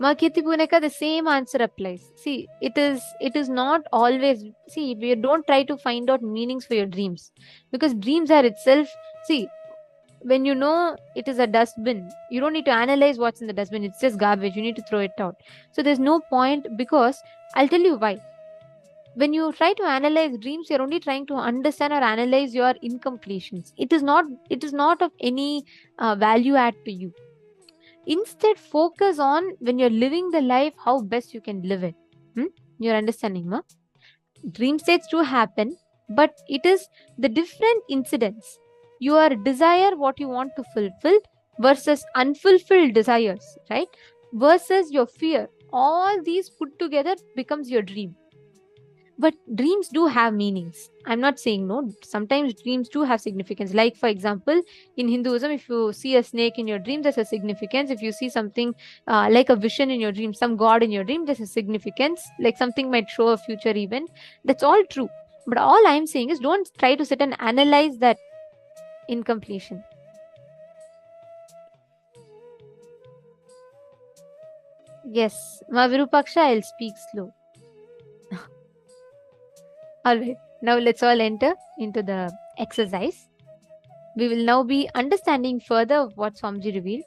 Ma Kirti Puneka, the same answer applies. See, it is not always, see, you don't try to find out meanings for your dreams. Because dreams are itself, see, when you know it is a dustbin, you don't need to analyze what's in the dustbin. It's just garbage. You need to throw it out. So there's no point, because I'll tell you why. When you try to analyze dreams, you're only trying to understand or analyze your incompletions. It is not of any value add to you. Instead, focus on when you're living the life, how best you can live it. You're understanding, ma? Dream states do happen, but it is the different incidents. Your desire, what you want to fulfill, versus unfulfilled desires, right? Versus your fear. All these put together becomes your dream. But dreams do have meanings. I'm not saying no. Sometimes dreams do have significance. Like, for example, in Hinduism, if you see a snake in your dream, there's a significance. If you see something like a vision in your dream, some god in your dream, there's a significance. Like something might show a future event. That's all true. But all I'm saying is don't try to sit and analyze that incompletion. Yes, Ma Virupaksha, I'll speak slow. Alright, now let's all enter into the exercise. We will now be understanding further of what Swamiji revealed.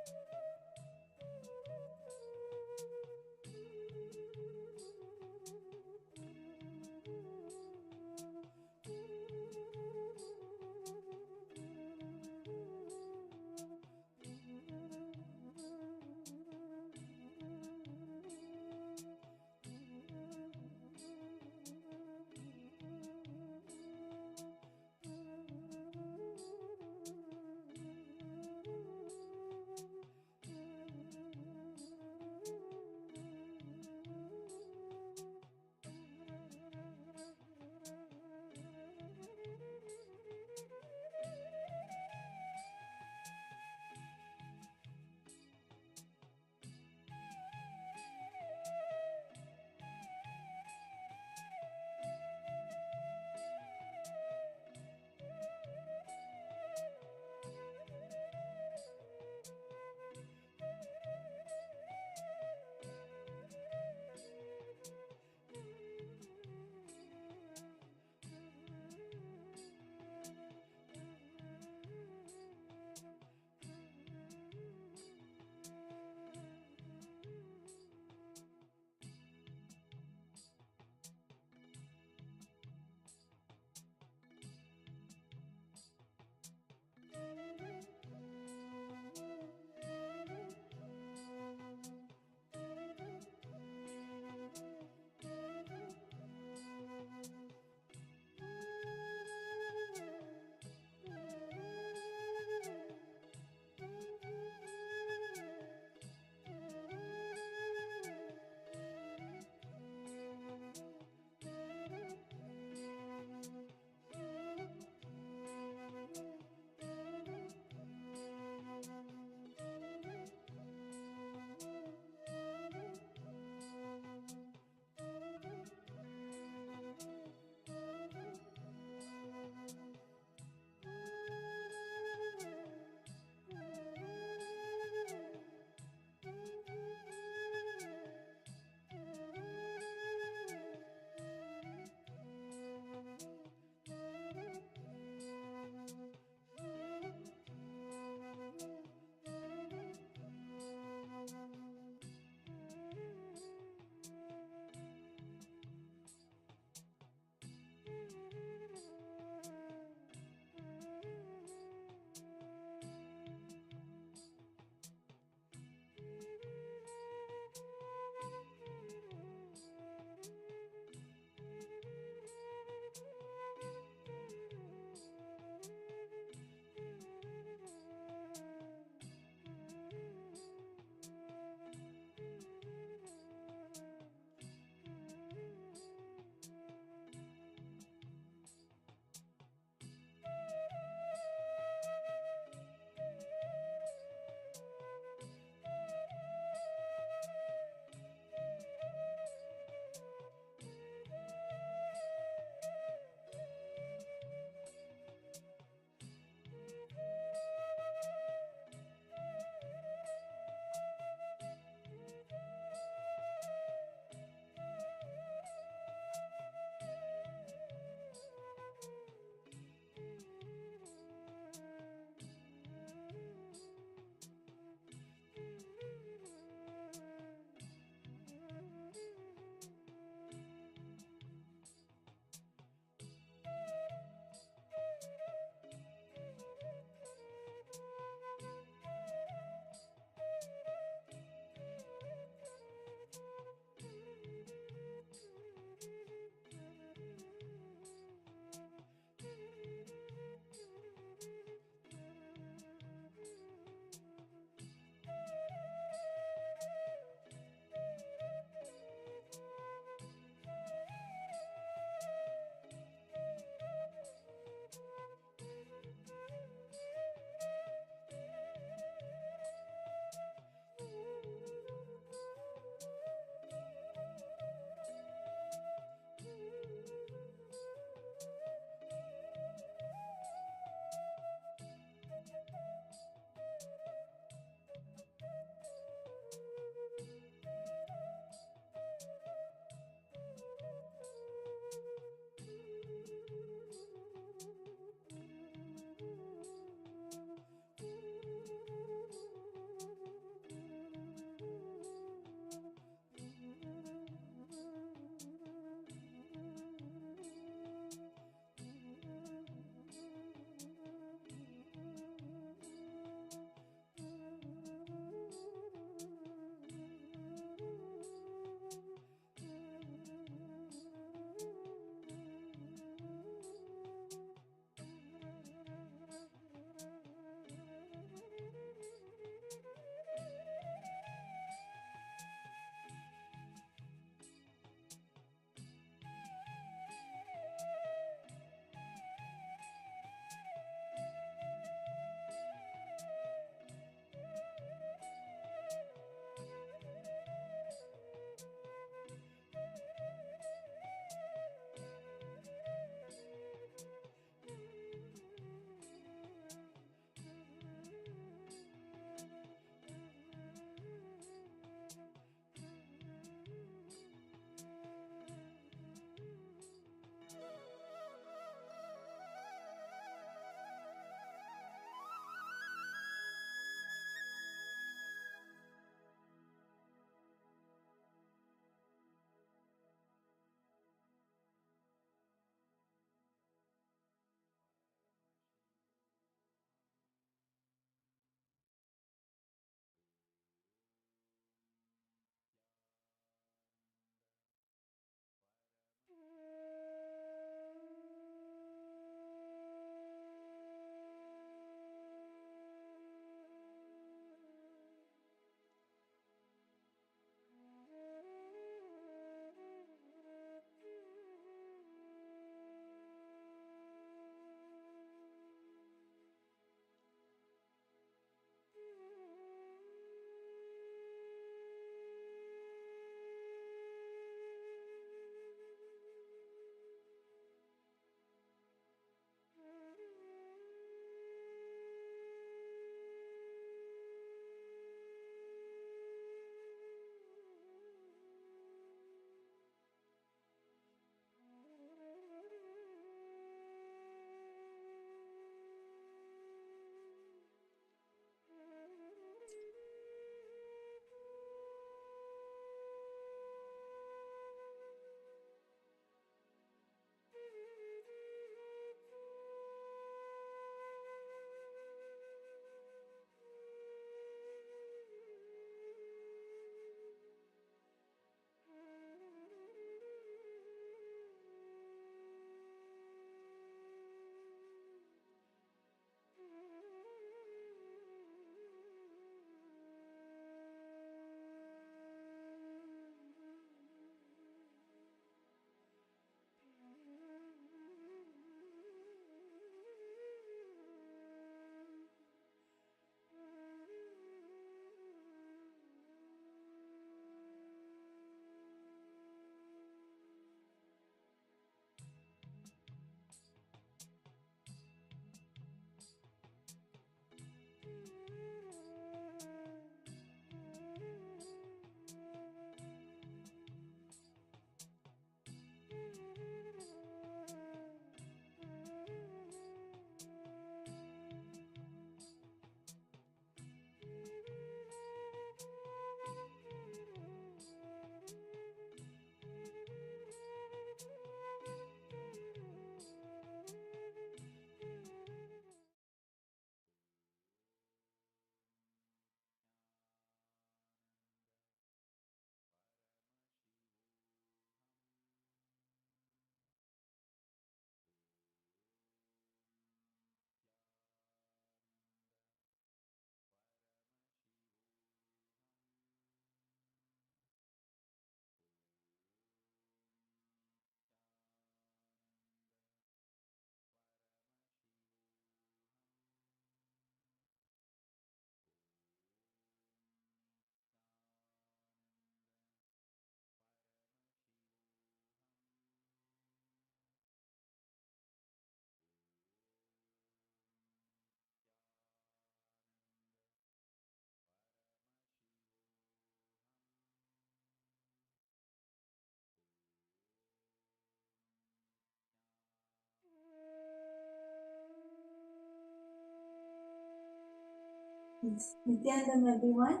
Nithyananda, everyone.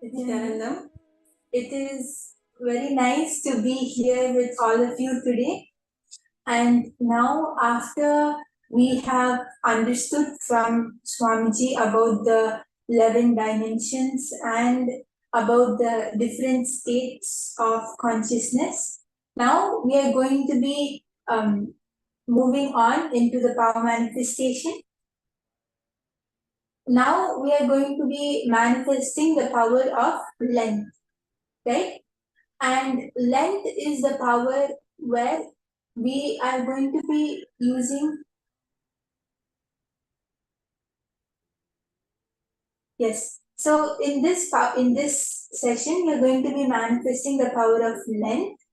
Nithyananda. It is very nice to be here with all of you today. And now, after we have understood from Swamiji about the 11 dimensions and about the different states of consciousness, now we are going to be moving on into the power manifestation. Now we are going to be manifesting the power of length, right? And length is the power where we are going to be using. Yes. So in this session, we are going to be manifesting the power of length,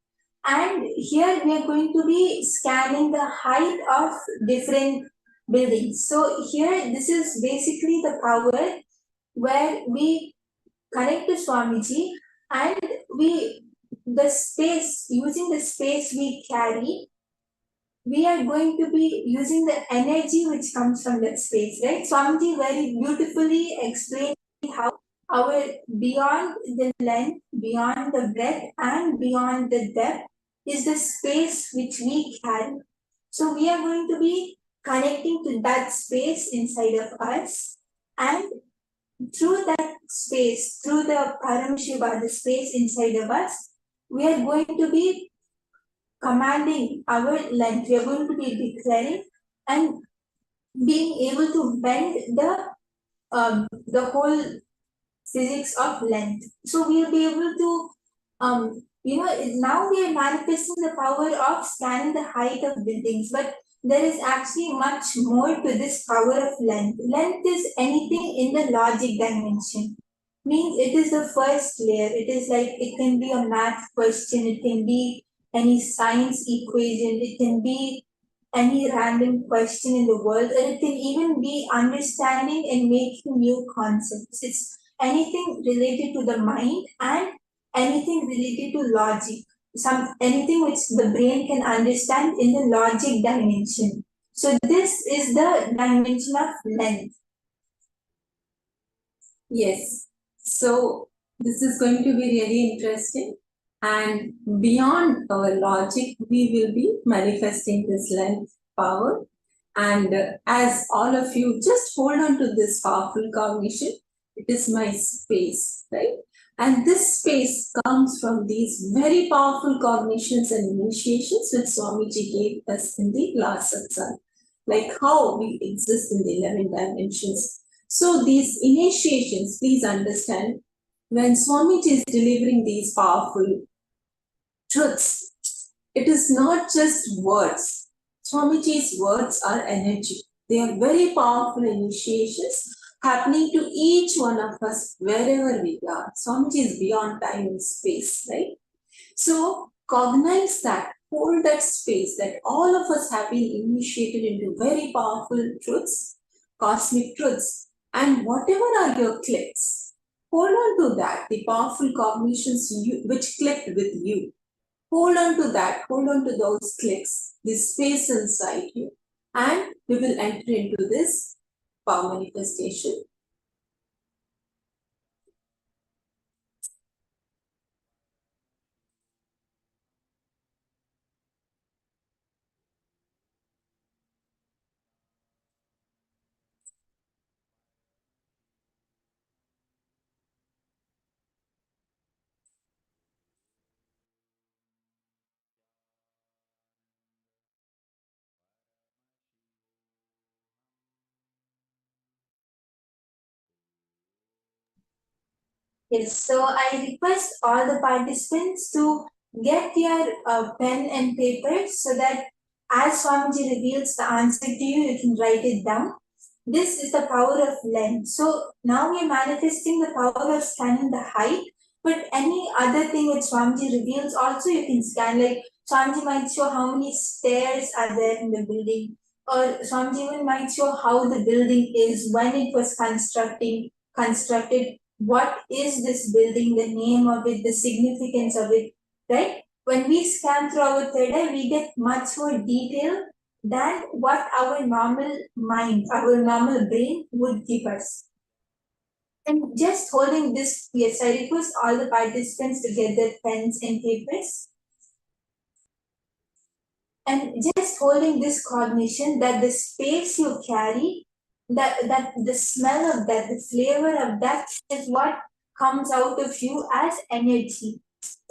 and here we are going to be scanning the height of different buildings. So here, this is basically the power where we connect to Swamiji, and using the space we carry, we are going to be using the energy which comes from that space, right? Swamiji very beautifully explained how our beyond the length, beyond the breadth, and beyond the depth is the space which we carry. So we are going to be connecting to that space inside of us, and through that space, through the Paramashiva, the space inside of us, we are going to be commanding our length. We are going to be declaring and being able to bend the whole physics of length. So we will be able to, now we are manifesting the power of scanning the height of buildings, but there is actually much more to this power of length. Length is anything in the logic dimension. Means it is the first layer. It is like, it can be a math question, it can be any science equation, it can be any random question in the world, or it can even be understanding and making new concepts. It's anything related to the mind and anything related to logic. Anything which the brain can understand in the logic dimension. So this is the dimension of length. Yes. So this is going to be really interesting. And beyond our logic, we will be manifesting this length power. And as all of you just hold on to this powerful cognition, it is my space, right? And this space comes from these very powerful cognitions and initiations which Swamiji gave us in the last satsang, like how we exist in the 11 dimensions. So these initiations, please understand, when Swamiji is delivering these powerful truths, it is not just words. Swamiji's words are energy. They are very powerful initiations happening to each one of us wherever we are. Swamiji is beyond time and space, right? So cognize that, hold that space that all of us have been initiated into very powerful truths, cosmic truths, and whatever are your clicks, hold on to that, the powerful cognitions which clicked with you. Hold on to that, hold on to those clicks, this space inside you, and we will enter into this power manifestation. Yes, so I request all the participants to get your pen and paper so that as Swamiji reveals the answer to you, you can write it down. This is the power of length. So now we are manifesting the power of scanning the height, but any other thing which Swamiji reveals also you can scan. Like Swamiji might show how many stairs are there in the building, or Swamiji might show how the building is, when it was constructed, what is this building, the name of it, the significance of it, right? When we scan through our third eye, we get much more detail than what our normal mind, our normal brain would give us. And just holding this, yes, I request all the participants to get their pens and papers. And just holding this cognition that the space you carry, that the smell of that, the flavor of that is what comes out of you as energy,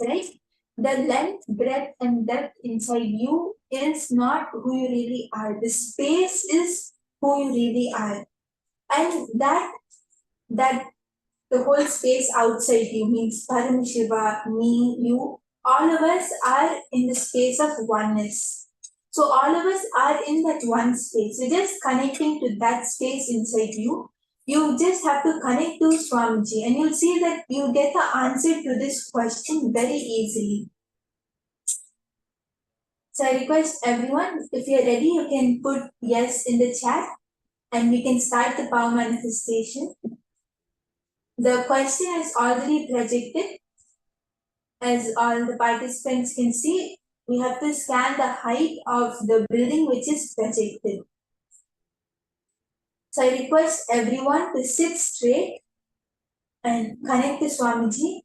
right? The length, breadth, and depth inside you is not who you really are. The space is who you really are. And that the whole space outside you means Paramashiva, me, you, all of us are in the space of oneness. So all of us are in that one space. So just connecting to that space inside you, you just have to connect to Swamiji and you'll see that you get the answer to this question very easily. So I request everyone, if you're ready, you can put yes in the chat and we can start the power manifestation. The question is already projected. As all the participants can see, we have to scan the height of the building which is projected. So I request everyone to sit straight and connect to Swamiji.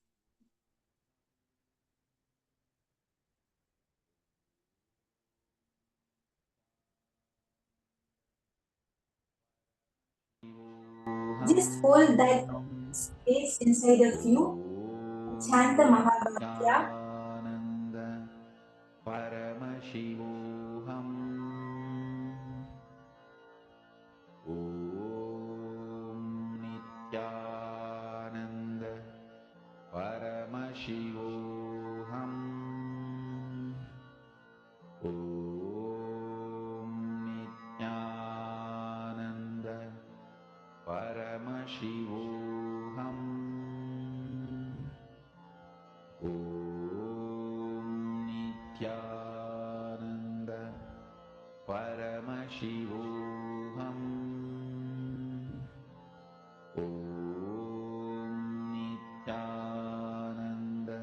Just hold that space inside of you. Chant the Mahabharata. Paramashivoham Om Nithyananda Paramashivoham Om Nithyananda Paramashivoham Om Nithyananda Paramashivoham Om Nithyananda Paramashivoham Om Nithyananda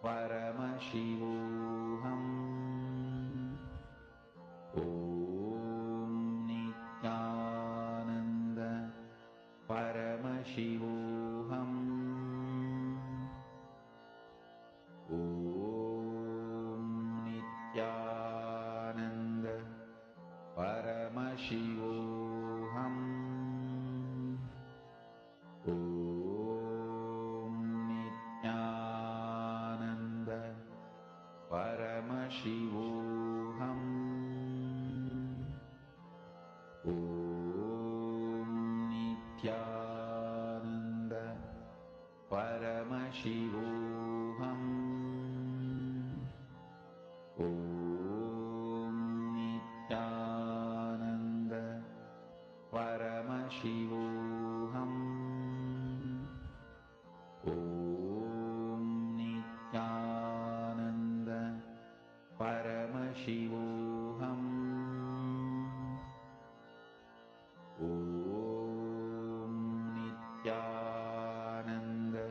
Paramashivoham Om Nithyananda Paramashivoham Om Nithyananda Paramashivoham Om Nithyananda Paramashivoham Om Nithyananda Paramashivoham Om Nithyananda Paramashivoham Om Nithyananda Paramashivoham Om Nithyananda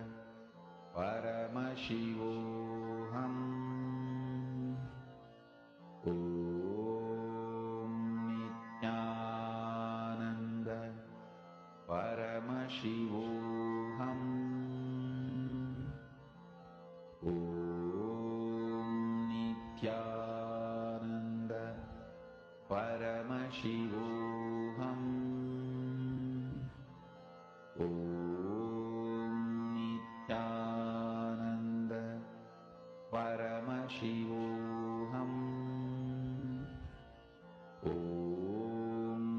Paramashivoham Om Nithyananda Paramashivoham Om Nithyananda Paramashivoham Om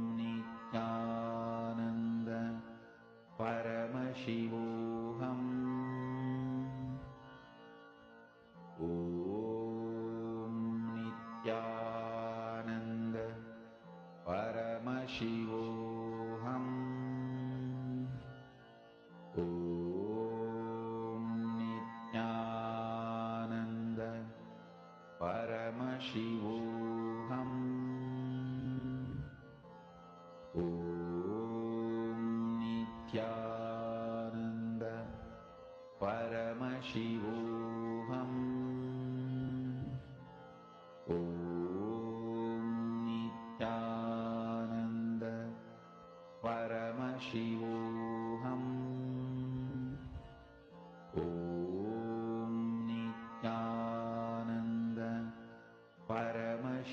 Nithyananda Paramashivoham Om Nithyananda Paramashivoham Om Nithyananda Paramashivoham Om Nithyananda Paramashivoham Om Nithyananda Paramashivoham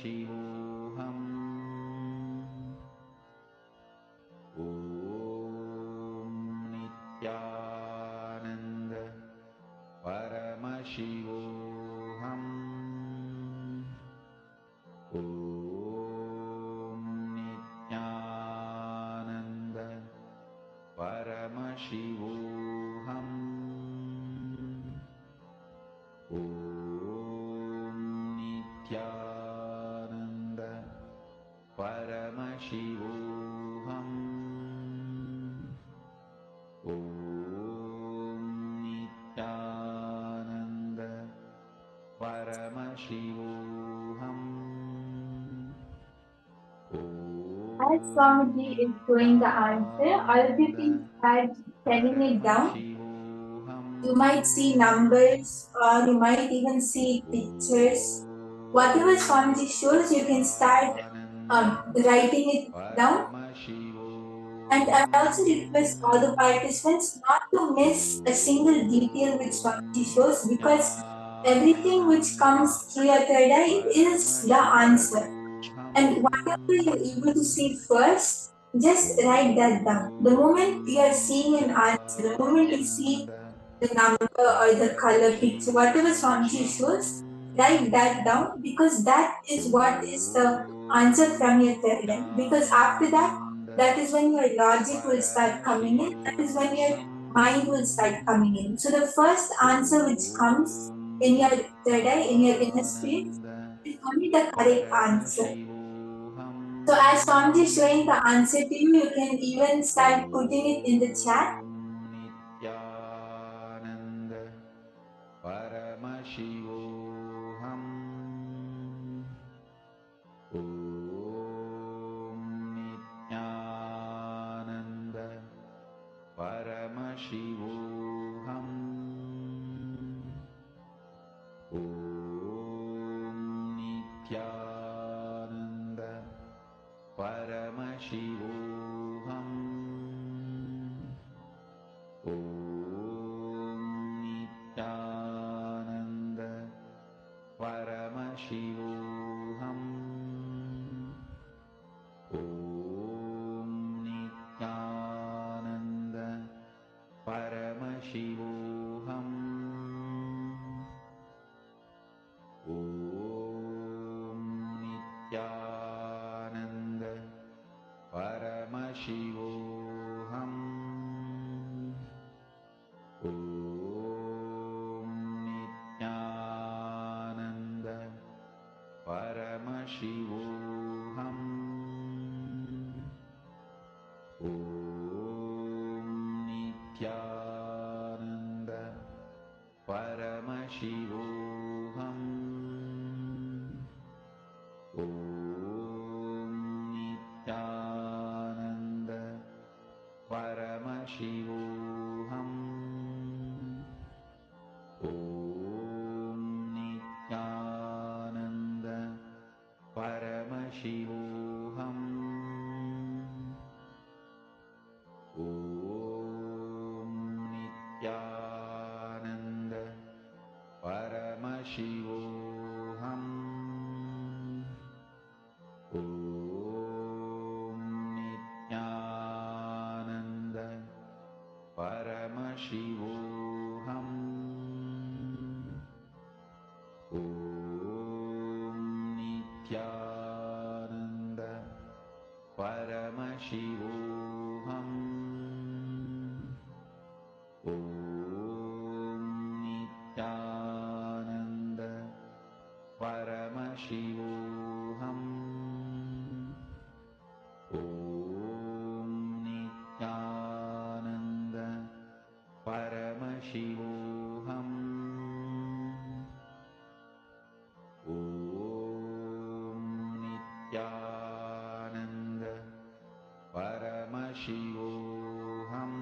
Om Nithyananda Paramashivoham. Om Nithyananda Paramashivoham. Om Nithyananda Paramashivoham. Om Nithyananda Paramashivoham. As Swamiji is showing the answer, all of you can start telling it down. You might see numbers or you might even see pictures. Whatever Swamiji shows, you can start writing it down. And I also request all the participants not to miss a single detail which Swamiji shows, because everything which comes through your third eye is the answer. And whatever you're able to see first, just write that down. The moment you are seeing an answer, the moment you see the number or the color picture, whatever Swamiji shows, write that down, because that is what is the answer from your third eye. Because after that, that is when your logic will start coming in, that is when your mind will start coming in. So the first answer which comes in your third eye, in your inner space, is only the correct answer. So as Swamiji is showing the answer to you, you can even start putting it in the chat. Nithyananda Paramashivoham. Om Nithyananda Paramashivoham. Om Nithyananda Paramashivoham. Om Nithyananda Paramashivoham. Om Nithyananda Paramashivoham. Om Nithyananda Paramashivoham. Om Nithyananda Paramashivoham. Om Nithyananda Paramashivoham. Om Nithyananda Paramashivoham. Om Nithyananda Paramashivoham. Om Nithyananda Paramashivoham. Om Nithyananda Paramashivoham. Om Nithyananda Paramashivoham. Om Nithyananda Paramashivoham. Om Nithyananda Paramashivoham. Om Nithyananda Paramashivoham.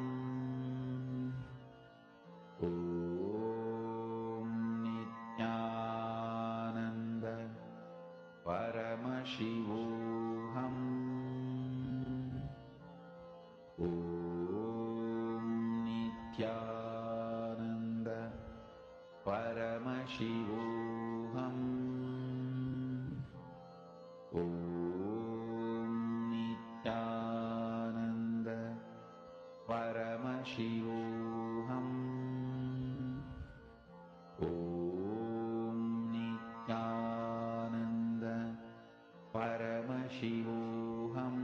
Om Nithyananda Paramashivoham. Om Nithyananda Paramashivoham. Om Nithyananda Paramashivoham. Om Nithyananda Paramashivoham.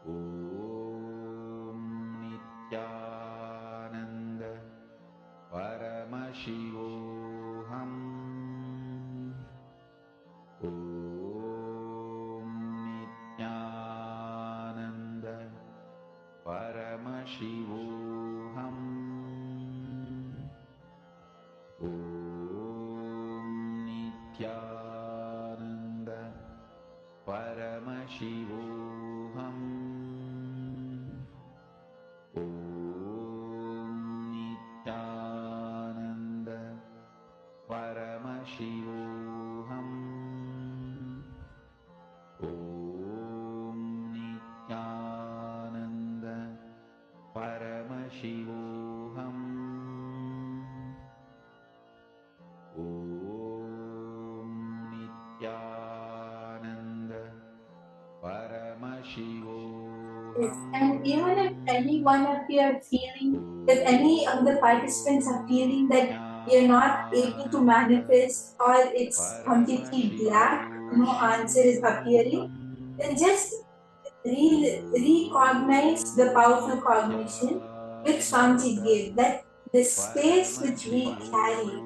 Om Nithyananda Paramashivoham. Om Nithyananda Paramashivoham. Om Nithyananda Paramashivoham. Om Nithyananda Paramashivoham. Om Nithyananda Paramashivoham. Om Nithyananda Paramashivoham. Yes, and even if any one of you are feeling, if any of the participants are feeling that you're not able to manifest or it's completely black, no answer is appearing, then just recognize the powerful cognition which Swamiji gave, that the space which we carry,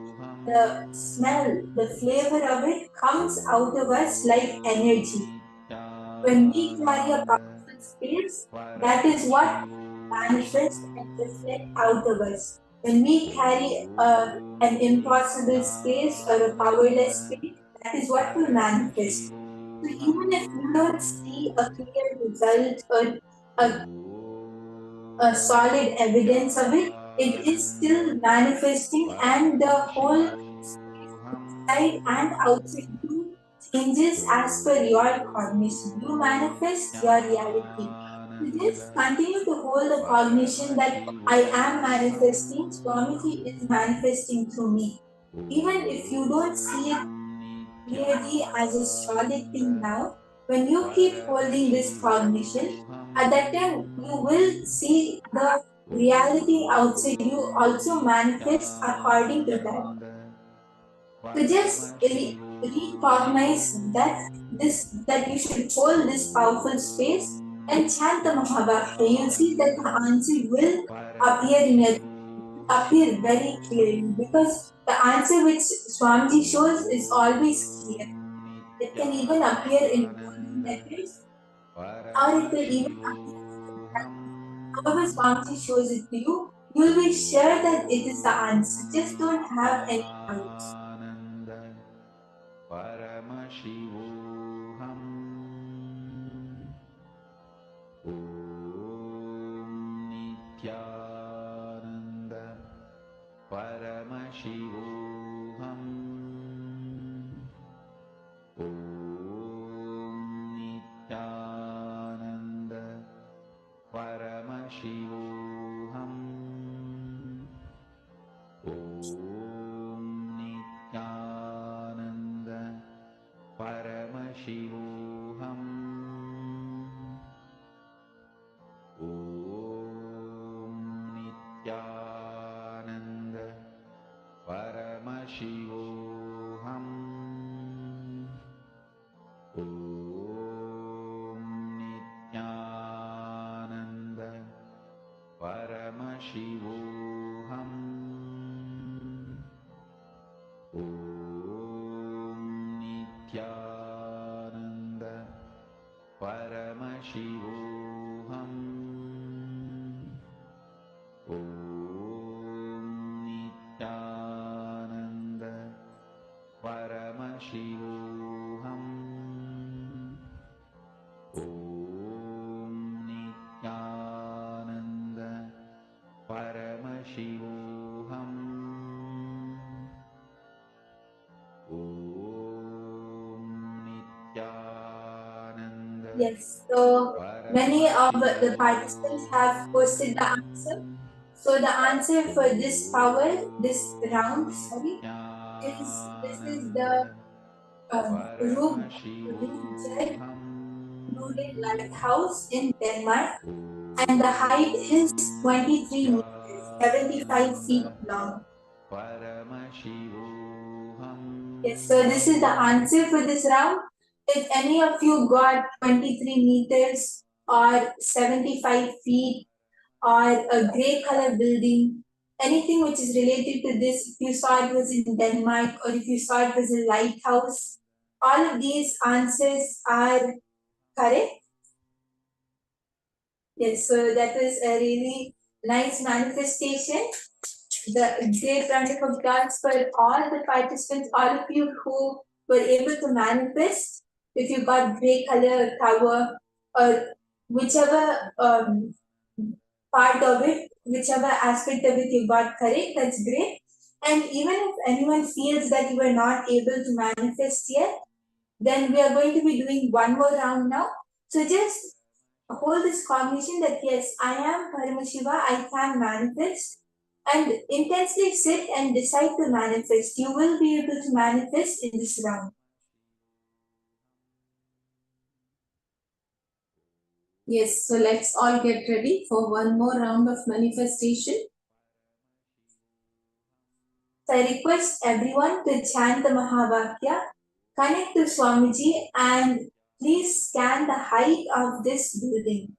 the smell, the flavor of it comes out of us like energy. When we carry a powerful space, that is what manifests and reflects out of us. When we carry an impossible space or a powerless space, that is what will manifest. So even if you don't see a clear result or a solid evidence of it, it is still manifesting, and the whole inside and outside you changes as per your cognition. You manifest your reality. So just continue to hold the cognition that I am manifesting, Swamiji is manifesting through me. Even if you don't see it clearly as a solid thing now, when you keep holding this cognition, at that time you will see the reality outside you also manifest according to that. So just recognize that you should hold this powerful space and chant the Mahabharata. You'll see that the answer will appear very clearly, because the answer which Swamiji shows is always clear. It can even appear in golden letters, or it will even appear however Swamiji shows it to you. You'll be sure that it is the answer. Just don't have any doubts. Paramashivoham. Om Nithyananda Paramashivoham. Om Nithyananda Paramashivoham. Om Nithyananda Paramashivoham. Om Nithyananda Paramashivoham. Om Nithyananda Paramashivoham. Om Nithyananda Paramashivoham. Om Nithyananda Paramashivoham. Om Nithyananda Paramashivoham. Om Nithyananda. Yes, so many of the participants have posted the answer. So the answer for this power, this round, is this is the roof jet included lighthouse in Denmark, and the height is 23 meters, 75 feet long. Yes, so this is the answer for this round. If any of you got 23 meters or 75 feet or a grey color building, anything which is related to this, if you saw it was in Denmark or if you saw it was a lighthouse, all of these answers are correct. Yes, so that was a really nice manifestation. The great round of applause for all the participants, all of you who were able to manifest. If you got grey color tower or whichever part of it, whichever aspect of it you got correct, that's great. And even if anyone feels that you were not able to manifest yet, then we are going to be doing one more round now. So just hold this cognition that yes, I am Paramashiva, I can manifest, and intensely sit and decide to manifest. You will be able to manifest in this round. Yes, so let's all get ready for one more round of manifestation. So I request everyone to chant the Mahavakya, connect to Swamiji, and please scan the height of this building.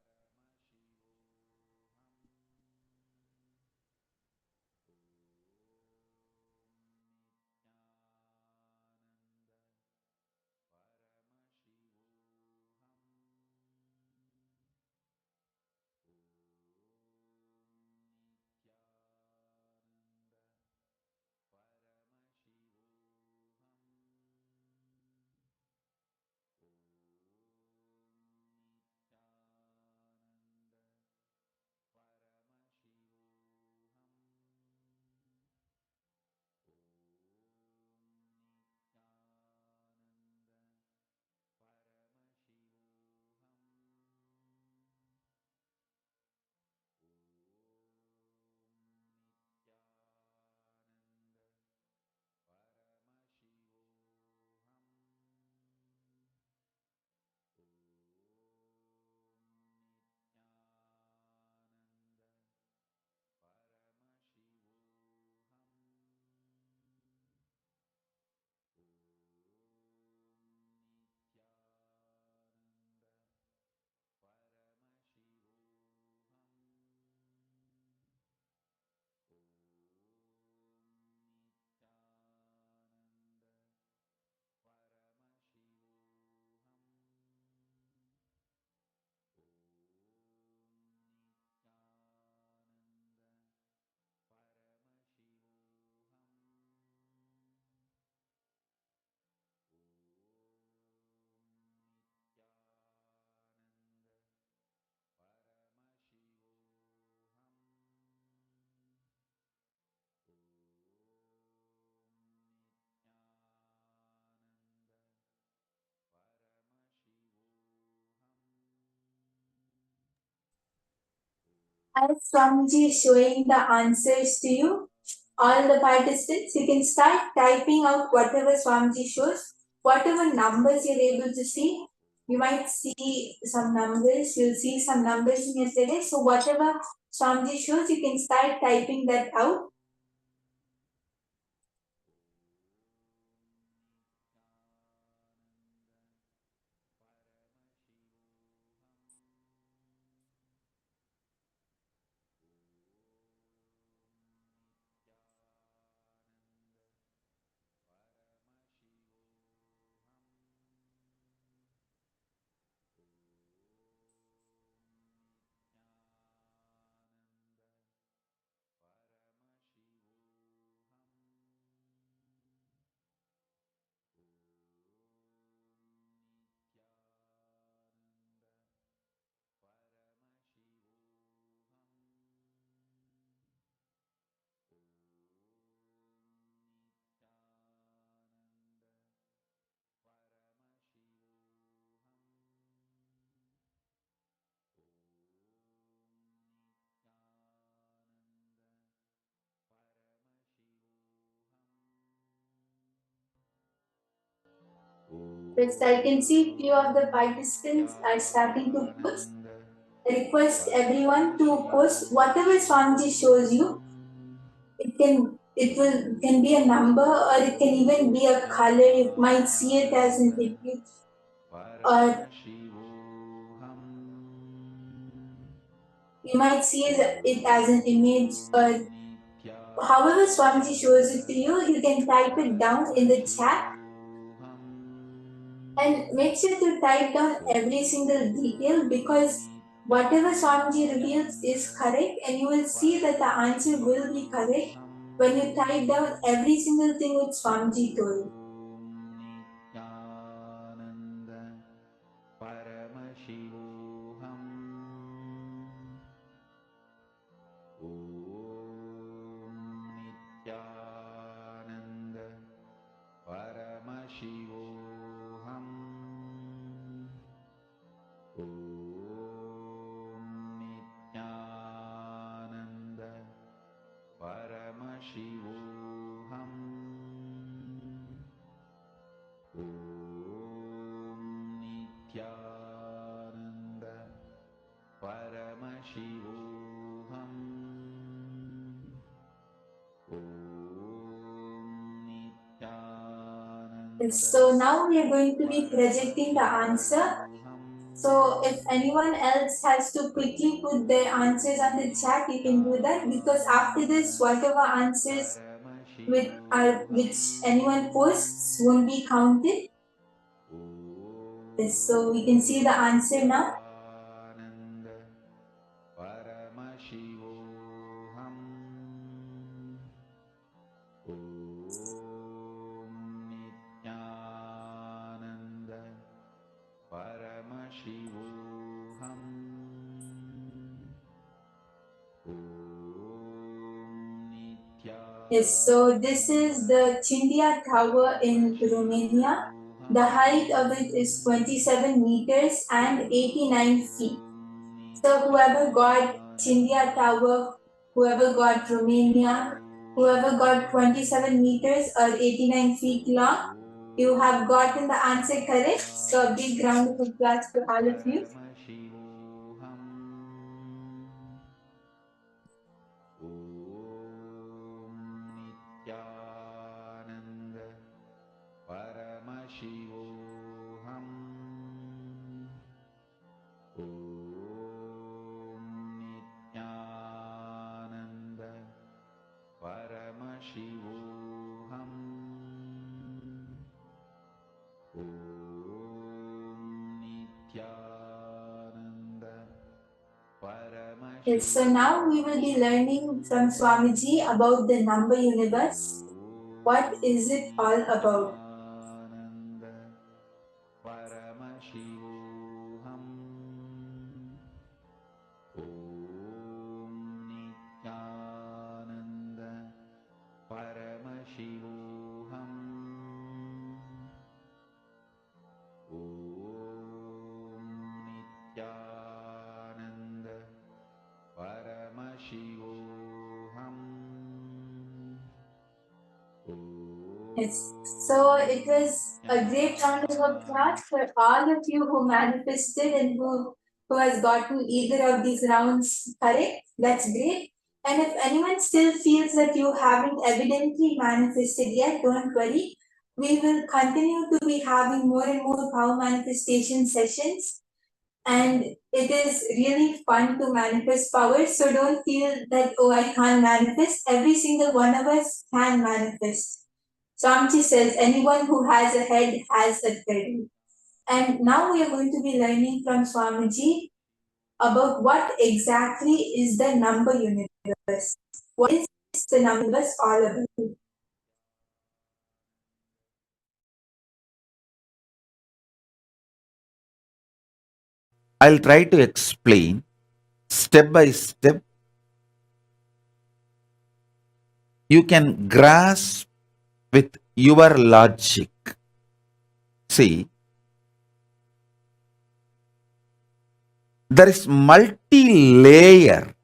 As Swamiji is showing the answers to you, all the participants, you can start typing out whatever Swamiji shows, whatever numbers you're able to see. You might see some numbers, you'll see some numbers in yesterday. So whatever Swamiji shows, you can start typing that out. Yes, I can see few of the participants are starting to post. I request everyone to post whatever Swamiji shows you. It can be a number, or it can even be a color. You might see it as an image, or you might see it as an image, or however Swamiji shows it to you. You can type it down in the chat, and make sure to type down every single detail, because whatever Swamiji reveals is correct, and you will see that the answer will be correct when you type down every single thing which Swamiji told you. Nithyananda Paramashivoham Om Nithyananda Paramashivoham Om Nithyananda Paramashivoham Om Nithyananda Paramashivoham Om Nithyananda. So now we are going to be projecting the answer. So if anyone else has to quickly put their answers on the chat, you can do that, because after this, whatever answers which anyone posts won't be counted. Yes, so we can see the answer now. Paramashivoham Om Nithyananda Paramashivoham Om Nithyananda. Yes, so this is the Chindia Tower in Romania. The height of it is 27 meters and 89 feet. So whoever got Chindia Tower, whoever got Romania, whoever got 27 meters or 89 feet long, you have gotten the answer correct. So a big round of applause to all of you. Paramashivoham Om Nithyananda Paramashivoham Om Nithyananda Paramashivoham. Yes, so now we will be learning from Swamiji about the number universe. What is it all about? Paramashivoham Om Nithyananda Paramashivoham Om Nithyananda Paramashivoham. Yes, so it was a great round of applause for all of you who manifested and who has gotten either of these rounds correct. That's great. And if anyone still feels that you haven't evidently manifested yet, don't worry. We will continue to be having more and more power manifestation sessions. And it is really fun to manifest power. So don't feel that, oh, I can't manifest. Every single one of us can manifest. Swamiji says anyone who has a head has a tail. And now we are going to be learning from Swamiji about what exactly is the number universe. What is the number universe all about? I'll try to explain step by step. You can grasp with your logic. See, there is multi-layer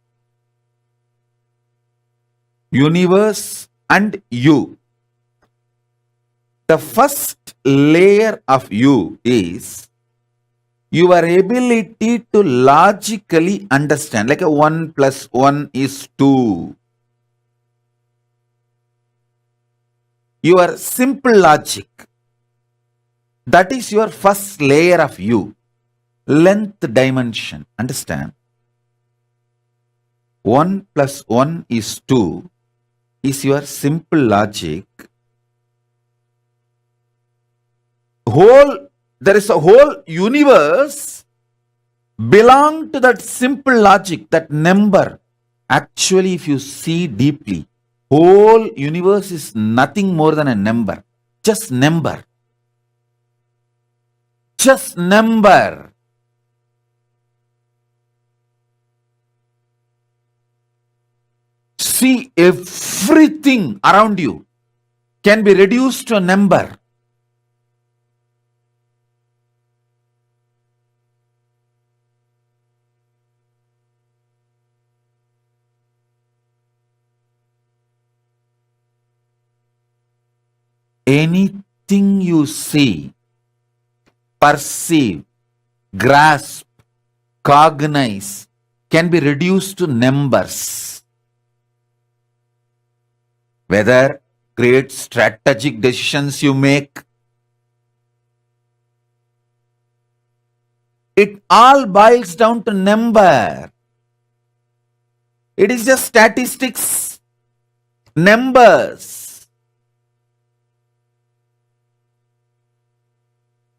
universe and you. The first layer of you is your ability to logically understand, like a 1 plus 1 is 2. Your simple logic. That is your first layer of you. Length dimension. Understand? 1 plus 1 is 2 is your simple logic. There is a whole universe belong to that simple logic, that number. Actually, if you see deeply, whole universe is nothing more than a number. Just number. Just number. See, everything around you can be reduced to a number. Anything you see, perceive, grasp, cognize can be reduced to numbers. Whether great strategic decisions you make, it all boils down to number. It is just statistics, numbers.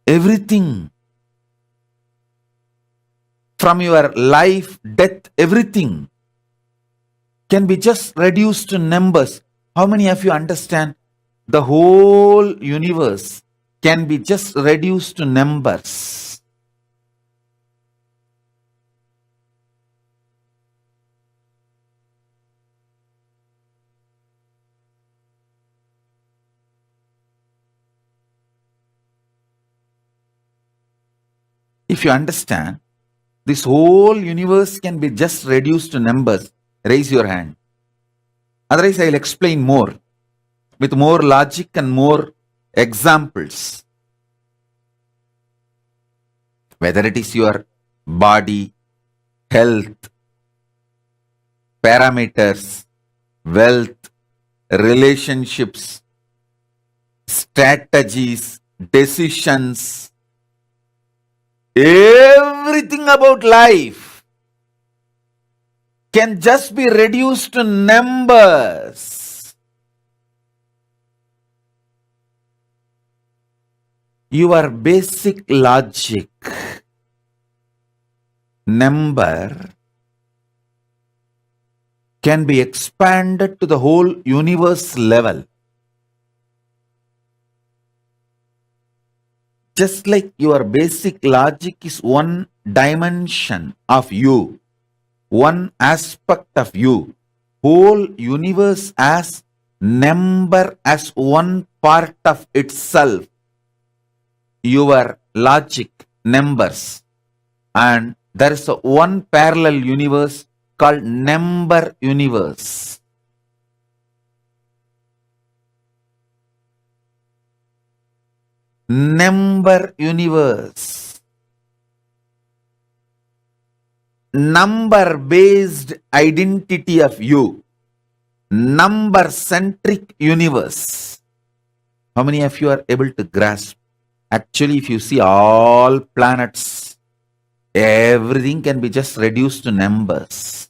Everything from your life, death, everything can be just reduced to numbers. How many of you understand the whole universe can be just reduced to numbers? If you understand, this whole universe can be just reduced to numbers, raise your hand. Otherwise, I will explain more with more logic and more examples. Whether it is your body, health, parameters, wealth, relationships, strategies, decisions, everything about life can just be reduced to numbers. Your basic logic, number, can be expanded to the whole universe level. Just like your basic logic is one dimension of you, one aspect of you, whole universe as number as one part of itself. Your logic, numbers, and there is a one parallel universe called number universe. Number universe. Number based identity of you. Number centric universe. How many of you are able to grasp? Actually, if you see all planets, everything can be just reduced to numbers.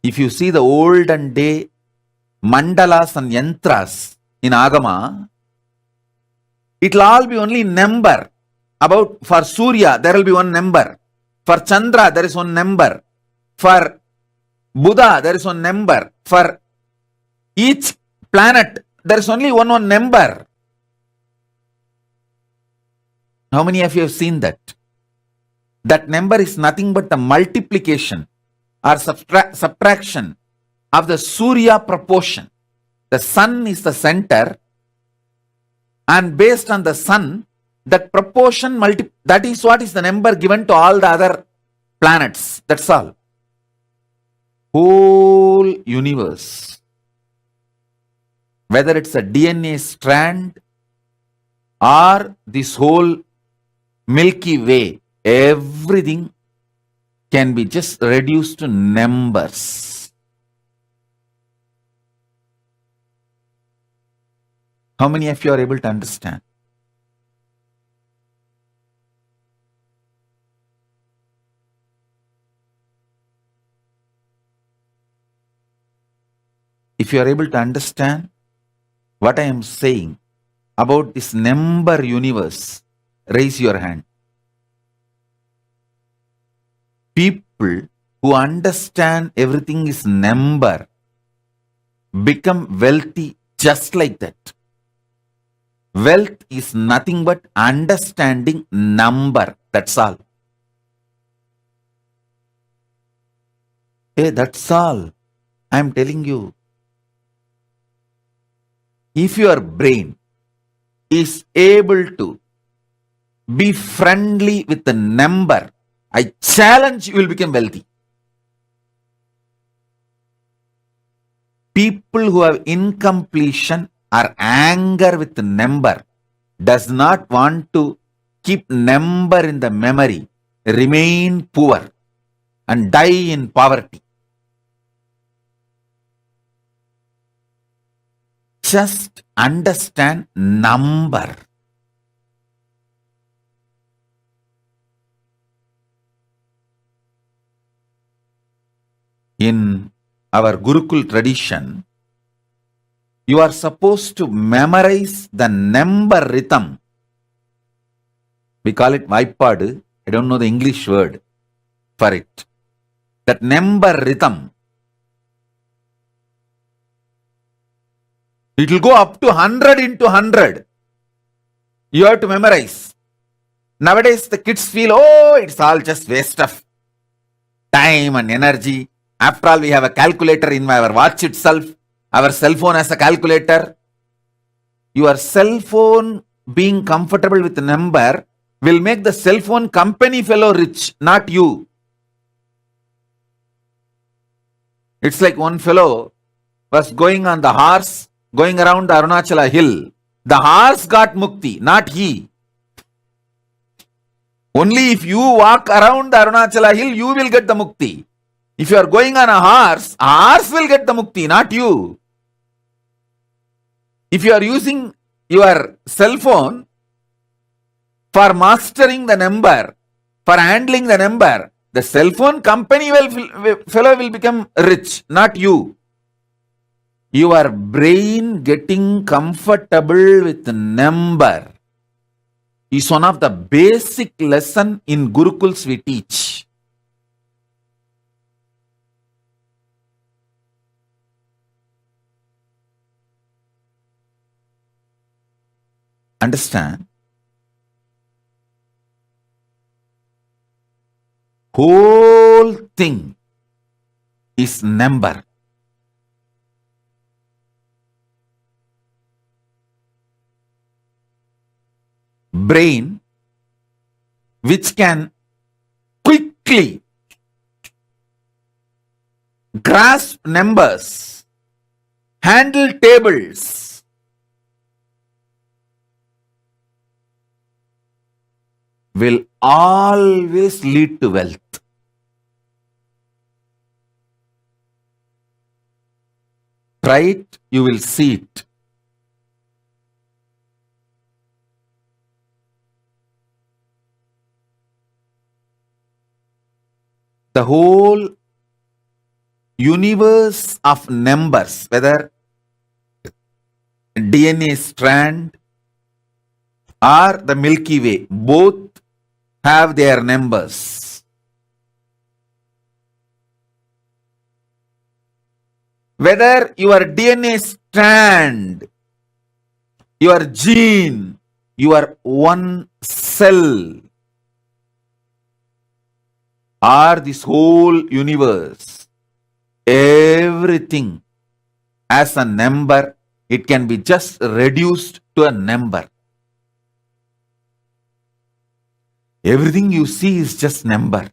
If you see the olden day mandalas and yantras in Agama, it will all be only number. About for Surya, there will be one number. For Chandra, there is one number. For Buddha, there is one number. For each planet, there is only one number. How many of you have seen that? That number is nothing but the multiplication or subtraction of the Surya proportion. The sun is the center, and based on the sun, that proportion that is what is the number given to all the other planets. That's all. whole universe, whether it's a DNA strand or this whole Milky Way, everything can be just reduced to numbers. How many of you are able to understand? If you are able to understand what I am saying about this number universe, raise your hand. People who understand everything is number become wealthy just like that. Wealth is nothing but understanding number. That's all. Hey, that's all. I am telling you. If your brain is able to be friendly with the number, I challenge you will become wealthy. People who have incompletion or anger with the number does not want to keep number in the memory, remain poor and die in poverty. Just understand number. In our Gurukul tradition, you are supposed to memorize the number rhythm. We call it Vaipadu. I don't know the English word for it. That number rhythm. It will go up to 100 into 100. You have to memorize. Nowadays, the kids feel, oh, it's all just waste of time and energy. After all, we have a calculator in our watch itself. Our cell phone has a calculator. Your cell phone being comfortable with the number will make the cell phone company fellow rich, not you. It's like one fellow was going on the horse, going around the Arunachala hill. The horse got mukti, not he. Only if you walk around the Arunachala hill, you will get the mukti. If you are going on a horse will get the mukti, not you. If you are using your cell phone for mastering the number, for handling the number, the cell phone company fellow will become rich, not you. Your brain getting comfortable with the number is one of the basic lesson in Gurukuls we teach. Understand? Whole thing is number. Brain, which can quickly grasp numbers, handle tables, will always lead to wealth. Try it, you will see it. The whole universe of numbers, whether DNA strand or the Milky Way, both have their numbers. Whether your DNA strand, your gene, your one cell, or this whole universe, everything as a number, it can be just reduced to a number. Everything you see is just number.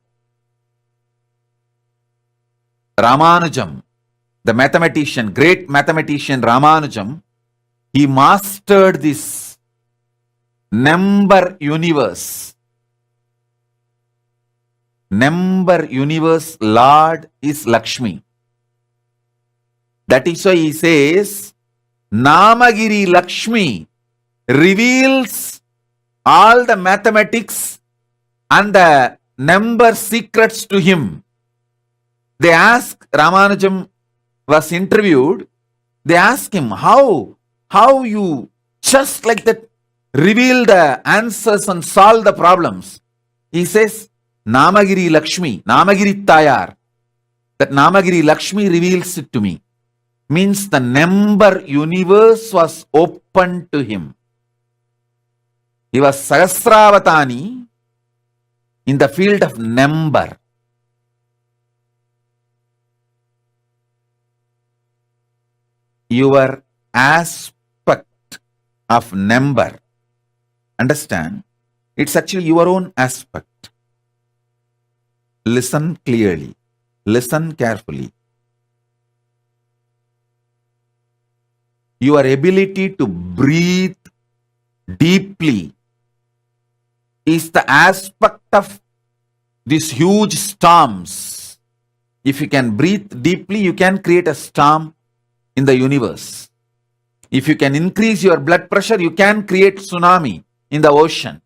Ramanujam, the mathematician, great mathematician Ramanujam, he mastered this number universe. Number universe Lord is Lakshmi. That is why he says, Namagiri Lakshmi reveals all the mathematics and the number secrets to him. They ask, Ramanujam was interviewed, they ask him, how you just like that reveal the answers and solve the problems. He says, Namagiri Lakshmi, Namagiri Tayar. That Namagiri Lakshmi reveals it to me. Means the number universe was open to him. He was Sahasravatani in the field of number. Your aspect of number, understand, it's actually your own aspect. Listen clearly, listen carefully. Your ability to breathe deeply is the aspect of these huge storms. If you can breathe deeply, you can create a storm in the universe. If you can increase your blood pressure, you can create tsunami in the ocean.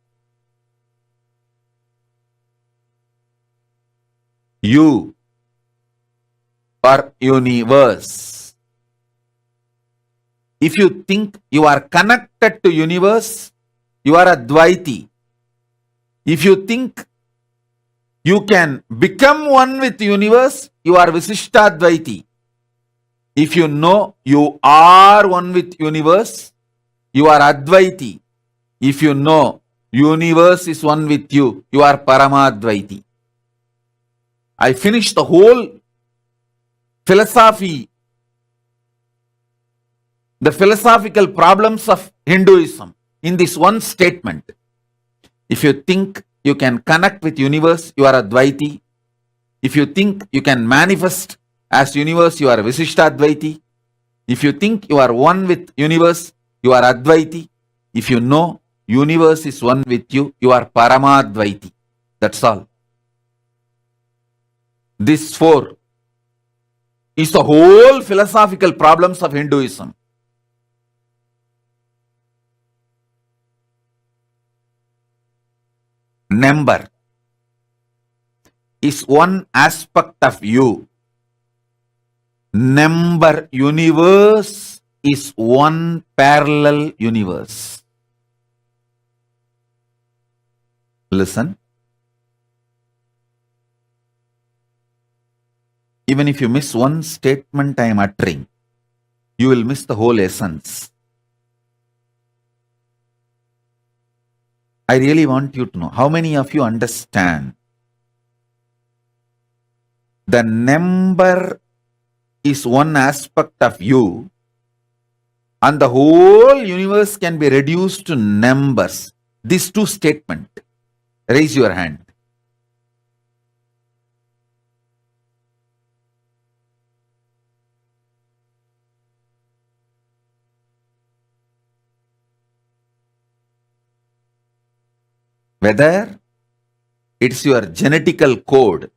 You are universe. If you think you are connected to universe, you are Advaiti. If you think you can become one with the universe, you are Visishtadvaiti. If you know you are one with universe, you are Advaiti. If you know universe is one with you, you are Paramadvaiti. I finished the whole philosophy, the philosophical problems of Hinduism in this one statement. If you think you can connect with universe, you are Advaiti. If you think you can manifest as universe, you are Visishtadvaiti. If you think you are one with universe, you are Advaiti. If you know universe is one with you, you are Paramadvaiti. That's all. This four is the whole philosophical problems of Hinduism. Number is one aspect of you. Number universe is one parallel universe. Listen. Even if you miss one statement I am uttering, you will miss the whole essence. I really want you to know, how many of you understand the number is one aspect of you and the whole universe can be reduced to numbers? These two statements. Raise your hand. Whether it's your genetical code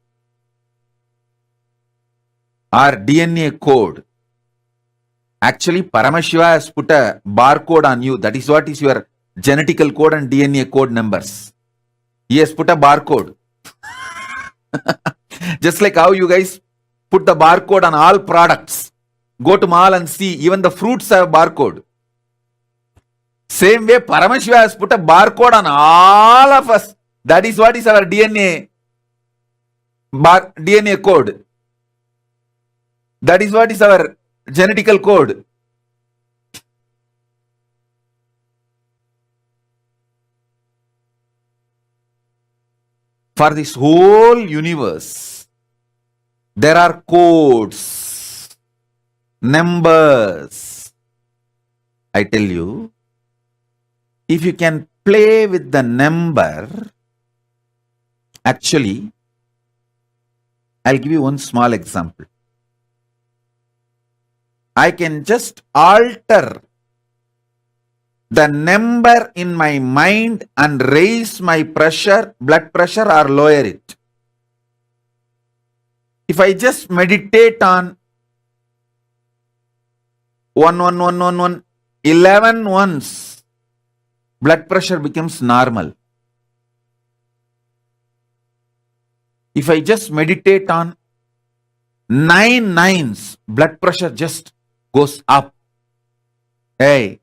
or DNA code. Actually, Paramashiva has put a barcode on you. That is what is your genetical code and DNA code numbers. He has put a barcode. Just like how you guys put the barcode on all products. Go to mall and see, even the fruits have barcode. Same way, Paramashiva has put a barcode on all of us. That is what is our DNA code. That is what is our genetical code. For this whole universe, there are codes, numbers. I tell you, if you can play with the number, actually, I'll give you one small example. I can just alter the number in my mind and raise my pressure, blood pressure, or lower it. If I just meditate on 11 once, blood pressure becomes normal. If I just meditate on 9 nines, blood pressure just goes up. Hey,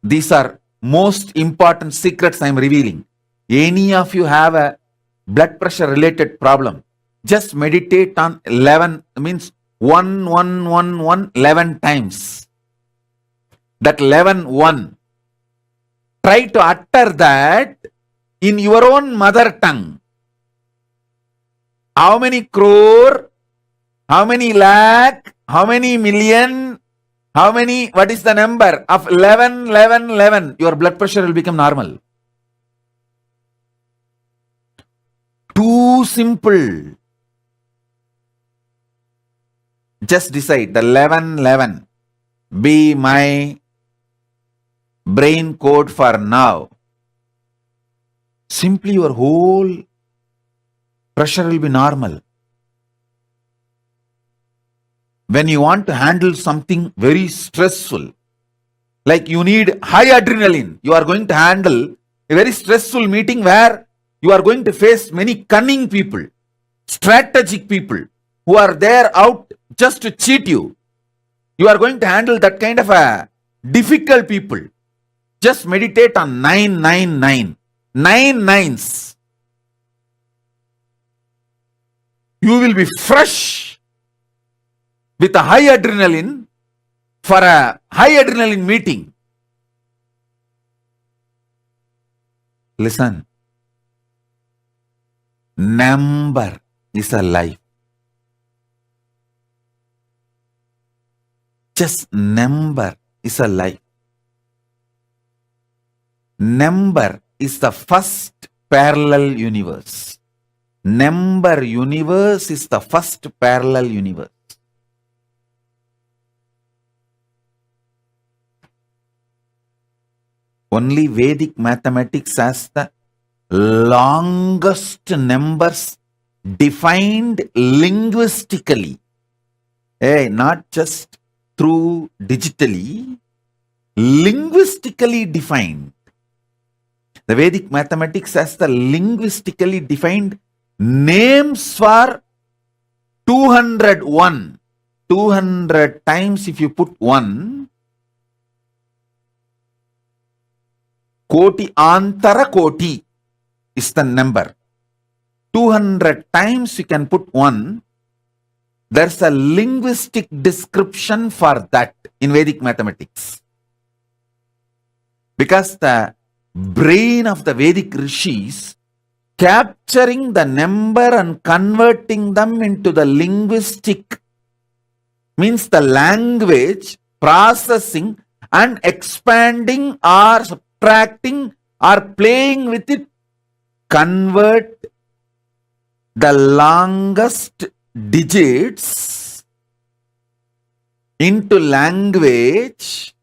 these are most important secrets I am revealing. Any of you have a blood pressure related problem, just meditate on 11, means 11 times. That 11. Try to utter that in your own mother tongue. How many crore, how many lakh, how many million, how many, what is the number of 11? Your blood pressure will become normal. Too simple. Just decide the 11 be my brain code for now. Simply your whole pressure will be normal. When you want to handle something very stressful, like you need high adrenaline, you are going to handle a very stressful meeting where you are going to face many cunning people, strategic people who are there out just to cheat you. You are going to handle that kind of a difficult people. Just meditate on 9. 9 nines. You will be fresh with a high adrenaline for a high adrenaline meeting. Listen. Number is a life. Just number is a life. Number is the first parallel universe. Number universe is the first parallel universe. Only Vedic mathematics has the longest numbers defined linguistically. Not just through digitally, linguistically defined. The Vedic mathematics has the linguistically defined names for 201. 200 times if you put 1, Koti Antara Koti is the number. 200 times you can put 1. There's a linguistic description for that in Vedic mathematics. Because the brain of the Vedic rishis, capturing the number and converting them into the linguistic, means the language, processing and expanding or subtracting or playing with it, convert the longest digits into language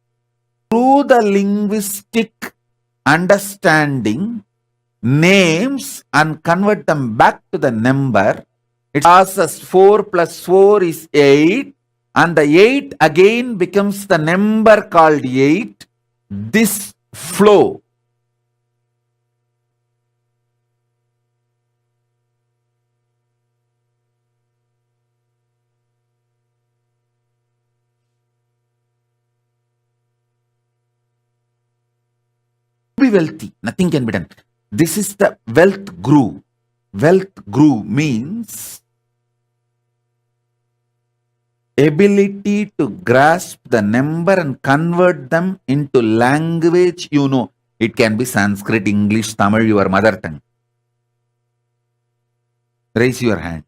through the linguistic understanding, names, and convert them back to the number. It passes 4 plus 4 is 8, and the 8 again becomes the number called 8. This flow be wealthy, nothing can be done. This is the wealth grew. Wealth grew means ability to grasp the number and convert them into language. You know, it can be Sanskrit, English, Tamil, your mother tongue. Raise your hand.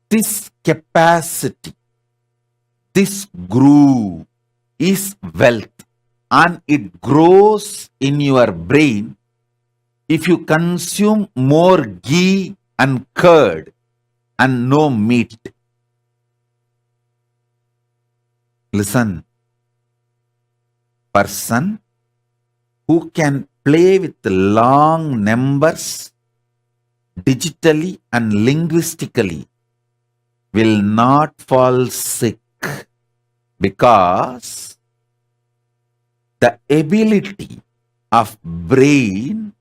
This capacity, this grew is wealth. And it grows in your brain if you consume more ghee and curd and no meat. Listen, person who can play with long numbers digitally and linguistically will not fall sick, because the ability of brain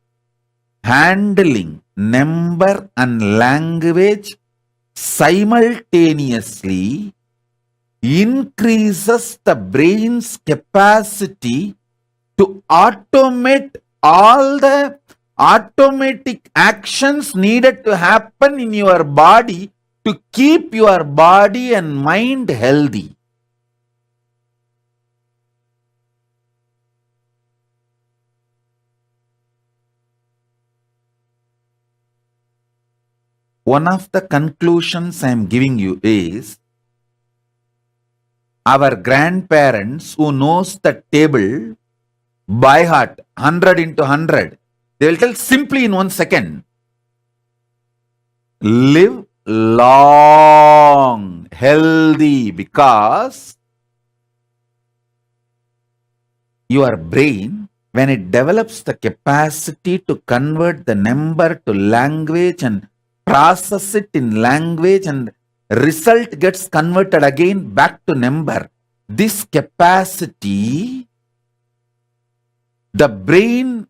handling number and language simultaneously increases the brain's capacity to automate all the automatic actions needed to happen in your body to keep your body and mind healthy. One of the conclusions I am giving you is, our grandparents who knows the table by heart, 100 into 100, they will tell simply in 1 second, live long, healthy, because your brain, when it develops the capacity to convert the number to language and process it in language, and result gets converted again back to number, this capacity, the brain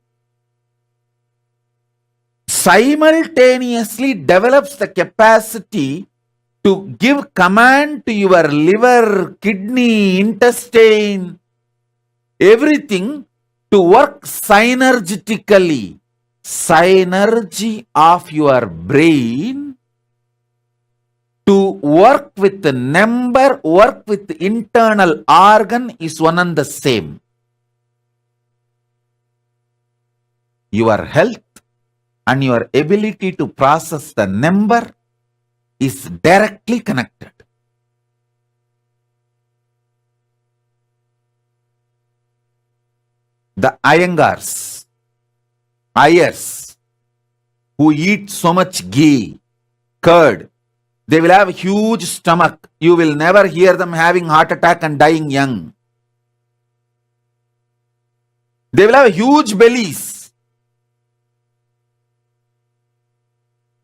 simultaneously develops the capacity to give command to your liver, kidney, intestine, everything to work synergetically. Synergy of your brain to work with the number, work with the internal organ is one and the same. Your health and your ability to process the number is directly connected. The Ayers, who eat so much ghee, curd, they will have a huge stomach. You will never hear them having heart attack and dying young. They will have huge bellies.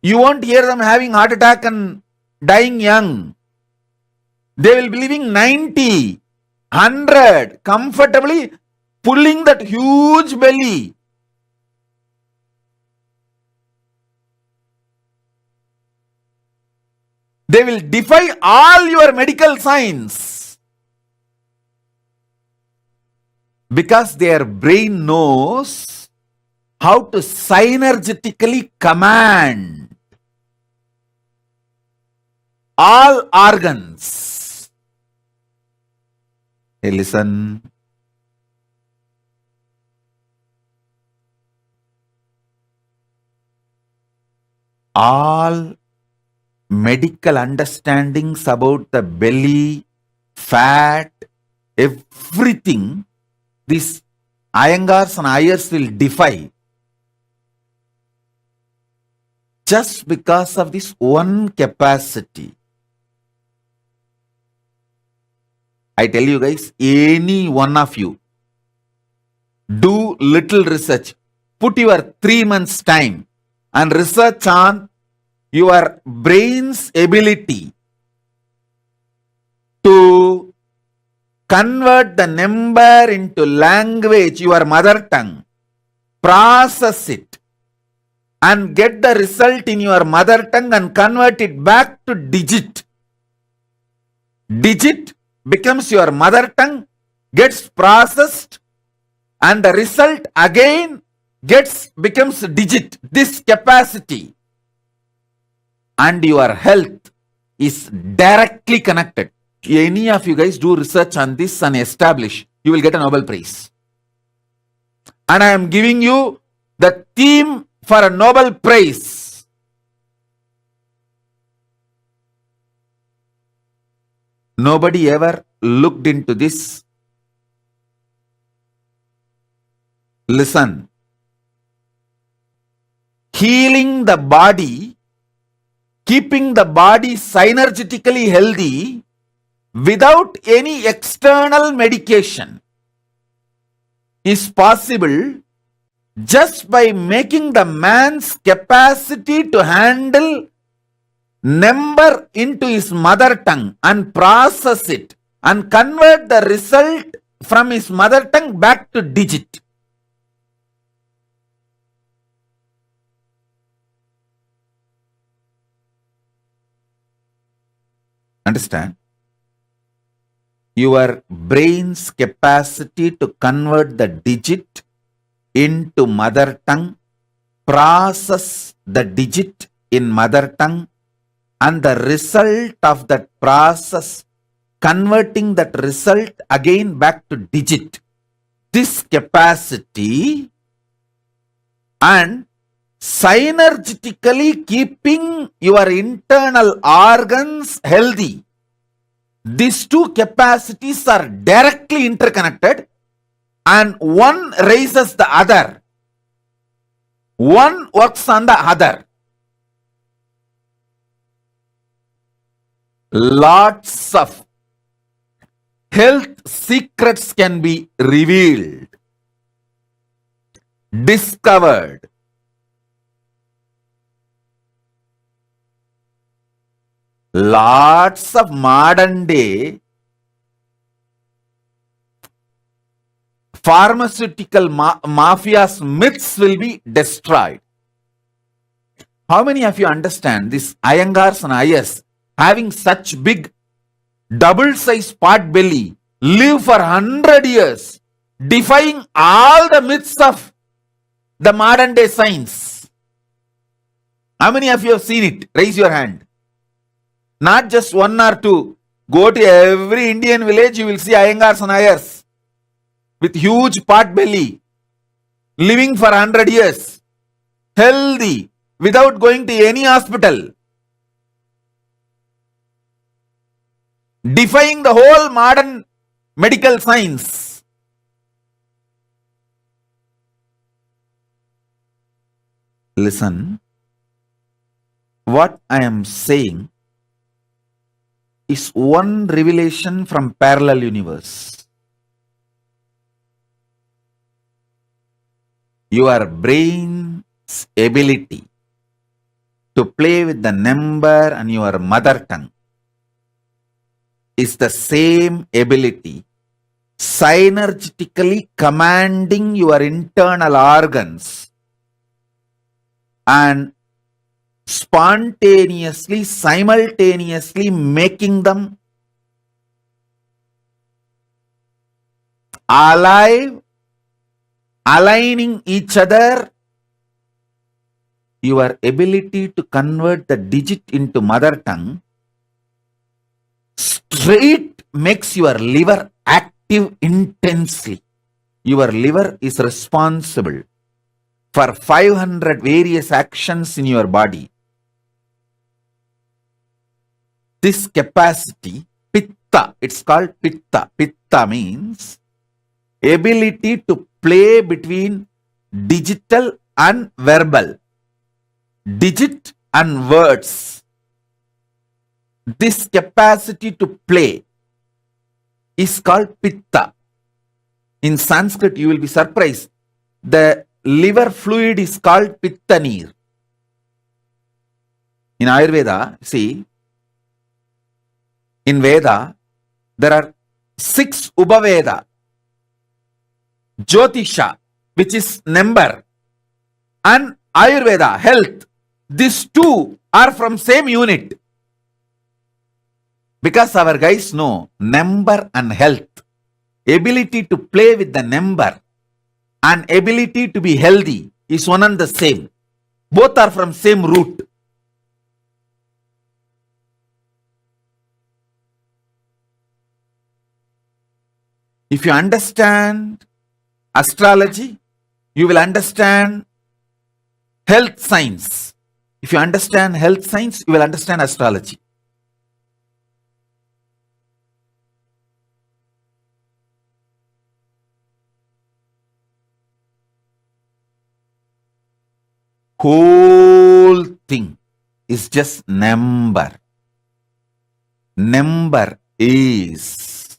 You won't hear them having heart attack and dying young. They will be living 90, 100, comfortably pulling that huge belly. They will defy all your medical science, because their brain knows how to synergetically command all organs. Hey, listen. All medical understandings about the belly, fat, everything, these Iyengars and Ayers will defy, just because of this one capacity. I tell you guys, any one of you, do little research, put your 3 months time and research on your brain's ability to convert the number into language, your mother tongue, process it, and get the result in your mother tongue and convert it back to digit. Digit becomes your mother tongue, gets processed, and the result again becomes digit. This capacity and your health is directly connected. Any of you guys do research on this and establish, you will get a Nobel Prize. And I am giving you the theme for a Nobel Prize. Nobody ever looked into this. Listen. Healing the body, keeping the body synergetically healthy, without any external medication is possible just by making the man's capacity to handle number into his mother tongue and process it and convert the result from his mother tongue back to digit. Understand? Your brain's capacity to convert the digit into mother tongue, process the digit in mother tongue, and the result of that process, converting that result again back to digit. This capacity and synergetically keeping your internal organs healthy. These two capacities are directly interconnected and one raises the other. One works on the other. Lots of health secrets can be revealed, discovered. Lots of modern day pharmaceutical mafia's myths will be destroyed. How many of you understand this Iyengars and Ayers having such big double-sized pot belly live for 100 years, defying all the myths of the modern day science? How many of you have seen it? Raise your hand. Not just one or two. Go to every Indian village, you will see Iyengars and Ayers with huge pot belly, living for 100 years, healthy, without going to any hospital, defying the whole modern medical science. Listen, what I am saying is one revelation from parallel universe. Your brain's ability to play with the number and your mother tongue is the same ability synergetically commanding your internal organs and spontaneously, simultaneously making them alive, aligning each other. Your ability to convert the digit into mother tongue straight makes your liver active intensely. Your liver is responsible for 500 various actions in your body. This capacity, pitta, it's called pitta. Pitta means ability to play between digital and verbal, digit and words. This capacity to play is called pitta. In Sanskrit, you will be surprised. The liver fluid is called pitta neer. In Ayurveda, see, in Veda, there are 6 Ubaveda. Jyotisha, which is number, and Ayurveda, health. These two are from same unit. Because our guys know number and health, ability to play with the number and ability to be healthy is one and the same. Both are from same root. If you understand astrology, you will understand health science. If you understand health science, you will understand astrology. Whole thing is just number. Number is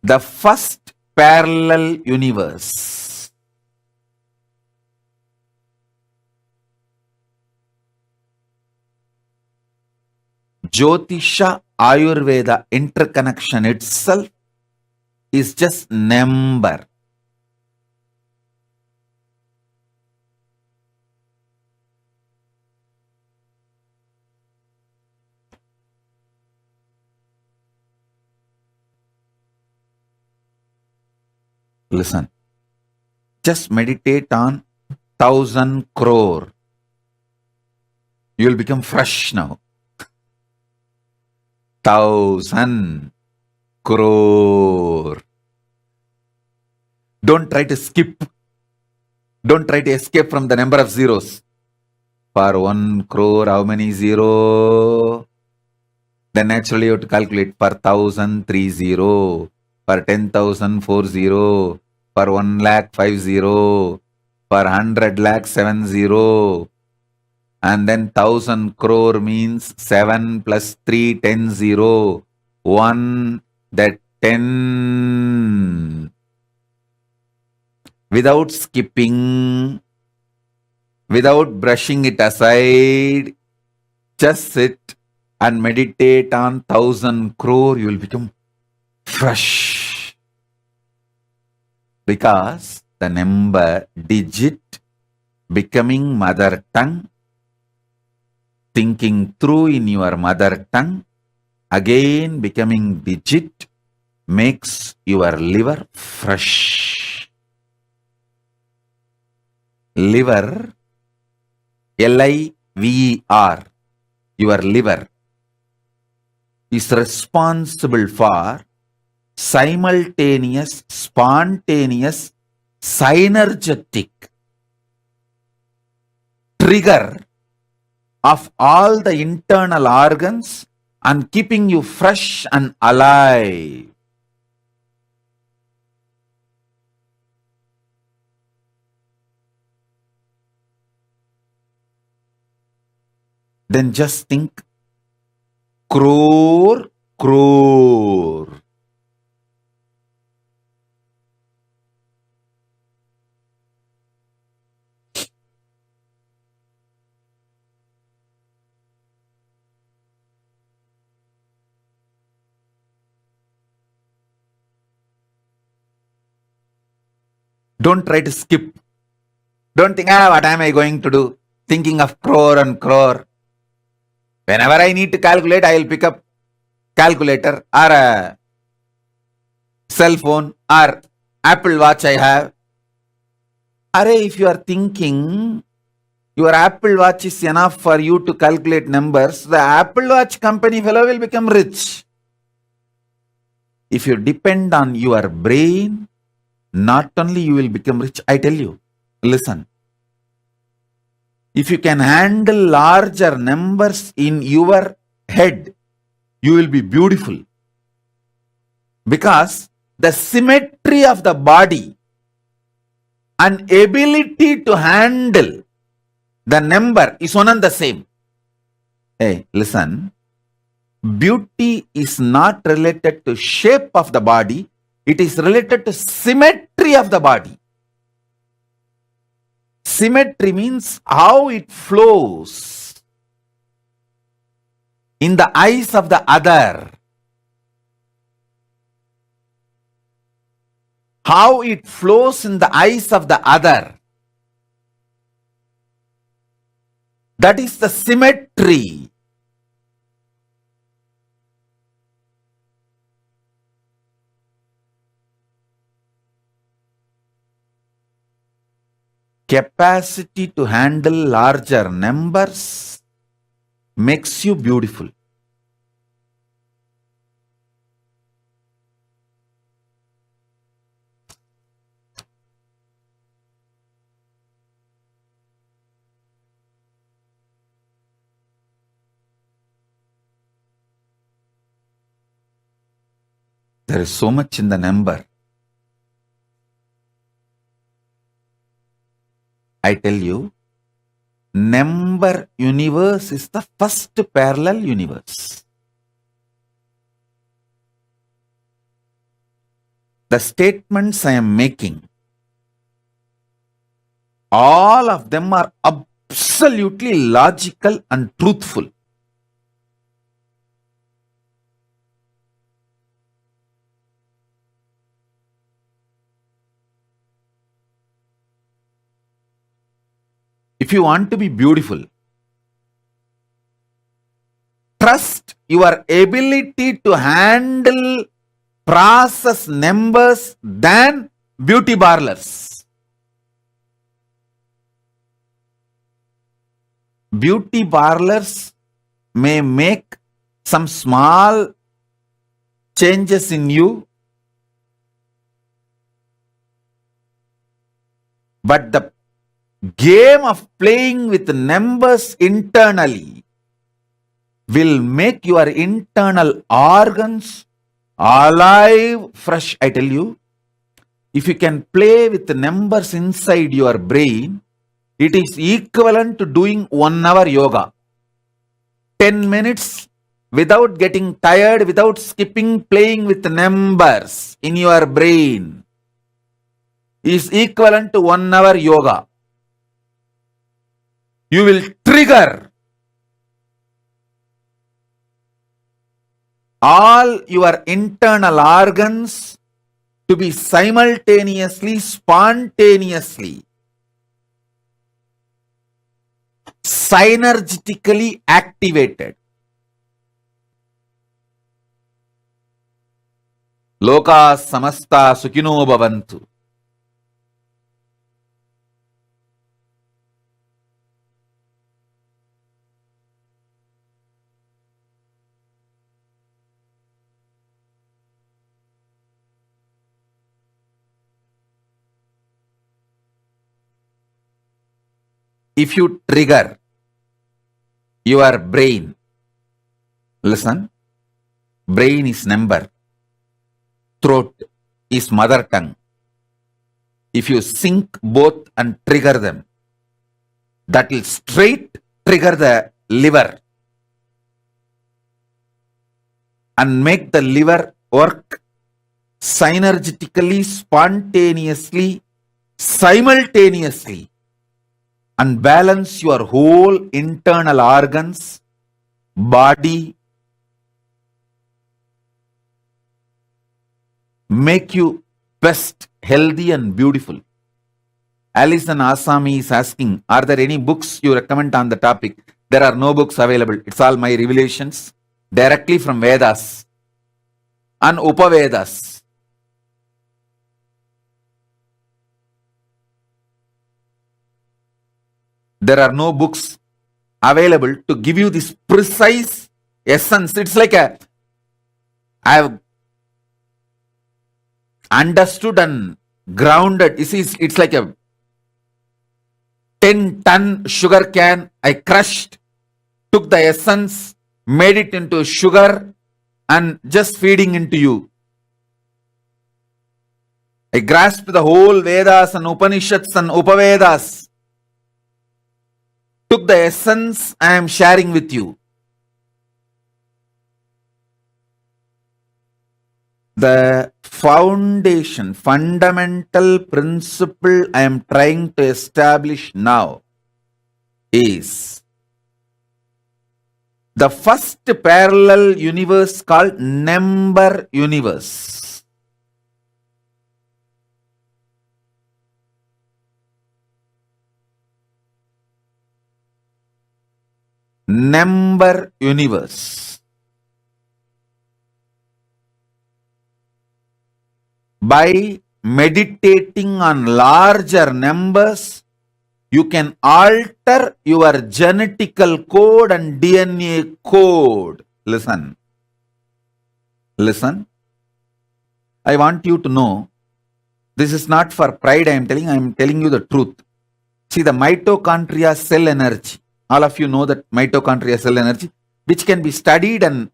the first parallel universe. Jyotisha Ayurveda interconnection itself is just number. Listen, just meditate on 1,000 crore. You will become fresh now. 1,000 crore. Don't try to skip. Don't try to escape from the number of zeros. For 1 crore, how many zero? Then naturally you have to calculate for 1,000, 3 zero. For 10,000, 4 zero. For 1 lakh, 5 zero. For 100 lakh, 7 zero. And then 1,000 crore means 7 plus 3, 10 zero. 1, that 10. Without skipping, without brushing it aside, just sit and meditate on 1,000 crore, you will become fresh. Because the number, digit, becoming mother tongue, thinking through in your mother tongue, again becoming digit, makes your liver fresh. Liver, L-I-V-E-R, your liver, is responsible for simultaneous, spontaneous, synergetic trigger of all the internal organs and keeping you fresh and alive. Then just think, crore, crore. Don't try to skip. Don't think, what am I going to do? Thinking of crore and crore. Whenever I need to calculate, I will pick up calculator or a cell phone or Apple Watch I have. If you are thinking your Apple Watch is enough for you to calculate numbers, the Apple Watch company fellow will become rich. If you depend on your brain, not only you will become rich, I tell you, listen. If you can handle larger numbers in your head, you will be beautiful. Because the symmetry of the body and ability to handle the number is one and the same. Hey, listen. Beauty is not related to shape of the body. It is related to symmetry of the body. Symmetry means how it flows in the eyes of the other. How it flows in the eyes of the other. That is the symmetry. Capacity to handle larger numbers makes you beautiful. There is so much in the number. I tell you, number universe is the first parallel universe. The statements I am making, all of them are absolutely logical and truthful. If you want to be beautiful, trust your ability to handle process numbers than beauty parlors. Beauty parlors may make some small changes in you, but the game of playing with numbers internally will make your internal organs alive, fresh. I tell you, if you can play with the numbers inside your brain, it is equivalent to doing 1 hour yoga. 10 minutes without getting tired, without skipping, playing with the numbers in your brain is equivalent to 1 hour yoga. You will trigger all your internal organs to be simultaneously, spontaneously, synergetically activated. Loka samasta sukhino bhavantu. If you trigger your brain, listen, brain is number, throat is mother tongue. If you sync both and trigger them, that will straight trigger the liver and make the liver work synergetically, spontaneously, simultaneously, and balance your whole internal organs, body, make you best, healthy and beautiful. Alison Asami is asking, are there any books you recommend on the topic? There are no books available. It's all my revelations directly from Vedas and Upavedas. There are no books available to give you this precise essence. It's like I have understood and grounded. You see, it's like a 10-ton sugar can. I crushed, took the essence, made it into sugar and just feeding into you. I grasped the whole Vedas and Upanishads and Upavedas. Took the essence I am sharing with you. The foundation, fundamental principle I am trying to establish now is the first parallel universe called number universe. Number universe. By meditating on larger numbers, you can alter your genetical code and DNA code. Listen. Listen. I want you to know, this is not for pride I am telling you the truth. See, the mitochondria cell energy. All of you know that mitochondria cell energy, which can be studied and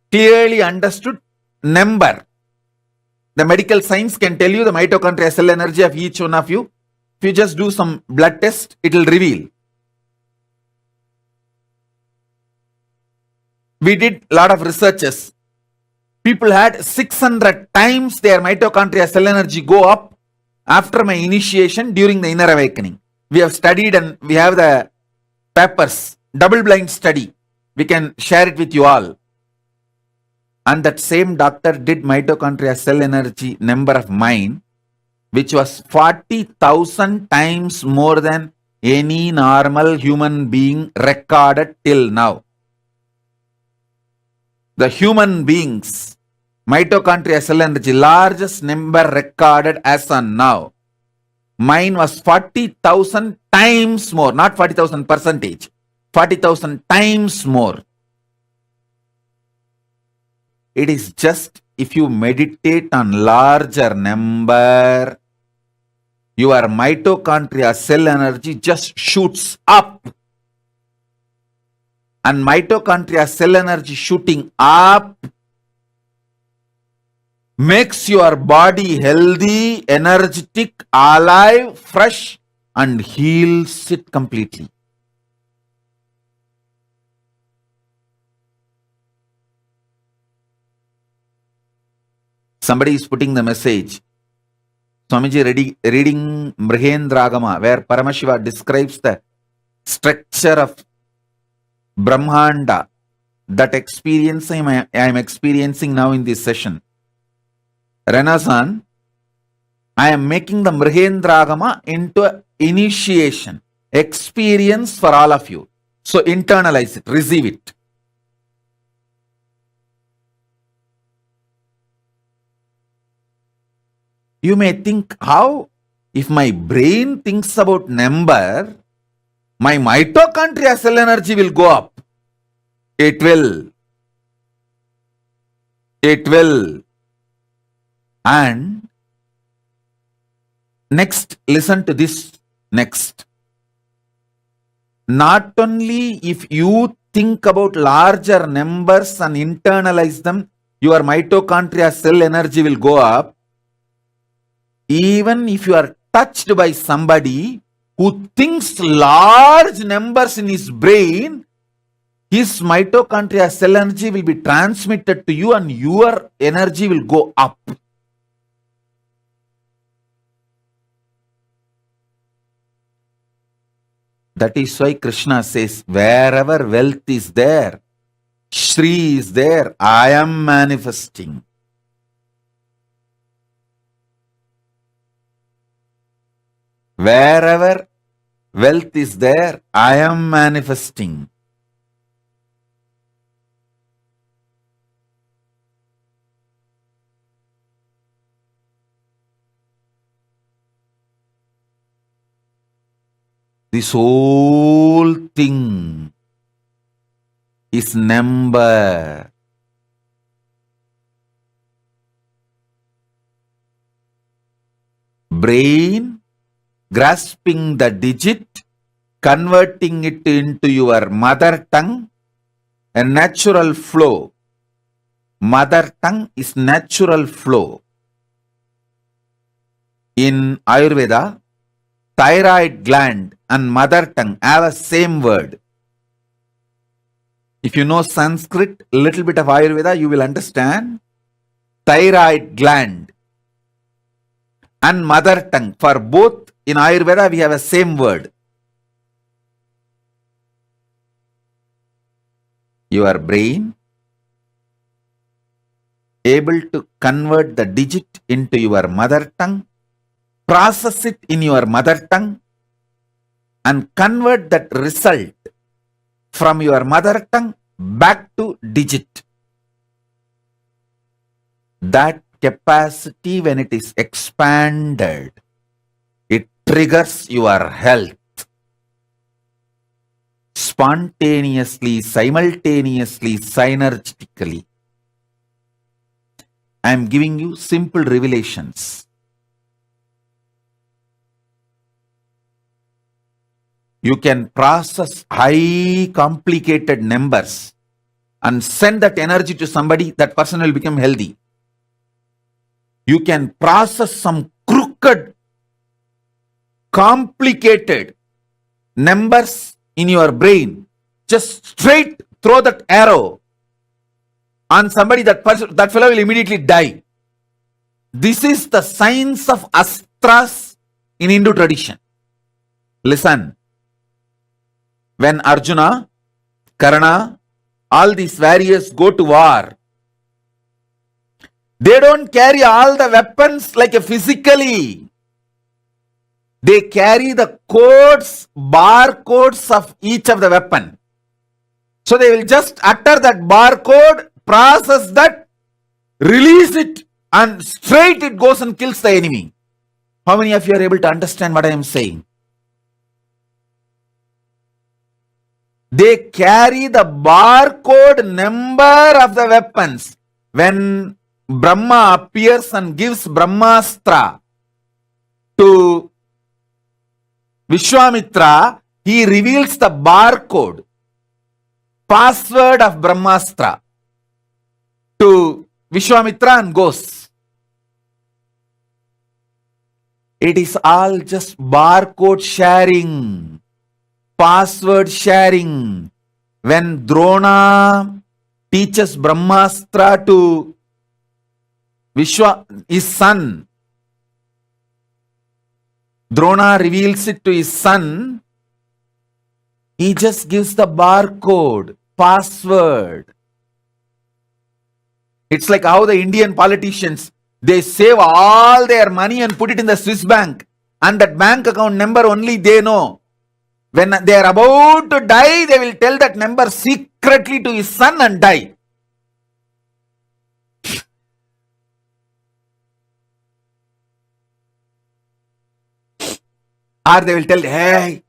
clearly understood. Number. The medical science can tell you the mitochondria cell energy of each one of you. If you just do some blood test, it will reveal. We did a lot of researches. People had 600 times their mitochondria cell energy go up after my initiation during the inner awakening. We have studied and we have the papers, double blind study. We can share it with you all. And that same doctor did mitochondria cell energy number of mine, which was 40,000 times more than any normal human being recorded till now. The human beings, mitochondria cell energy, largest number recorded as on now. Mine was 40,000 times more, not 40,000 percentage, 40,000 times more. It is just if you meditate on larger number, your mitochondria cell energy just shoots up. And mitochondria cell energy shooting up makes your body healthy, energetic, alive, fresh, and heals it completely. Somebody is putting the message. Swamiji reading Mrihendragama, where Paramashiva describes the structure of Brahmanda, that experience I am experiencing now in this session. Renaissance, I am making the Mrihendragama into an initiation, experience for all of you. So internalize it, receive it. You may think, how? If my brain thinks about number, my mitochondria cell energy will go up. It will. It will. And next, listen to this next. Not only if you think about larger numbers and internalize them, your mitochondria cell energy will go up. Even if you are touched by somebody who thinks large numbers in his brain, his mitochondria cell energy will be transmitted to you and your energy will go up. That is why Krishna says, wherever wealth is there, Shri is there, I am manifesting. Wherever wealth is there, I am manifesting. This whole thing is number. Brain grasping the digit, converting it into your mother tongue, a natural flow. Mother tongue is natural flow. In Ayurveda, thyroid gland and mother tongue have a same word. If you know Sanskrit, a little bit of Ayurveda, you will understand. Thyroid gland and mother tongue, for both in Ayurveda we have a same word. Your brain able to convert the digit into your mother tongue, process it in your mother tongue, and convert that result from your mother tongue back to digit. That capacity, when it is expanded, it triggers your health. Spontaneously, simultaneously, synergistically. I am giving you simple revelations. You can process high complicated numbers and send that energy to somebody, that person will become healthy. You can process some crooked, complicated numbers in your brain. Just straight throw that arrow on somebody, that fellow will immediately die. This is the science of astras in Hindu tradition. Listen, when Arjuna, Karna, all these warriors go to war, they don't carry all the weapons like a physically. They carry the codes, barcodes of each of the weapon. So they will just utter that barcode, process that, release it, and straight it goes and kills the enemy. How many of you are able to understand what I am saying? They carry the barcode number of the weapons. When Brahma appears and gives Brahmastra to Vishwamitra, he reveals the barcode, password of Brahmastra to Vishwamitra and goes. It is all just barcode sharing, password sharing. When Drona teaches Brahmastra to his son, Drona reveals it to his son, he just gives the barcode, password. It's like how the Indian politicians, they save all their money and put it in the Swiss bank, and that bank account number only they know. When they are about to die, they will tell that number secretly to his son and die. Or they will tell, hey,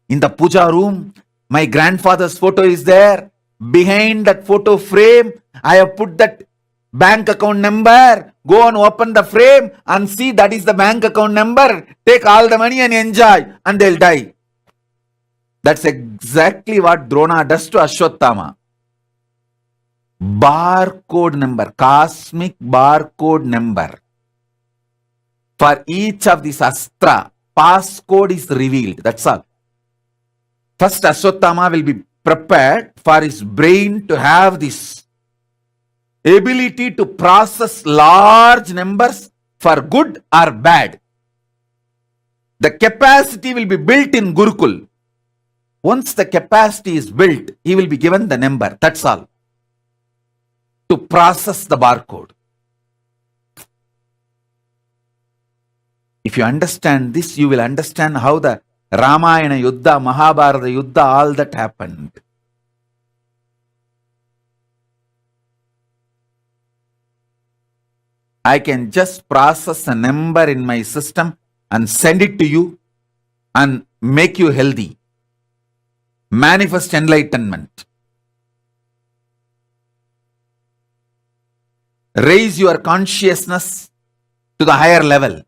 in the puja room, my grandfather's photo is there. Behind that photo frame, I have put that bank account number. Go and open the frame and see that is the bank account number. Take all the money and enjoy, and they'll die. That's exactly what Drona does to Ashwatthama. Barcode number, cosmic barcode number. For each of these astra, passcode is revealed. That's all. First, Ashwatthama will be prepared for his brain to have this ability to process large numbers for good or bad. The capacity will be built in Gurukul. Once the capacity is built, he will be given the number. That's all. To process the barcode. If you understand this, you will understand how the Ramayana Yuddha, Mahabharata Yuddha, all that happened. I can just process a number in my system and send it to you and make you healthy. Manifest enlightenment. Raise your consciousness to the higher level.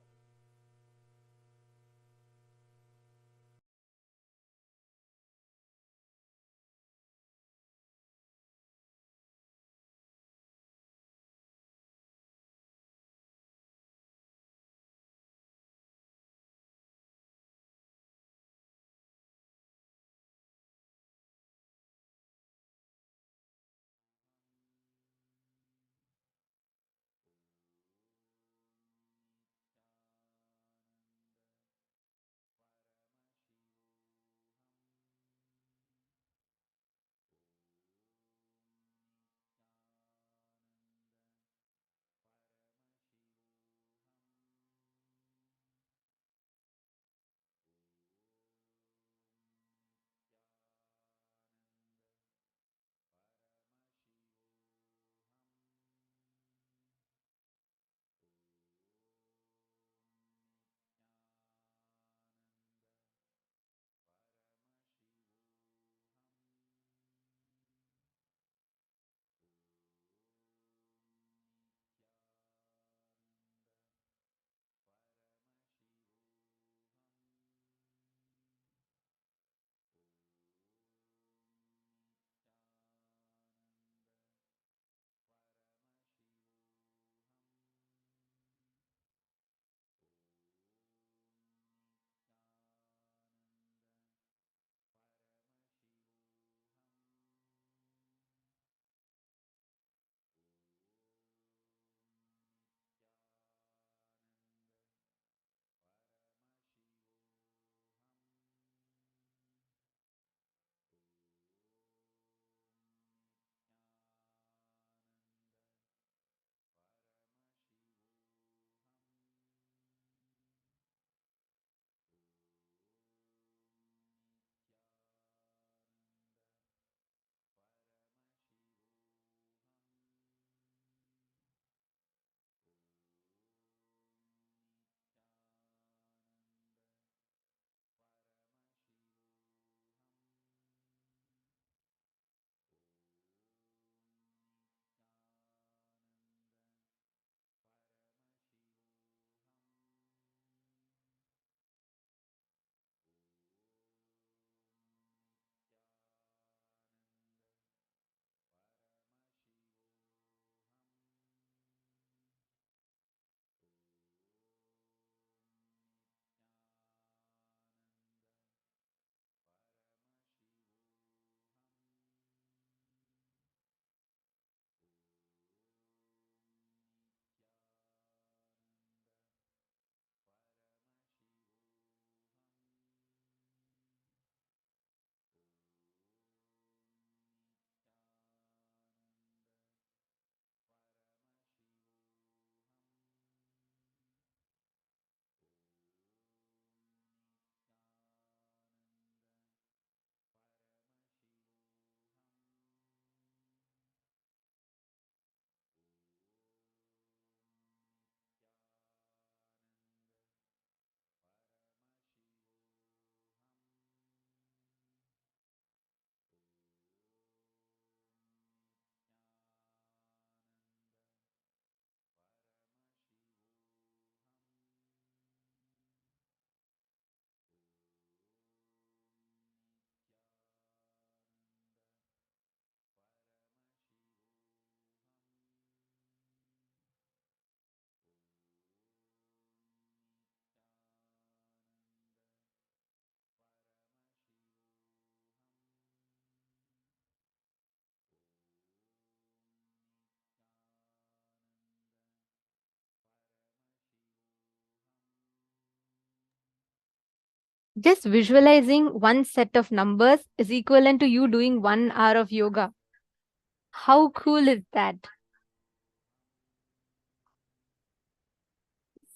Just visualizing one set of numbers is equivalent to you doing 1 hour of yoga. How cool is that?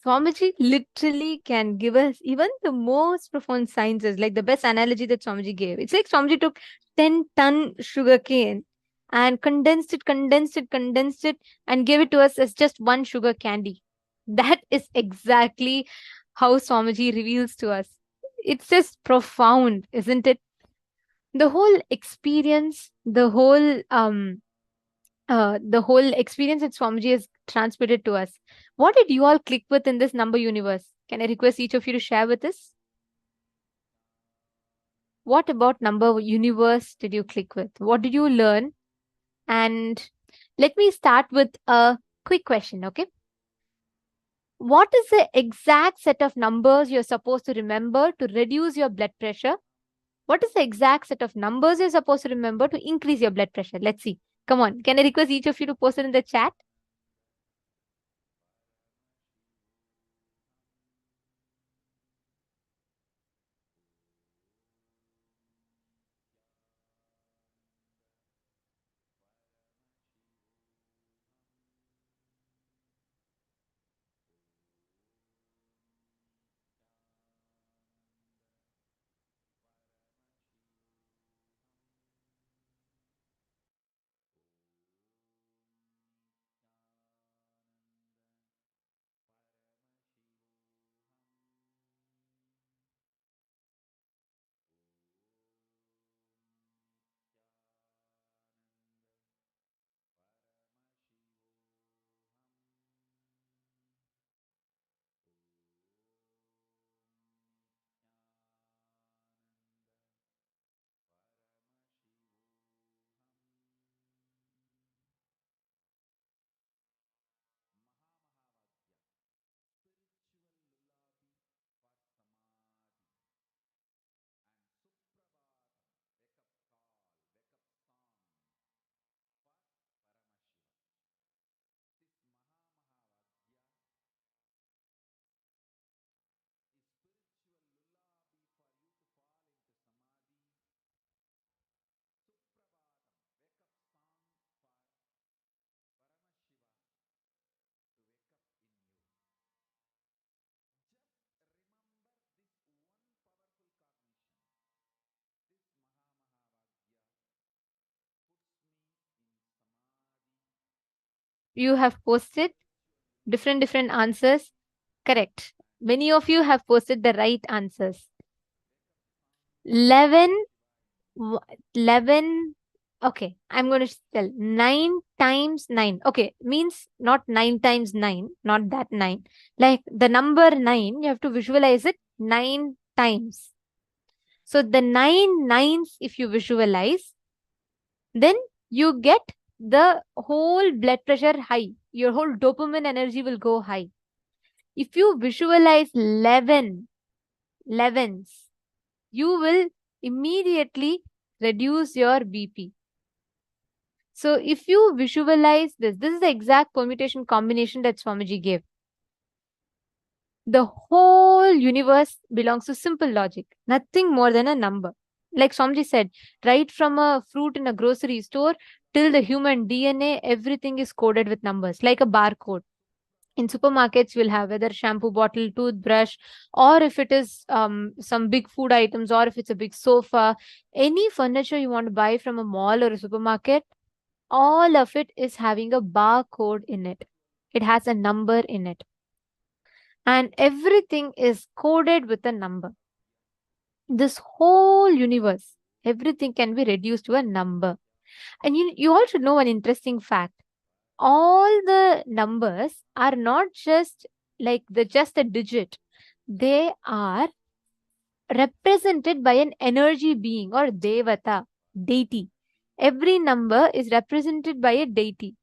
Swamiji literally can give us even the most profound sciences, like the best analogy that Swamiji gave. It's like Swamiji took 10-ton sugar cane and condensed it, and gave it to us as just one sugar candy. That is exactly how Swamiji reveals to us. It's just profound, isn't it? The whole experience, the whole experience that Swamiji has transmitted to us. What did you all click with in this number universe? Can I request each of you to share with us? What about number universe did you click with? What did you learn? And let me start with a quick question, okay? What is the exact set of numbers you're supposed to remember to reduce your blood pressure? What is the exact set of numbers you're supposed to remember to increase your blood pressure? Let's see. Come on. Can I request each of you to post it in the chat? You have posted different answers. Correct. Many of you have posted the right answers. 11, 11. Okay, I'm going to tell 9 times 9. Okay, means not 9 times 9, not that 9. Like the number 9, you have to visualize it 9 times. So the 9 nines, if you visualize, then you get the whole blood pressure high. Your whole dopamine energy will go high. If you visualize 11 11s, you will immediately reduce your BP. So if you visualize this is the exact permutation combination that Swamiji gave. The whole universe belongs to simple logic, nothing more than a number. Like Swamiji said, right from a fruit in a grocery store till the human DNA, everything is coded with numbers, like a barcode. In supermarkets, we'll have whether shampoo bottle, toothbrush, or if it is some big food items, or if it's a big sofa, any furniture you want to buy from a mall or a supermarket, all of it is having a barcode in it. It has a number in it. And everything is coded with a number. This whole universe, everything can be reduced to a number. And you all should know an interesting fact. All the numbers are not just like just a digit. They are represented by an energy being or devata, deity. Every number is represented by a deity.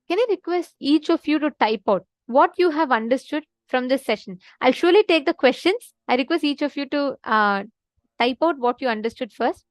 Can I request each of you to type out what you have understood from this session? I'll surely take the questions. I request each of you to type out what you understood first.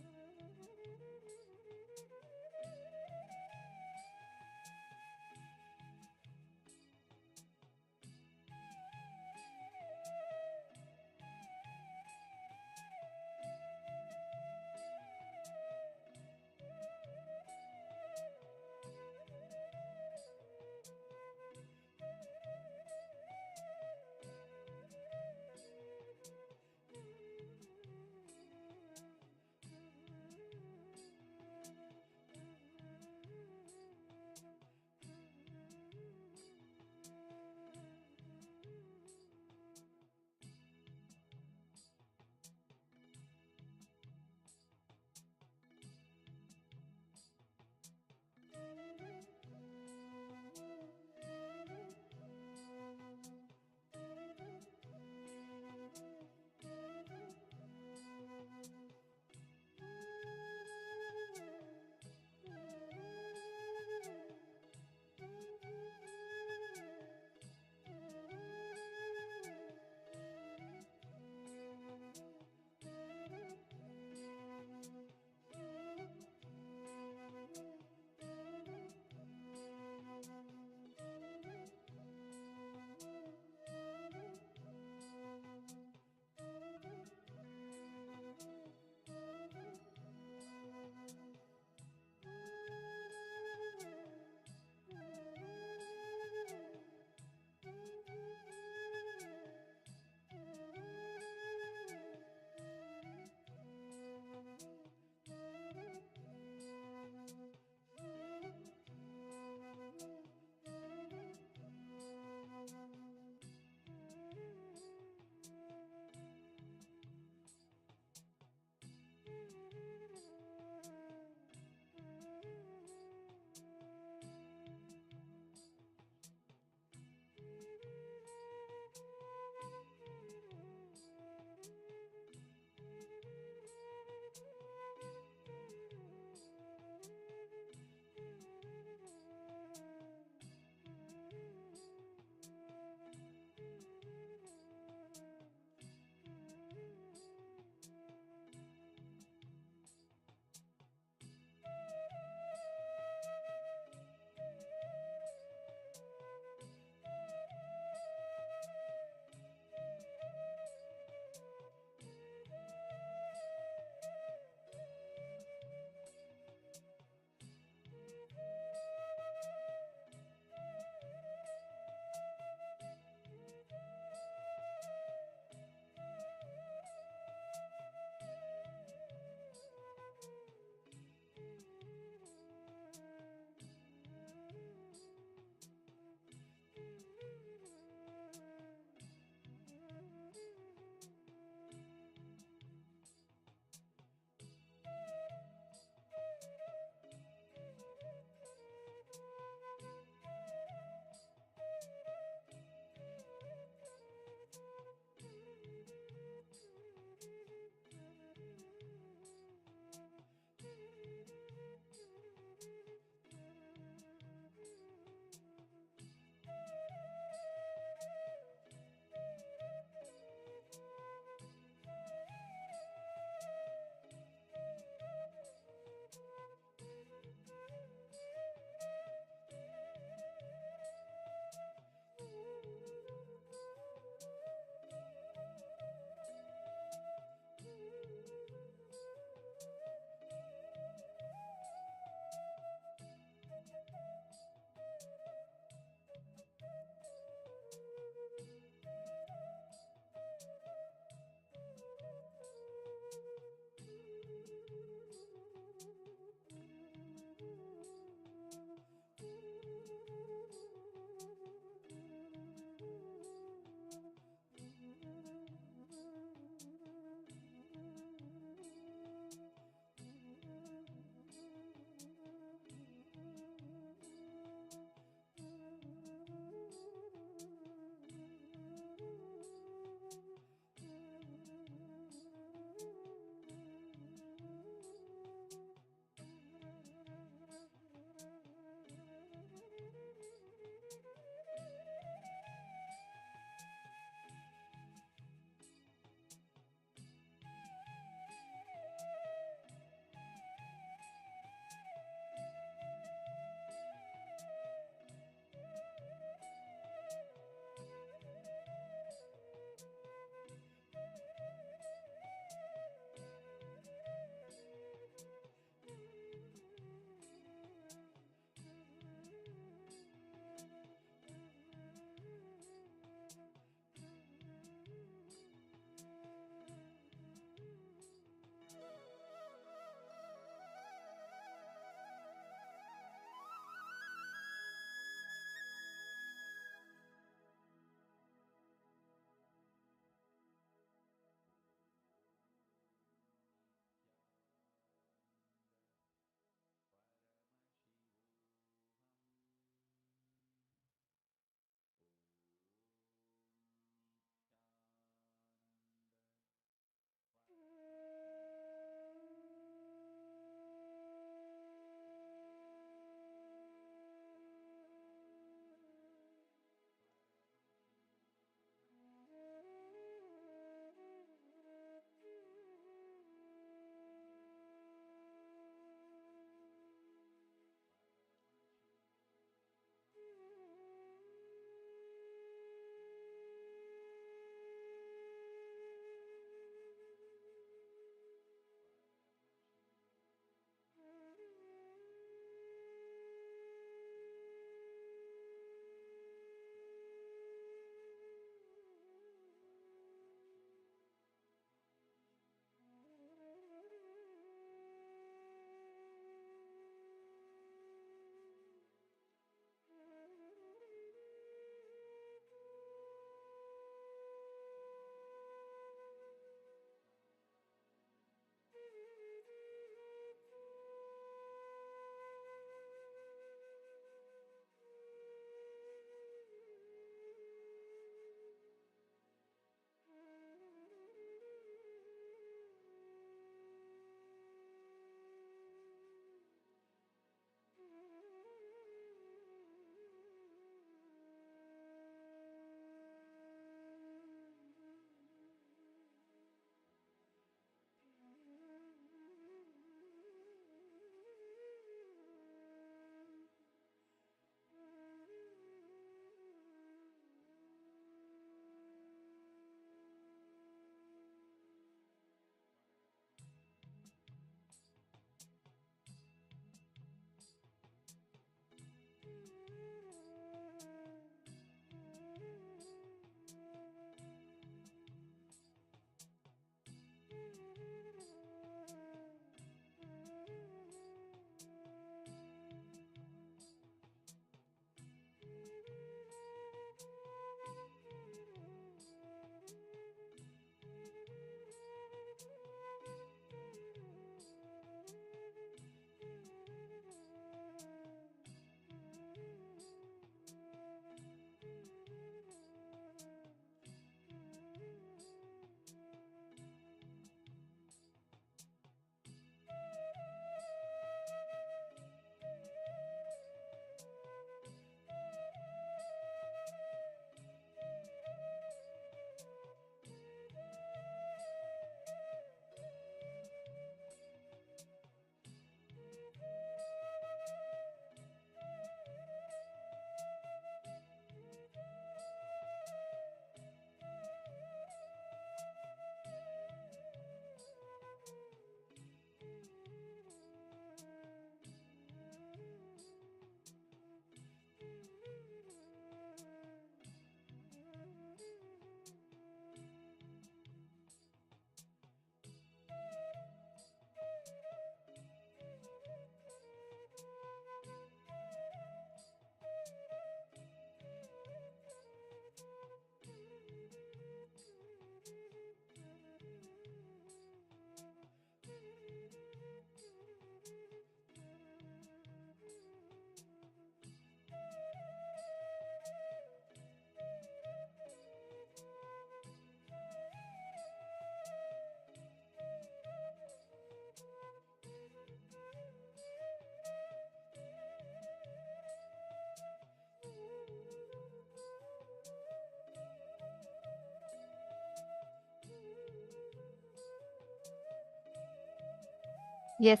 Yes,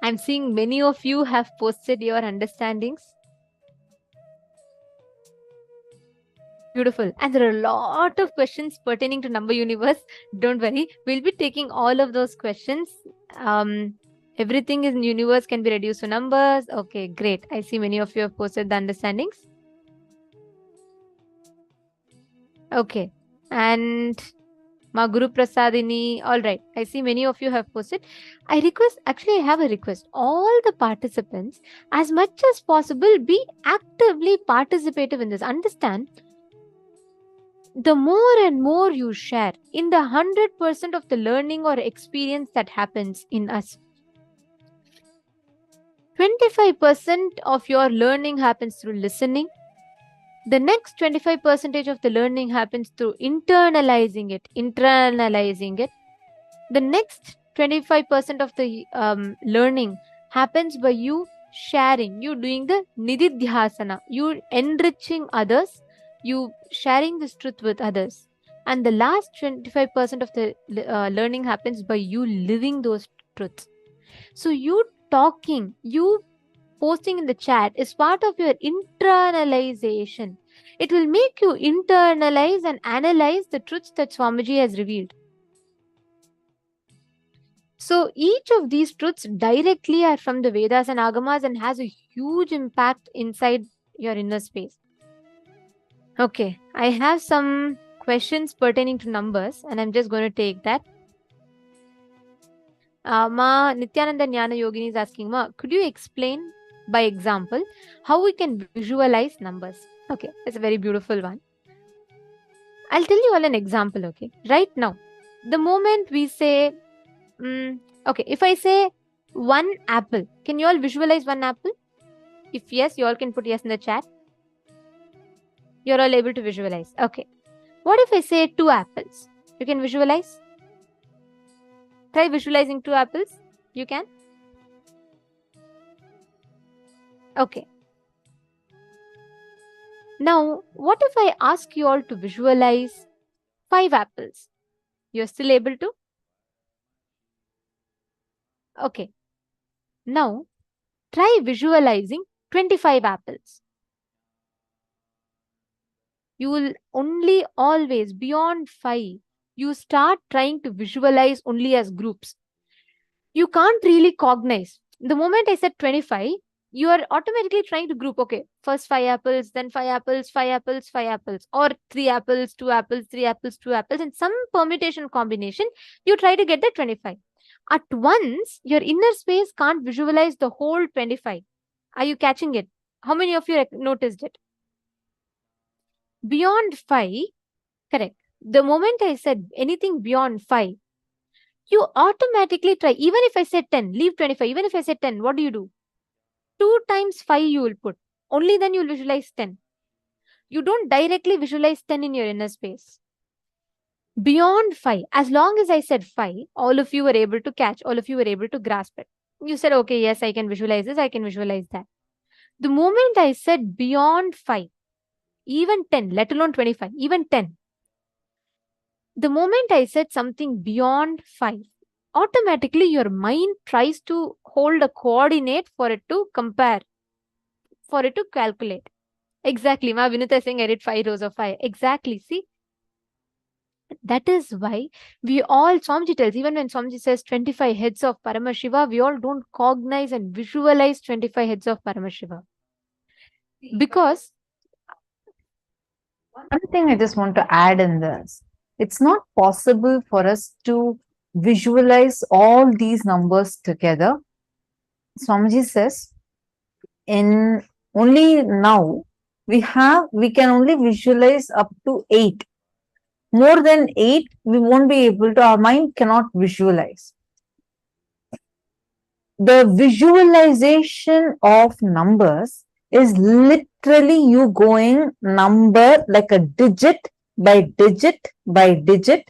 I'm seeing many of you have posted your understandings. Beautiful. And there are a lot of questions pertaining to number universe. Don't worry, we'll be taking all of those questions. Everything in universe can be reduced to numbers. Okay, great. I see many of you have posted the understandings. Okay. And Ma Guru Prasadini. All right. I see many of you have posted. I have a request. All the participants, as much as possible, be actively participative in this. Understand, the more and more you share in the 100% of the learning or experience that happens in us, 25% of your learning happens through listening. The next 25% of the learning happens through internalizing it. The next 25% of the learning happens by you sharing, you doing the nididhyasana, you enriching others, you sharing this truth with others. And the last 25% of the learning happens by you living those truths. So you talking, you posting in the chat is part of your internalization. It will make you internalize and analyze the truths that Swamiji has revealed. So each of these truths directly are from the Vedas and Agamas and has a huge impact inside your inner space. Okay, I have some questions pertaining to numbers and I'm just going to take that. Ma Nithyananda Jnana Yogini is asking, Ma, could you explain by example how we can visualize numbers? Okay, it's a very beautiful one. I'll tell you all an example, okay? Right now, the moment we say, okay, if I say one apple, can you all visualize one apple? If yes, you all can put yes in the chat. You're all able to visualize. Okay. What if I say 2 apples? You can visualize? Try visualizing 2 apples. You can? Okay. Now, what if I ask you all to visualize 5 apples? You're still able to? Okay. Now, try visualizing 25 apples. You will only always, beyond 5, you start trying to visualize only as groups. You can't really cognize. The moment I said 25, you are automatically trying to group, okay, first 5 apples, then 5 apples, 5 apples, 5 apples, or 3 apples, 2 apples, 3 apples, 2 apples, and some permutation combination, you try to get the 25. At once, your inner space can't visualize the whole 25. Are you catching it? How many of you noticed it? Beyond 5, correct. The moment I said anything beyond 5, you automatically try. Even if I said 10, leave 25. Even if I said 10, what do? 2 times 5 you will put. Only then you will visualize 10. You don't directly visualize 10 in your inner space. Beyond 5, as long as I said 5, all of you were able to catch, all of you were able to grasp it. You said, okay, yes, I can visualize this, I can visualize that. The moment I said beyond 5, even 10, let alone 25, even 10. The moment I said something beyond 5, automatically your mind tries to hold a coordinate for it to compare, for it to calculate. Exactly. Ma Vinita is saying I did 5 rows of 5. Exactly. See? That is why we all, Swamiji tells, even when Swamiji says 25 heads of Paramashiva, we all don't cognize and visualize 25 heads of Paramashiva. Because one thing I just want to add in this, it's not possible for us to visualize all these numbers together. Swamiji says, in only now, we can only visualize up to 8. More than 8, we won't be able to, our mind cannot visualize. The visualization of numbers is literally you going number like a digit by digit by digit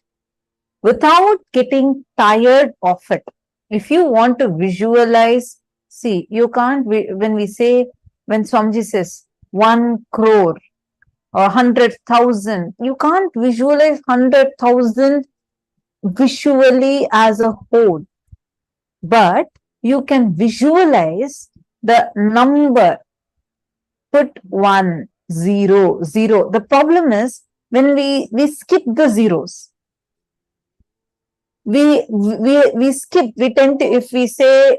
without getting tired of it. If you want to visualize, see, you can't, when Swamiji says 1 crore or 100,000, you can't visualize 100,000 visually as a whole. But you can visualize the number. Put 1, 0, 0. The problem is when we skip the zeros. We skip, we tend to, if we say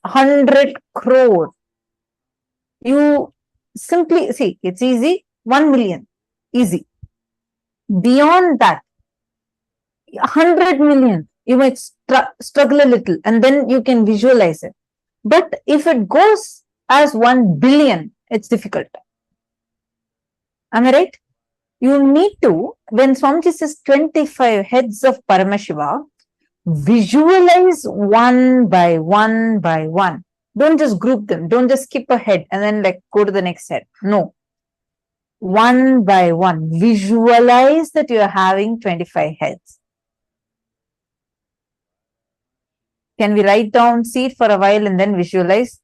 100 crore, you simply see, it's easy, 1 million, easy. Beyond that, 100 million, you might struggle a little and then you can visualize it. But if it goes as 1 billion, it's difficult. Am I right? You need to, when Swamiji says 25 heads of Paramashiva, visualize one by one by one. Don't just group them. Don't just skip a head and then like go to the next head. No. One by one. Visualize that you're having 25 heads. Can we write down, see it for a while and then visualize?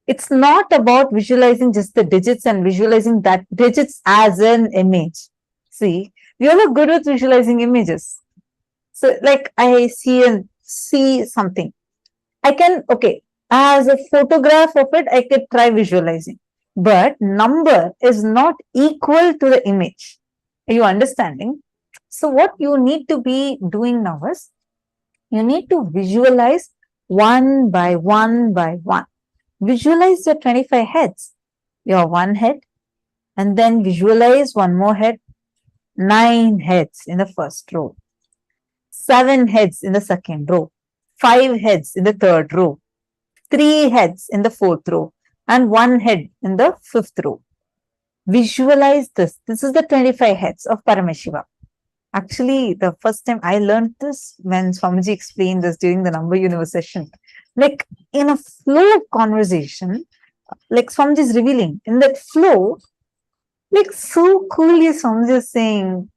It's not about visualizing just the digits and visualizing that digits as an image. See, we all are good with visualizing images. So like I see something. I can, okay, as a photograph of it, I could try visualizing. But number is not equal to the image. Are you understanding? So what you need to be doing now is, you need to visualize one by one by one. Visualize your 25 heads, your one head, and then visualize one more head, 9 heads in the first row, 7 heads in the second row, 5 heads in the third row, 3 heads in the fourth row, and 1 head in the fifth row. Visualize this. This is the 25 heads of Paramashiva. Actually, the first time I learned this when Swamiji explained this during the Number Universe session. Like in a flow of conversation, like Swamiji is revealing, in that flow, like so coolly Swamiji is saying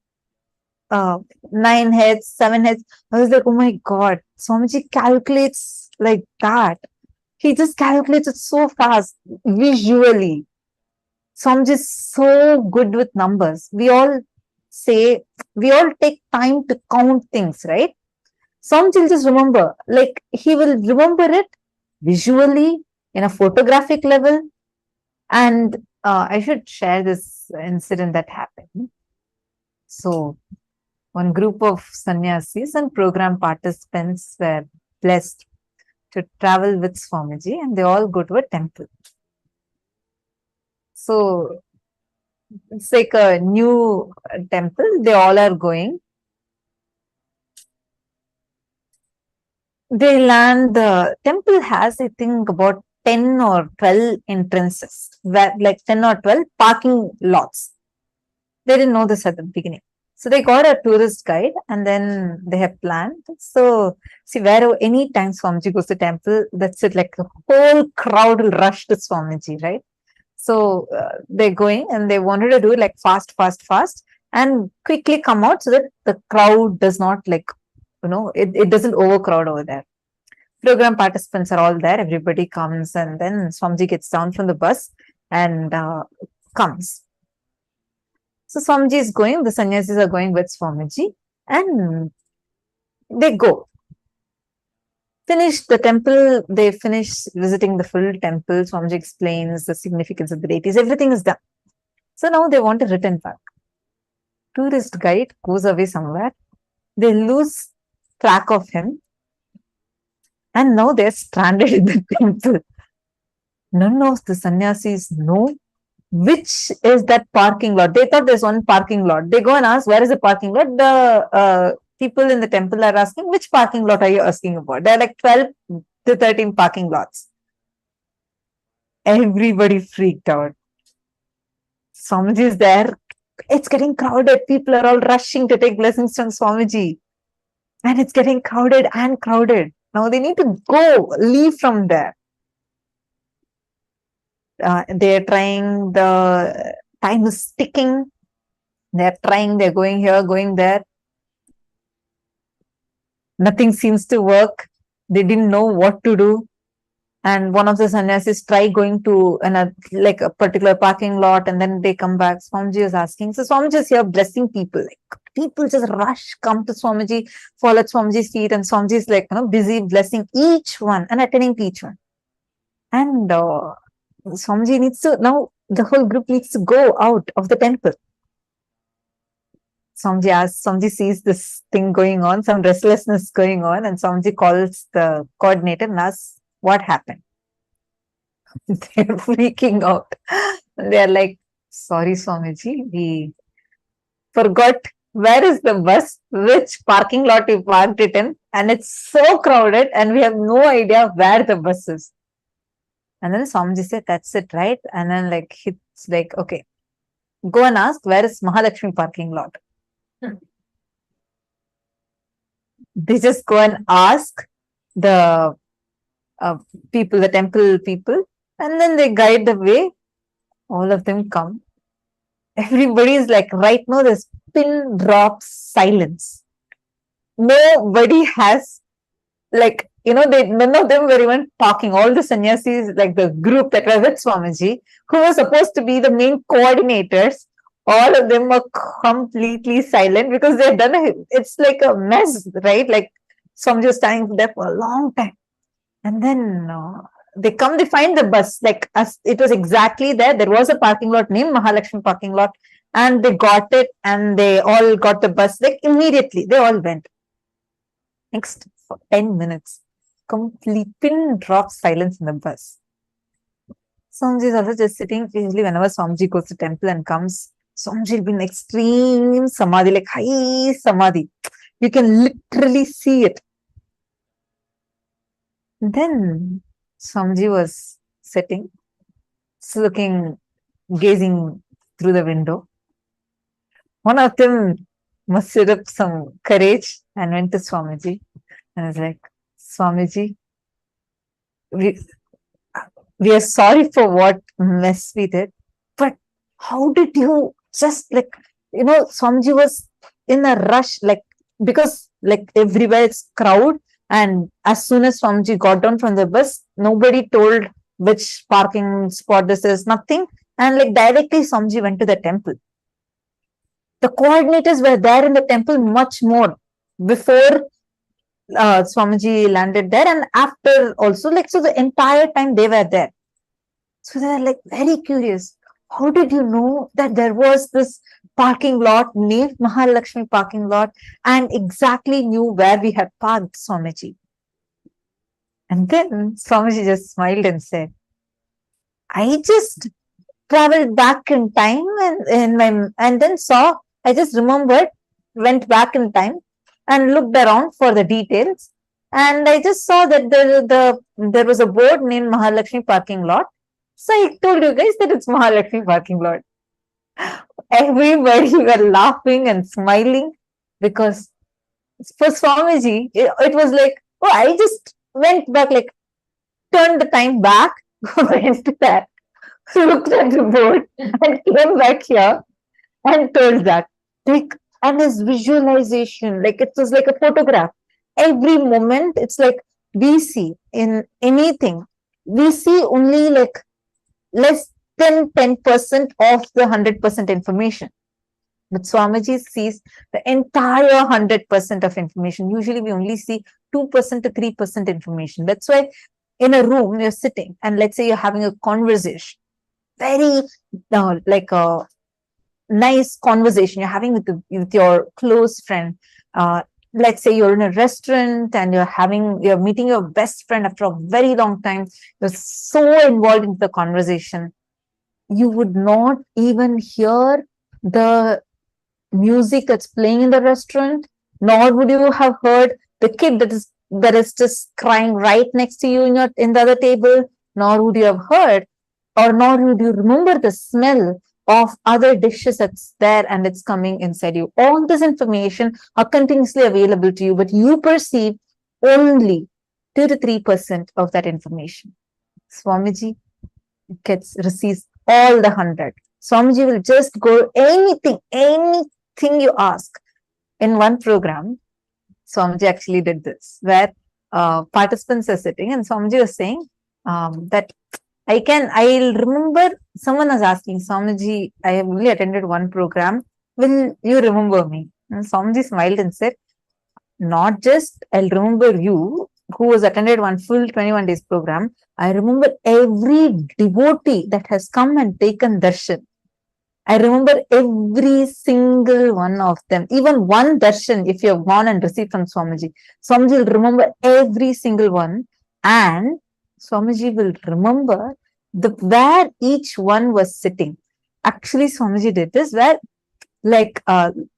9 heads, 7 heads. I was like, oh my God, Swamiji calculates like that. He just calculates it so fast, visually. Swamiji is so good with numbers. We all take time to count things, right? Swamiji will just remember, like he will remember it visually in a photographic level. And I should share this incident that happened. So one group of sannyasis and program participants were blessed to travel with Swamiji, and they all go to a temple. So it's like a new temple. They all are going. They land, the temple has, I think, about 10 or 12 entrances, where, like 10 or 12 parking lots. They didn't know this at the beginning. So they got a tourist guide and then they have planned. So see, where any time Swamiji goes to temple, that's it, like the whole crowd will rush to Swamiji, right? So they're going and they wanted to do it like fast and quickly come out so that the crowd does not like, it doesn't overcrowd over there. Program participants are all there. Everybody comes and then Swamiji gets down from the bus and comes. So Swamiji is going, the sannyasis are going with Swamiji and they go. Finish the temple, they finish visiting the full temple. Swamiji explains the significance of the deities. Everything is done. So now they want to return back. Tourist guide goes away somewhere. They lose track of him. And now they're stranded in the temple. None of the sannyasis know which is that parking lot. They thought there's one parking lot. They go and ask, where is the parking lot? The people in the temple are asking, which parking lot are you asking about? There are like 12 to 13 parking lots. Everybody freaked out. Swamiji is there. It's getting crowded. People are all rushing to take blessings from Swamiji. And it's getting crowded and crowded. Now they need to leave from there. They're trying, the time is ticking. They're trying, they're going here, going there. Nothing seems to work. They didn't know what to do. And one of the sannyasis try going to like a particular parking lot, and then they come back. Swamiji is asking. So Swamiji is here blessing people. Like people just rush, come to Swamiji, fall at Swamiji's feet, and Swamiji is like, busy blessing each one and attending to each one. And Swamiji needs to, now the whole group needs to go out of the temple. Swamiji sees this thing going on, some restlessness going on, and Swamiji calls the coordinator and asks, what happened? They're freaking out. They're like, sorry, Swamiji, we forgot where is the bus, which parking lot we parked it in, and it's so crowded, and we have no idea where the bus is. And then Swamiji said, that's it, right? And then it's like, okay, go and ask, where is Mahalakshmi parking lot? They just go and ask the people, the temple people, and then they guide the way. All of them come. Everybody is like, right now there's pin drop silence. Nobody has, none of them were even talking. All the sannyasis, like the group that were with Swamiji, who was supposed to be the main coordinators, all of them were completely silent because they've done it's like a mess, right? Like Swamiji was standing there for a long time. And then they find the bus, it was exactly there. There was a parking lot named Mahalakshmi parking lot, and they got it, and they all got the bus, immediately. They all went. Next, for 10 minutes, complete pin drop silence in the bus. Swamiji is also just sitting. Usually, whenever Swamiji goes to temple and comes, Swamiji will be in extreme samadhi, like high samadhi. You can literally see it. Then Swamiji was sitting, gazing through the window. One of them mustered up some courage and went to Swamiji and was like, Swamiji, we are sorry for what mess we did, but how did you just Swamiji was in a rush, because everywhere it's crowd. And as soon as Swamiji got down from the bus, nobody told which parking spot this is, nothing. And directly Swamiji went to the temple. The coordinators were there in the temple much more before Swamiji landed there, and after also, so the entire time they were there. So they're very curious. How did you know that there was this parking lot named Mahalakshmi parking lot, and exactly knew where we had parked, Swamiji? And then Swamiji just smiled and said, I just traveled back in time and then saw, I just remembered, went back in time and looked around for the details, and I just saw that there was a board named Mahalakshmi parking lot. So I told you guys that it's Mahalakshmi parking lot. Everybody were laughing and smiling, because for Swamiji, it was like, oh, I just went back, turned the time back, went there, looked at the board, and came back here and told that. And his visualization, it was like a photograph. Every moment, it's we see in anything, we see only less than 10% of the 100% information. But Swamiji sees the entire 100% of information. Usually we only see 2% to 3% information. That's why in a room you're sitting, and let's say you're having a conversation, very a nice conversation you're having with your close friend. Let's say you're in a restaurant and you're meeting your best friend after a very long time. You're so involved in the conversation, you would not even hear the music that's playing in the restaurant, nor would you have heard the kid that is just crying right next to you in the other table, nor would you have heard, or nor would you remember the smell of other dishes that's there and it's coming inside you. All this information are continuously available to you, but you perceive only 2 to 3% of that information. Swamiji receives all the 100. Swamiji will just go anything you ask. In one program, Swamiji actually did this, where participants are sitting and Swamiji was saying, that I'll remember someone was asking, Swamiji, I have only attended one program. Will you remember me? And Swamiji smiled and said, not just I'll remember you, who has attended one full 21 days program. I remember every devotee that has come and taken darshan. I remember every single one of them. Even one darshan, if you have gone and received from Swamiji, Swamiji will remember every single one, and Swamiji will remember where each one was sitting. Actually, Swamiji did this where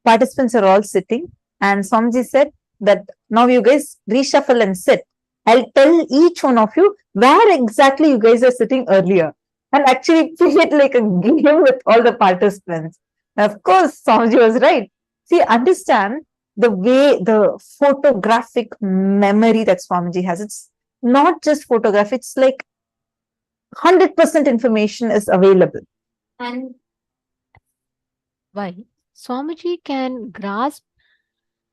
participants are all sitting, and Swamiji said that now you guys reshuffle and sit. I'll tell each one of you where exactly you guys are sitting earlier, and actually play it like a game with all the participants. Of course, Swamiji was right. See, understand the way the photographic memory that Swamiji has. It's not just photograph, it's like 100% information is available. And why? Swamiji can grasp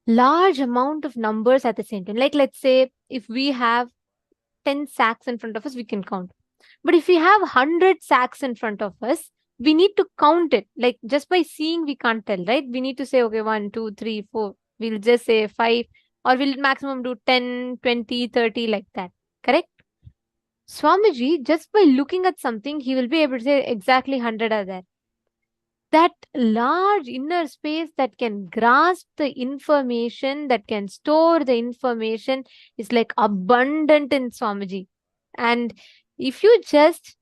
large amount of numbers at the same time. Like, let's say if we have 10 sacks in front of us, we can count. But if we have 100 sacks in front of us, we need to count it. Like, just by seeing, we can't tell, right? We need to say, okay, 1, 2, 3, 4. We'll just say 5, or we'll maximum do 10, 20, 30, like that. Correct? Swamiji, just by looking at something, he will be able to say exactly 100 are there. That large inner space that can grasp the information, that can store the information, is like abundant in Swamiji. And if you just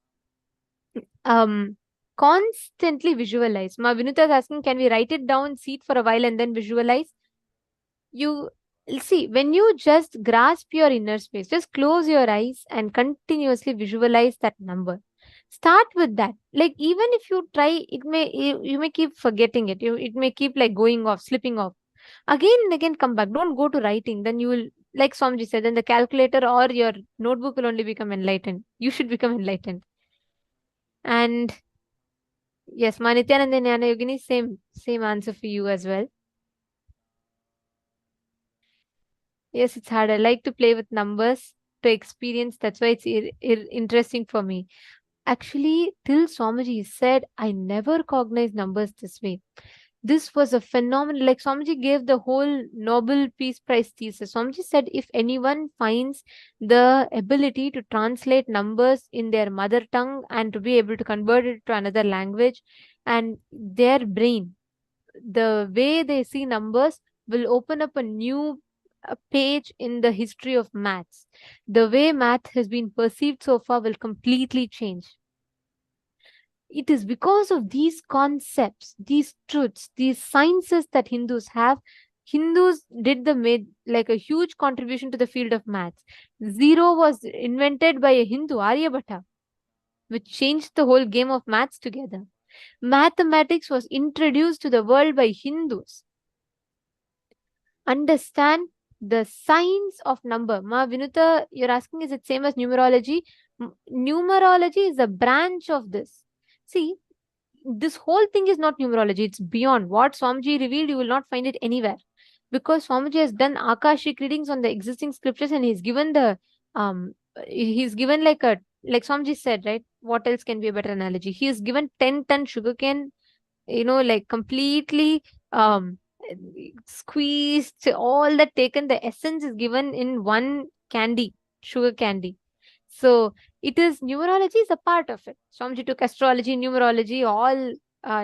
constantly visualize, Ma Vinita is asking, can we write it down, see it for a while, and then visualize? You see, when you just grasp your inner space, just close your eyes and continuously visualize that number. Start with that. Like, even if you try, you may keep forgetting it. It may keep like going off, slipping off. Again and again, come back. Don't go to writing. Then you will, like Swamiji said, then the calculator or your notebook will only become enlightened. You should become enlightened. And yes, Nithyananda and Jnana Yogini, same answer for you as well. Yes, it's hard. I like to play with numbers to experience. That's why it's interesting for me. Actually, till Swamiji said, I never cognized numbers this way. This was a phenomenon. Like, Swamiji gave the whole Nobel Peace Prize thesis. Swamiji said, if anyone finds the ability to translate numbers in their mother tongue and to be able to convert it to another language, and their brain, the way they see numbers will open up a new page in the history of maths. The way math has been perceived so far will completely change. It is because of these concepts, these truths, these sciences that Hindus have. Hindus made like a huge contribution to the field of maths. Zero was invented by a Hindu, Aryabhatta, which changed the whole game of maths together. Mathematics was introduced to the world by Hindus. Understand the science of number. Ma Vinuta, you're asking, is it same as numerology? Numerology is a branch of this. See, this whole thing is not numerology. It's beyond. What Swamiji revealed, you will not find it anywhere. Because Swamiji has done Akashic readings on the existing scriptures, and he's given like Swamiji said, right? What else can be a better analogy? He has given 10-ton sugarcane, like completely squeezed, all that taken, the essence is given in one candy, sugar candy. So it is, numerology is a part of it. Swamiji took astrology, numerology, all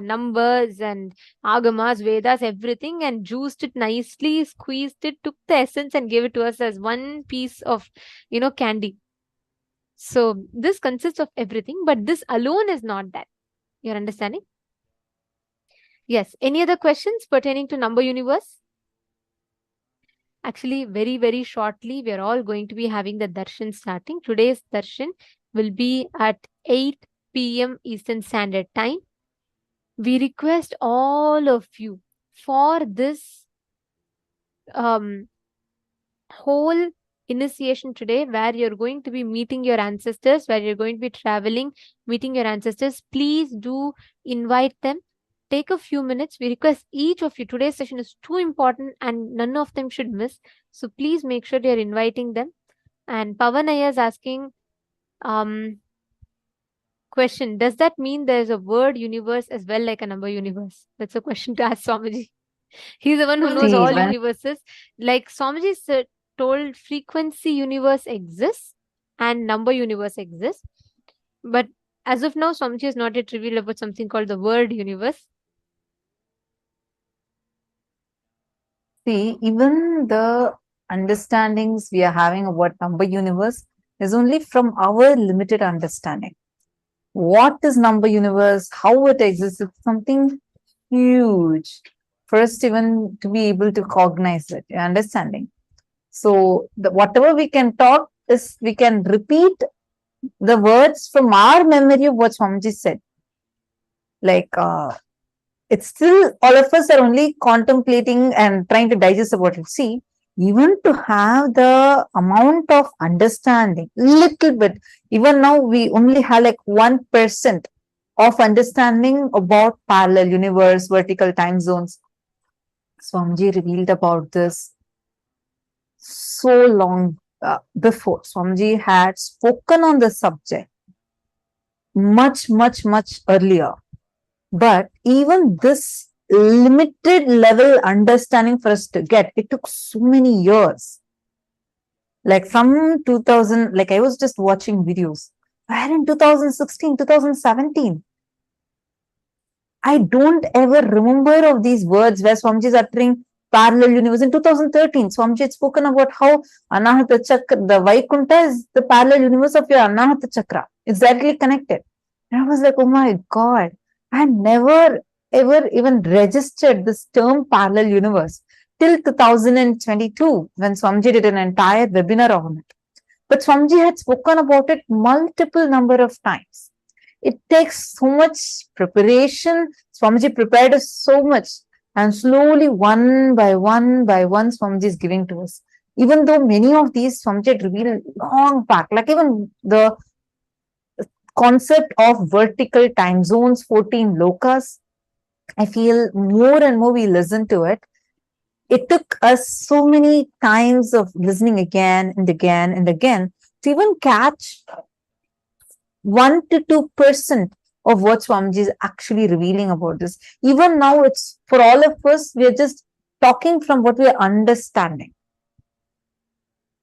numbers and agamas, Vedas, everything, and juiced it nicely, squeezed it, took the essence and gave it to us as one piece of, candy. So this consists of everything, but this alone is not that. You're understanding? Yes. Any other questions pertaining to number universe? Actually, very, very shortly, we are all going to be having the darshan starting. Today's darshan will be at 8 p.m. Eastern Standard Time. We request all of you for this whole initiation today, where you're going to be meeting your ancestors, where you're going to be traveling, meeting your ancestors. Please do invite them. Take a few minutes. We request each of you. Today's session is too important and none of them should miss. So please make sure you're inviting them. And Pavan Iyer is asking, Question: does that mean there's a word universe as well, like a number universe? That's a question to ask Swamiji. He's the one who knows See, all when universes. Like Swamiji told, frequency universe exists and number universe exists. But as of now, Swamiji has not yet revealed about something called the word universe. See, even the understandings we are having about number universe is only from our limited understanding. What is number universe, how it exists, it's something huge for us to even to be able to cognize it, your understanding. So whatever we can talk is we can repeat the words from our memory of what Swamiji said. Like it's still all of us are only contemplating and trying to digest about it. See, even to have the amount of understanding, little bit, even now we only have like 1% of understanding about parallel universe, vertical time zones. Swamiji revealed about this so long before. Swamiji had spoken on the subject much earlier. But even this limited level understanding for us to get, it took so many years. Like from 2000, like I was just watching videos. Where in 2016, 2017, I don't ever remember of these words where Swamiji is uttering parallel universe. In 2013, Swamiji had spoken about how Anahata Chakra, the Vaikuntha is the parallel universe of your Anahata Chakra. It's directly connected. And I was like, oh my God, I never ever even registered this term parallel universe till 2022 when Swamiji did an entire webinar on it. But Swamiji had spoken about it multiple number of times. It takes so much preparation. Swamiji prepared us so much, and slowly one by one, Swamiji is giving to us. Even though many of these Swamiji had revealed long back, like even the concept of vertical time zones, 14 lokas, I feel more and more we listen to it. It took us so many times of listening again and again and again to even catch 1 to 2% of what Swamiji is actually revealing about this. Even now, it's for all of us, we are just talking from what we are understanding.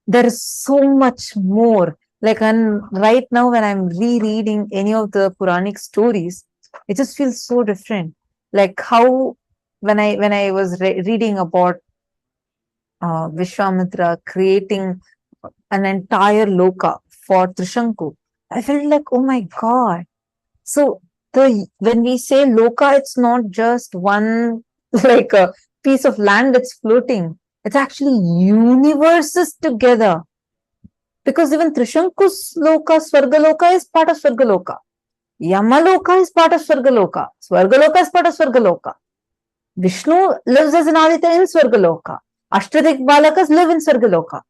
There is so much more. Like right now, when I'm rereading any of the Puranic stories, it just feels so different. Like how when I was reading about Vishwamitra creating an entire loka for Trishanku, I felt like, oh my God. So when we say loka, it's not just one like a piece of land that's floating. It's actually universes together. Because even Trishanku's loka, Swargaloka is part of Swargaloka. Yamaloka is part of Swargaloka. Swargaloka is part of Swargaloka. Vishnu lives as an Aditya in Swargaloka. Ashtadik Balakas live in Swargaloka.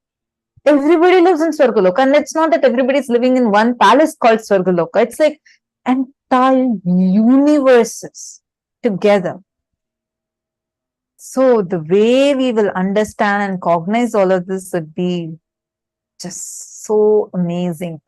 Everybody lives in Swargaloka. And it's not that everybody is living in one palace called Swargaloka. It's like entire universes together. So the way we will understand and cognize all of this would be just so amazing.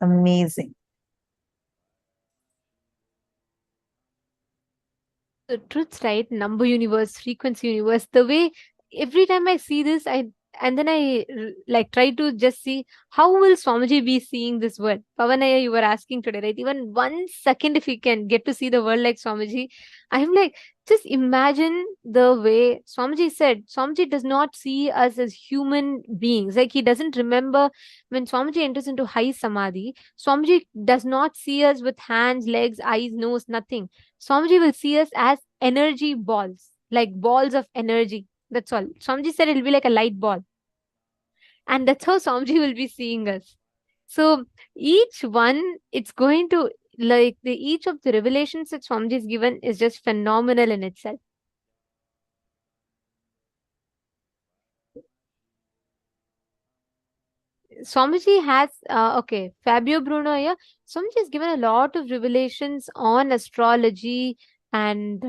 The truth's right, number universe, frequency universe. The way every time I see this, and then I like try to just see how will Swamiji be seeing this world. Pavanaya, you were asking today, right? Even 1 second, if you can get to see the world like Swamiji, I'm like, just imagine the way Swamiji said. Swamiji does not see us as human beings. Like he doesn't remember when Swamiji enters into high samadhi. Swamiji does not see us with hands, legs, eyes, nose, nothing. Swamiji will see us as energy balls, like balls of energy. That's all. Swamiji said it'll be like a light ball. And that's how Swamiji will be seeing us. So each one, it's going to, like each of the revelations that Swamiji is given is just phenomenal in itself. Swamiji has, okay, Fabio Bruno here. Swamiji has given a lot of revelations on astrology and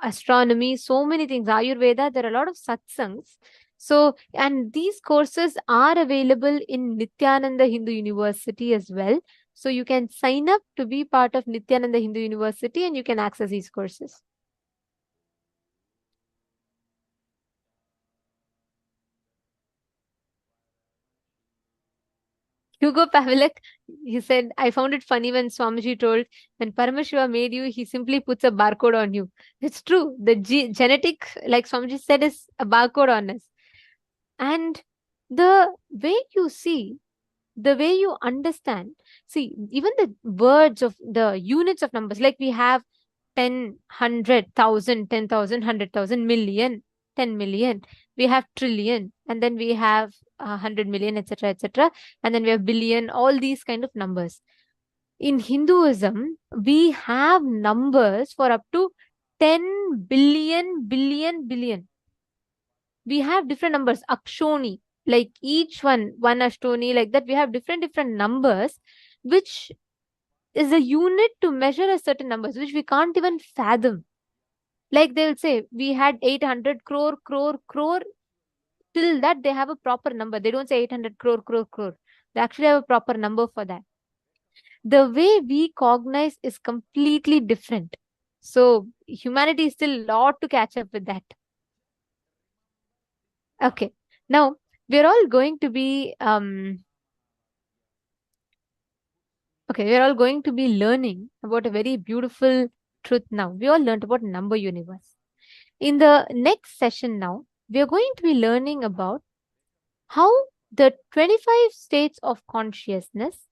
astronomy, so many things, Ayurveda. There are a lot of satsangs. So, and these courses are available in Nithyananda Hindu University as well. So you can sign up to be part of Nithyananda Hindu University and you can access these courses. Hugo Pavlik, he said, I found it funny when Swamiji told, when Paramashiva made you, he simply puts a barcode on you. It's true. The genetic, like Swamiji said, is a barcode on us. And the way you see, the way you understand, see, even the words of the units of numbers, like we have 10, 100, 1000, 10,000, 100,000, million, 10 million, we have trillion, and then we have 100 million, etc., etc., and then we have billion, all these kind of numbers. In Hinduism, we have numbers for up to 10 billion, billion. We have different numbers, akshoni, like each one ashtoni, like that. We have different numbers, which is a unit to measure a certain numbers, which we can't even fathom. Like they will say, we had 800 crore. Till that, they have a proper number. They don't say 800 crore. They actually have a proper number for that. The way we cognize is completely different. So humanity is still a lot to catch up with that. Okay. Now, we're all going to be we're all going to be learning about a very beautiful truth now. We all learned about number universe. In the next session now, we are going to be learning about how the 25 states of consciousness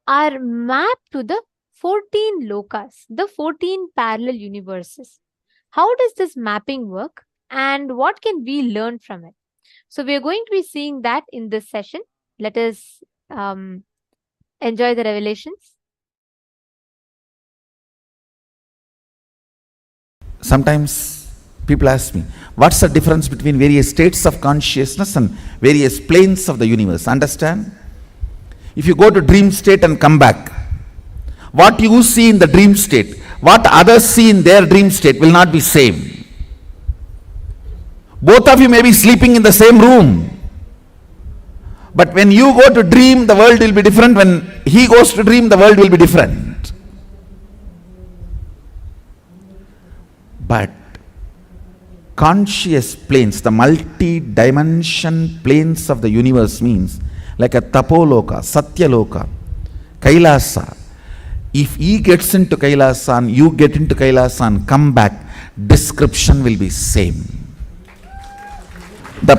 are mapped to the 14 lokas, the 14 parallel universes. How does this mapping work and what can we learn from it? So we are going to be seeing that in this session. Let us enjoy the revelations. Sometimes people ask me, what's the difference between various states of consciousness and various planes of the universe? Understand? If you go to dream state and come back, what you see in the dream state, what others see in their dream state will not be same. Both of you may be sleeping in the same room, but when you go to dream, the world will be different. When he goes to dream, the world will be different. But conscious planes, the multi-dimension planes of the universe means like a tapoloka, satyaloka, kailasa. If he gets into kailasa and you get into kailasa and come back, description will be same. The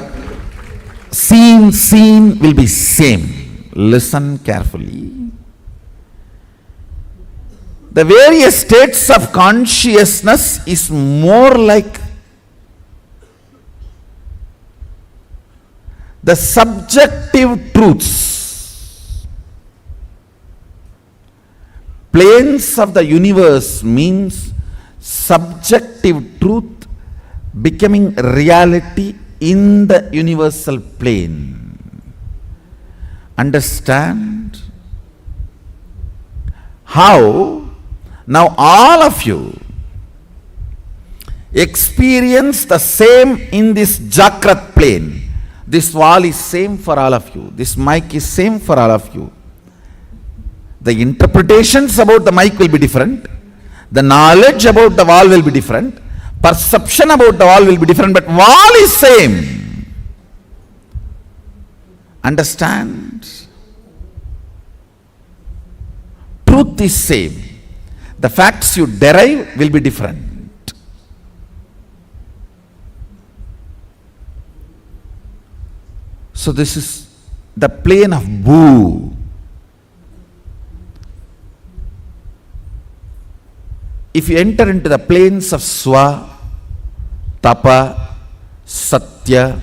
scene will be same. Listen carefully. The various states of consciousness is more like the subjective truths. Planes of the universe means subjective truth becoming reality in the universal plane. Understand? How? Now all of you experience the same in this Jakrat plane. This wall is same for all of you. This mic is same for all of you. The interpretations about the mic will be different. The knowledge about the wall will be different. Perception about the wall will be different, but wall is same. Understand? Truth is same. The facts you derive will be different. So this is the plane of Bhu. If you enter into the planes of Swa, Tapa, Satya,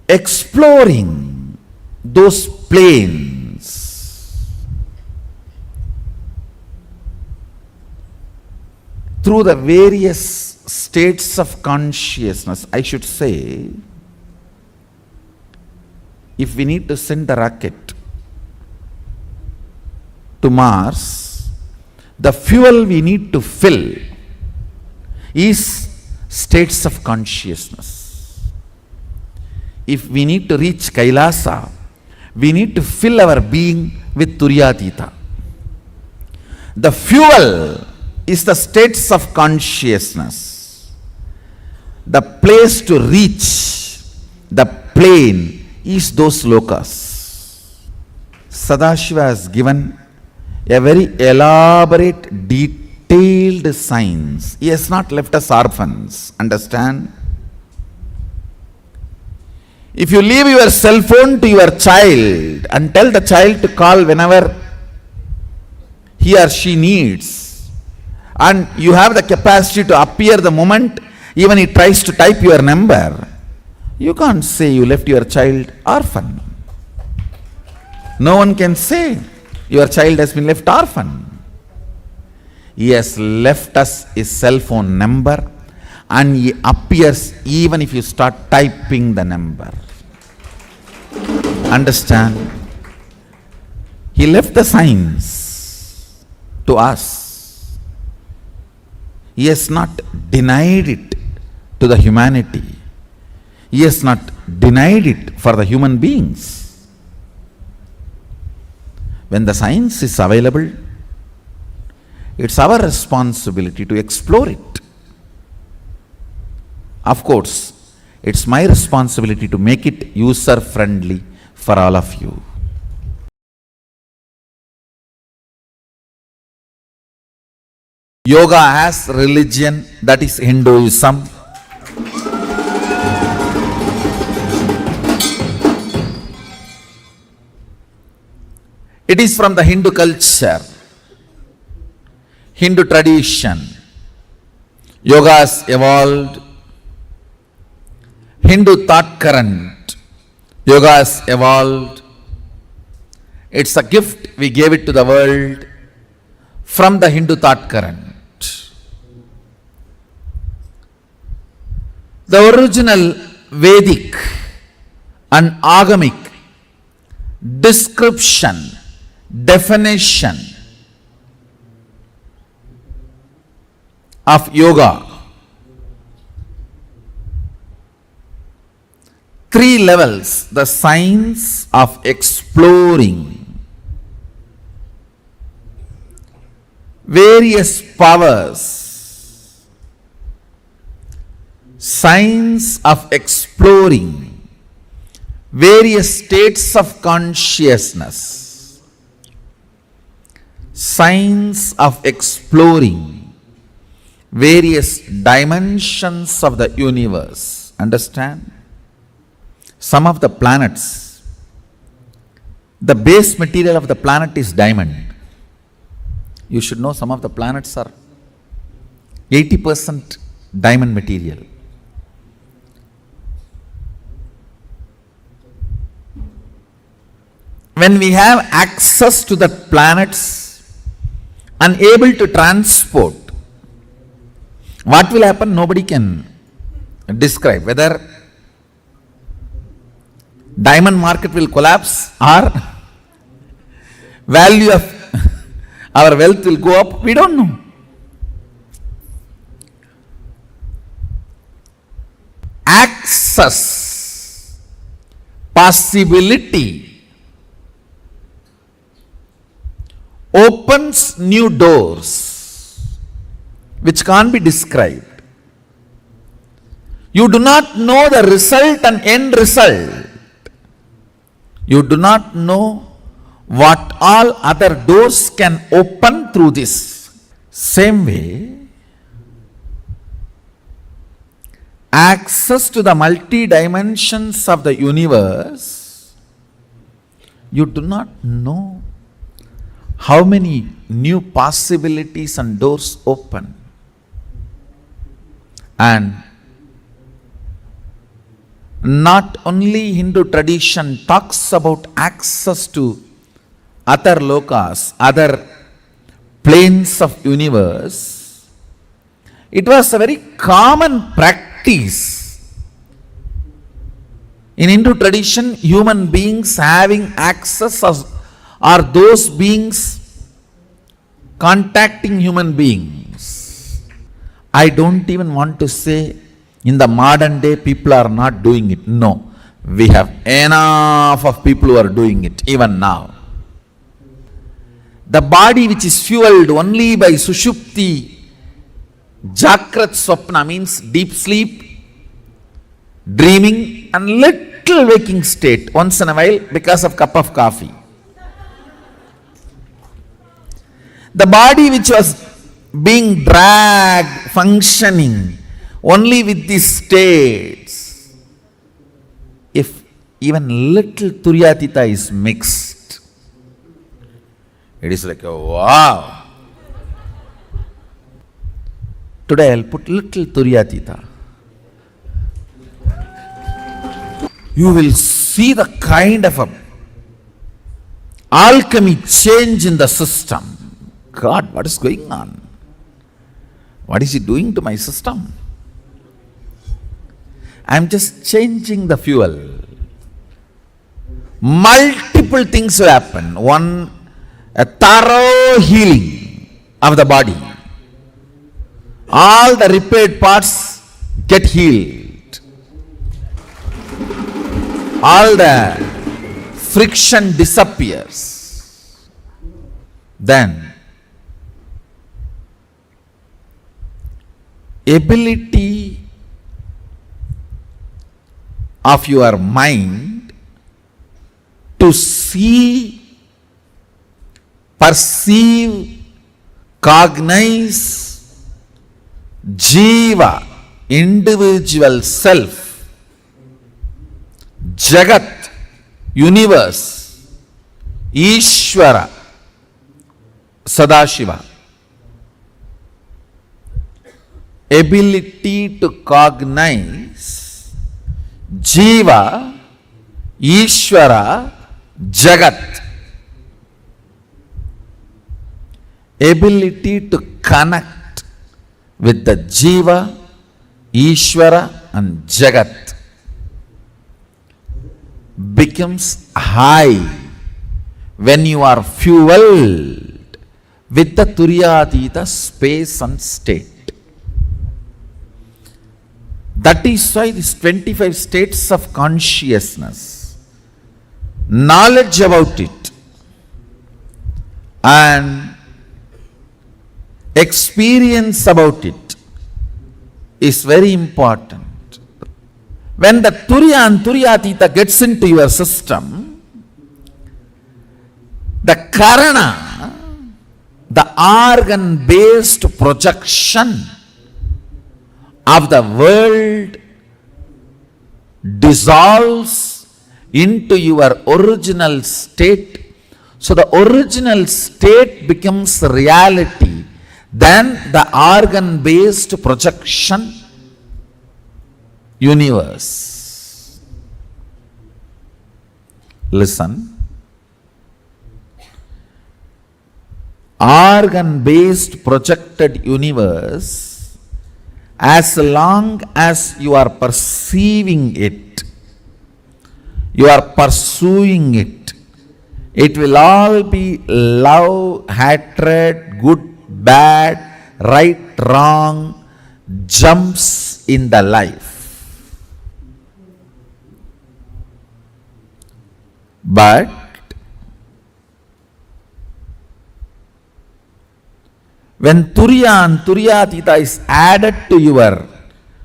exploring those planes through the various states of consciousness, I should say, if we need to send a rocket to Mars, the fuel we need to fill is states of consciousness. if we need to reach Kailasa, we need to fill our being with Turyatita. The fuel is the states of consciousness. The place to reach, the plane, is those lokas. Sadashiva has given a very elaborate, detailed science. He has not left us orphans. Understand? If you leave your cell phone to your child and tell the child to call whenever he or she needs, and you have the capacity to appear the moment even he tries to type your number, you can't say you left your child orphan. No one can say your child has been left orphan. He has left us his cell phone number, and he appears even if you start typing the number. Understand? He left the science to us. He has not denied it to the humanity. He has not denied it for the human beings. When the science is available, it's our responsibility to explore it. Of course, it's my responsibility to make it user-friendly for all of you. Yoga as religion, that is Hinduism. It is from the Hindu culture, Hindu tradition. Yoga has evolved. Hindu thought current. Yoga has evolved. It's a gift we gave it to the world from the Hindu thought current. The original Vedic and Agamic description, definition of yoga, 3 levels: the science of exploring various powers, science of exploring various states of consciousness, science of exploring various dimensions of the universe. Understand? Some of the planets, the base material of the planet is diamond. You should know some of the planets are 80% diamond material. When we have access to the planets and able to transport, what will happen? Nobody can describe. Whether diamond market will collapse or value of our wealth will go up, we don't know. Access, possibility, opens new doors which can't be described. You do not know the result and end result. You do not know what all other doors can open through this. Same way, access to the multi-dimensions of the universe, you do not know how many new possibilities and doors open. And not only Hindu tradition talks about access to other lokas, other planes of universe, it was a very common practice. In Hindu tradition, human beings having access are those beings contacting human beings. I don't even want to say in the modern day people are not doing it. No. We have enough of people who are doing it even now. The body which is fueled only by Sushupti, Jakrat Swapna means deep sleep, dreaming and little waking state once in a while because of cup of coffee. The body which was being dragged, functioning only with these states, if even little Turyatita is mixed, it is like a wow. Today I'll put little Turyatita. You will see the kind of a alchemy change in the system. God, what is going on? What is he doing to my system? I'm just changing the fuel. Multiple things will happen. One, a thorough healing of the body. All the repaired parts get healed. All the friction disappears. Then, ability of your mind to see, perceive, cognize Jiva, individual self, Jagat, universe, Ishvara, Sadashiva. Ability to cognize Jiva, Ishvara, Jagat. Ability to connect with the Jiva, Ishvara and Jagat becomes high when you are fueled with the Turyatita space and state. That is why these 25 states of consciousness, knowledge about it and experience about it is very important. When the Turya and Turyatita gets into your system, the Karana, the organ-based projection of the world dissolves into your original state. So the original state becomes reality. Then the organ-based projection universe. Listen. Organ-based projected universe, as long as you are perceiving it, you are pursuing it, it will all be love, hatred, good, bad, right, wrong, jumps in the life. But when Turya and Turyatita is added to your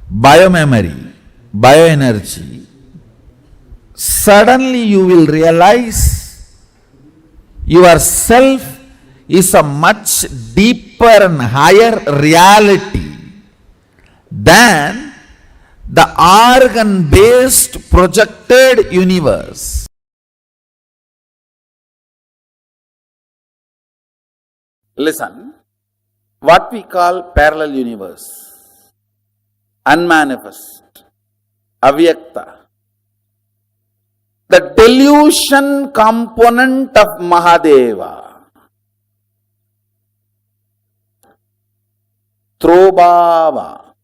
biomemory, bioenergy, suddenly you will realize yourself is a much deeper and higher reality than the organ-based projected universe. Listen, what we call parallel universe, unmanifest, avyakta, the delusion component of Mahadeva, Throbhava,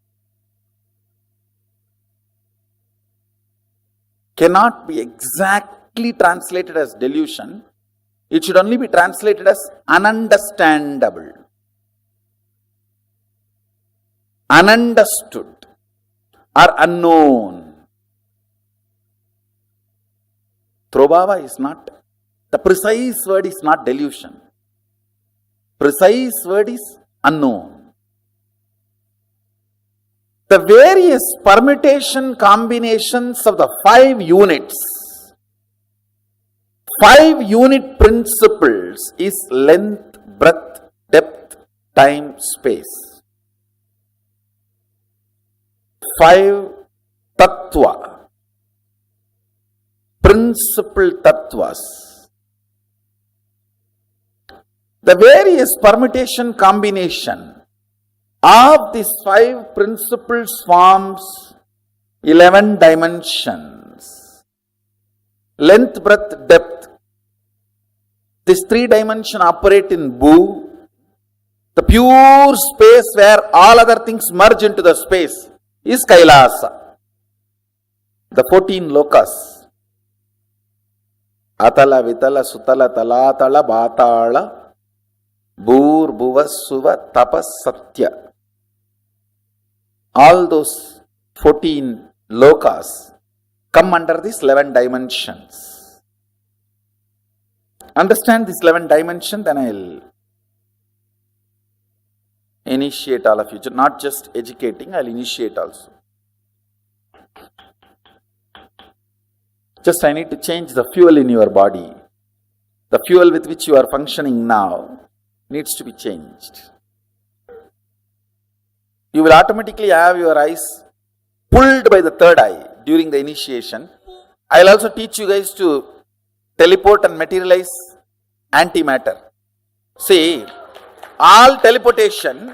cannot be exactly translated as delusion. It should only be translated as ununderstandable, ununderstood or unknown. Throbhava is not, the precise word is not delusion. Precise word is unknown. The various permutation combinations of the 5 units, 5 unit principles is length, breadth, depth, time, space. 5 tattva, principal tattvas. The various permutation combination of these 5 principles forms 11 dimensions. Length, breadth, depth. These 3 dimensions operate in Bhu, the pure space where all other things merge into the space is Kailasa. The 14 lokas. Atala, Vitala, Sutala, Talatala, Bhatala, Bhur, Bhuva, Suva, Tapas, Satya. All those 14 lokas come under these 11 dimensions. Understand this 11 dimension, then I will initiate all of you. Not just educating, I will initiate also. Just I need to change the fuel in your body. The fuel with which you are functioning now needs to be changed. You will automatically have your eyes pulled by the third eye during the initiation. I will also teach you guys to teleport and materialize antimatter. See, all teleportation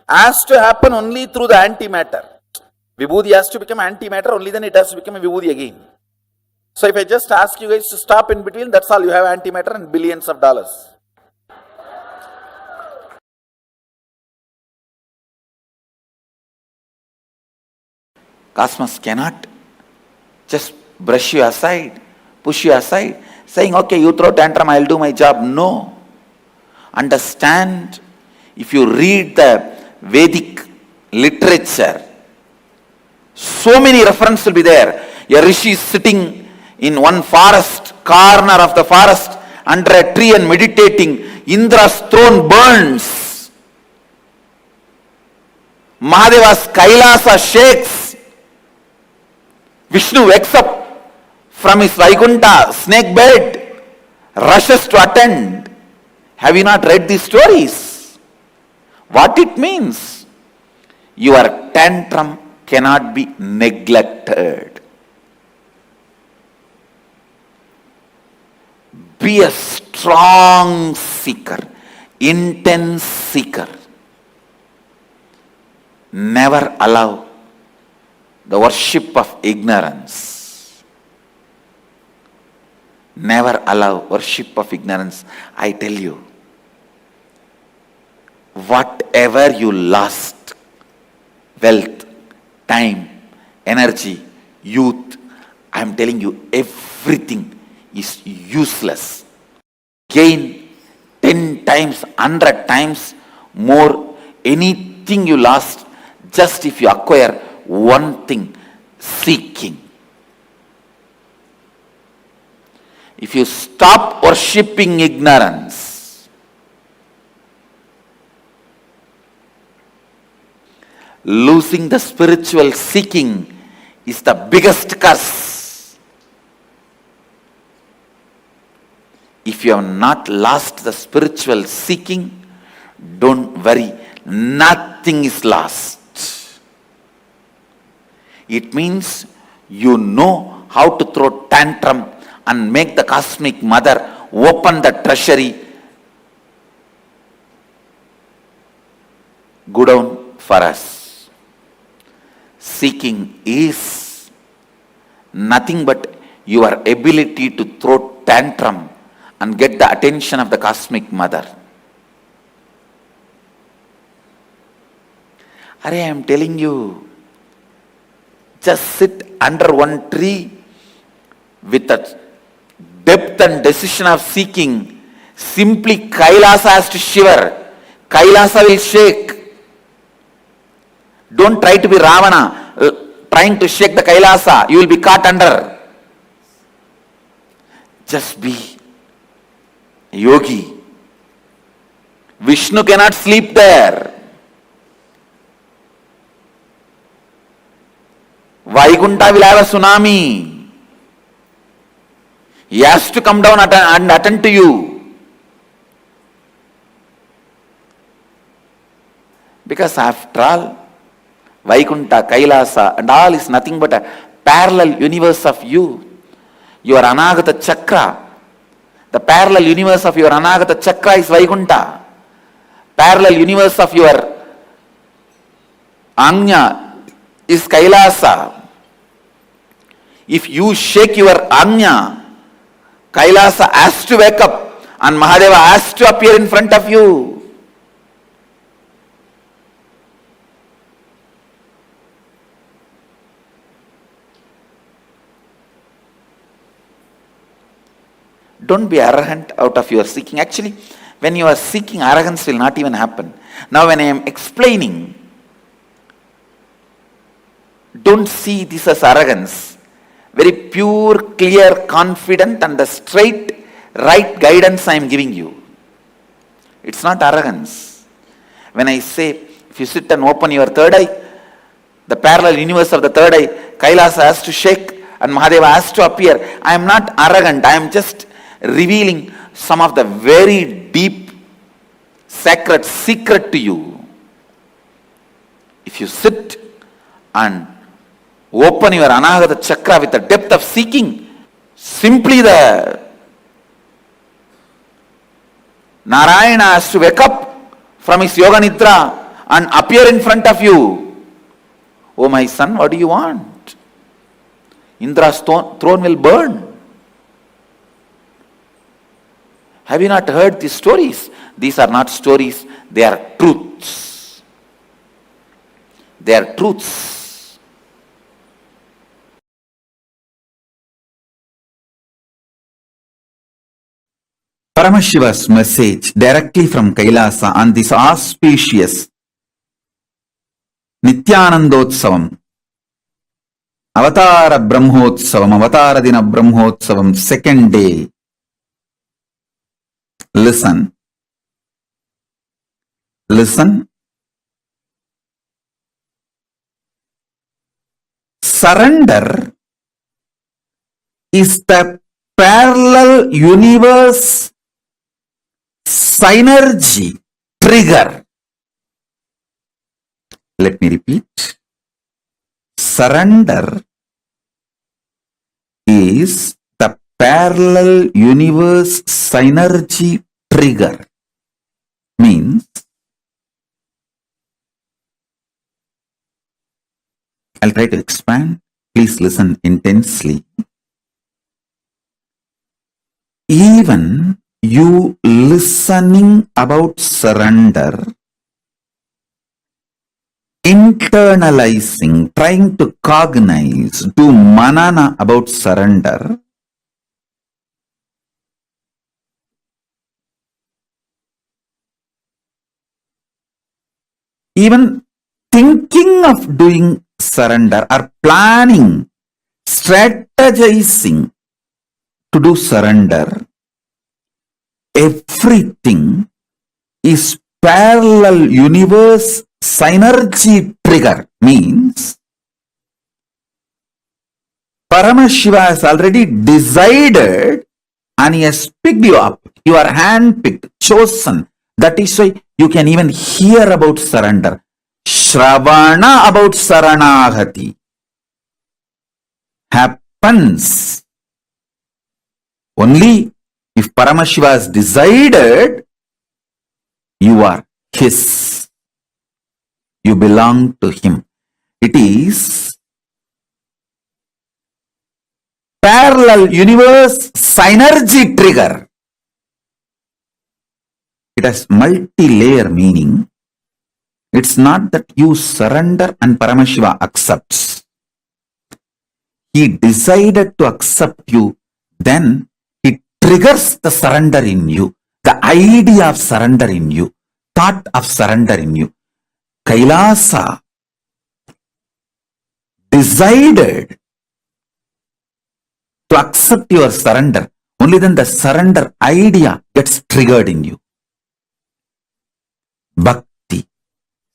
has to happen only through the antimatter. Vibhuti has to become antimatter, only then it has to become a Vibhuti again. So if I just ask you guys to stop in between, that's all. You have antimatter and billions of dollars. Cosmos cannot just brush you aside, push you aside, saying, okay, you throw tantrum, I'll do my job. No. Understand, if you read the Vedic literature, so many references will be there. A rishi is sitting in one forest, corner of the forest, under a tree and meditating. Indra's throne burns. Mahadeva's Kailasa shakes. Vishnu wakes up from his Vaikunta snake bed, rushes to attend. Have you not read these stories? What it means? Your tantrum cannot be neglected. Be a strong seeker, intense seeker. Never allow the worship of ignorance. Never allow worship of ignorance. I tell you, whatever you lost, wealth, time, energy, youth, I am telling you, everything is useless. Gain 10 times, 100 times more. Anything you lost, just if you acquire one thing, seeking. If you stop worshipping ignorance, losing the spiritual seeking is the biggest curse. If you have not lost the spiritual seeking, don't worry, nothing is lost. It means you know how to throw tantrum and make the cosmic mother open the treasury, go down for us. Seeking is nothing but your ability to throw tantrum and get the attention of the cosmic mother. I am telling you, just sit under one tree with a depth and decision of seeking. Simply Kailasa has to shiver. Kailasa will shake. Don't try to be Ravana, trying to shake the Kailasa. You will be caught under. Just be a yogi. Vishnu cannot sleep there. Vaikunta will have a tsunami. He has to come down and attend to you. Because after all, Vaikunta, Kailasa and all is nothing but a parallel universe of you. Your Anagata Chakra. The parallel universe of your Anagata Chakra is Vaikunta. Parallel universe of your Anya is Kailasa. If you shake your Anya, Kailasa has to wake up and Mahadeva has to appear in front of you. Don't be arrogant out of your seeking. Actually, when you are seeking, arrogance will not even happen. Now when I am explaining, don't see this as arrogance. Very pure, clear, confident and the straight, right guidance I am giving you. It's not arrogance. When I say, if you sit and open your third eye, the parallel universe of the third eye, Kailasa has to shake and Mahadeva has to appear. I am not arrogant. I am just revealing some of the very deep, sacred secret to you. If you sit and open your Anahata Chakra with the depth of seeking, simply the Narayana has to wake up from his Yoga Nidra and appear in front of you. Oh my son, what do you want? Indra's throne will burn. Have you not heard these stories? These are not stories, they are truths. They are truths. Paramashiva's message directly from Kailasa on this auspicious Nithyanandotsavam, Avatara Brahmotsavam, Avatara Dina Brahmotsavam, second day. Listen. Listen. Surrender is the parallel universe synergy trigger. Let me repeat. Surrender is the parallel universe synergy trigger. Means, I'll try to expand. Please listen intensely. Even you listening about surrender, internalizing, trying to cognize, do manana about surrender, even thinking of doing surrender or planning, strategizing to do surrender, everything is parallel universe synergy trigger. Means Paramashiva has already decided and he has picked you up. You are handpicked, chosen. That is why you can even hear about surrender. Shravana about Saranagati happens only if Paramashiva has decided you are his. You belong to him. It is parallel universe synergy trigger. It has multi-layer meaning. It's not that you surrender and Paramashiva accepts. He decided to accept you, then he triggers the surrender in you, the idea of surrender in you, thought of surrender in you. Kailasa decided to accept your surrender only then the surrender idea gets triggered in you. Bhakti,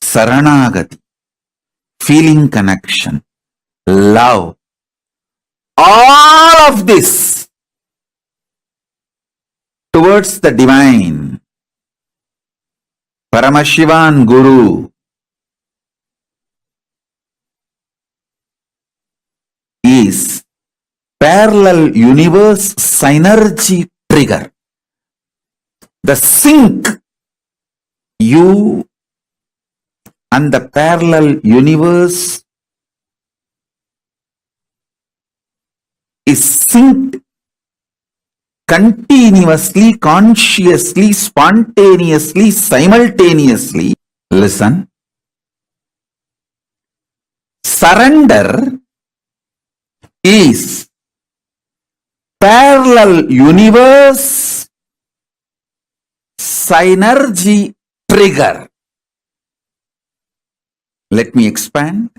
Saranagati, feeling connection, love, all of this towards the divine, Paramashivan Guru, is parallel universe synergy trigger. The sync you and the parallel universe is synced continuously, consciously, spontaneously, simultaneously. Listen. Surrender is parallel universe synergy trigger. Let me expand.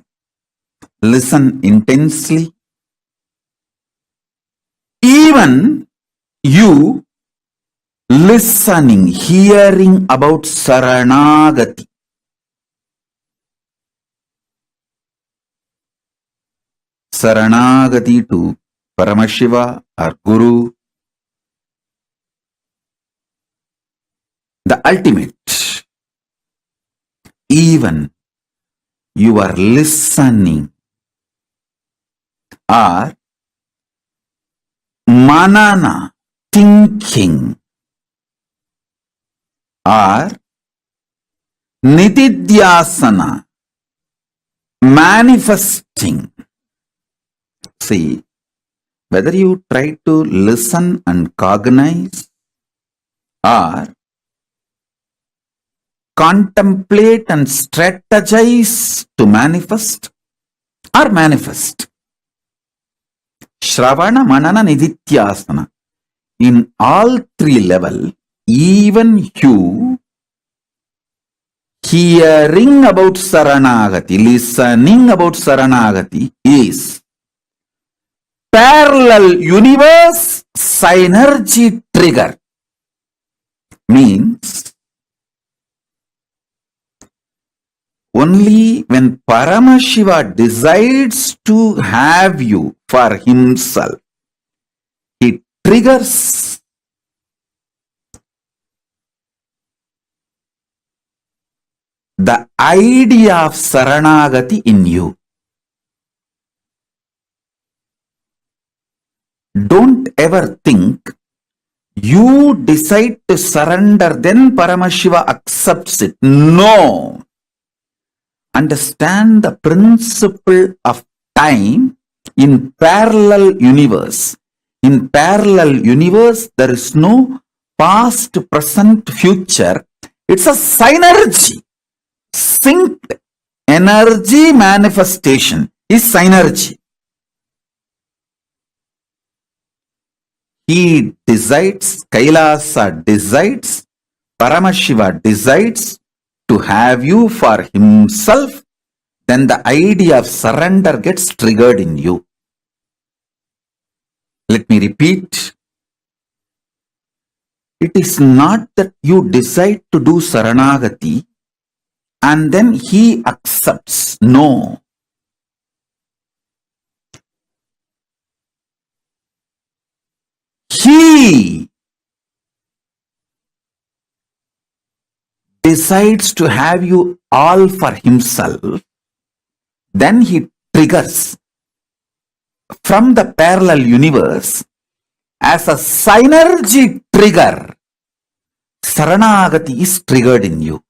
Listen intensely. Even you listening, hearing about Saranagati, Saranagati to Paramashiva or Guru, the ultimate. Even you are listening or manana, thinking, or nitidhyasana, manifesting. See, whether you try to listen and cognize or contemplate and strategize to manifest or manifest. Shravana, Manana, Nidhityasana. In all three levels, even you hearing about Saranagati, listening about Saranagati is parallel universe synergy trigger. Means only when Paramashiva decides to have you for himself, he triggers the idea of Saranagati in you. Don't ever think you decide to surrender, then Paramashiva accepts it. No. Understand the principle of time in parallel universe. In parallel universe, there is no past, present, future. It's a synergy. Synced energy manifestation is synergy. He decides, Kailasa decides, Paramashiva decides to have you for himself, then the idea of surrender gets triggered in you. Let me repeat. It is not that you decide to do Saranagati and then he accepts. No. He decides to have you all for himself, then he triggers from the parallel universe as a synergy trigger. Saranagati is triggered in you.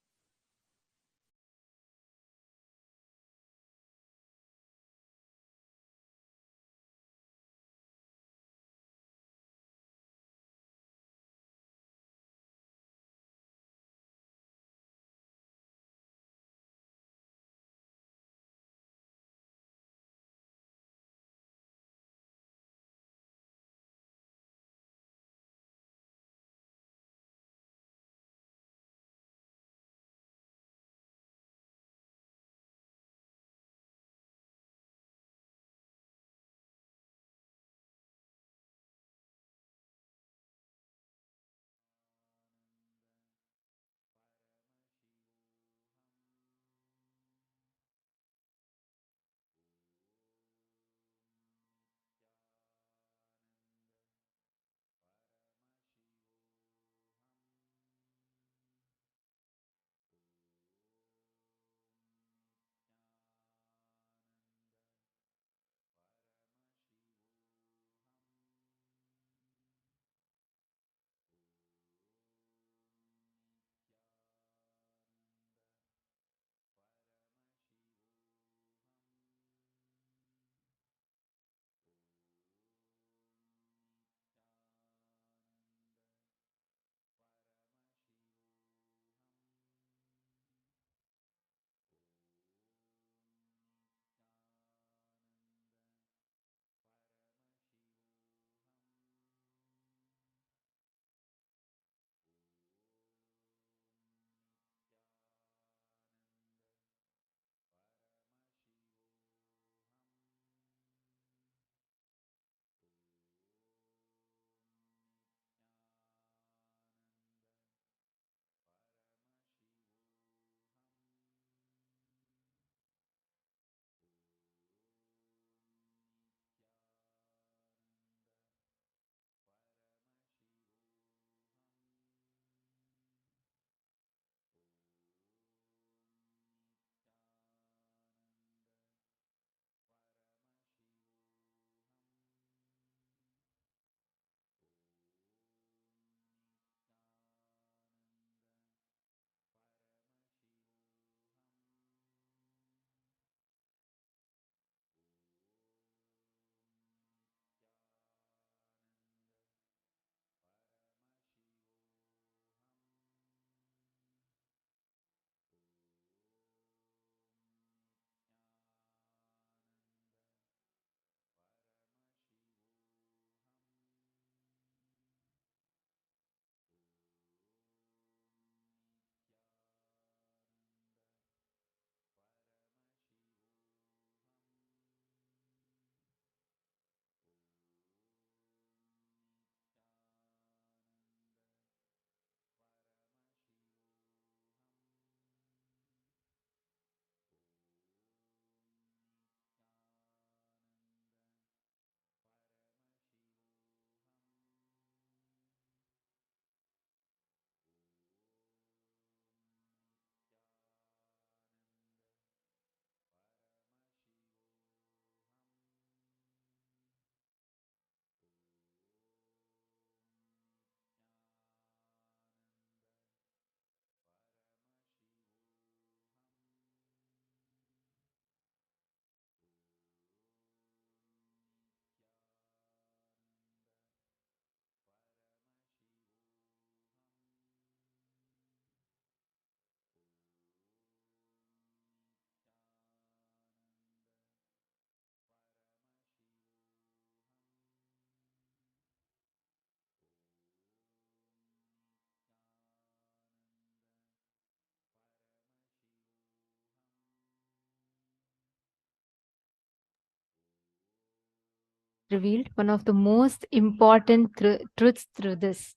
revealed one of the most important truths through this.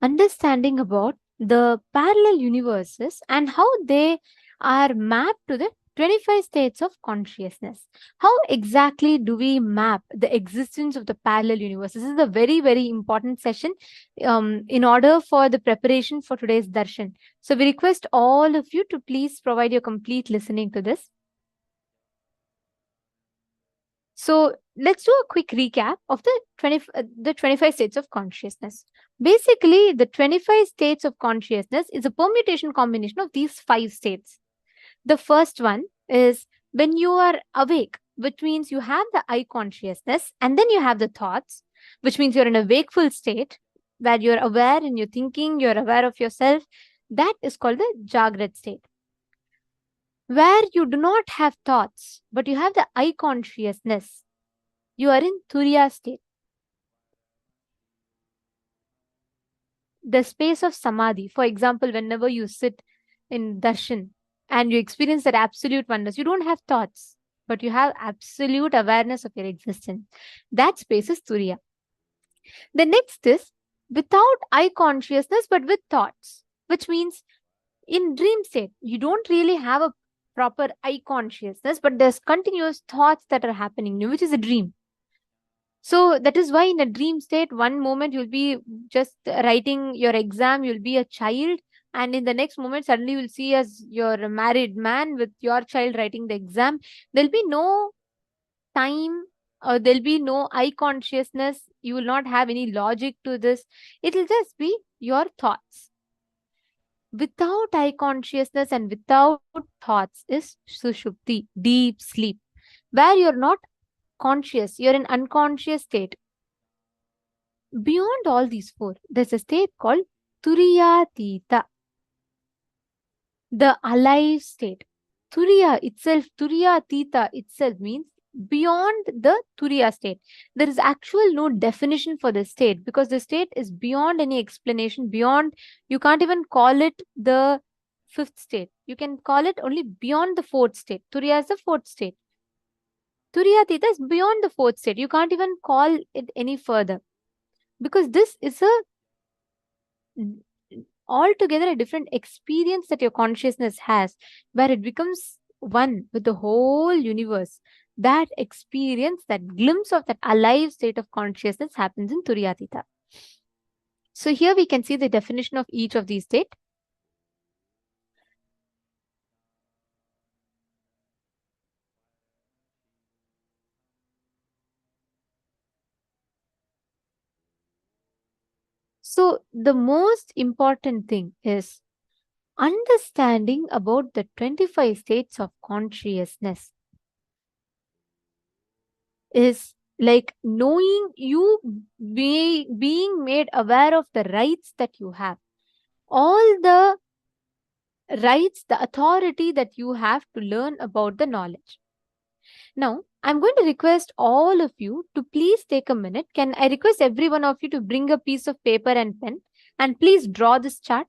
Understanding about the parallel universes and how they are mapped to the 25 states of consciousness. How exactly do we map the existence of the parallel universe? This is a very, very important session in order for the preparation for today's darshan. So we request all of you to please provide your complete listening to this. So let's do a quick recap of the 25 states of consciousness. Basically, the 25 states of consciousness is a permutation combination of these 5 states. The first one is when you are awake, which means you have the eye consciousness, and then you have the thoughts, which means you're in a wakeful state where you're aware and you're thinking, you're aware of yourself. That is called the Jagrat state. Where you do not have thoughts, but you have the eye consciousness, you are in Turiya state. The space of Samadhi. For example, whenever you sit in darshan and you experience that absolute oneness, you don't have thoughts, but you have absolute awareness of your existence. That space is Turiya. The next is without eye consciousness, but with thoughts, which means in dream state, you don't really have a proper eye consciousness, but there's continuous thoughts that are happening, which is a dream. So that is why in a dream state, one moment you'll be just writing your exam, you'll be a child, and in the next moment, suddenly you'll see as you're a married man with your child writing the exam. There'll be no time or there'll be no eye consciousness. You will not have any logic to this. It'll just be your thoughts. Without eye consciousness and without thoughts is sushupti, deep sleep, where you're not conscious, you're in unconscious state. Beyond all these 4, there's a state called Turiyatita, the alive state. Turiya itself, Turiyatita itself means beyond the Turiya state. There is actual no definition for the state because the state is beyond any explanation, beyond, you can't even call it the 5th state. You can call it only beyond the 4th state. Turiya is the 4th state. Turiyatita is beyond the 4th state. You can't even call it any further. Because this is altogether a different experience that your consciousness has, where it becomes one with the whole universe. That experience, that glimpse of that alive state of consciousness happens in Turiyatita. So here we can see the definition of each of these states. So the most important thing is understanding about the 25 states of consciousness is like knowing you being made aware of the rights that you have. All the rights, the authority that you have to learn about the knowledge. Now, I'm going to request all of you to please take a minute. Can I request every one of you to bring a piece of paper and pen and please draw this chart?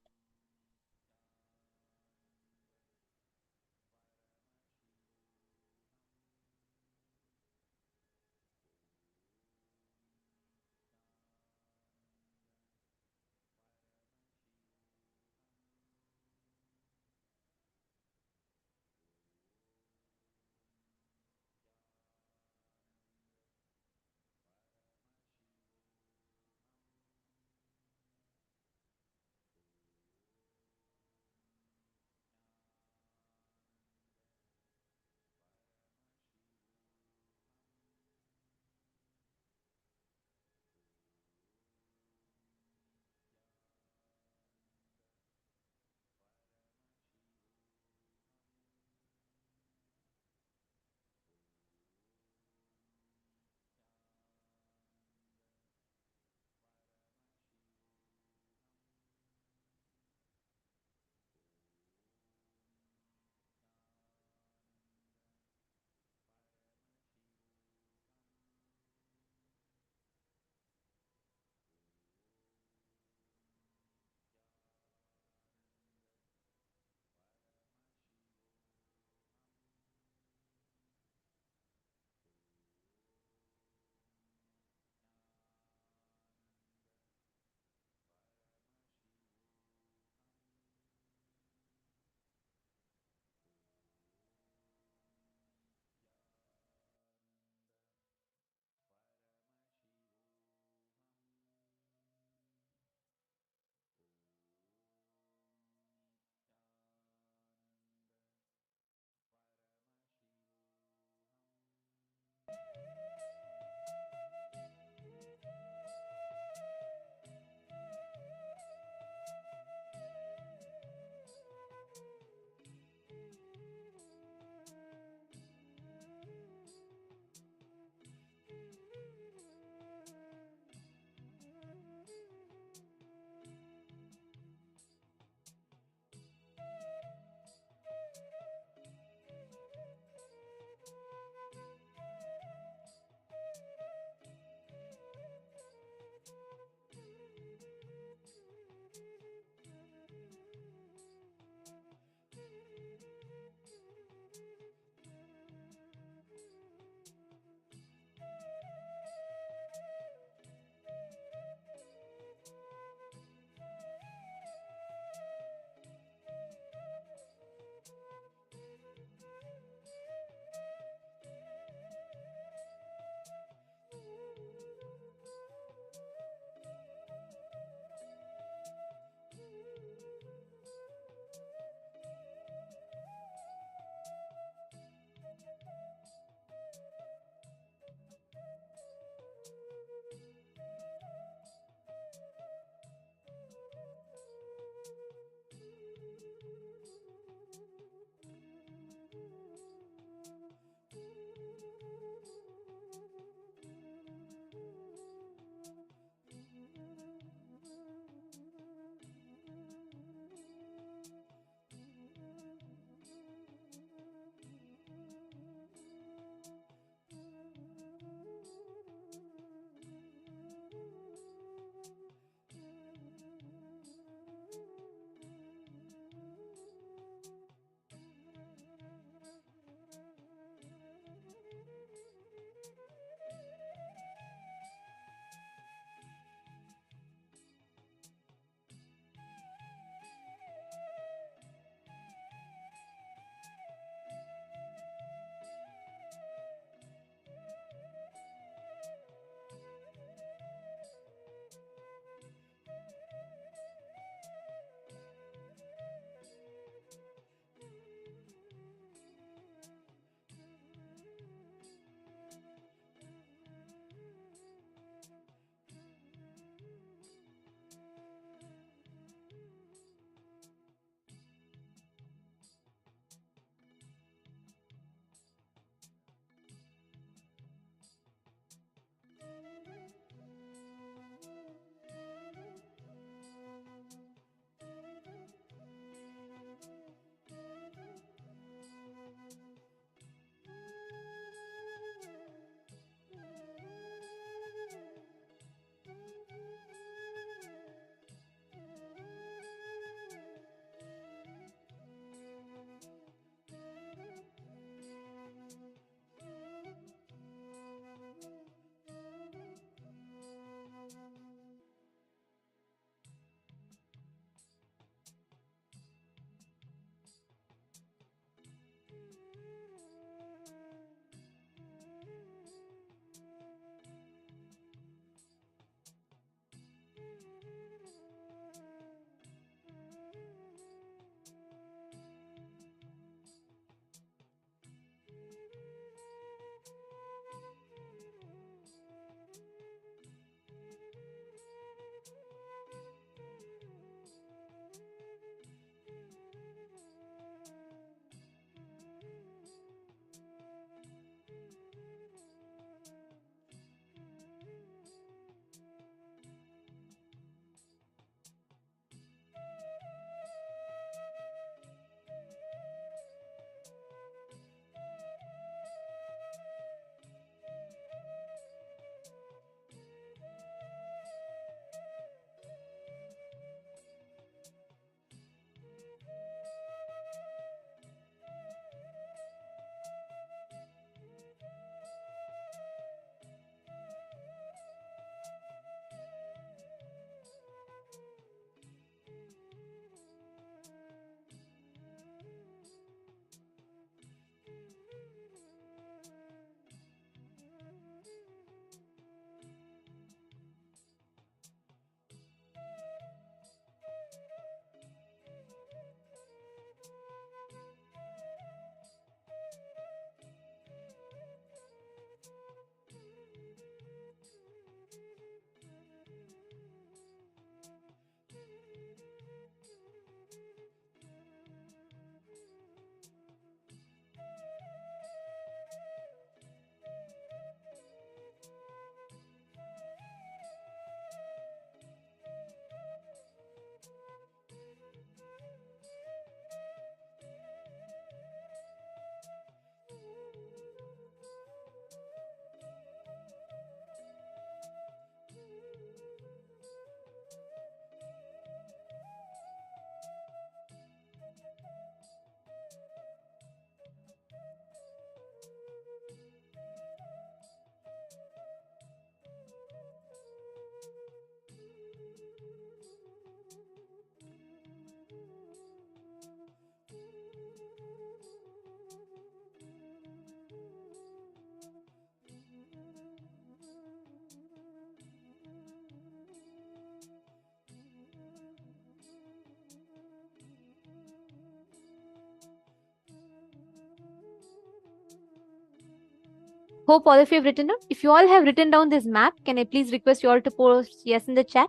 Hope all of you have written down. If you all have written down this map, can I please request you all to post yes in the chat?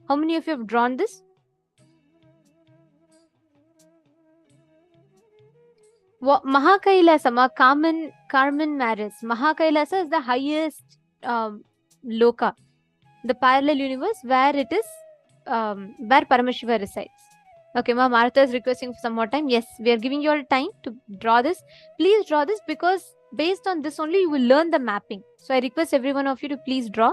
How many of you have drawn this? Mahakailasa, Carmen Maris. Mahakailasa is the highest loka, the parallel universe where it is, where Paramashiva resides. Okay, Ma Martha is requesting for some more time. Yes, we are giving you all time to draw this. Please draw this, because based on this only you will learn the mapping. So I request every one of you to please draw.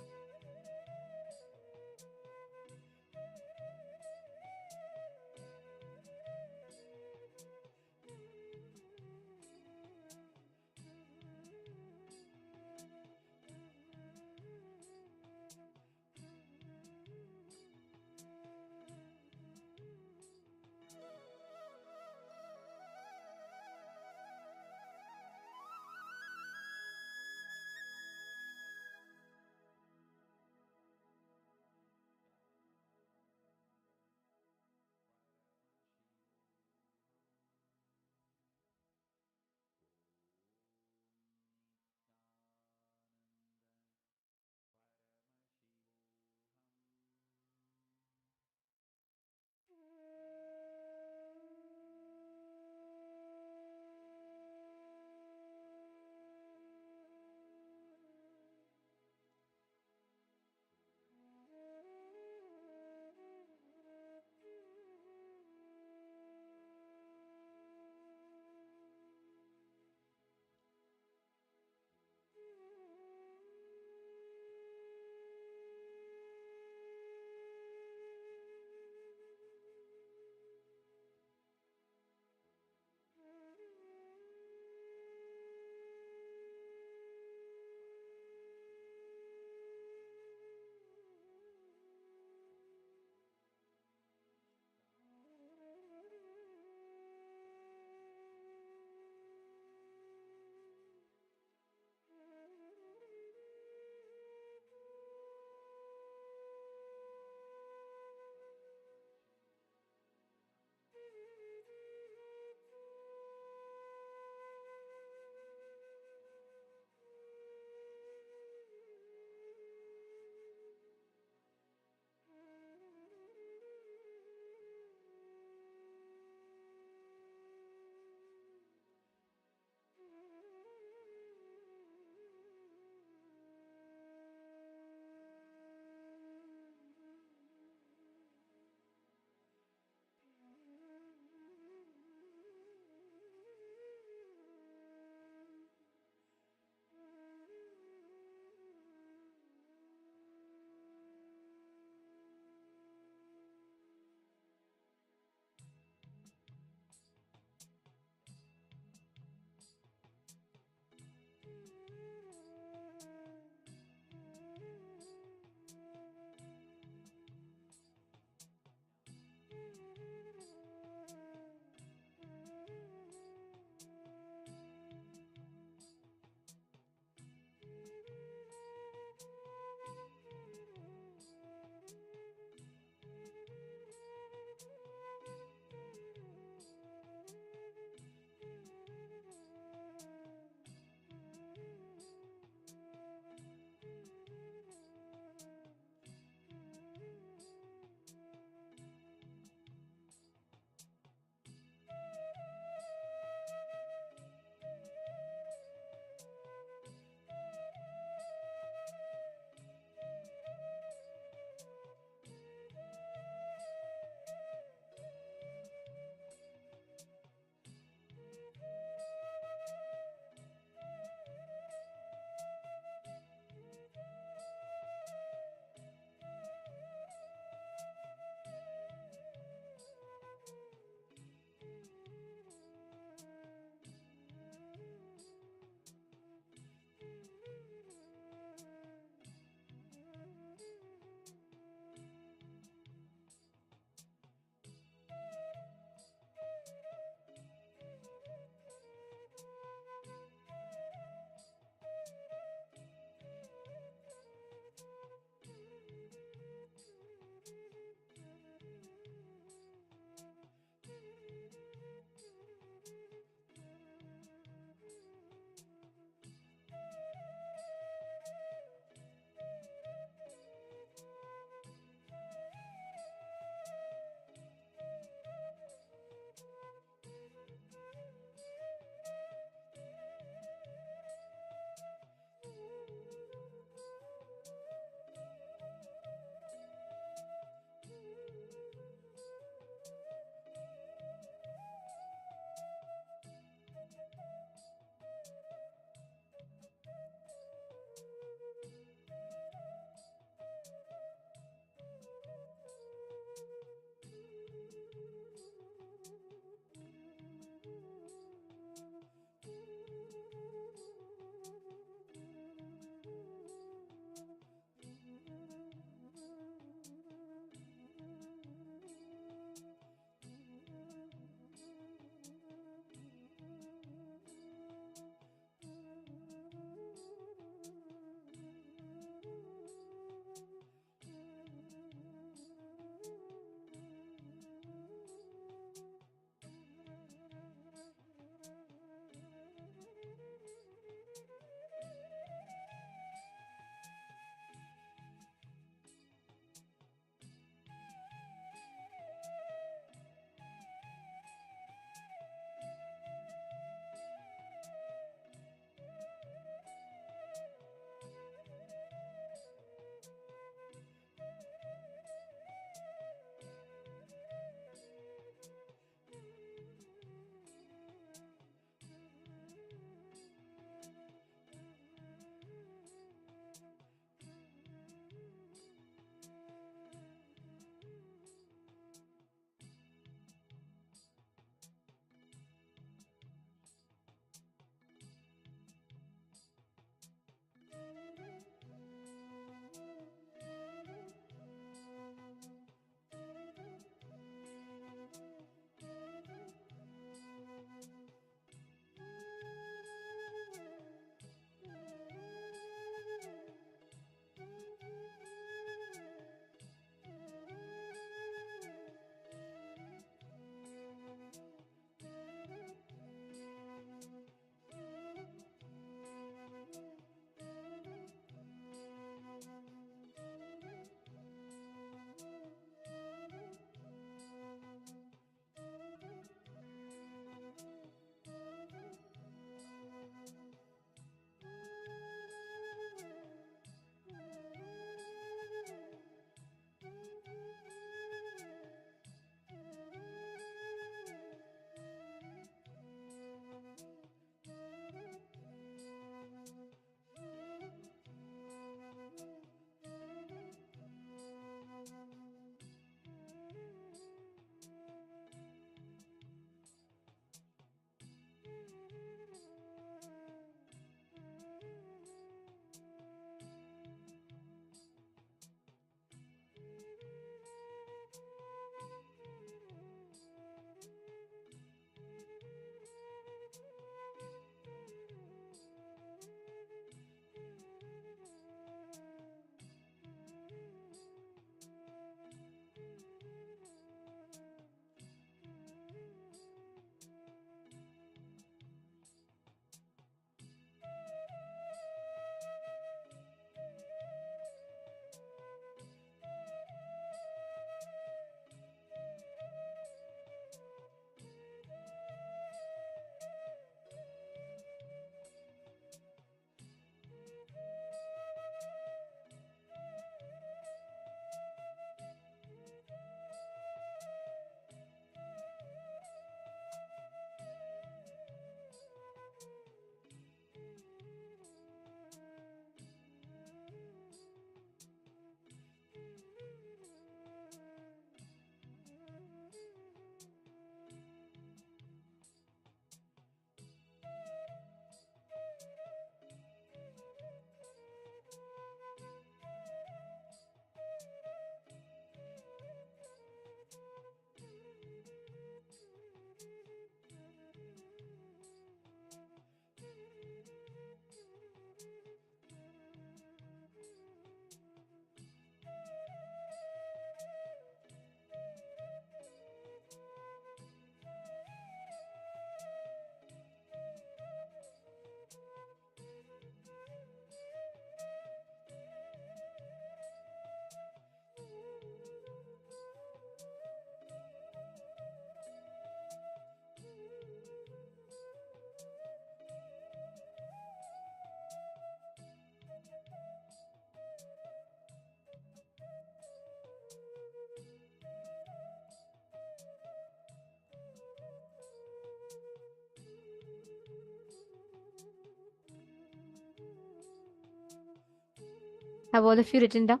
Have all of you written down?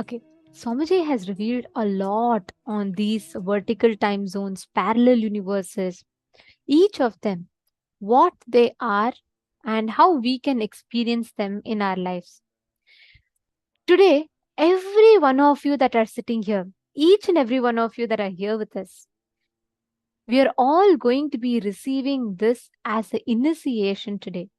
Okay. Swamiji has revealed a lot on these vertical time zones, parallel universes, each of them, what they are, and how we can experience them in our lives. Today, every one of you that are sitting here, each and every one of you that are here with us, we are all going to be receiving this as an initiation today.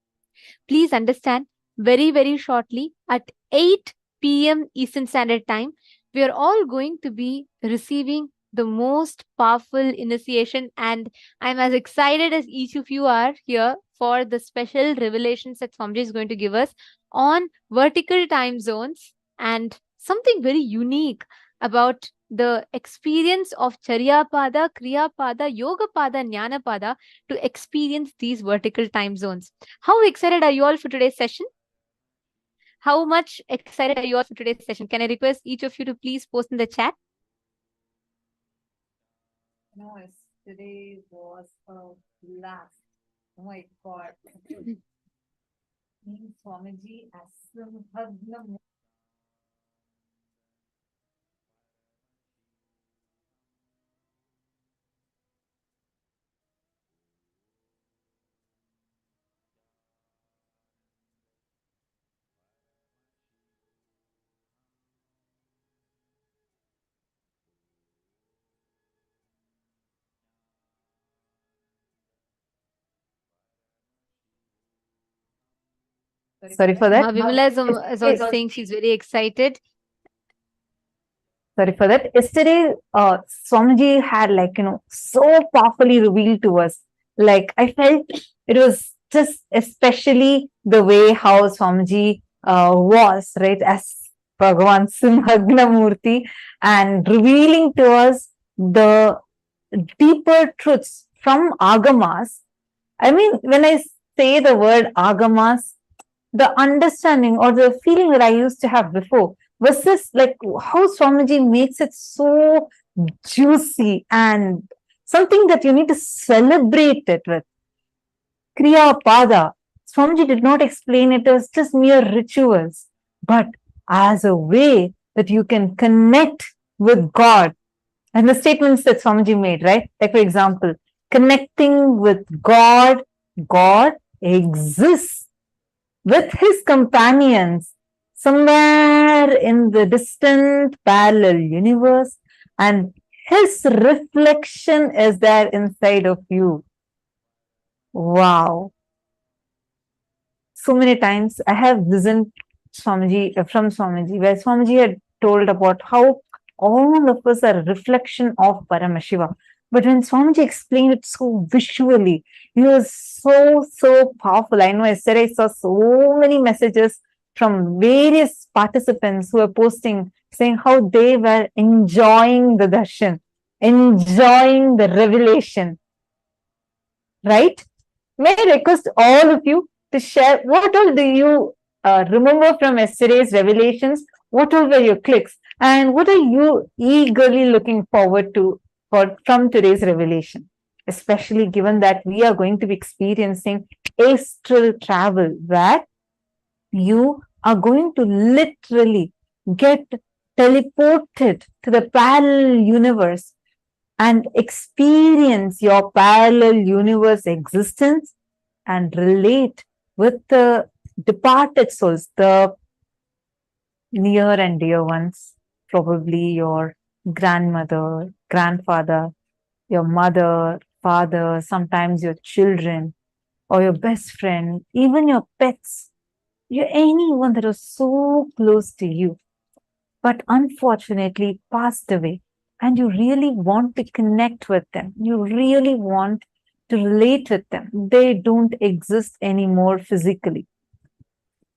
Please understand, very, very shortly at 8 p.m. Eastern Standard Time, we are all going to be receiving the most powerful initiation. And I'm as excited as each of you are here for the special revelations that Swamiji is going to give us on vertical time zones and something very unique about the experience of Charya Pada, Kriya Pada, Yoga Pada, Jnana Pada to experience these vertical time zones. How excited are you all for today's session? How much excited are you all for today's session? Can I request each of you to please post in the chat? No, yesterday was a blast. Oh my God. Swamiji as Sorry for that. Vimala is also saying she's very excited. Sorry for that. Yesterday, Swamiji had so powerfully revealed to us. Like I felt it was just especially the way how Swamiji was, right, as Bhagavān Simhagna Murti and revealing to us the deeper truths from Agamas. I mean, when I say the word Agamas, the understanding or the feeling that I used to have before was this, like how Swamiji makes it so juicy and something that you need to celebrate it with. Kriya Pada. Swamiji did not explain it as just mere rituals, but as a way that you can connect with God. And the statements that Swamiji made, right? Like, for example, connecting with God, God exists with his companions somewhere in the distant parallel universe, and his reflection is there inside of you. Wow. So many times I have listened from Swamiji, where Swamiji had told about how all of us are a reflection of Paramashiva. But when Swamiji explained it so visually, it was so powerful. I know yesterday I saw so many messages from various participants who were posting, saying how they were enjoying the darshan, enjoying the revelation. Right? May I request all of you to share what all do you remember from yesterday's revelations? What all were your clicks? And what are you eagerly looking forward to from today's revelation? Especially given that we are going to be experiencing astral travel, where you are going to literally get teleported to the parallel universe and experience your parallel universe existence and relate with the departed souls, the near and dear ones, probably your grandmother, grandfather, your mother, father, sometimes your children or your best friend, even your pets, anyone that was so close to you, but unfortunately passed away. And you really want to connect with them. You really want to relate with them. They don't exist anymore physically.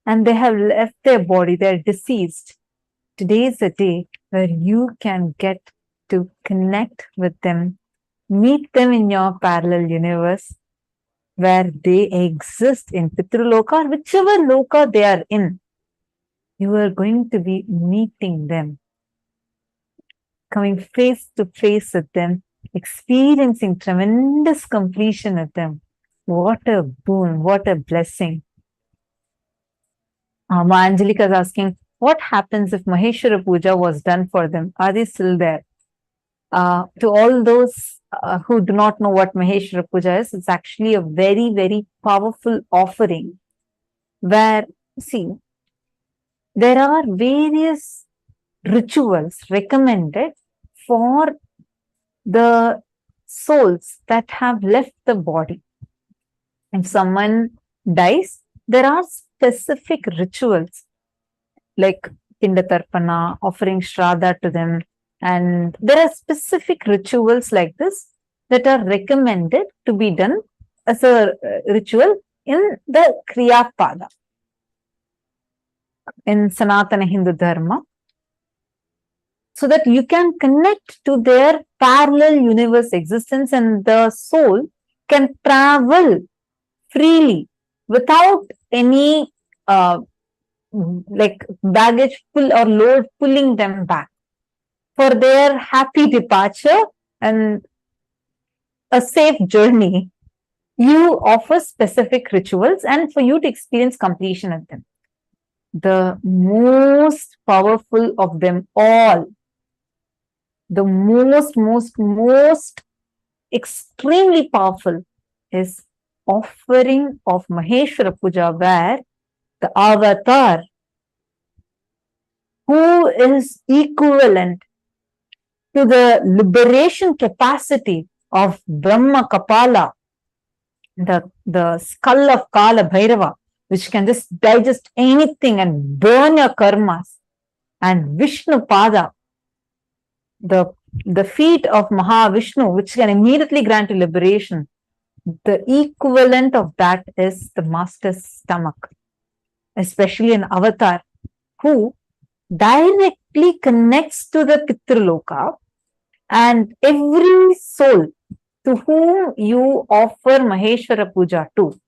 And they have left their body. They're deceased. Today is the day where you can get to connect with them, meet them in your parallel universe, where they exist in Pitruloka or whichever loka they are in. You are going to be meeting them, coming face to face with them, experiencing tremendous completion with them. What a boon, what a blessing. Angelica is asking, what happens if Maheshwara Puja was done for them? Are they still there? To all those who do not know what Maheshwara Puja is, it's actually a very, very powerful offering where, see, there are various rituals recommended for the souls that have left the body. If someone dies, there are specific rituals like Pindatarpana, offering Shraddha to them, and there are specific rituals like this that are recommended to be done as a ritual in the Kriya Pada, in Sanatana Hindu Dharma, so that you can connect to their parallel universe existence and the soul can travel freely without any like baggage pull or load pulling them back for their happy departure and a safe journey. You offer specific rituals and for you to experience completion of them. The most powerful of them all, the most extremely powerful is offering of Maheshwara Puja, where the avatar, who is equivalent to the liberation capacity of Brahma Kapala, the skull of Kala Bhairava, which can just digest anything and burn your karmas, and Vishnu Pada, the feet of Mahavishnu, which can immediately grant you liberation. The equivalent of that is the master's stomach, especially an avatar who directly connects to the Pitraloka, and every soul to whom you offer Maheshwara Puja to,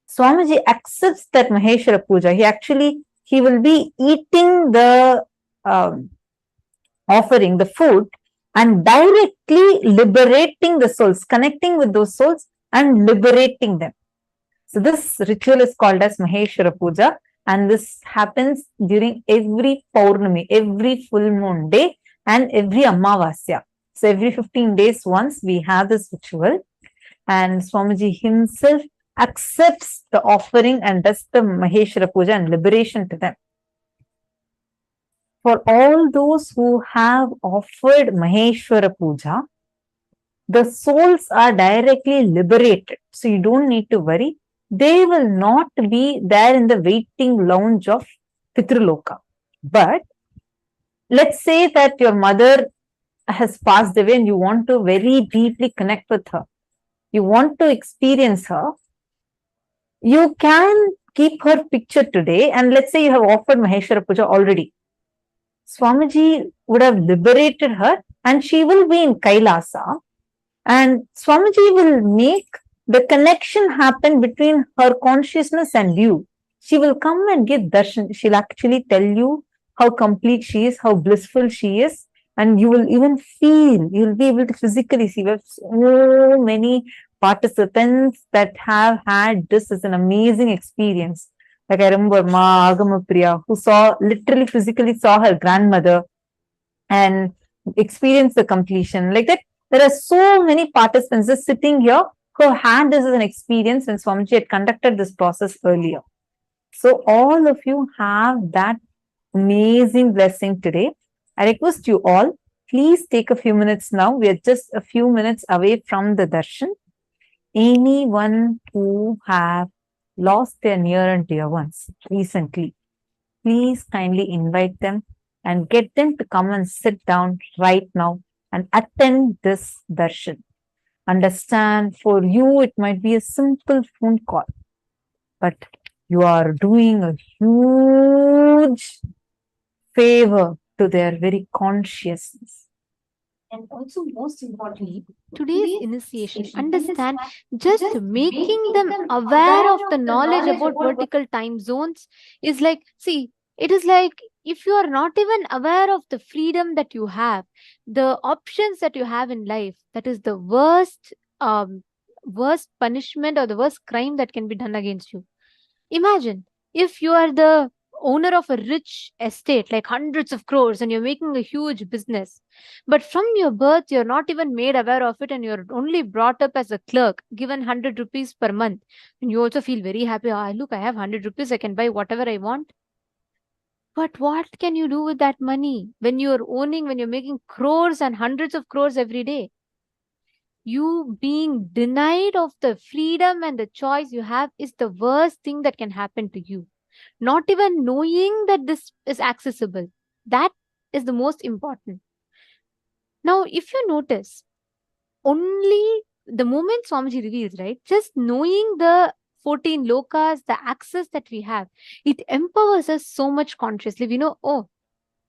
Swamiji accepts that Maheshwara Puja. He will be eating the offering, the food, and directly liberating the souls, connecting with those souls and liberating them. So this ritual is called as Maheshwara Puja, and this happens during every Paurnami, every full moon day, and every Amavasya. So every 15 days once we have this ritual, and Swamiji himself accepts the offering and does the Maheshwara Puja and liberation to them. For all those who have offered Maheshwara Puja, the souls are directly liberated. So you don't need to worry. They will not be there in the waiting lounge of Pitraloka. But let's say that your mother has passed away and you want to very deeply connect with her. You want to experience her. You can keep her picture today, and let's say you have offered Maheshwara Puja already. Swamiji would have liberated her and she will be in Kailasa, and Swamiji will make the connection happen between her consciousness and you. She will come and give darshan. She'll actually tell you how complete she is, how blissful she is, and you will even feel, you'll be able to physically see. We have so many participants that have had this as an amazing experience. Like I remember Ma Agamapriya, who literally physically saw her grandmother and experienced the completion. Like that, there are so many participants just sitting here who had this as an experience when Swamiji had conducted this process earlier. So all of you have that amazing blessing today. I request you all, please take a few minutes now. We are just a few minutes away from the darshan. Anyone who have lost their near and dear ones recently, please kindly invite them and get them to come and sit down right now and attend this darshan. Understand, for you it might be a simple phone call, but you are doing a huge favor to their very consciousness. And also, most importantly, today's initiation, understand, just making them aware of the knowledge about vertical time zones is like, see, it is like if you are not even aware of the freedom that you have, the options that you have in life, that is the worst punishment or the worst crime that can be done against you. Imagine if you are the owner of a rich estate, like hundreds of crores, and you're making a huge business. But from your birth, you're not even made aware of it, and you're only brought up as a clerk, given 100 rupees per month. And you also feel very happy. Ah, look, I have 100 rupees, I can buy whatever I want. But what can you do with that money when when you're making crores and hundreds of crores every day? You being denied of the freedom and the choice you have is the worst thing that can happen to you. Not even knowing that this is accessible, that is the most important. Now, if you notice, only the moment Swamiji reveals, right, just knowing the 14 lokas, the access that we have, it empowers us so much consciously. We know, oh,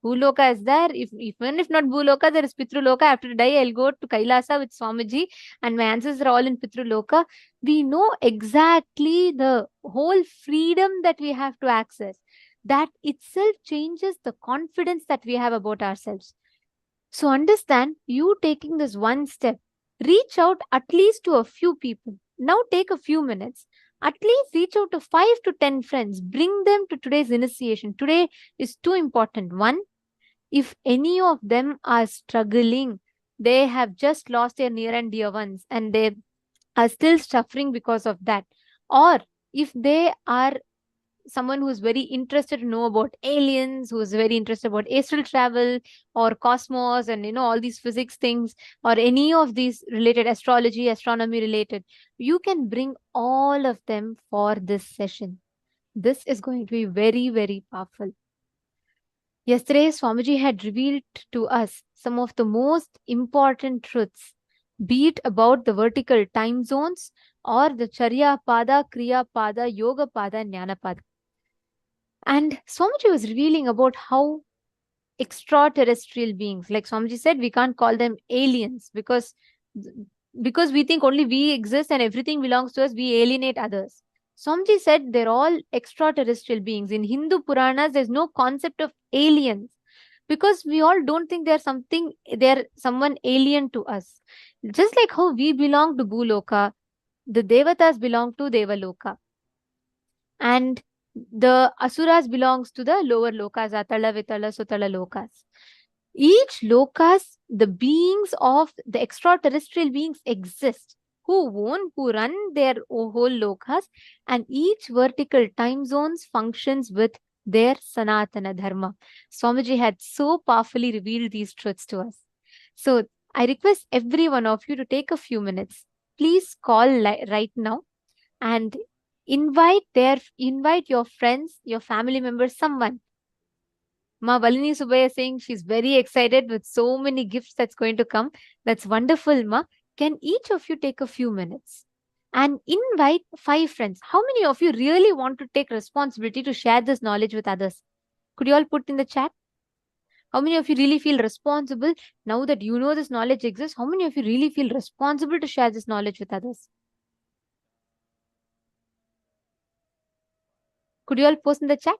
Bhuloka is there. Even if not Bhuloka, there is Pitruloka. After I die, I'll go to Kailasa with Swamiji, and my ancestors are all in Pitruloka. We know exactly the whole freedom that we have to access. That itself changes the confidence that we have about ourselves. So understand, you taking this one step, reach out at least to a few people. Now take a few minutes. At least reach out to 5 to 10 friends. Bring them to today's initiation. Today is too important. One, if any of them are struggling, they have just lost their near and dear ones, and they are still suffering because of that. Or if they are someone who is very interested to know about aliens, who is very interested about astral travel or cosmos and all these physics things, or any of these related, astrology, astronomy related, you can bring all of them for this session. This is going to be very, very powerful. Yesterday, Swamiji had revealed to us some of the most important truths, be it about the vertical time zones or the Charya Pada, Kriya Pada, Yoga Pada, Jnana Pada. And Swamiji was revealing about how extraterrestrial beings, like Swamiji said, we can't call them aliens because we think only we exist and everything belongs to us, we alienate others. Swamiji said they're all extraterrestrial beings. In Hindu Puranas, there's no concept of aliens because we all don't think they're someone alien to us. Just like how we belong to Bhuloka, the Devatas belong to Devaloka. And the Asuras belongs to the lower lokas, Atala, Vitala, Sutala lokas. Each lokas, the beings of the extraterrestrial beings exist, who run their whole lokas, and each vertical time zones functions with their Sanatana Dharma. Swamiji had so powerfully revealed these truths to us. So I request every one of you to take a few minutes. Please call right now and invite your friends, your family members, someone. Ma Valini Subaya saying she's very excited with so many gifts that's going to come. That's wonderful, Ma. Can each of you take a few minutes and invite 5 friends? How many of you really want to take responsibility to share this knowledge with others? Could you all put in the chat? How many of you really feel responsible now that you know this knowledge exists? How many of you really feel responsible to share this knowledge with others? Could you all post in the chat?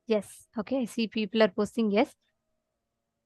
Yes. Okay, I see people are posting yes.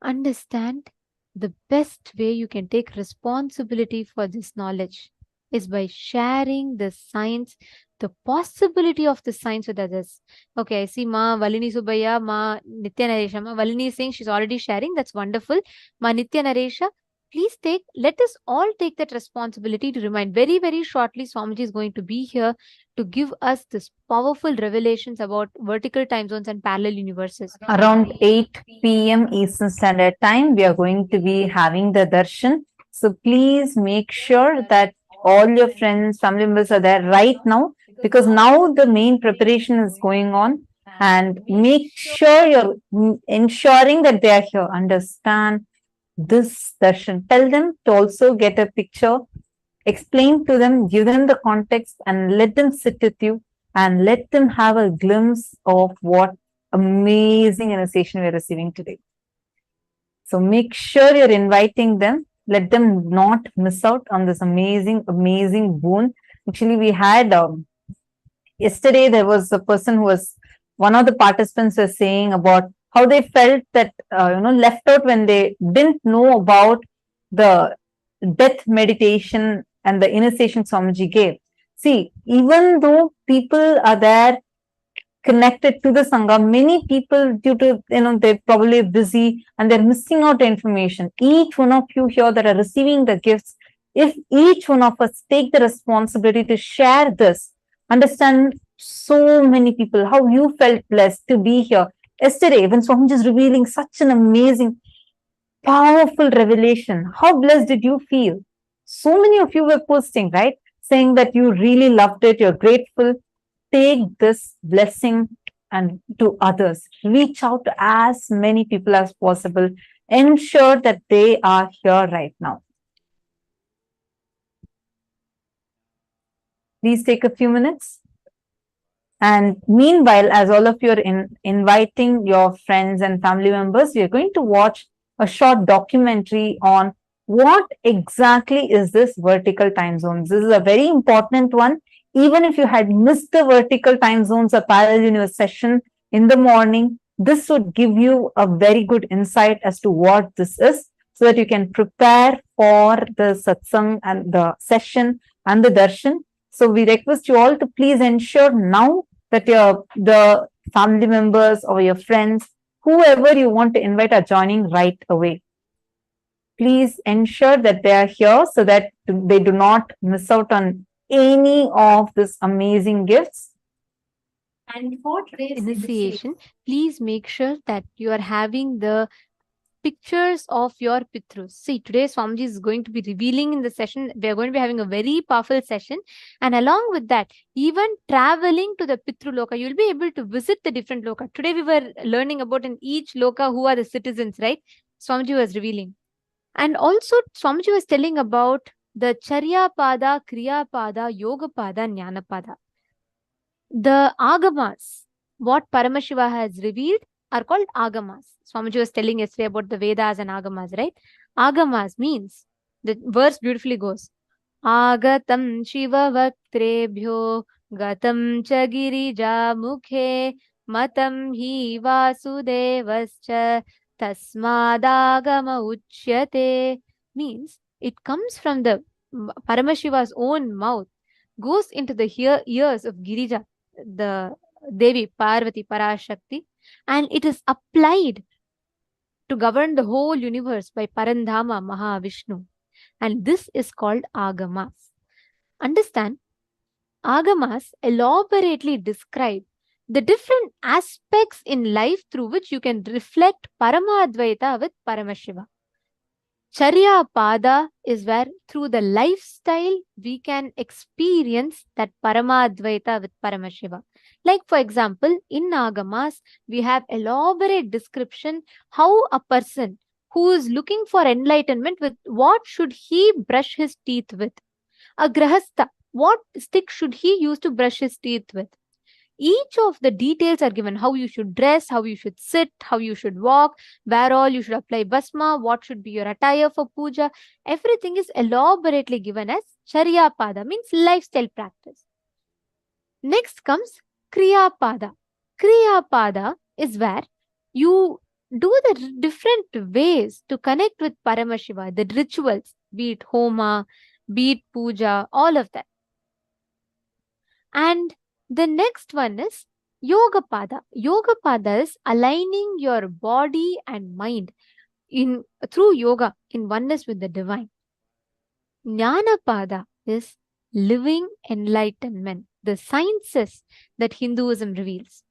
Understand, the best way you can take responsibility for this knowledge is by sharing the science, the possibility of the science with others. Okay, I see Ma Valini Subaya, Ma Nithyananda. Ma Valini is saying she's already sharing. That's wonderful. Ma Nithyananda, please let us all take that responsibility to remind. Very, very shortly, Swamiji is going to be here to give us this powerful revelations about vertical time zones and parallel universes. Around 8 p.m. Eastern Standard Time, we are going to be having the darshan. So please make sure that all your friends, family members are there right now, because now the main preparation is going on, and make sure you're ensuring that they are here. Understand this darshan. Tell them to also get a picture, explain to them, give them the context, and let them sit with you and let them have a glimpse of what amazing initiation we're receiving today. So make sure you're inviting them. Let them not miss out on this amazing, amazing boon. Actually, we had yesterday, there was a person who was, one of the participants was saying about how they felt that, left out when they didn't know about the death meditation and the initiation Swamiji gave. See, even though people are there connected to the Sangha, many people, due to, they're probably busy and they're missing out information. Each one of you here that are receiving the gifts, if each one of us take the responsibility to share this, understand so many people, how you felt blessed to be here. Yesterday, when Swamiji is revealing such an amazing, powerful revelation, how blessed did you feel? So many of you were posting, right? Saying that you really loved it, you're grateful. Take this blessing and to others. Reach out to as many people as possible. Ensure that they are here right now. Please take a few minutes. And meanwhile, as all of you are inviting your friends and family members, we are going to watch a short documentary on what exactly is this vertical time zones. This is a very important one. Even if you had missed the vertical time zones or parallel universe session in the morning, this would give you a very good insight as to what this is, so that you can prepare for the satsang and the session and the darshan. So we request you all to please ensure now that the family members or your friends, whoever you want to invite, are joining right away. Please ensure that they are here so that they do not miss out on any of these amazing gifts. And for today's initiation, please make sure that you are having the pictures of your Pitrus. See, today Swamiji is going to be revealing in the session. We are going to be having a very powerful session. And along with that, even traveling to the Pitru Loka, you'll be able to visit the different Loka. Today we were learning about in each Loka who are the citizens, right? Swamiji was revealing. And also Swamiji was telling about the Charya Pada, Kriya Pada, Yoga Pada, Jnana Pada. The Agamas, what Paramashiva has revealed, are called Agamas. Swamiji was telling yesterday about the Vedas and Agamas, right? Agamas means, the verse beautifully goes, Agatam Shiva Vaktrebhyo Gatam Chagirija Mukhe Matam Hi Vasudevascha Tasmadagama Uchyate. Means, it comes from the Paramashiva's own mouth, goes into the ears of Girija, the Devi Parvati Parashakti, and it is applied to govern the whole universe by Parandhama Mahavishnu. And this is called Agamas. Understand, Agamas elaborately describe the different aspects in life through which you can reflect Paramadvaita with Paramashiva. Charya Pada is where through the lifestyle we can experience that Paramadvaita with Paramashiva. Like for example, in Agamas, we have elaborate description how a person who is looking for enlightenment, with what should he brush his teeth with? A grahastha, what stick should he use to brush his teeth with? Each of the details are given, how you should dress, how you should sit, how you should walk, where all you should apply bhasma, what should be your attire for puja. Everything is elaborately given as Charya Pada, means lifestyle practice. Next comes Kriya Pada. Kriya Pada is where you do the different ways to connect with Paramashiva, the rituals, be it Homa, be it puja, all of that. And the next one is Yoga Pada. Yoga Pada is aligning your body and mind through yoga in oneness with the divine. Jnana Pada is living enlightenment, the sciences that Hinduism reveals.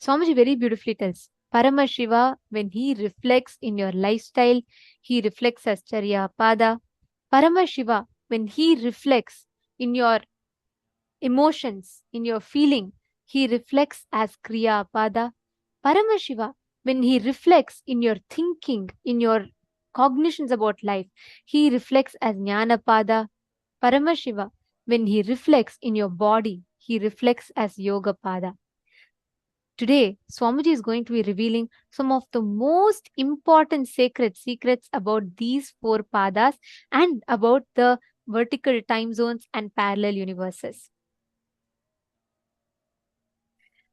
Swamiji very beautifully tells, Paramashiva, when he reflects in your lifestyle, he reflects as Charya Pada. Paramashiva, when he reflects in your emotions, in your feeling, he reflects as Kriya Pada. Paramashiva, when he reflects in your thinking, in your cognitions about life, he reflects as Jnana Pada. Paramashiva, when he reflects in your body, he reflects as Yoga Pada. Today, Swamiji is going to be revealing some of the most important sacred secrets about these four padas and about the vertical time zones and parallel universes.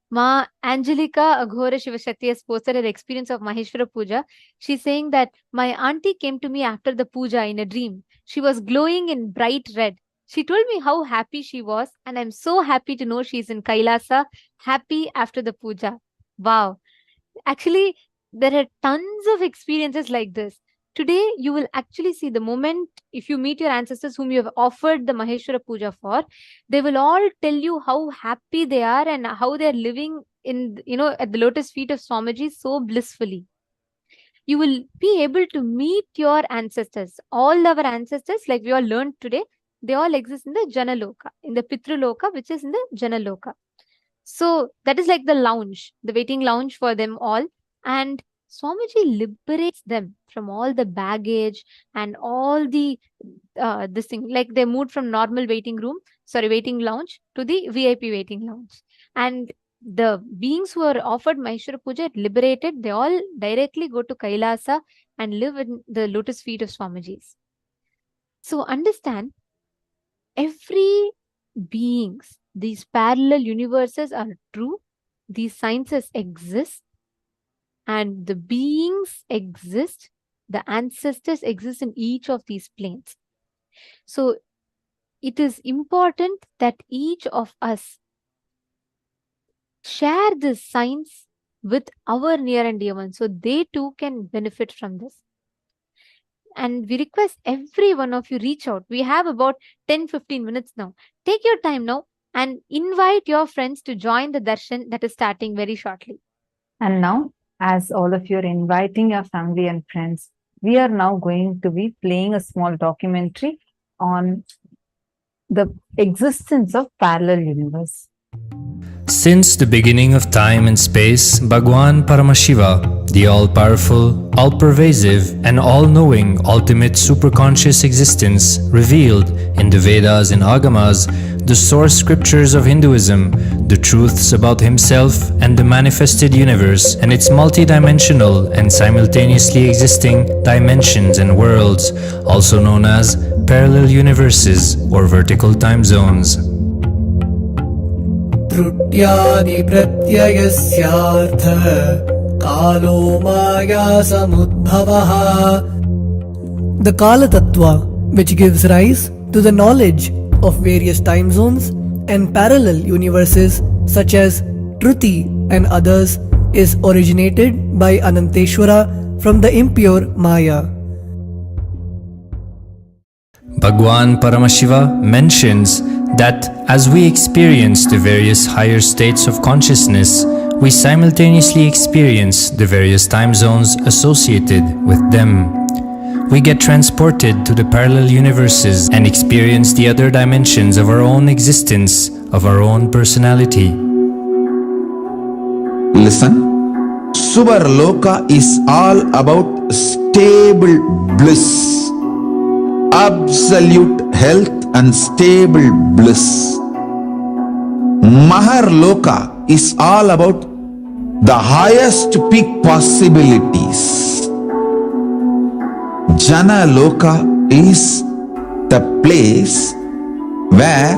Ma Angelica Aghora Shivashakti has posted her experience of Maheshwara Puja. She's saying that my auntie came to me after the puja in a dream. She was glowing in bright red. She told me how happy she was, and I'm so happy to know she's in Kailasa, happy after the puja. Wow. Actually, there are tons of experiences like this. Today, you will actually see the moment if you meet your ancestors whom you have offered the Maheshwara Puja for, they will all tell you how happy they are and how they are living in, at the lotus feet of Swamiji so blissfully. You will be able to meet your ancestors. All our ancestors, like we all learned today, they all exist in the Janaloka, in the Pitraloka, which is in the Janaloka. So that is like the lounge, the waiting lounge for them all. And Swamiji liberates them from all the baggage and all the this thing. Like they moved from normal waiting lounge to the VIP waiting lounge. And the beings who are offered Maheshwara Puja liberated, they all directly go to Kailasa and live in the lotus feet of Swamiji's. So understand, every beings, these parallel universes are true. These sciences exist. And the beings exist. The ancestors exist in each of these planes. So it is important that each of us share this science with our near and dear ones so they too can benefit from this. And we request every one of you reach out. We have about 10-15 minutes now. Take your time now and invite your friends to join the darshan that is starting very shortly. And now, as all of you are inviting your family and friends, we are now going to be playing a small documentary on the existence of parallel universe. Since the beginning of time and space, Bhagavān Paramashiva, the all-powerful, all-pervasive and all-knowing ultimate superconscious existence, revealed in the Vedas and Agamas, the source scriptures of Hinduism, the truths about himself and the manifested universe and its multidimensional and simultaneously existing dimensions and worlds, also known as parallel universes or vertical time zones. त्रुट्यादिप्रत्ययस्यार्थः कालो माया समुद्भवः. The Kala Tattva, which gives rise to the knowledge of various time zones and parallel universes such as Truti and others, is originated by Ananteshwara from the impure Maya. Bhagavān Paramashiva mentions that as we experience the various higher states of consciousness, we simultaneously experience the various time zones associated with them. We get transported to the parallel universes and experience the other dimensions of our own existence, of our own personality. Listen. Subarloka is all about stable bliss, absolute health and stable bliss. Maharloka is all about the highest peak possibilities. Jana Loka is the place where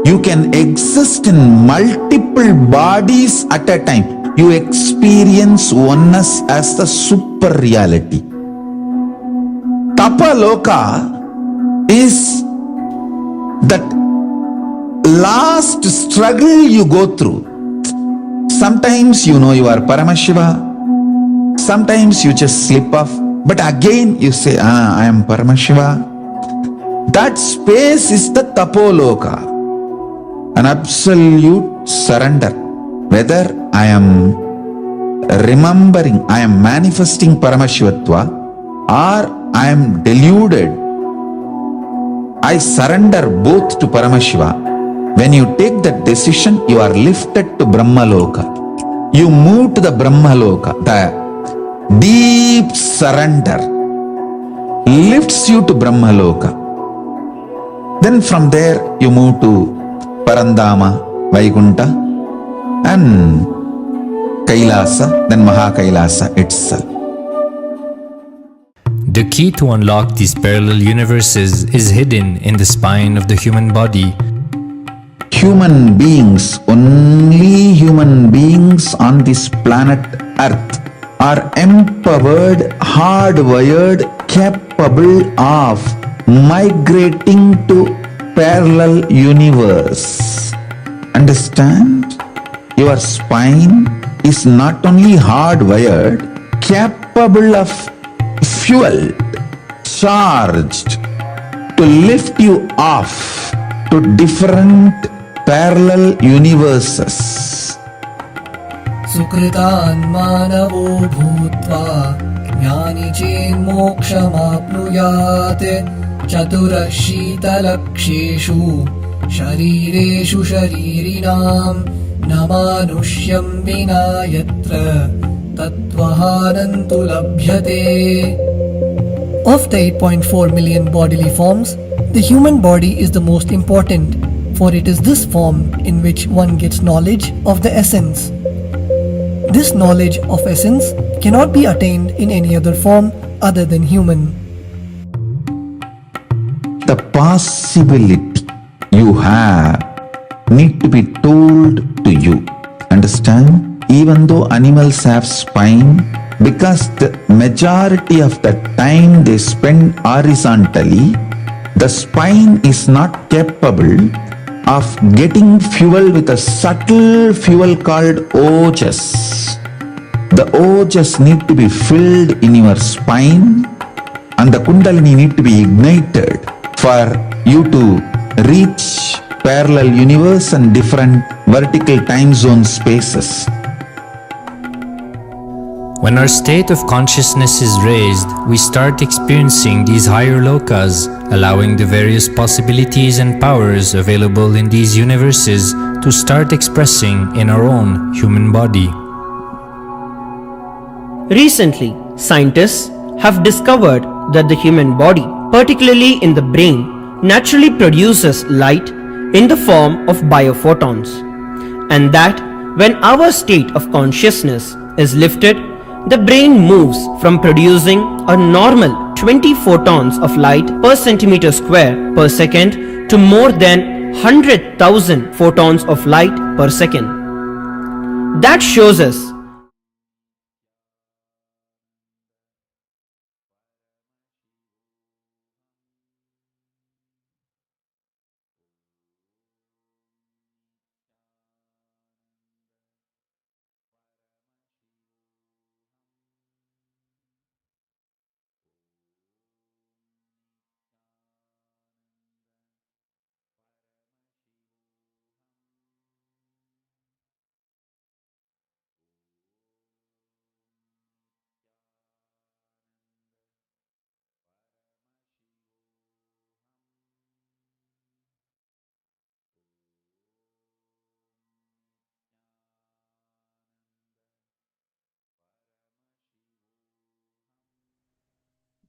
you can exist in multiple bodies at a time. You experience oneness as the super reality. Tapaloka is that last struggle you go through. Sometimes you know you are Paramashiva, sometimes you just slip off, but again you say, I am Paramashiva. That space is the Tapoloka, an absolute surrender. Whether I am remembering, I am manifesting Paramashivatva, or I am deluded, I surrender both to Paramashiva. When you take that decision, you are lifted to Brahmaloka. You move to the Brahmaloka. The deep surrender lifts you to Brahmaloka. Then from there you move to Parandama, Vaikunta and Kailasa, then Mahakailasa itself. The key to unlock these parallel universes is hidden in the spine of the human body. Human beings, only human beings on this planet Earth are empowered, hardwired, capable of migrating to parallel universe. Understand? Your spine is not only hardwired, capable of fuel, charged to lift you off to different parallel universes. सुकृतान् मानवो भूत्वा ज्ञानी चेन्मोक्षमाप्नुयात् चतुरः शीतलक्षेषु शरीरेषु शरीरिणां न मानुष्यं विना यत्र तत्त्वहानं तु लभ्यते. Of the 8.4 million bodily forms, the human body is the most important, for it is this form in which one gets knowledge of the essence. This knowledge of essence cannot be attained in any other form other than human. The possibility you have need to be told to you. Understand? Even though animals have spine, because the majority of the time they spend horizontally, the spine is not capable of getting fuel with a subtle fuel called ojas. The ojas need to be filled in your spine and the kundalini need to be ignited for you to reach parallel universe and different vertical time zone spaces. When our state of consciousness is raised, we start experiencing these higher lokas, allowing the various possibilities and powers available in these universes to start expressing in our own human body. Recently, scientists have discovered that the human body, particularly in the brain, naturally produces light in the form of biophotons, and that when our state of consciousness is lifted, the brain moves from producing a normal 20 photons of light per centimeter square per second to more than 100,000 photons of light per second. That shows us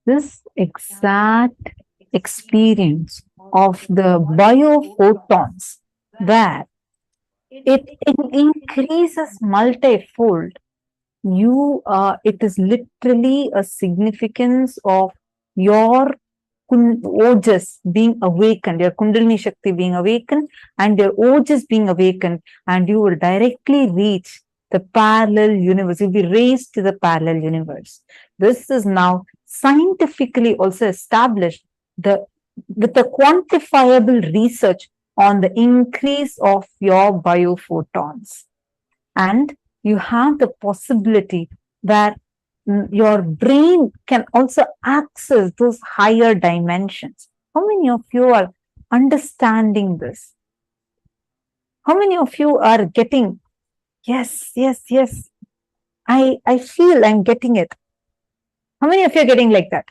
this exact experience of the biophotons, where it increases multifold. It is literally a significance of your ojas being awakened, your kundalini shakti being awakened, and your ojas being awakened, and you will directly reach the parallel universe. You'll be raised to the parallel universe. This is now scientifically also established with the quantifiable research on the increase of your biophotons. And you have the possibility where your brain can also access those higher dimensions. How many of you are understanding this? How many of you are getting, yes, I feel I'm getting it. How many of you are getting like that?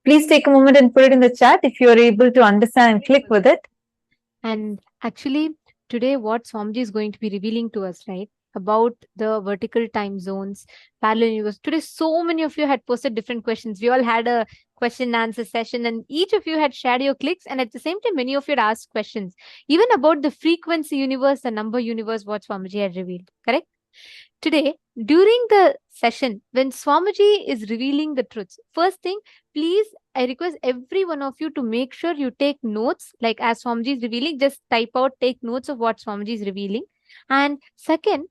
Please take a moment and put it in the chat if you are able to understand and click with it. And actually, today what Swamiji is going to be revealing to us, right, about the vertical time zones, parallel universe. Today, so many of you had posted different questions. We all had a question and answer session, and each of you had shared your clicks, and at the same time, many of you had asked questions, even about the frequency universe, the number universe, what Swamiji had revealed, correct? Today, during the session, when Swamiji is revealing the truths, first thing, please, I request every one of you to make sure you take notes, like as Swamiji is revealing, just type out, take notes of what Swamiji is revealing. And second,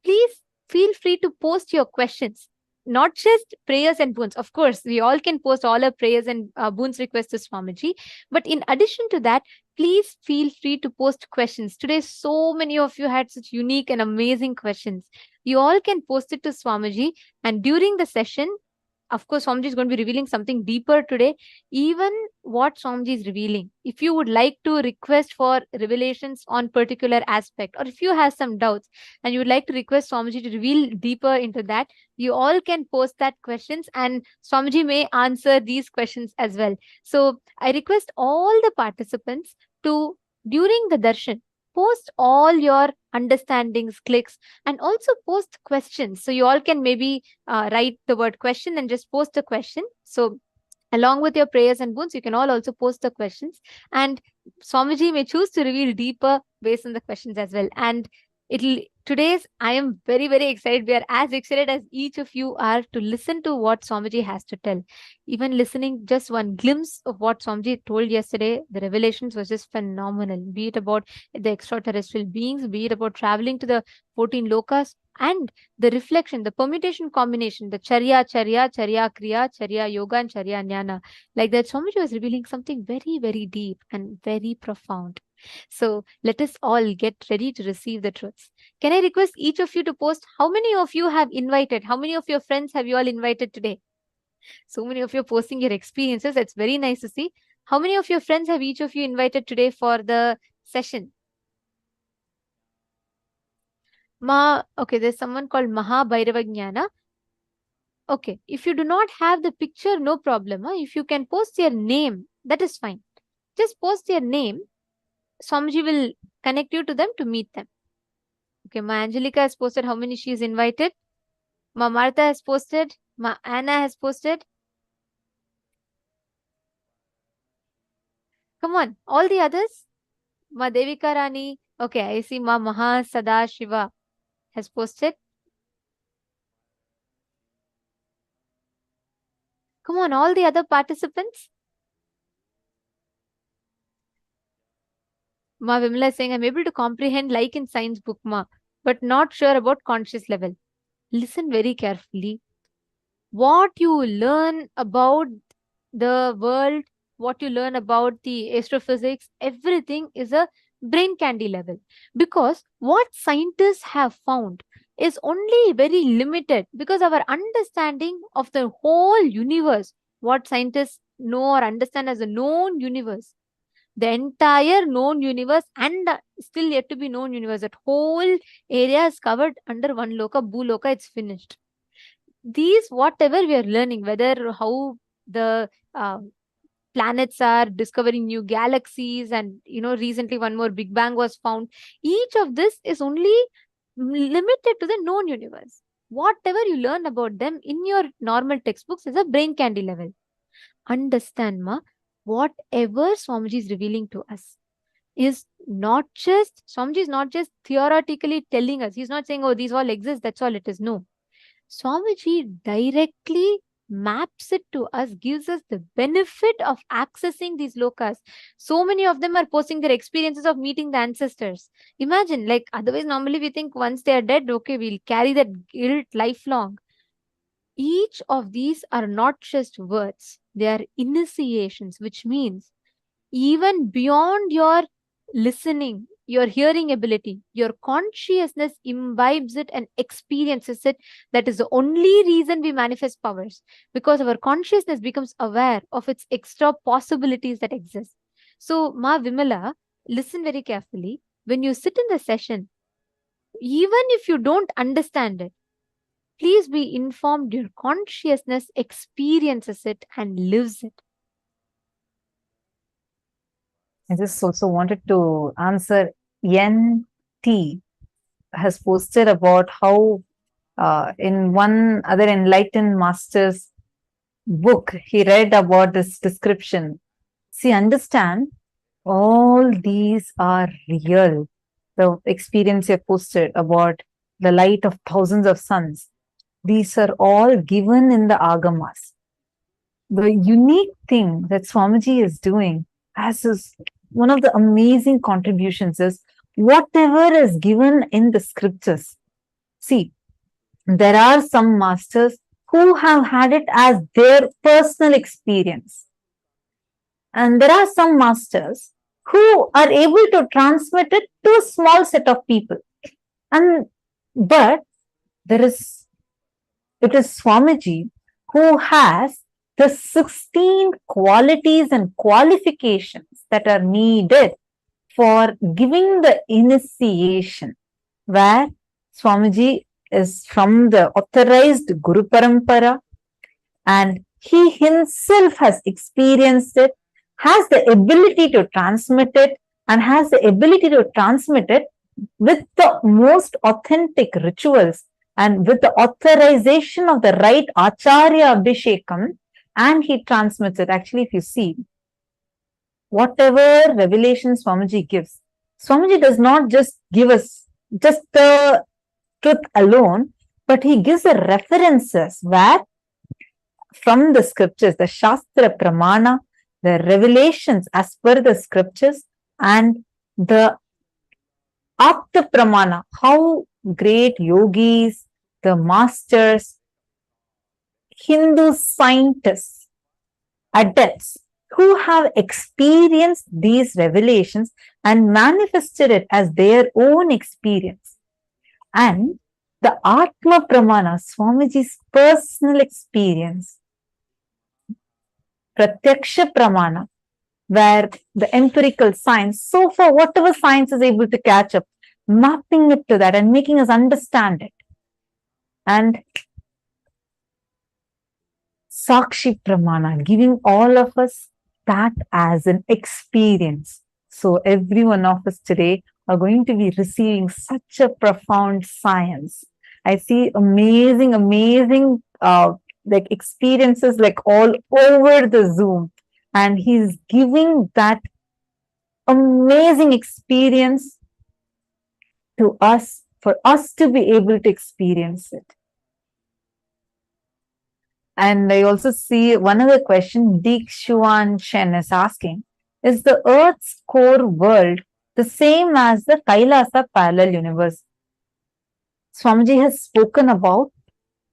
please feel free to post your questions. not just prayers and boons. Of course, we all can post all our prayers and boons requests to Swamiji. But in addition to that, please feel free to post questions. Today, so many of you had such unique and amazing questions. You all can post it to Swamiji, and during the session, of course, Swamiji is going to be revealing something deeper today. Even what Swamiji is revealing, if you would like to request for revelations on particular aspect, or if you have some doubts and you would like to request Swamiji to reveal deeper into that, you all can post that questions and Swamiji may answer these questions as well. So I request all the participants to, during the darshan, post all your understandings, clicks, and also post questions. So you all can maybe write the word question and just post a question. So along with your prayers and boons, you can all also post the questions, and Swamiji may choose to reveal deeper based on the questions as well. And I am very, very excited. We are as excited as each of you are to listen to what Swamiji has to tell. Even listening just one glimpse of what Swamiji told yesterday, the revelations was just phenomenal. Be it about the extraterrestrial beings, be it about traveling to the 14 lokas, and the reflection, the permutation combination, the charya, kriya, charya yoga, and charya jnana. Like that, Swamiji was revealing something very, very deep and very profound. So let us all get ready to receive the truths. Can I request each of you to post how many of you have invited? How many of your friends have you all invited today? So many of you are posting your experiences. It's very nice to see. How many of your friends have each of you invited today for the session? Okay, there's someone called Maha Bhairavajnana. Okay, if you do not have the picture, no problem. If you can post your name, that is fine. Just post your name. Swamiji will connect you to them to meet them. Okay, Ma Angelica has posted how many she is invited. Ma Martha has posted. Ma Anna has posted. Come on, all the others. Ma Devika Rani. Okay, I see Ma Maha Sadashiva has posted. Come on, all the other participants. Ma Vimla is saying, I'm able to comprehend like in science book, Ma, but not sure about conscious level. Listen very carefully. What you learn about the world, what you learn about the astrophysics, everything is a brain candy level. Because what scientists have found is only very limited, because our understanding of the whole universe, what scientists know or understand as a known universe, the entire known universe and still yet to be known universe, that whole area is covered under one loka, Bhuloka, it's finished. These, whatever we are learning, whether how the planets are discovering new galaxies, and recently one more Big Bang was found, each of this is only limited to the known universe. Whatever you learn about them in your normal textbooks is a brain candy level. Understand, Ma, whatever Swamiji is revealing to us is not just, Swamiji is not just theoretically telling us. He's not saying, oh, these all exist, that's all it is. No. Swamiji directly maps it to us, gives us the benefit of accessing these lokas. So many of them are posting their experiences of meeting the ancestors. Imagine, like, otherwise normally we think once they are dead, okay, we'll carry that guilt lifelong. Each of these are not just words, they are initiations, which means even beyond your listening, your hearing ability, your consciousness imbibes it and experiences it. That is the only reason we manifest powers, because our consciousness becomes aware of its extra possibilities that exist. So, Ma Vimala, listen very carefully. When you sit in the session, even if you don't understand it, please be informed your consciousness experiences it and lives it. I just also wanted to answer NT has posted about how in one other enlightened master's book, he read about this description. See, understand, all these are real. The experience you posted about the light of thousands of suns, these are all given in the Agamas. The unique thing that Swamiji is doing as is one of the amazing contributions is whatever is given in the scriptures. See, there are some masters who have had it as their personal experience. And there are some masters who are able to transmit it to a small set of people. But it is Swamiji who has the 16 qualities and qualifications that are needed for giving the initiation, where Swamiji is from the authorized Guru Parampara and he himself has experienced it, has the ability to transmit it, and has the ability to transmit it with the most authentic rituals and with the authorization of the right Acharya Abhishekam, and he transmits it. Actually, if you see, whatever revelation Swamiji gives, Swamiji does not just give us just the truth alone, but he gives the references where from the scriptures, the Shastra Pramana, the revelations as per the scriptures, and the Apta Pramana, how great yogis, the masters, Hindu scientists, adepts, who have experienced these revelations and manifested it as their own experience. And the Atma Pramana, Swamiji's personal experience, Pratyaksha Pramana, where the empirical science, so far whatever science is able to catch up, mapping it to that and making us understand it. And Sakshi Pramana, giving all of us that as an experience. So every one of us today are going to be receiving such a profound science. I see amazing like experiences like all over the Zoom, and he's giving that amazing experience to us for us to be able to experience it. And I also see one other question Dikshuan Shen is asking, is the Earth's core world the same as the Kailasa parallel universe? Swamiji has spoken about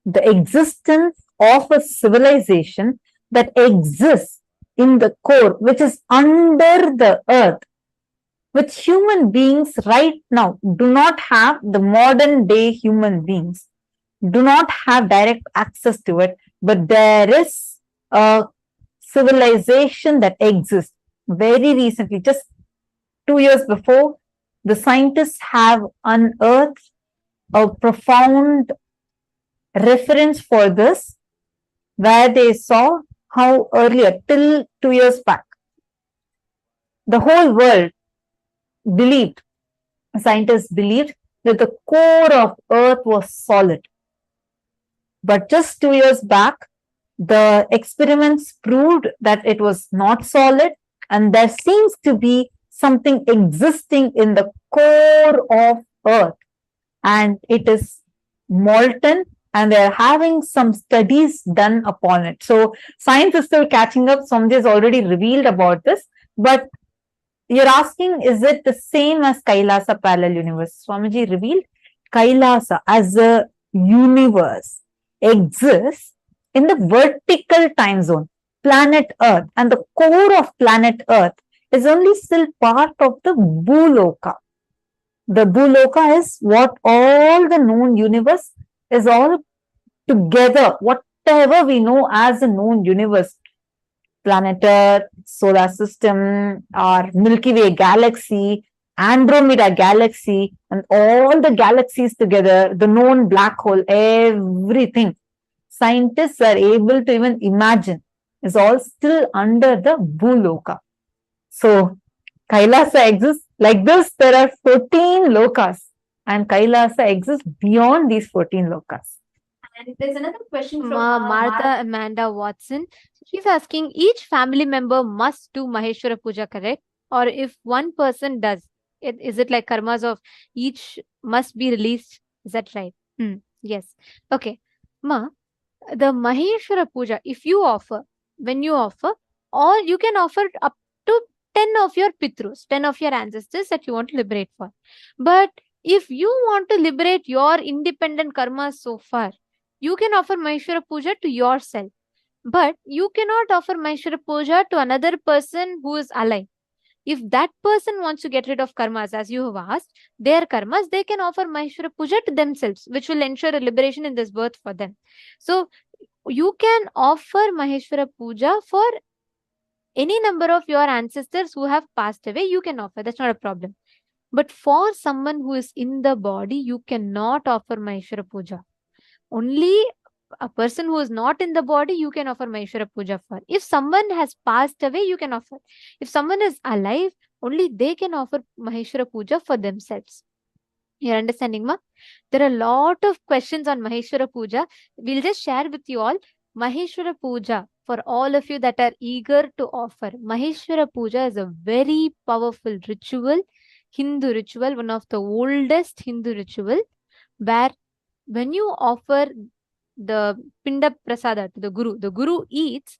the existence of a civilization that exists in the core, which is under the earth, which human beings right now do not have. The modern day human beings do not have direct access to it, but there is a civilization that exists. Very recently, just 2 years before, the scientists have unearthed a profound reference for this, where they saw how earlier, till 2 years back, the whole world believed, scientists believed, that the core of Earth was solid. But just 2 years back, the experiments proved that it was not solid, and there seems to be something existing in the core of Earth, and it is molten, and they're having some studies done upon it. So science is still catching up. Swamiji has already revealed about this, but you're asking, is it the same as Kailasa parallel universe? Swamiji revealed Kailasa as a universe exists in the vertical time zone, planet Earth, and the core of planet Earth is only still part of the Bhuloka. The Bhuloka is what all the known universe is all together, whatever we know as a known universe, planet Earth, solar system, our Milky Way galaxy, Andromeda galaxy, and all the galaxies together, the known black hole, everything scientists are able to even imagine is all still under the Bhuloka. So Kailasa exists like this. There are 14 lokas, and Kailasa exists beyond these 14 lokas. And there's another question from Martha Amanda Watson. She's asking, each family member must do Maheshwara Puja, correct? Or if one person does, is it like karmas of each must be released? Is that right? Yes. Okay. Ma, the Maheshwara Puja, if you offer, when you offer, or you can offer up to 10 of your Pitrus, 10 of your ancestors that you want to liberate for. But if you want to liberate your independent karmas so far, You can offer Maheshwara Puja to yourself, but you cannot offer Maheshwara Puja to another person who is alive. If that person wants to get rid of karmas, as you have asked, their karmas, they can offer Maheshwara Puja to themselves, which will ensure a liberation in this birth for them. So you can offer Maheshwara Puja for any number of your ancestors who have passed away. You can offer, that's not a problem. But for someone who is in the body, you cannot offer Maheshwara Puja. Only a person who is not in the body, you can offer Maheshwara Puja for. If someone has passed away, you can offer. If someone is alive, only they can offer Maheshwara Puja for themselves. You're understanding, ma? There are a lot of questions on Maheshwara Puja. We'll just share with you all. Maheshwara Puja, for all of you that are eager to offer, Maheshwara Puja is a very powerful ritual, Hindu ritual, one of the oldest Hindu ritual, where when you offer the Pinda Prasada to the Guru eats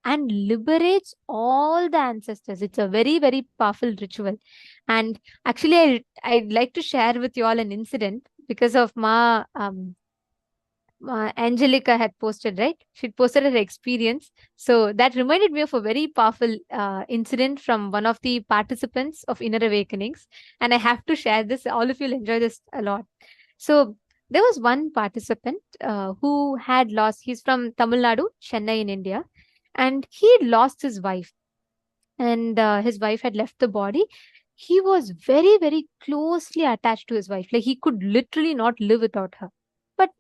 and liberates all the ancestors. It's a very, very powerful ritual. And actually, I'd like to share with you all an incident because of Angelica had posted, right? She posted her experience. So that reminded me of a very powerful incident from one of the participants of Inner Awakenings. And I have to share this. All of you will enjoy this a lot. So there was one participant who had lost, he's from Tamil Nadu, Chennai in India, and he had lost his wife. And his wife had left the body. He was very, very closely attached to his wife. Like he could literally not live without her. But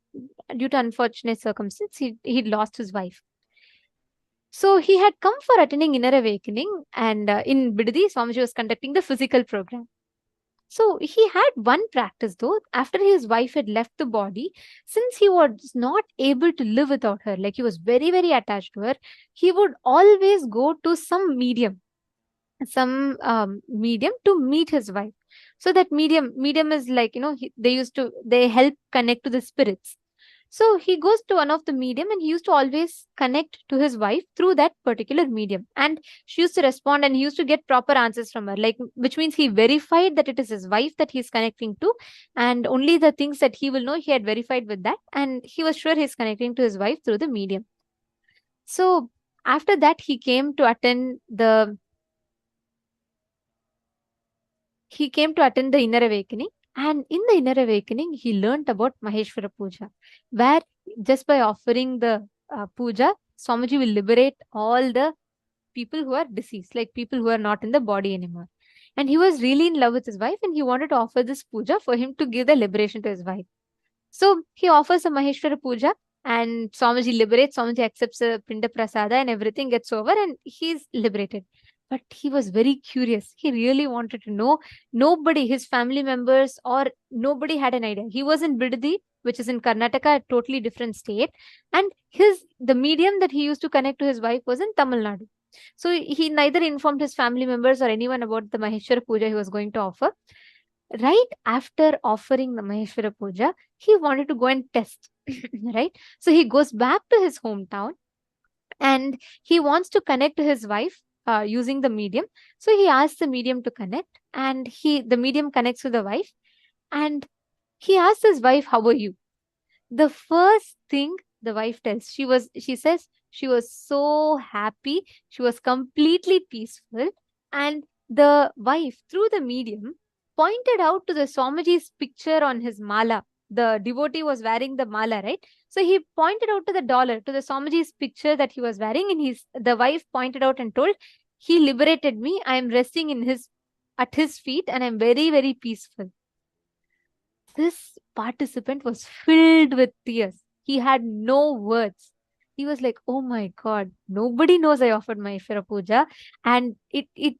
due to unfortunate circumstances, he'd lost his wife. So he had come for attending Inner Awakening, and in Bidadi, Swamiji was conducting the physical program. So he had one practice though, after his wife had left the body, since he was not able to live without her, like he was very, very attached to her, he would always go to some medium to meet his wife. So that medium is like, they help connect to the spirits. So he goes to one of the medium and he used to always connect to his wife through that particular medium. And she used to respond and he used to get proper answers from her, like, which means he verified that it is his wife that he's connecting to. And only the things that he will know, he had verified with that. And he was sure he's connecting to his wife through the medium. So after that, he came to attend the Inner Awakening. And in the Inner Awakening, he learnt about Maheshwara Puja, where just by offering the puja, Swamiji will liberate all the people who are deceased, like people who are not in the body anymore. And he was really in love with his wife and he wanted to offer this puja for him to give the liberation to his wife. So he offers a Maheshwara Puja and Swamiji liberates, Swamiji accepts a Pinda Prasada and everything gets over and he's liberated. But he was very curious. He really wanted to know. Nobody, his family members or nobody had an idea. He was in Bidadi, which is in Karnataka, a totally different state. And the medium that he used to connect to his wife was in Tamil Nadu. So he neither informed his family members or anyone about the Maheshwara Puja he was going to offer. Right after offering the Maheshwara Puja, he wanted to go and test, right? So he goes back to his hometown and he wants to connect to his wife using the medium. So he asks the medium to connect and the medium connects to the wife and he asks his wife, "How are you?" The first thing the wife tells, she says she was so happy. She was completely peaceful. And the wife, through the medium, pointed out to the Swamiji's picture on his mala. The devotee was wearing the mala, right? So he pointed out to the dollar, to the Swamiji's picture that he was wearing, and the wife pointed out and told, "He liberated me. I am resting at his feet and I'm very, very peaceful." This participant was filled with tears. He had no words. He was like, "Oh my God, nobody knows I offered Maheshwara Puja and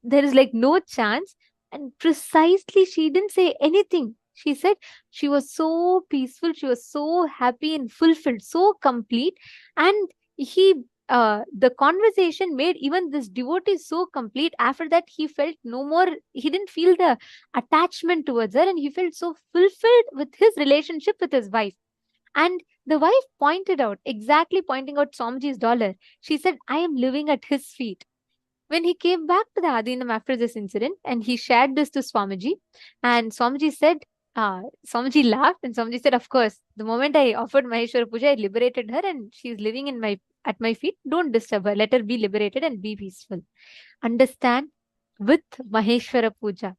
there is like no chance." And precisely, she didn't say anything. She said she was so peaceful, she was so happy and fulfilled, so complete. And the conversation made even this devotee so complete. After that, he felt no more, he didn't feel the attachment towards her and he felt so fulfilled with his relationship with his wife. And the wife pointing out Swamiji's dollar. She said, "I am living at his feet." When he came back to the Adinam after this incident and he shared this to Swamiji, and Swamiji said, Swamiji laughed and Swamiji said, of course, the moment I offered Maheshwara Puja, I liberated her and she's living at my feet. Don't disturb her. Let her be liberated and be peaceful. Understand, with Maheshwara Puja,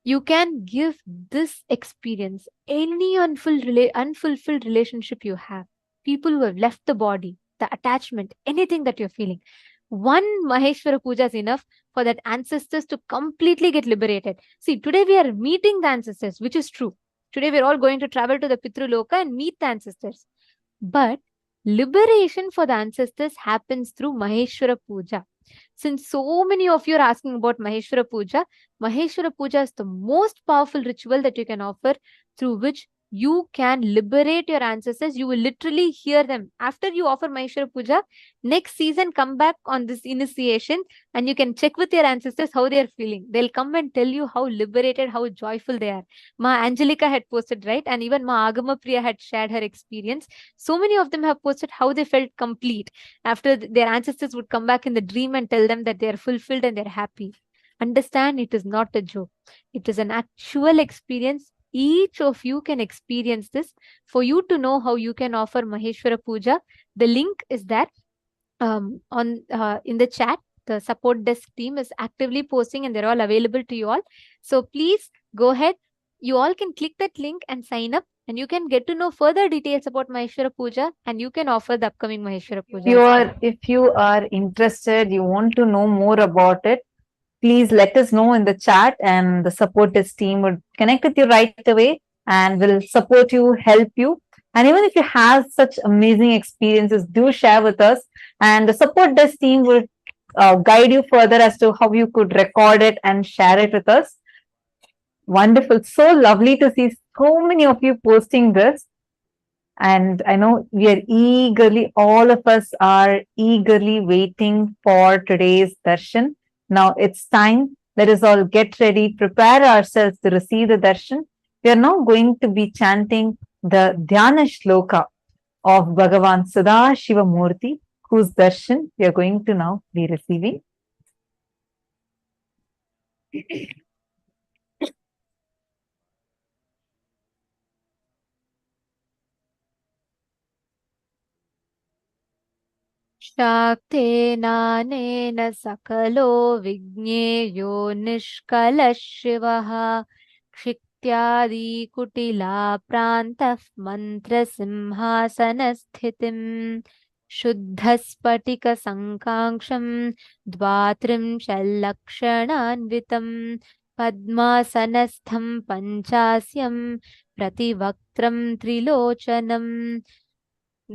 you can give this experience any unfulfilled relationship you have, people who have left the body, the attachment, anything that you're feeling. One Maheshwara Puja is enough for that ancestors to completely get liberated. See, today we are meeting the ancestors, which is true. Today we're all going to travel to the Pitru Loka and meet the ancestors. But liberation for the ancestors happens through Maheshwara Puja. Since so many of you are asking about Maheshwara Puja is the most powerful ritual that you can offer, through which you can liberate your ancestors. You will literally hear them. After you offer Maheshwara Puja, next season come back on this initiation and you can check with your ancestors how they are feeling. They'll come and tell you how liberated, how joyful they are. Ma Angelica had posted, right? And even Ma Agama Priya had shared her experience. So many of them have posted how they felt complete after their ancestors would come back in the dream and tell them that they are fulfilled and they're happy. Understand, it is not a joke. It is an actual experience. Each of you can experience this. For you to know how you can offer Maheshwara Puja, the link is there in the chat. The support desk team is actively posting and they're all available to you all. So please go ahead. You all can click that link and sign up, and you can get to know further details about Maheshwara Puja, and you can offer the upcoming Maheshwara Puja. If you are interested, you want to know more about it, please let us know in the chat, and the support desk team would connect with you right away and will support you, help you. And even if you have such amazing experiences, do share with us, and the support desk team will guide you further as to how you could record it and share it with us. Wonderful. So lovely to see so many of you posting this. And I know all of us are eagerly waiting for today's darshan. Now it's time. Let us all get ready, prepare ourselves to receive the darshan. We are now going to be chanting the Dhyana Shloka of Bhagavān Sadashiva Murti, whose darshan we are going to now be receiving. शाक्तेनानेन सकलो विज्ञेयो निष्कलः शिवः क्षित्यादिकुटिला प्रान्तः मन्त्रसिंहासनस्थितिम् शुद्धस्फटिकसङ्काङ्क्षं द्वात्रिंशल्लक्षणान्वितं पद्मासनस्थं पञ्चास्यं प्रतिवक्त्रं त्रिलोचनम्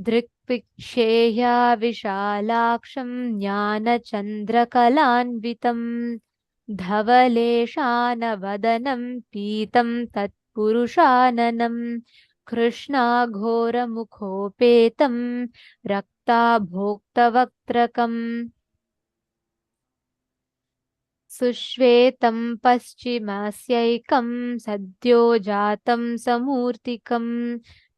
दृक्पिक्षेया विशालाक्षं ज्ञानचन्द्रकलान्वितं धवलेशानवदनं पीतं तत्पुरुषाननं कृष्णाघोरमुखोपेतं रक्ताभोक्तवक्त्रकम् सुश्वेतं पश्चिमस्यैकं सद्यो जातं समूर्तिकं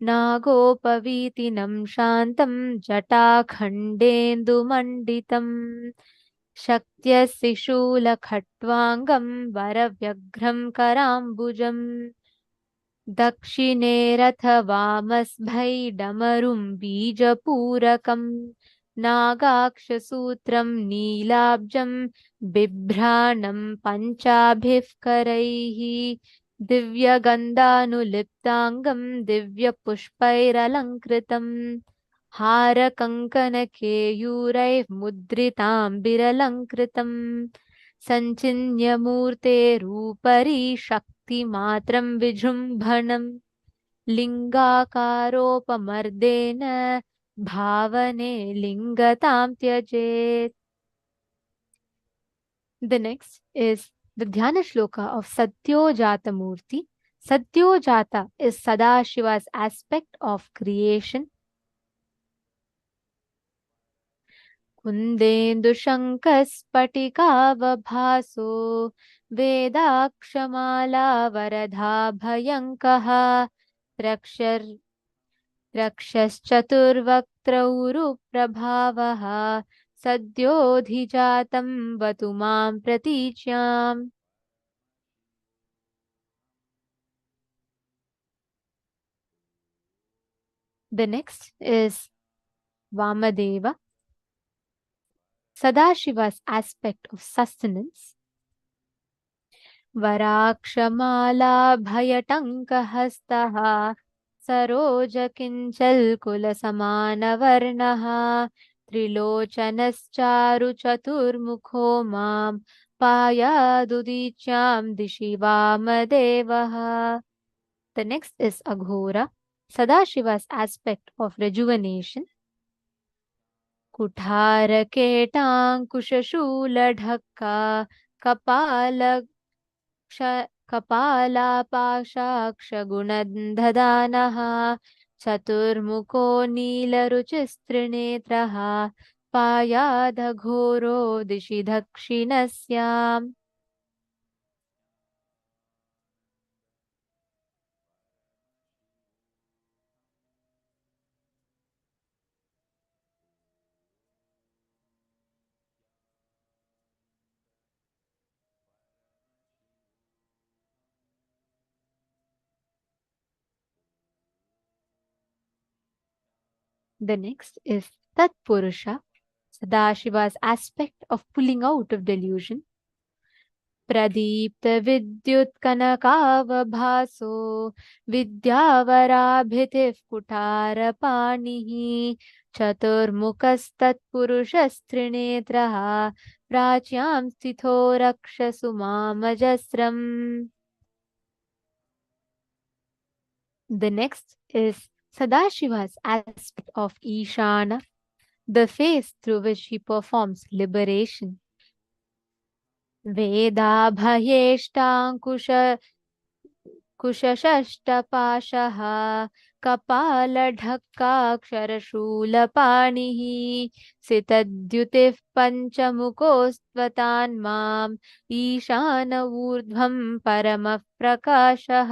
नागोपवीतिनं शान्तं जटाखण्डेन्दुमण्डितं शक्त्यशिशूलखट्वाङ्गं वरव्यघ्रं कराम्बुजम् दक्षिणे रथवामस्भैडमरुं बीजपूरकम् नागाक्षसूत्रं नीलाब्जं बिभ्राणं पञ्चाभिः करैः दिव्यगन्धानुलिप्ताङ्गं दिव्यपुष्पैरलङ्कृतम् हारकङ्कणकेयूरैः मुद्रिताम्बिरलङ्कृतम् सञ्चिन्यमूर्तेरूपरि शक्तिमात्रं विजृम्भणम् लिङ्गाकारोपमर्देन भावने लिङ्गतां त्यजेत्. The next is the Dhyana Shloka of Satyojata Murti. Satyojata is Sadashiva's aspect of creation. कुन्देन्दुशङ्कस्फटिकावभासो वेदाक्षमालावरधाभयङ्कः रक्षश्चतुर्वक्त्रौरुप्रभावः सद्योऽधिजातं वतु मां प्रतीच्याम्. The next is Vamadeva, Sadashiva's aspect of sustenance. Varakshamaलाभयटङ्कहस्तः सरोजकिञ्चल्कुलसमानवर्णः त्रिलोचनश्चारुचतुर्मुखो मां पायादुदीच्यां दिशि वामदेवः. The next is Aghora, Sadashiva's aspect of rejuvenation. कुठारकेटाङ्कुशशूलढक्का कपालापाशाक्षगुणदधानः चतुर्मुखो नीलरुचिस्त्रिनेत्रः पायादघोरो दिशि दक्षिणस्याम्. The next is Tat Purusha, Sadashiva's aspect of pulling out of delusion. Pradipta Vidyut Kanakavabhaso Vidyavarabitif Kutara Panihi Chaturmukhastat Purushasthrinetraha Pracyam Stitho Rakshasu Mamajasram. The next is Sadashiva's aspect of Ishana, the face through which he performs liberation. Vedabhayeshtaङ्कुशषष्टपाशः कपालढक्काक्षरशूलपाणिः सितद्युतिः पञ्चमुखोस्त्वतान् माम् ईशान ऊर्ध्वं परमः प्रकाशः.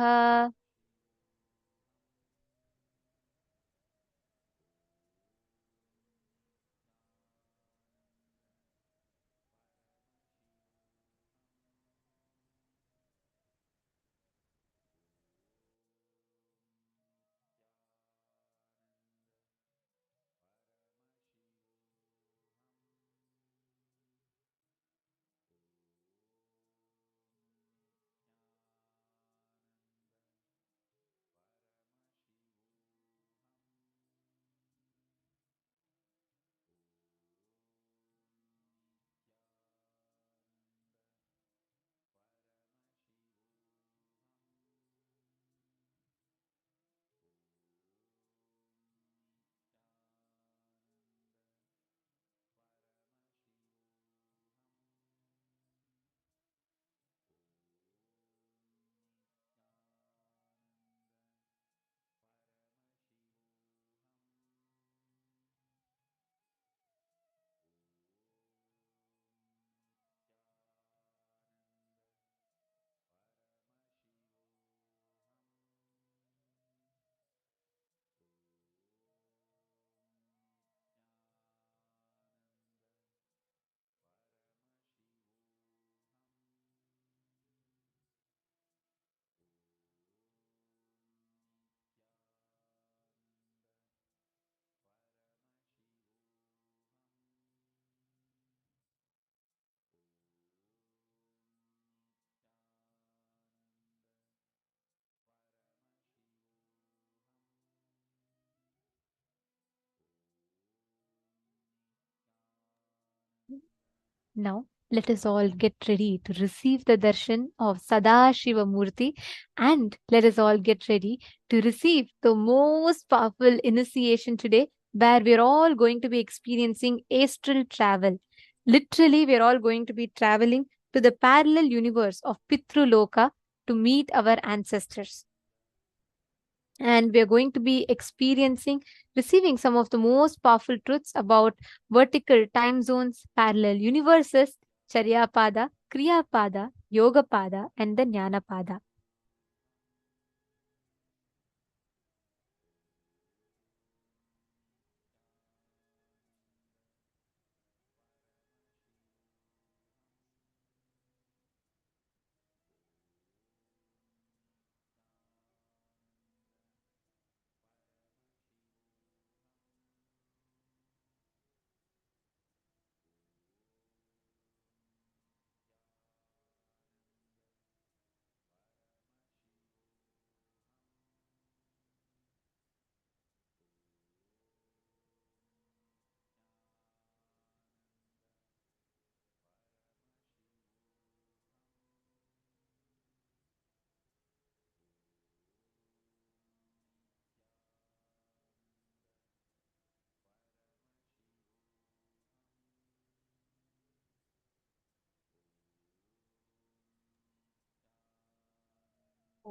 Now, let us all get ready to receive the darshan of Sadashiva Murti, and let us all get ready to receive the most powerful initiation today, where we're all going to be experiencing astral travel. Literally, we're all going to be traveling to the parallel universe of Pitruloka to meet our ancestors. And we're going to be receiving some of the most powerful truths about vertical time zones, parallel universes, Charyapada, Kriyapada, Yogapada, and the Jnanapada.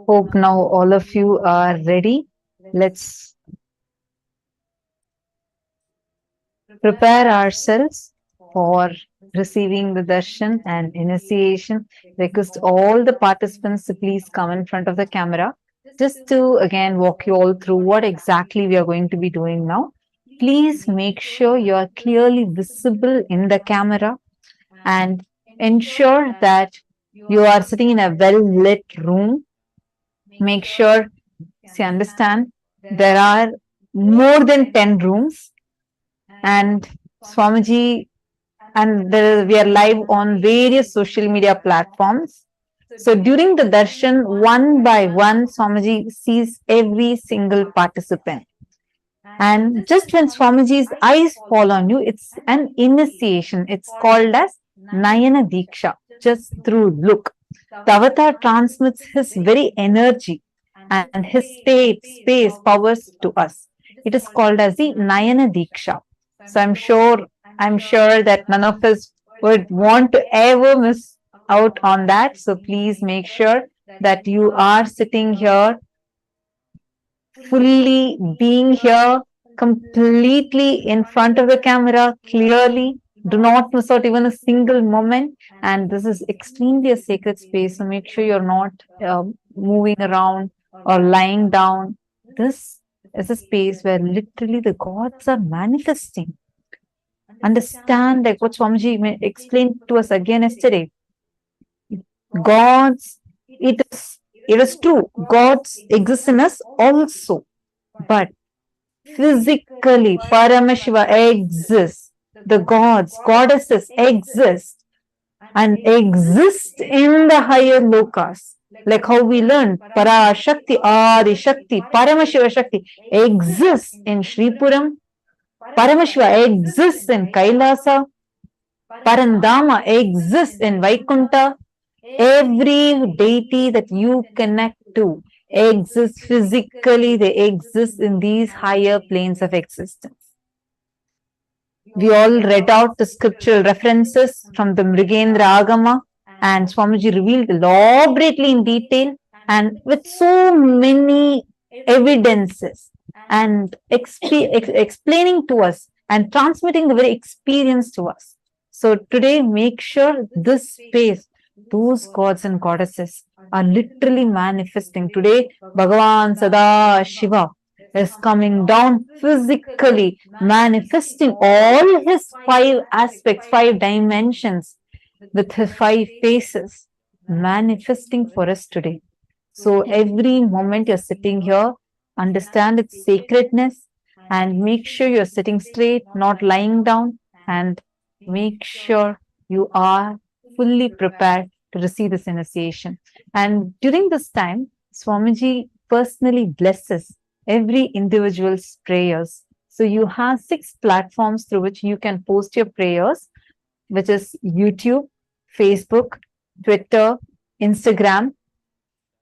Hope now all of you are ready. Let's prepare ourselves for receiving the darshan and initiation. Request all the participants to please come in front of the camera just to again walk you all through what exactly we are going to be doing now. Please make sure you are clearly visible in the camera and ensure that you are sitting in a well lit room. Make sure, see, understand there are more than 10 rooms, and Swamiji, and we are live on various social media platforms. So during the darshan, one by one, Swamiji sees every single participant. And just when Swamiji's eyes fall on you, it's an initiation. It's called as Nayana Diksha, just through look. The avatar transmits his very energy and his state, space, powers to us. It is called as the Nayana Diksha. So I'm sure that none of us would want to ever miss out on that. So please make sure that you are sitting here, fully being here, completely in front of the camera, clearly. Do not miss out even a single moment. And this is extremely a sacred space. So make sure you're not moving around or lying down. This is a space where literally the gods are manifesting. Understand, like what Swamiji explained to us again yesterday. Gods, it is true. Gods exist in us also. But physically, Paramashiva exists. The gods, goddesses exist and exist in the higher lokas. Like how we learn, Para Shakti, Adi Shakti, Paramashiva Shakti exists in Shripuram. Paramashiva exists in Kailasa. Parandama exists in Vaikunta. Every deity that you connect to exists physically, they exist in these higher planes of existence. We all read out the scriptural references from the Mrigendra Agama, and Swamiji revealed elaborately in detail and with so many evidences and explaining to us and transmitting the very experience to us. So today, make sure this space, those gods and goddesses are literally manifesting. Today, Bhagavān Sadashiva is coming down physically, manifesting all his 5 aspects, 5 dimensions with his 5 faces, manifesting for us today. So every moment you're sitting here, understand its sacredness and make sure you're sitting straight, not lying down, and make sure you are fully prepared to receive this initiation. And during this time, Swamiji personally blesses every individual's prayers. So you have 6 platforms through which you can post your prayers, which is YouTube, Facebook, Twitter, Instagram,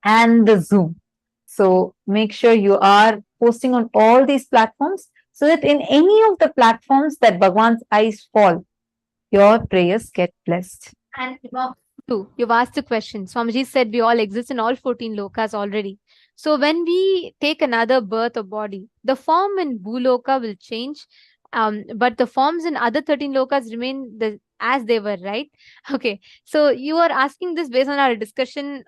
and the Zoom. So make sure you are posting on all these platforms so that in any of the platforms that Bhagwan's eyes fall, your prayers get blessed. And you've asked a question. Swamiji said we all exist in all 14 lokas already. So when we take another birth or body, the form in Bhuloka will change, but the forms in other 13 lokas remain as they were, right? Okay. So you are asking this based on our discussion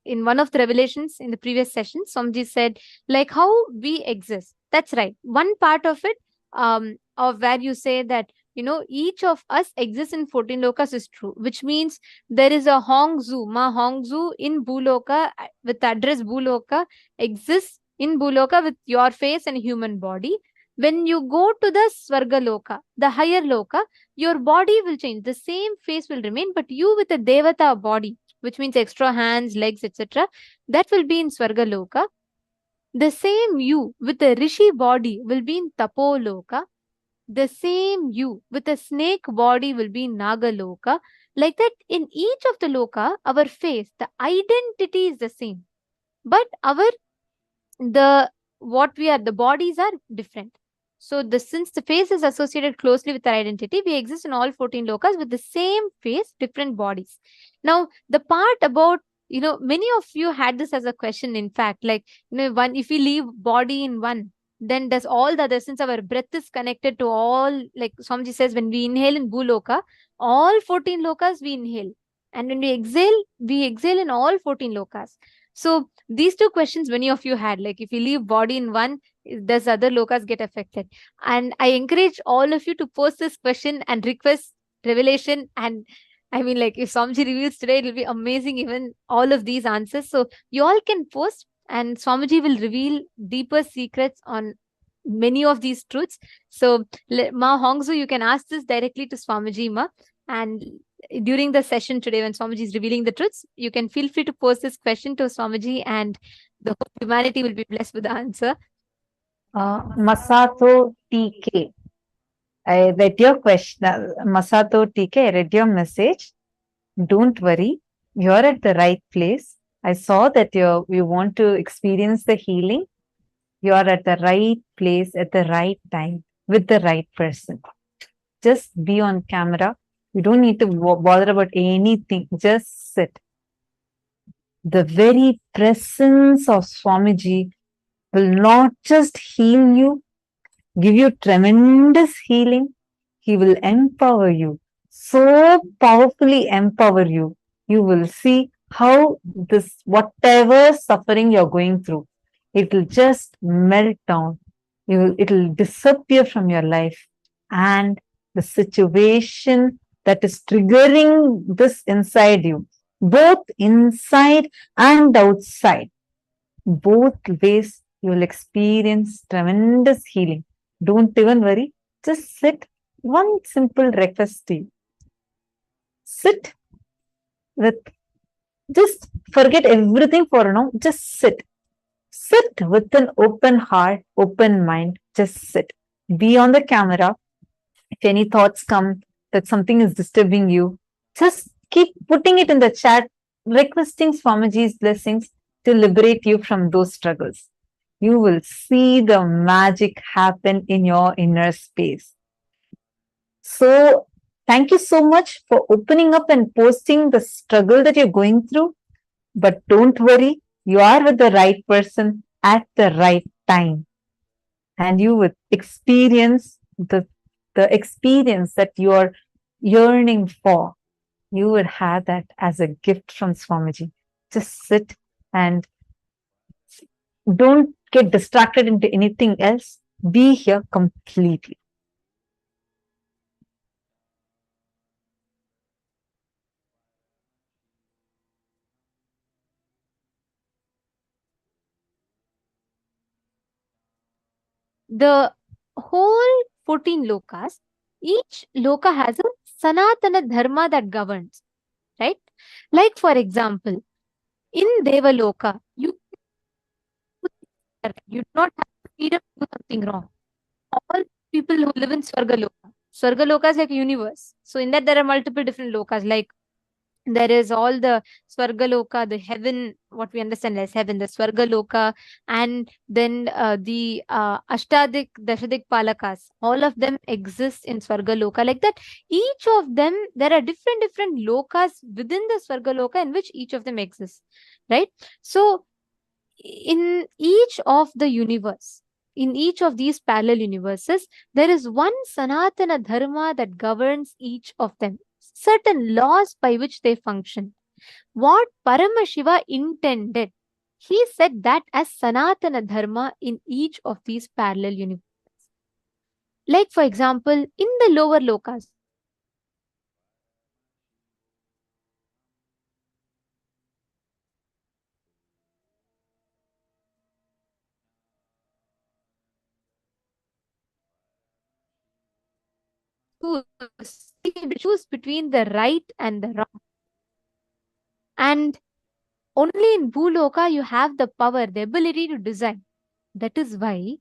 in one of the revelations in the previous session. Swamiji said, like how we exist. That's right. One part of it, of where you say that, each of us exists in 14 lokas is true, which means there is a Hongzu, Ma Hongzu in Bhuloka with the address Bhuloka exists in Bhuloka with your face and human body. When you go to the Swarga Loka, the higher Loka, your body will change. The same face will remain, but you with a Devata body, which means extra hands, legs, etc., that will be in Swarga Loka. The same you with a Rishi body will be in Tapo Loka. The same you with a snake body will be in Nagaloka. Like that, in each of the loka, our face, the identity is the same. But the bodies are different. So since the face is associated closely with our identity, we exist in all 14 lokas with the same face, different bodies. Now, the part about, many of you had this as a question, in fact, like, one, if we leave body in one, then does all the other, since our breath is connected to all, like Swamiji says, when we inhale in Bhuloka, all 14 lokas we inhale. And when we exhale in all 14 lokas. So these two questions many of you had, like if you leave body in one, does other lokas get affected? And I encourage all of you to post this question and request revelation. And I mean, like, if Swamiji reveals today, it will be amazing, even all of these answers. So you all can post, and Swamiji will reveal deeper secrets on many of these truths. So Ma Hongzu, you can ask this directly to Swamiji, Ma. And during the session today, when Swamiji is revealing the truths, you can feel free to post this question to Swamiji, and the whole humanity will be blessed with the answer. Masato TK. I read your question. Masato TK, I read your message. Don't worry. You're at the right place. I saw that you want to experience the healing. You're at the right place at the right time with the right person. Just be on camera. You don't need to bother about anything. Just sit. The very presence of Swamiji will not just heal you, give you tremendous healing. He will empower you, so powerfully empower you. You will see how this, whatever suffering you're going through, it will just melt down. It will disappear from your life. And the situation that is triggering this inside you, both inside and outside, both ways, you will experience tremendous healing. Don't even worry. Just sit. One simple request to you. Sit with, just forget everything for now. Just sit. Sit with an open heart, open mind. Just sit. Be on the camera. If any thoughts come that something is disturbing you, just keep putting it in the chat, requesting Swamiji's blessings to liberate you from those struggles. You will see the magic happen in your inner space. So, thank you so much for opening up and posting the struggle that you're going through. But don't worry, you are with the right person at the right time. And you will experience the experience that you are yearning for. You will have that as a gift from Swamiji. Just sit and don't get distracted into anything else. Be here completely. The whole 14 lokas, each loka has a Sanatana Dharma that governs, right? Like, for example, in Devaloka, you do not have the freedom to do something wrong. All people who live in Swargaloka is like a universe. So in that there are multiple different lokas, like there is all the Swargaloka, the heaven, what we understand as heaven, the Swargaloka, and then the Ashtadik, Dashadik Palakas, all of them exist in Swargaloka. Like that, each of them, there are different lokas within the Swargaloka in which each of them exists, right? So in each of the universe, in each of these parallel universes, there is one Sanatana Dharma that governs each of them. Certain laws by which they function. What Paramashiva intended, he said that as Sanatana Dharma in each of these parallel universes. Like, for example, in the lower lokas, choose between the right and the wrong. And only in Bhuloka you have the power, the ability to design. That is why,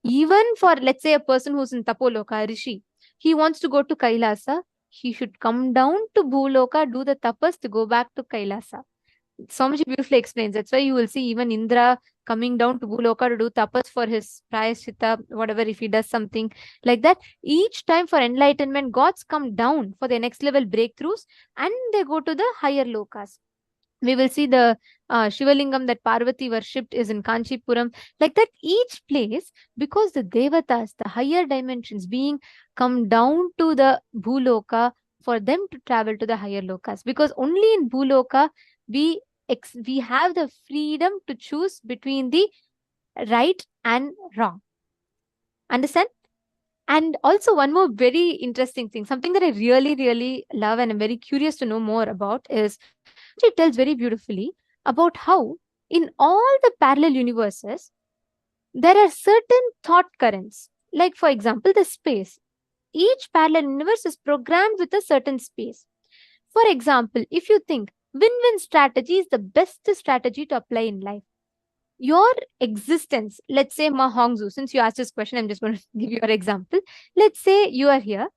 even for, let's say, a person who's in Tapoloka, Rishi, he wants to go to Kailasa, he should come down to Bhuloka, do the tapas to go back to Kailasa. Swamiji beautifully explains. That's why you will see even Indra coming down to Bhuloka to do tapas for his prayashita, whatever, if he does something like that. Each time for enlightenment, gods come down for their next level breakthroughs and they go to the higher lokas. We will see the Shivalingam that Parvati worshipped is in Kanchipuram. Like that, each place, because the Devatas, the higher dimensions being come down to the Bhuloka for them to travel to the higher lokas. Because only in Bhuloka we have the freedom to choose between the right and wrong. Understand? And also one more very interesting thing, something that I really, really love and I'm very curious to know more about is, it tells very beautifully about how in all the parallel universes, there are certain thought currents. Like for example, the space. Each parallel universe is programmed with a certain space. For example, if you think win-win strategy is the best strategy to apply in life, your existence, let's say Ma Hongzhu, since you asked this question, I'm just going to give you an example. Let's say you are here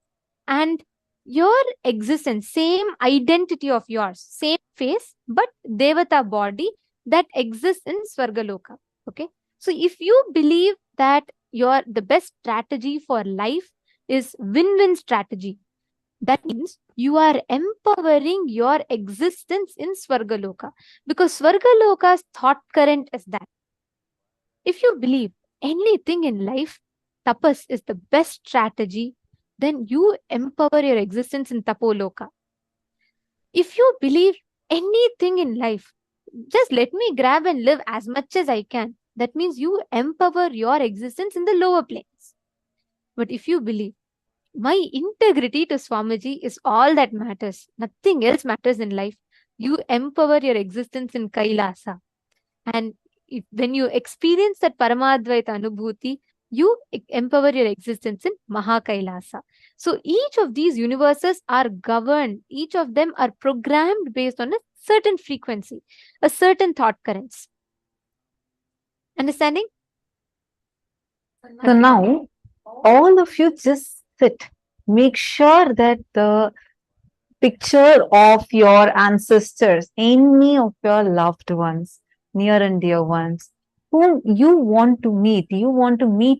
and your existence, same identity of yours, same face, but Devata body that exists in Swargaloka. Okay. So if you believe that the best strategy for life is win-win strategy, that means you are empowering your existence in Swargaloka, because Swargaloka's thought current is that if you believe anything in life, tapas is the best strategy, then you empower your existence in Tapoloka. If you believe anything in life, just let me grab and live as much as I can, that means you empower your existence in the lower planes. But if you believe my integrity to Swamiji is all that matters, nothing else matters in life, you empower your existence in Kailasa. And when you experience that Paramadvaita Anubhuti, you empower your existence in Mahakailasa. So each of these universes are governed, each of them are programmed based on a certain frequency, a certain thought currents. Understanding? So now, all of you just sit. Make sure that the picture of your ancestors, any of your loved ones, near and dear ones, whom you want to meet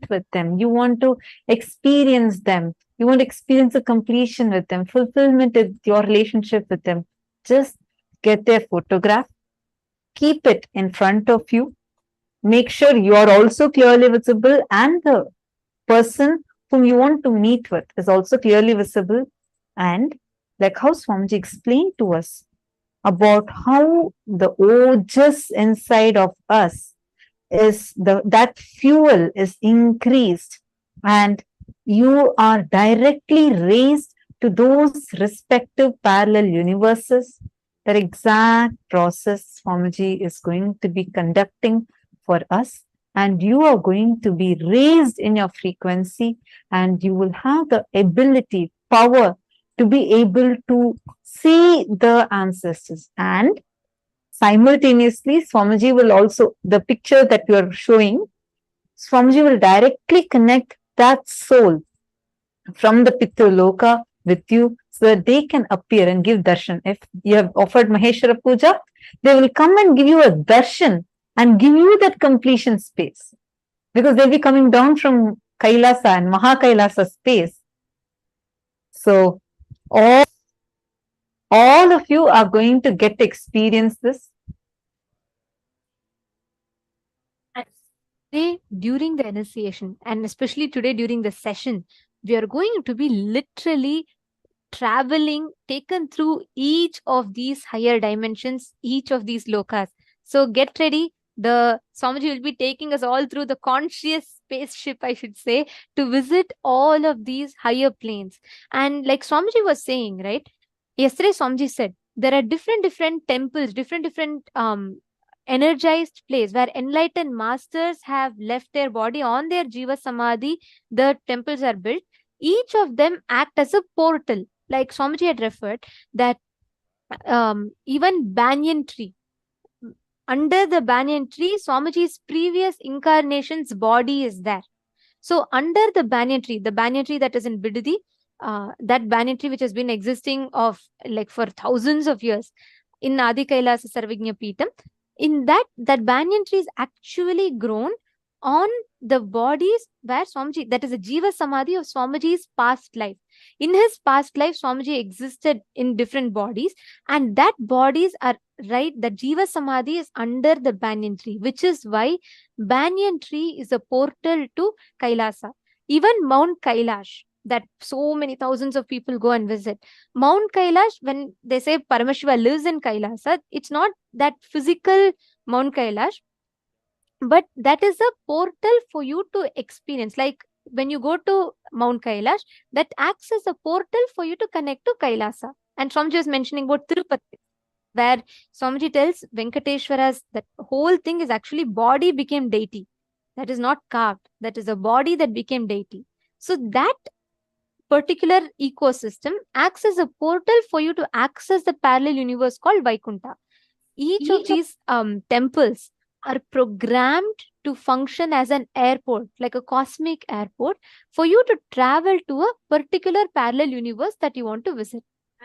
with them, you want to experience them, you want to experience a completion with them, fulfillment with your relationship with them. Just get their photograph, keep it in front of you, make sure you are also clearly visible and the person whom you want to meet with is also clearly visible. And like how Swamiji explained to us about how the ojas inside of us is that fuel is increased and you are directly raised to those respective parallel universes. That exact process Swamiji is going to be conducting for us, and you are going to be raised in your frequency and you will have the ability, power to be able to see the ancestors. And simultaneously, Swamiji will also, the picture that you are showing, Swamiji will directly connect that soul from the Pitraloka with you so that they can appear and give darshan. If you have offered Maheshwara Puja, they will come and give you a darshan and give you that completion space, because they'll be coming down from Kailasa and Mahakailasa space. So all of you are going to get to experience this. Today, during the initiation, and especially today during the session, we are going to be literally traveling, taken through each of these higher dimensions, each of these lokas. So get ready. The Swamiji will be taking us all through the conscious spaceship, I should say, to visit all of these higher planes. And like Swamiji was saying, right? Yesterday, Swamiji said there are different temples, different energized place where enlightened masters have left their body on their Jiva Samadhi. The temples are built. Each of them act as a portal. Like Swamiji had referred that even banyan tree, under the banyan tree, Swamiji's previous incarnation's body is there. So under the banyan tree that is in Bidadi, that banyan tree which has been existing of like for thousands of years in Adi Kailasa Sarvagnya Peetam, in that banyan tree is actually grown on the bodies where Swamiji, that is a Jiva Samadhi of Swamiji's past life. In his past life, Swamiji existed in different bodies, and that bodies are right. The Jiva Samadhi is under the banyan tree, which is why banyan tree is a portal to Kailasa. Even Mount Kailash, that so many thousands of people go and visit. Mount Kailash, when they say Paramashiva lives in Kailasa, it's not that physical Mount Kailash, but that is a portal for you to experience. Like when you go to Mount Kailash, that acts as a portal for you to connect to Kailasa. And Swamiji was mentioning about Tirupati, where Swamiji tells Venkateshwara's that whole thing is actually body became deity. That is not carved. That is a body that became deity. So that particular ecosystem acts as a portal for you to access the parallel universe called Vaikunta. Each of these temples are programmed to function as an airport, like a cosmic airport, for you to travel to a particular parallel universe that you want to visit.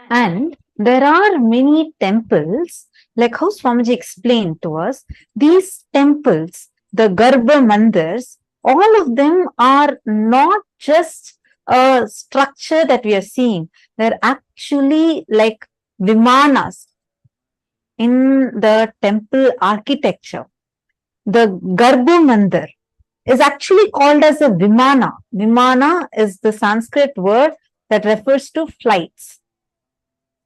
And there are many temples, like how Swamiji explained to us, these temples, the Garbha Mandirs, all of them are not just a structure that we are seeing. They're actually like vimanas in the temple architecture. The Garbha Mandir is actually called as a vimana. Vimana is the Sanskrit word that refers to flights.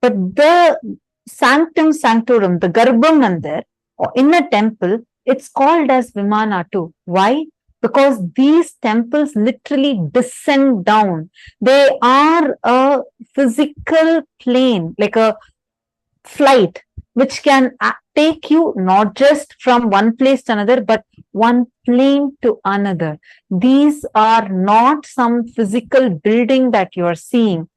But the sanctum sanctorum, the Garbha Mandir, or in a temple, it's called as Vimana too. Why? Because these temples literally descend down. They are a physical plane, like a flight, which can take you not just from one place to another, but one plane to another. These are not some physical building that you are seeing.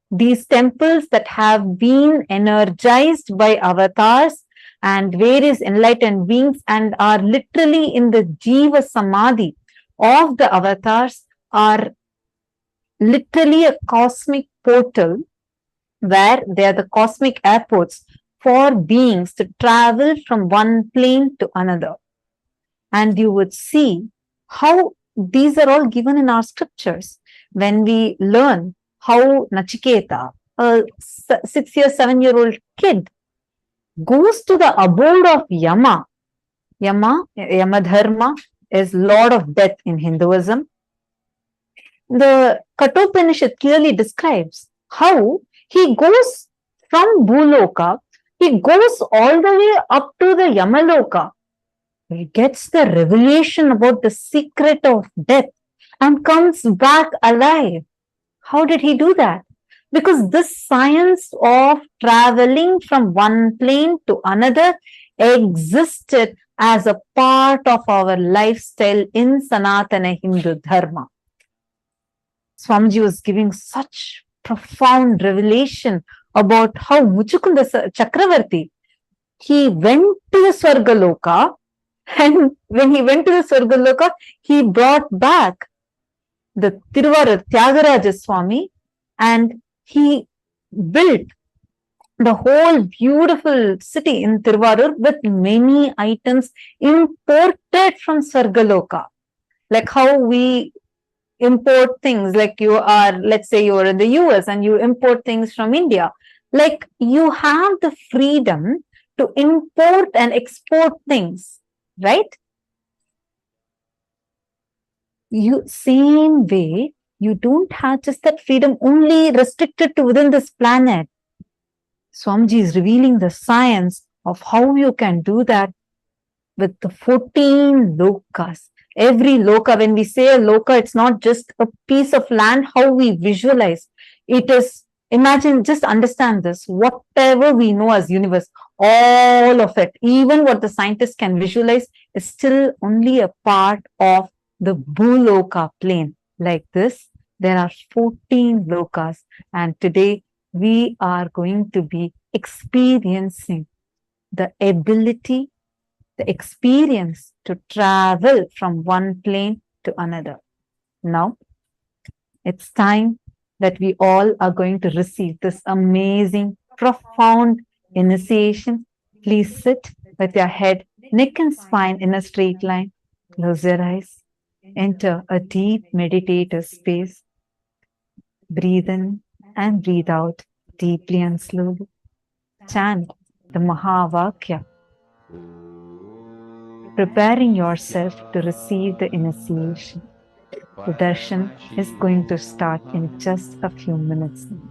These temples that have been energized by avatars and various enlightened beings and are literally in the Jiva Samadhi of the avatars are literally a cosmic portal where they are the cosmic airports for beings to travel from one plane to another. And you would see how these are all given in our scriptures. When we learn how Nachiketa, a 6-year, 7-year-old kid, goes to the abode of Yama. Yamadharma is Lord of Death in Hinduism. The Kathopanishad clearly describes how he goes from Bhuloka, he goes all the way up to the Yamaloka. He gets the revelation about the secret of death and comes back alive. How did he do that? Because this science of traveling from one plane to another existed as a part of our lifestyle in Sanatana Hindu Dharma. Swamiji was giving such profound revelation about how Muchukunda Chakravarti, he went to the Swargaloka, and when he went to the Swargaloka, he brought back the Tiruvarur Tyagaraja Swami, and he built the whole beautiful city in Tiruvarur with many items imported from Swargaloka. Like how we import things, like you are, let's say you are in the US and you import things from India. Like you have the freedom to import and export things, right? Same way, you don't have just that freedom only restricted to within this planet. Swamiji is revealing the science of how you can do that with the 14 lokas. Every loka, when we say a loka, it's not just a piece of land, how we visualize. It is, imagine, just understand this, whatever we know as universe, all of it, even what the scientists can visualize, is still only a part of the Bhuloka plane. Like this, there are 14 lokas, and today we are going to be experiencing the ability, the experience to travel from one plane to another. Now, it's time that we all are going to receive this amazing, profound initiation. Please sit with your head, neck and spine in a straight line. Close your eyes enter a deep meditative space. Breathe in and breathe out deeply and slowly. Chant the Mahavakya, preparing yourself to receive the initiation. The darshan is going to start in just a few minutes now.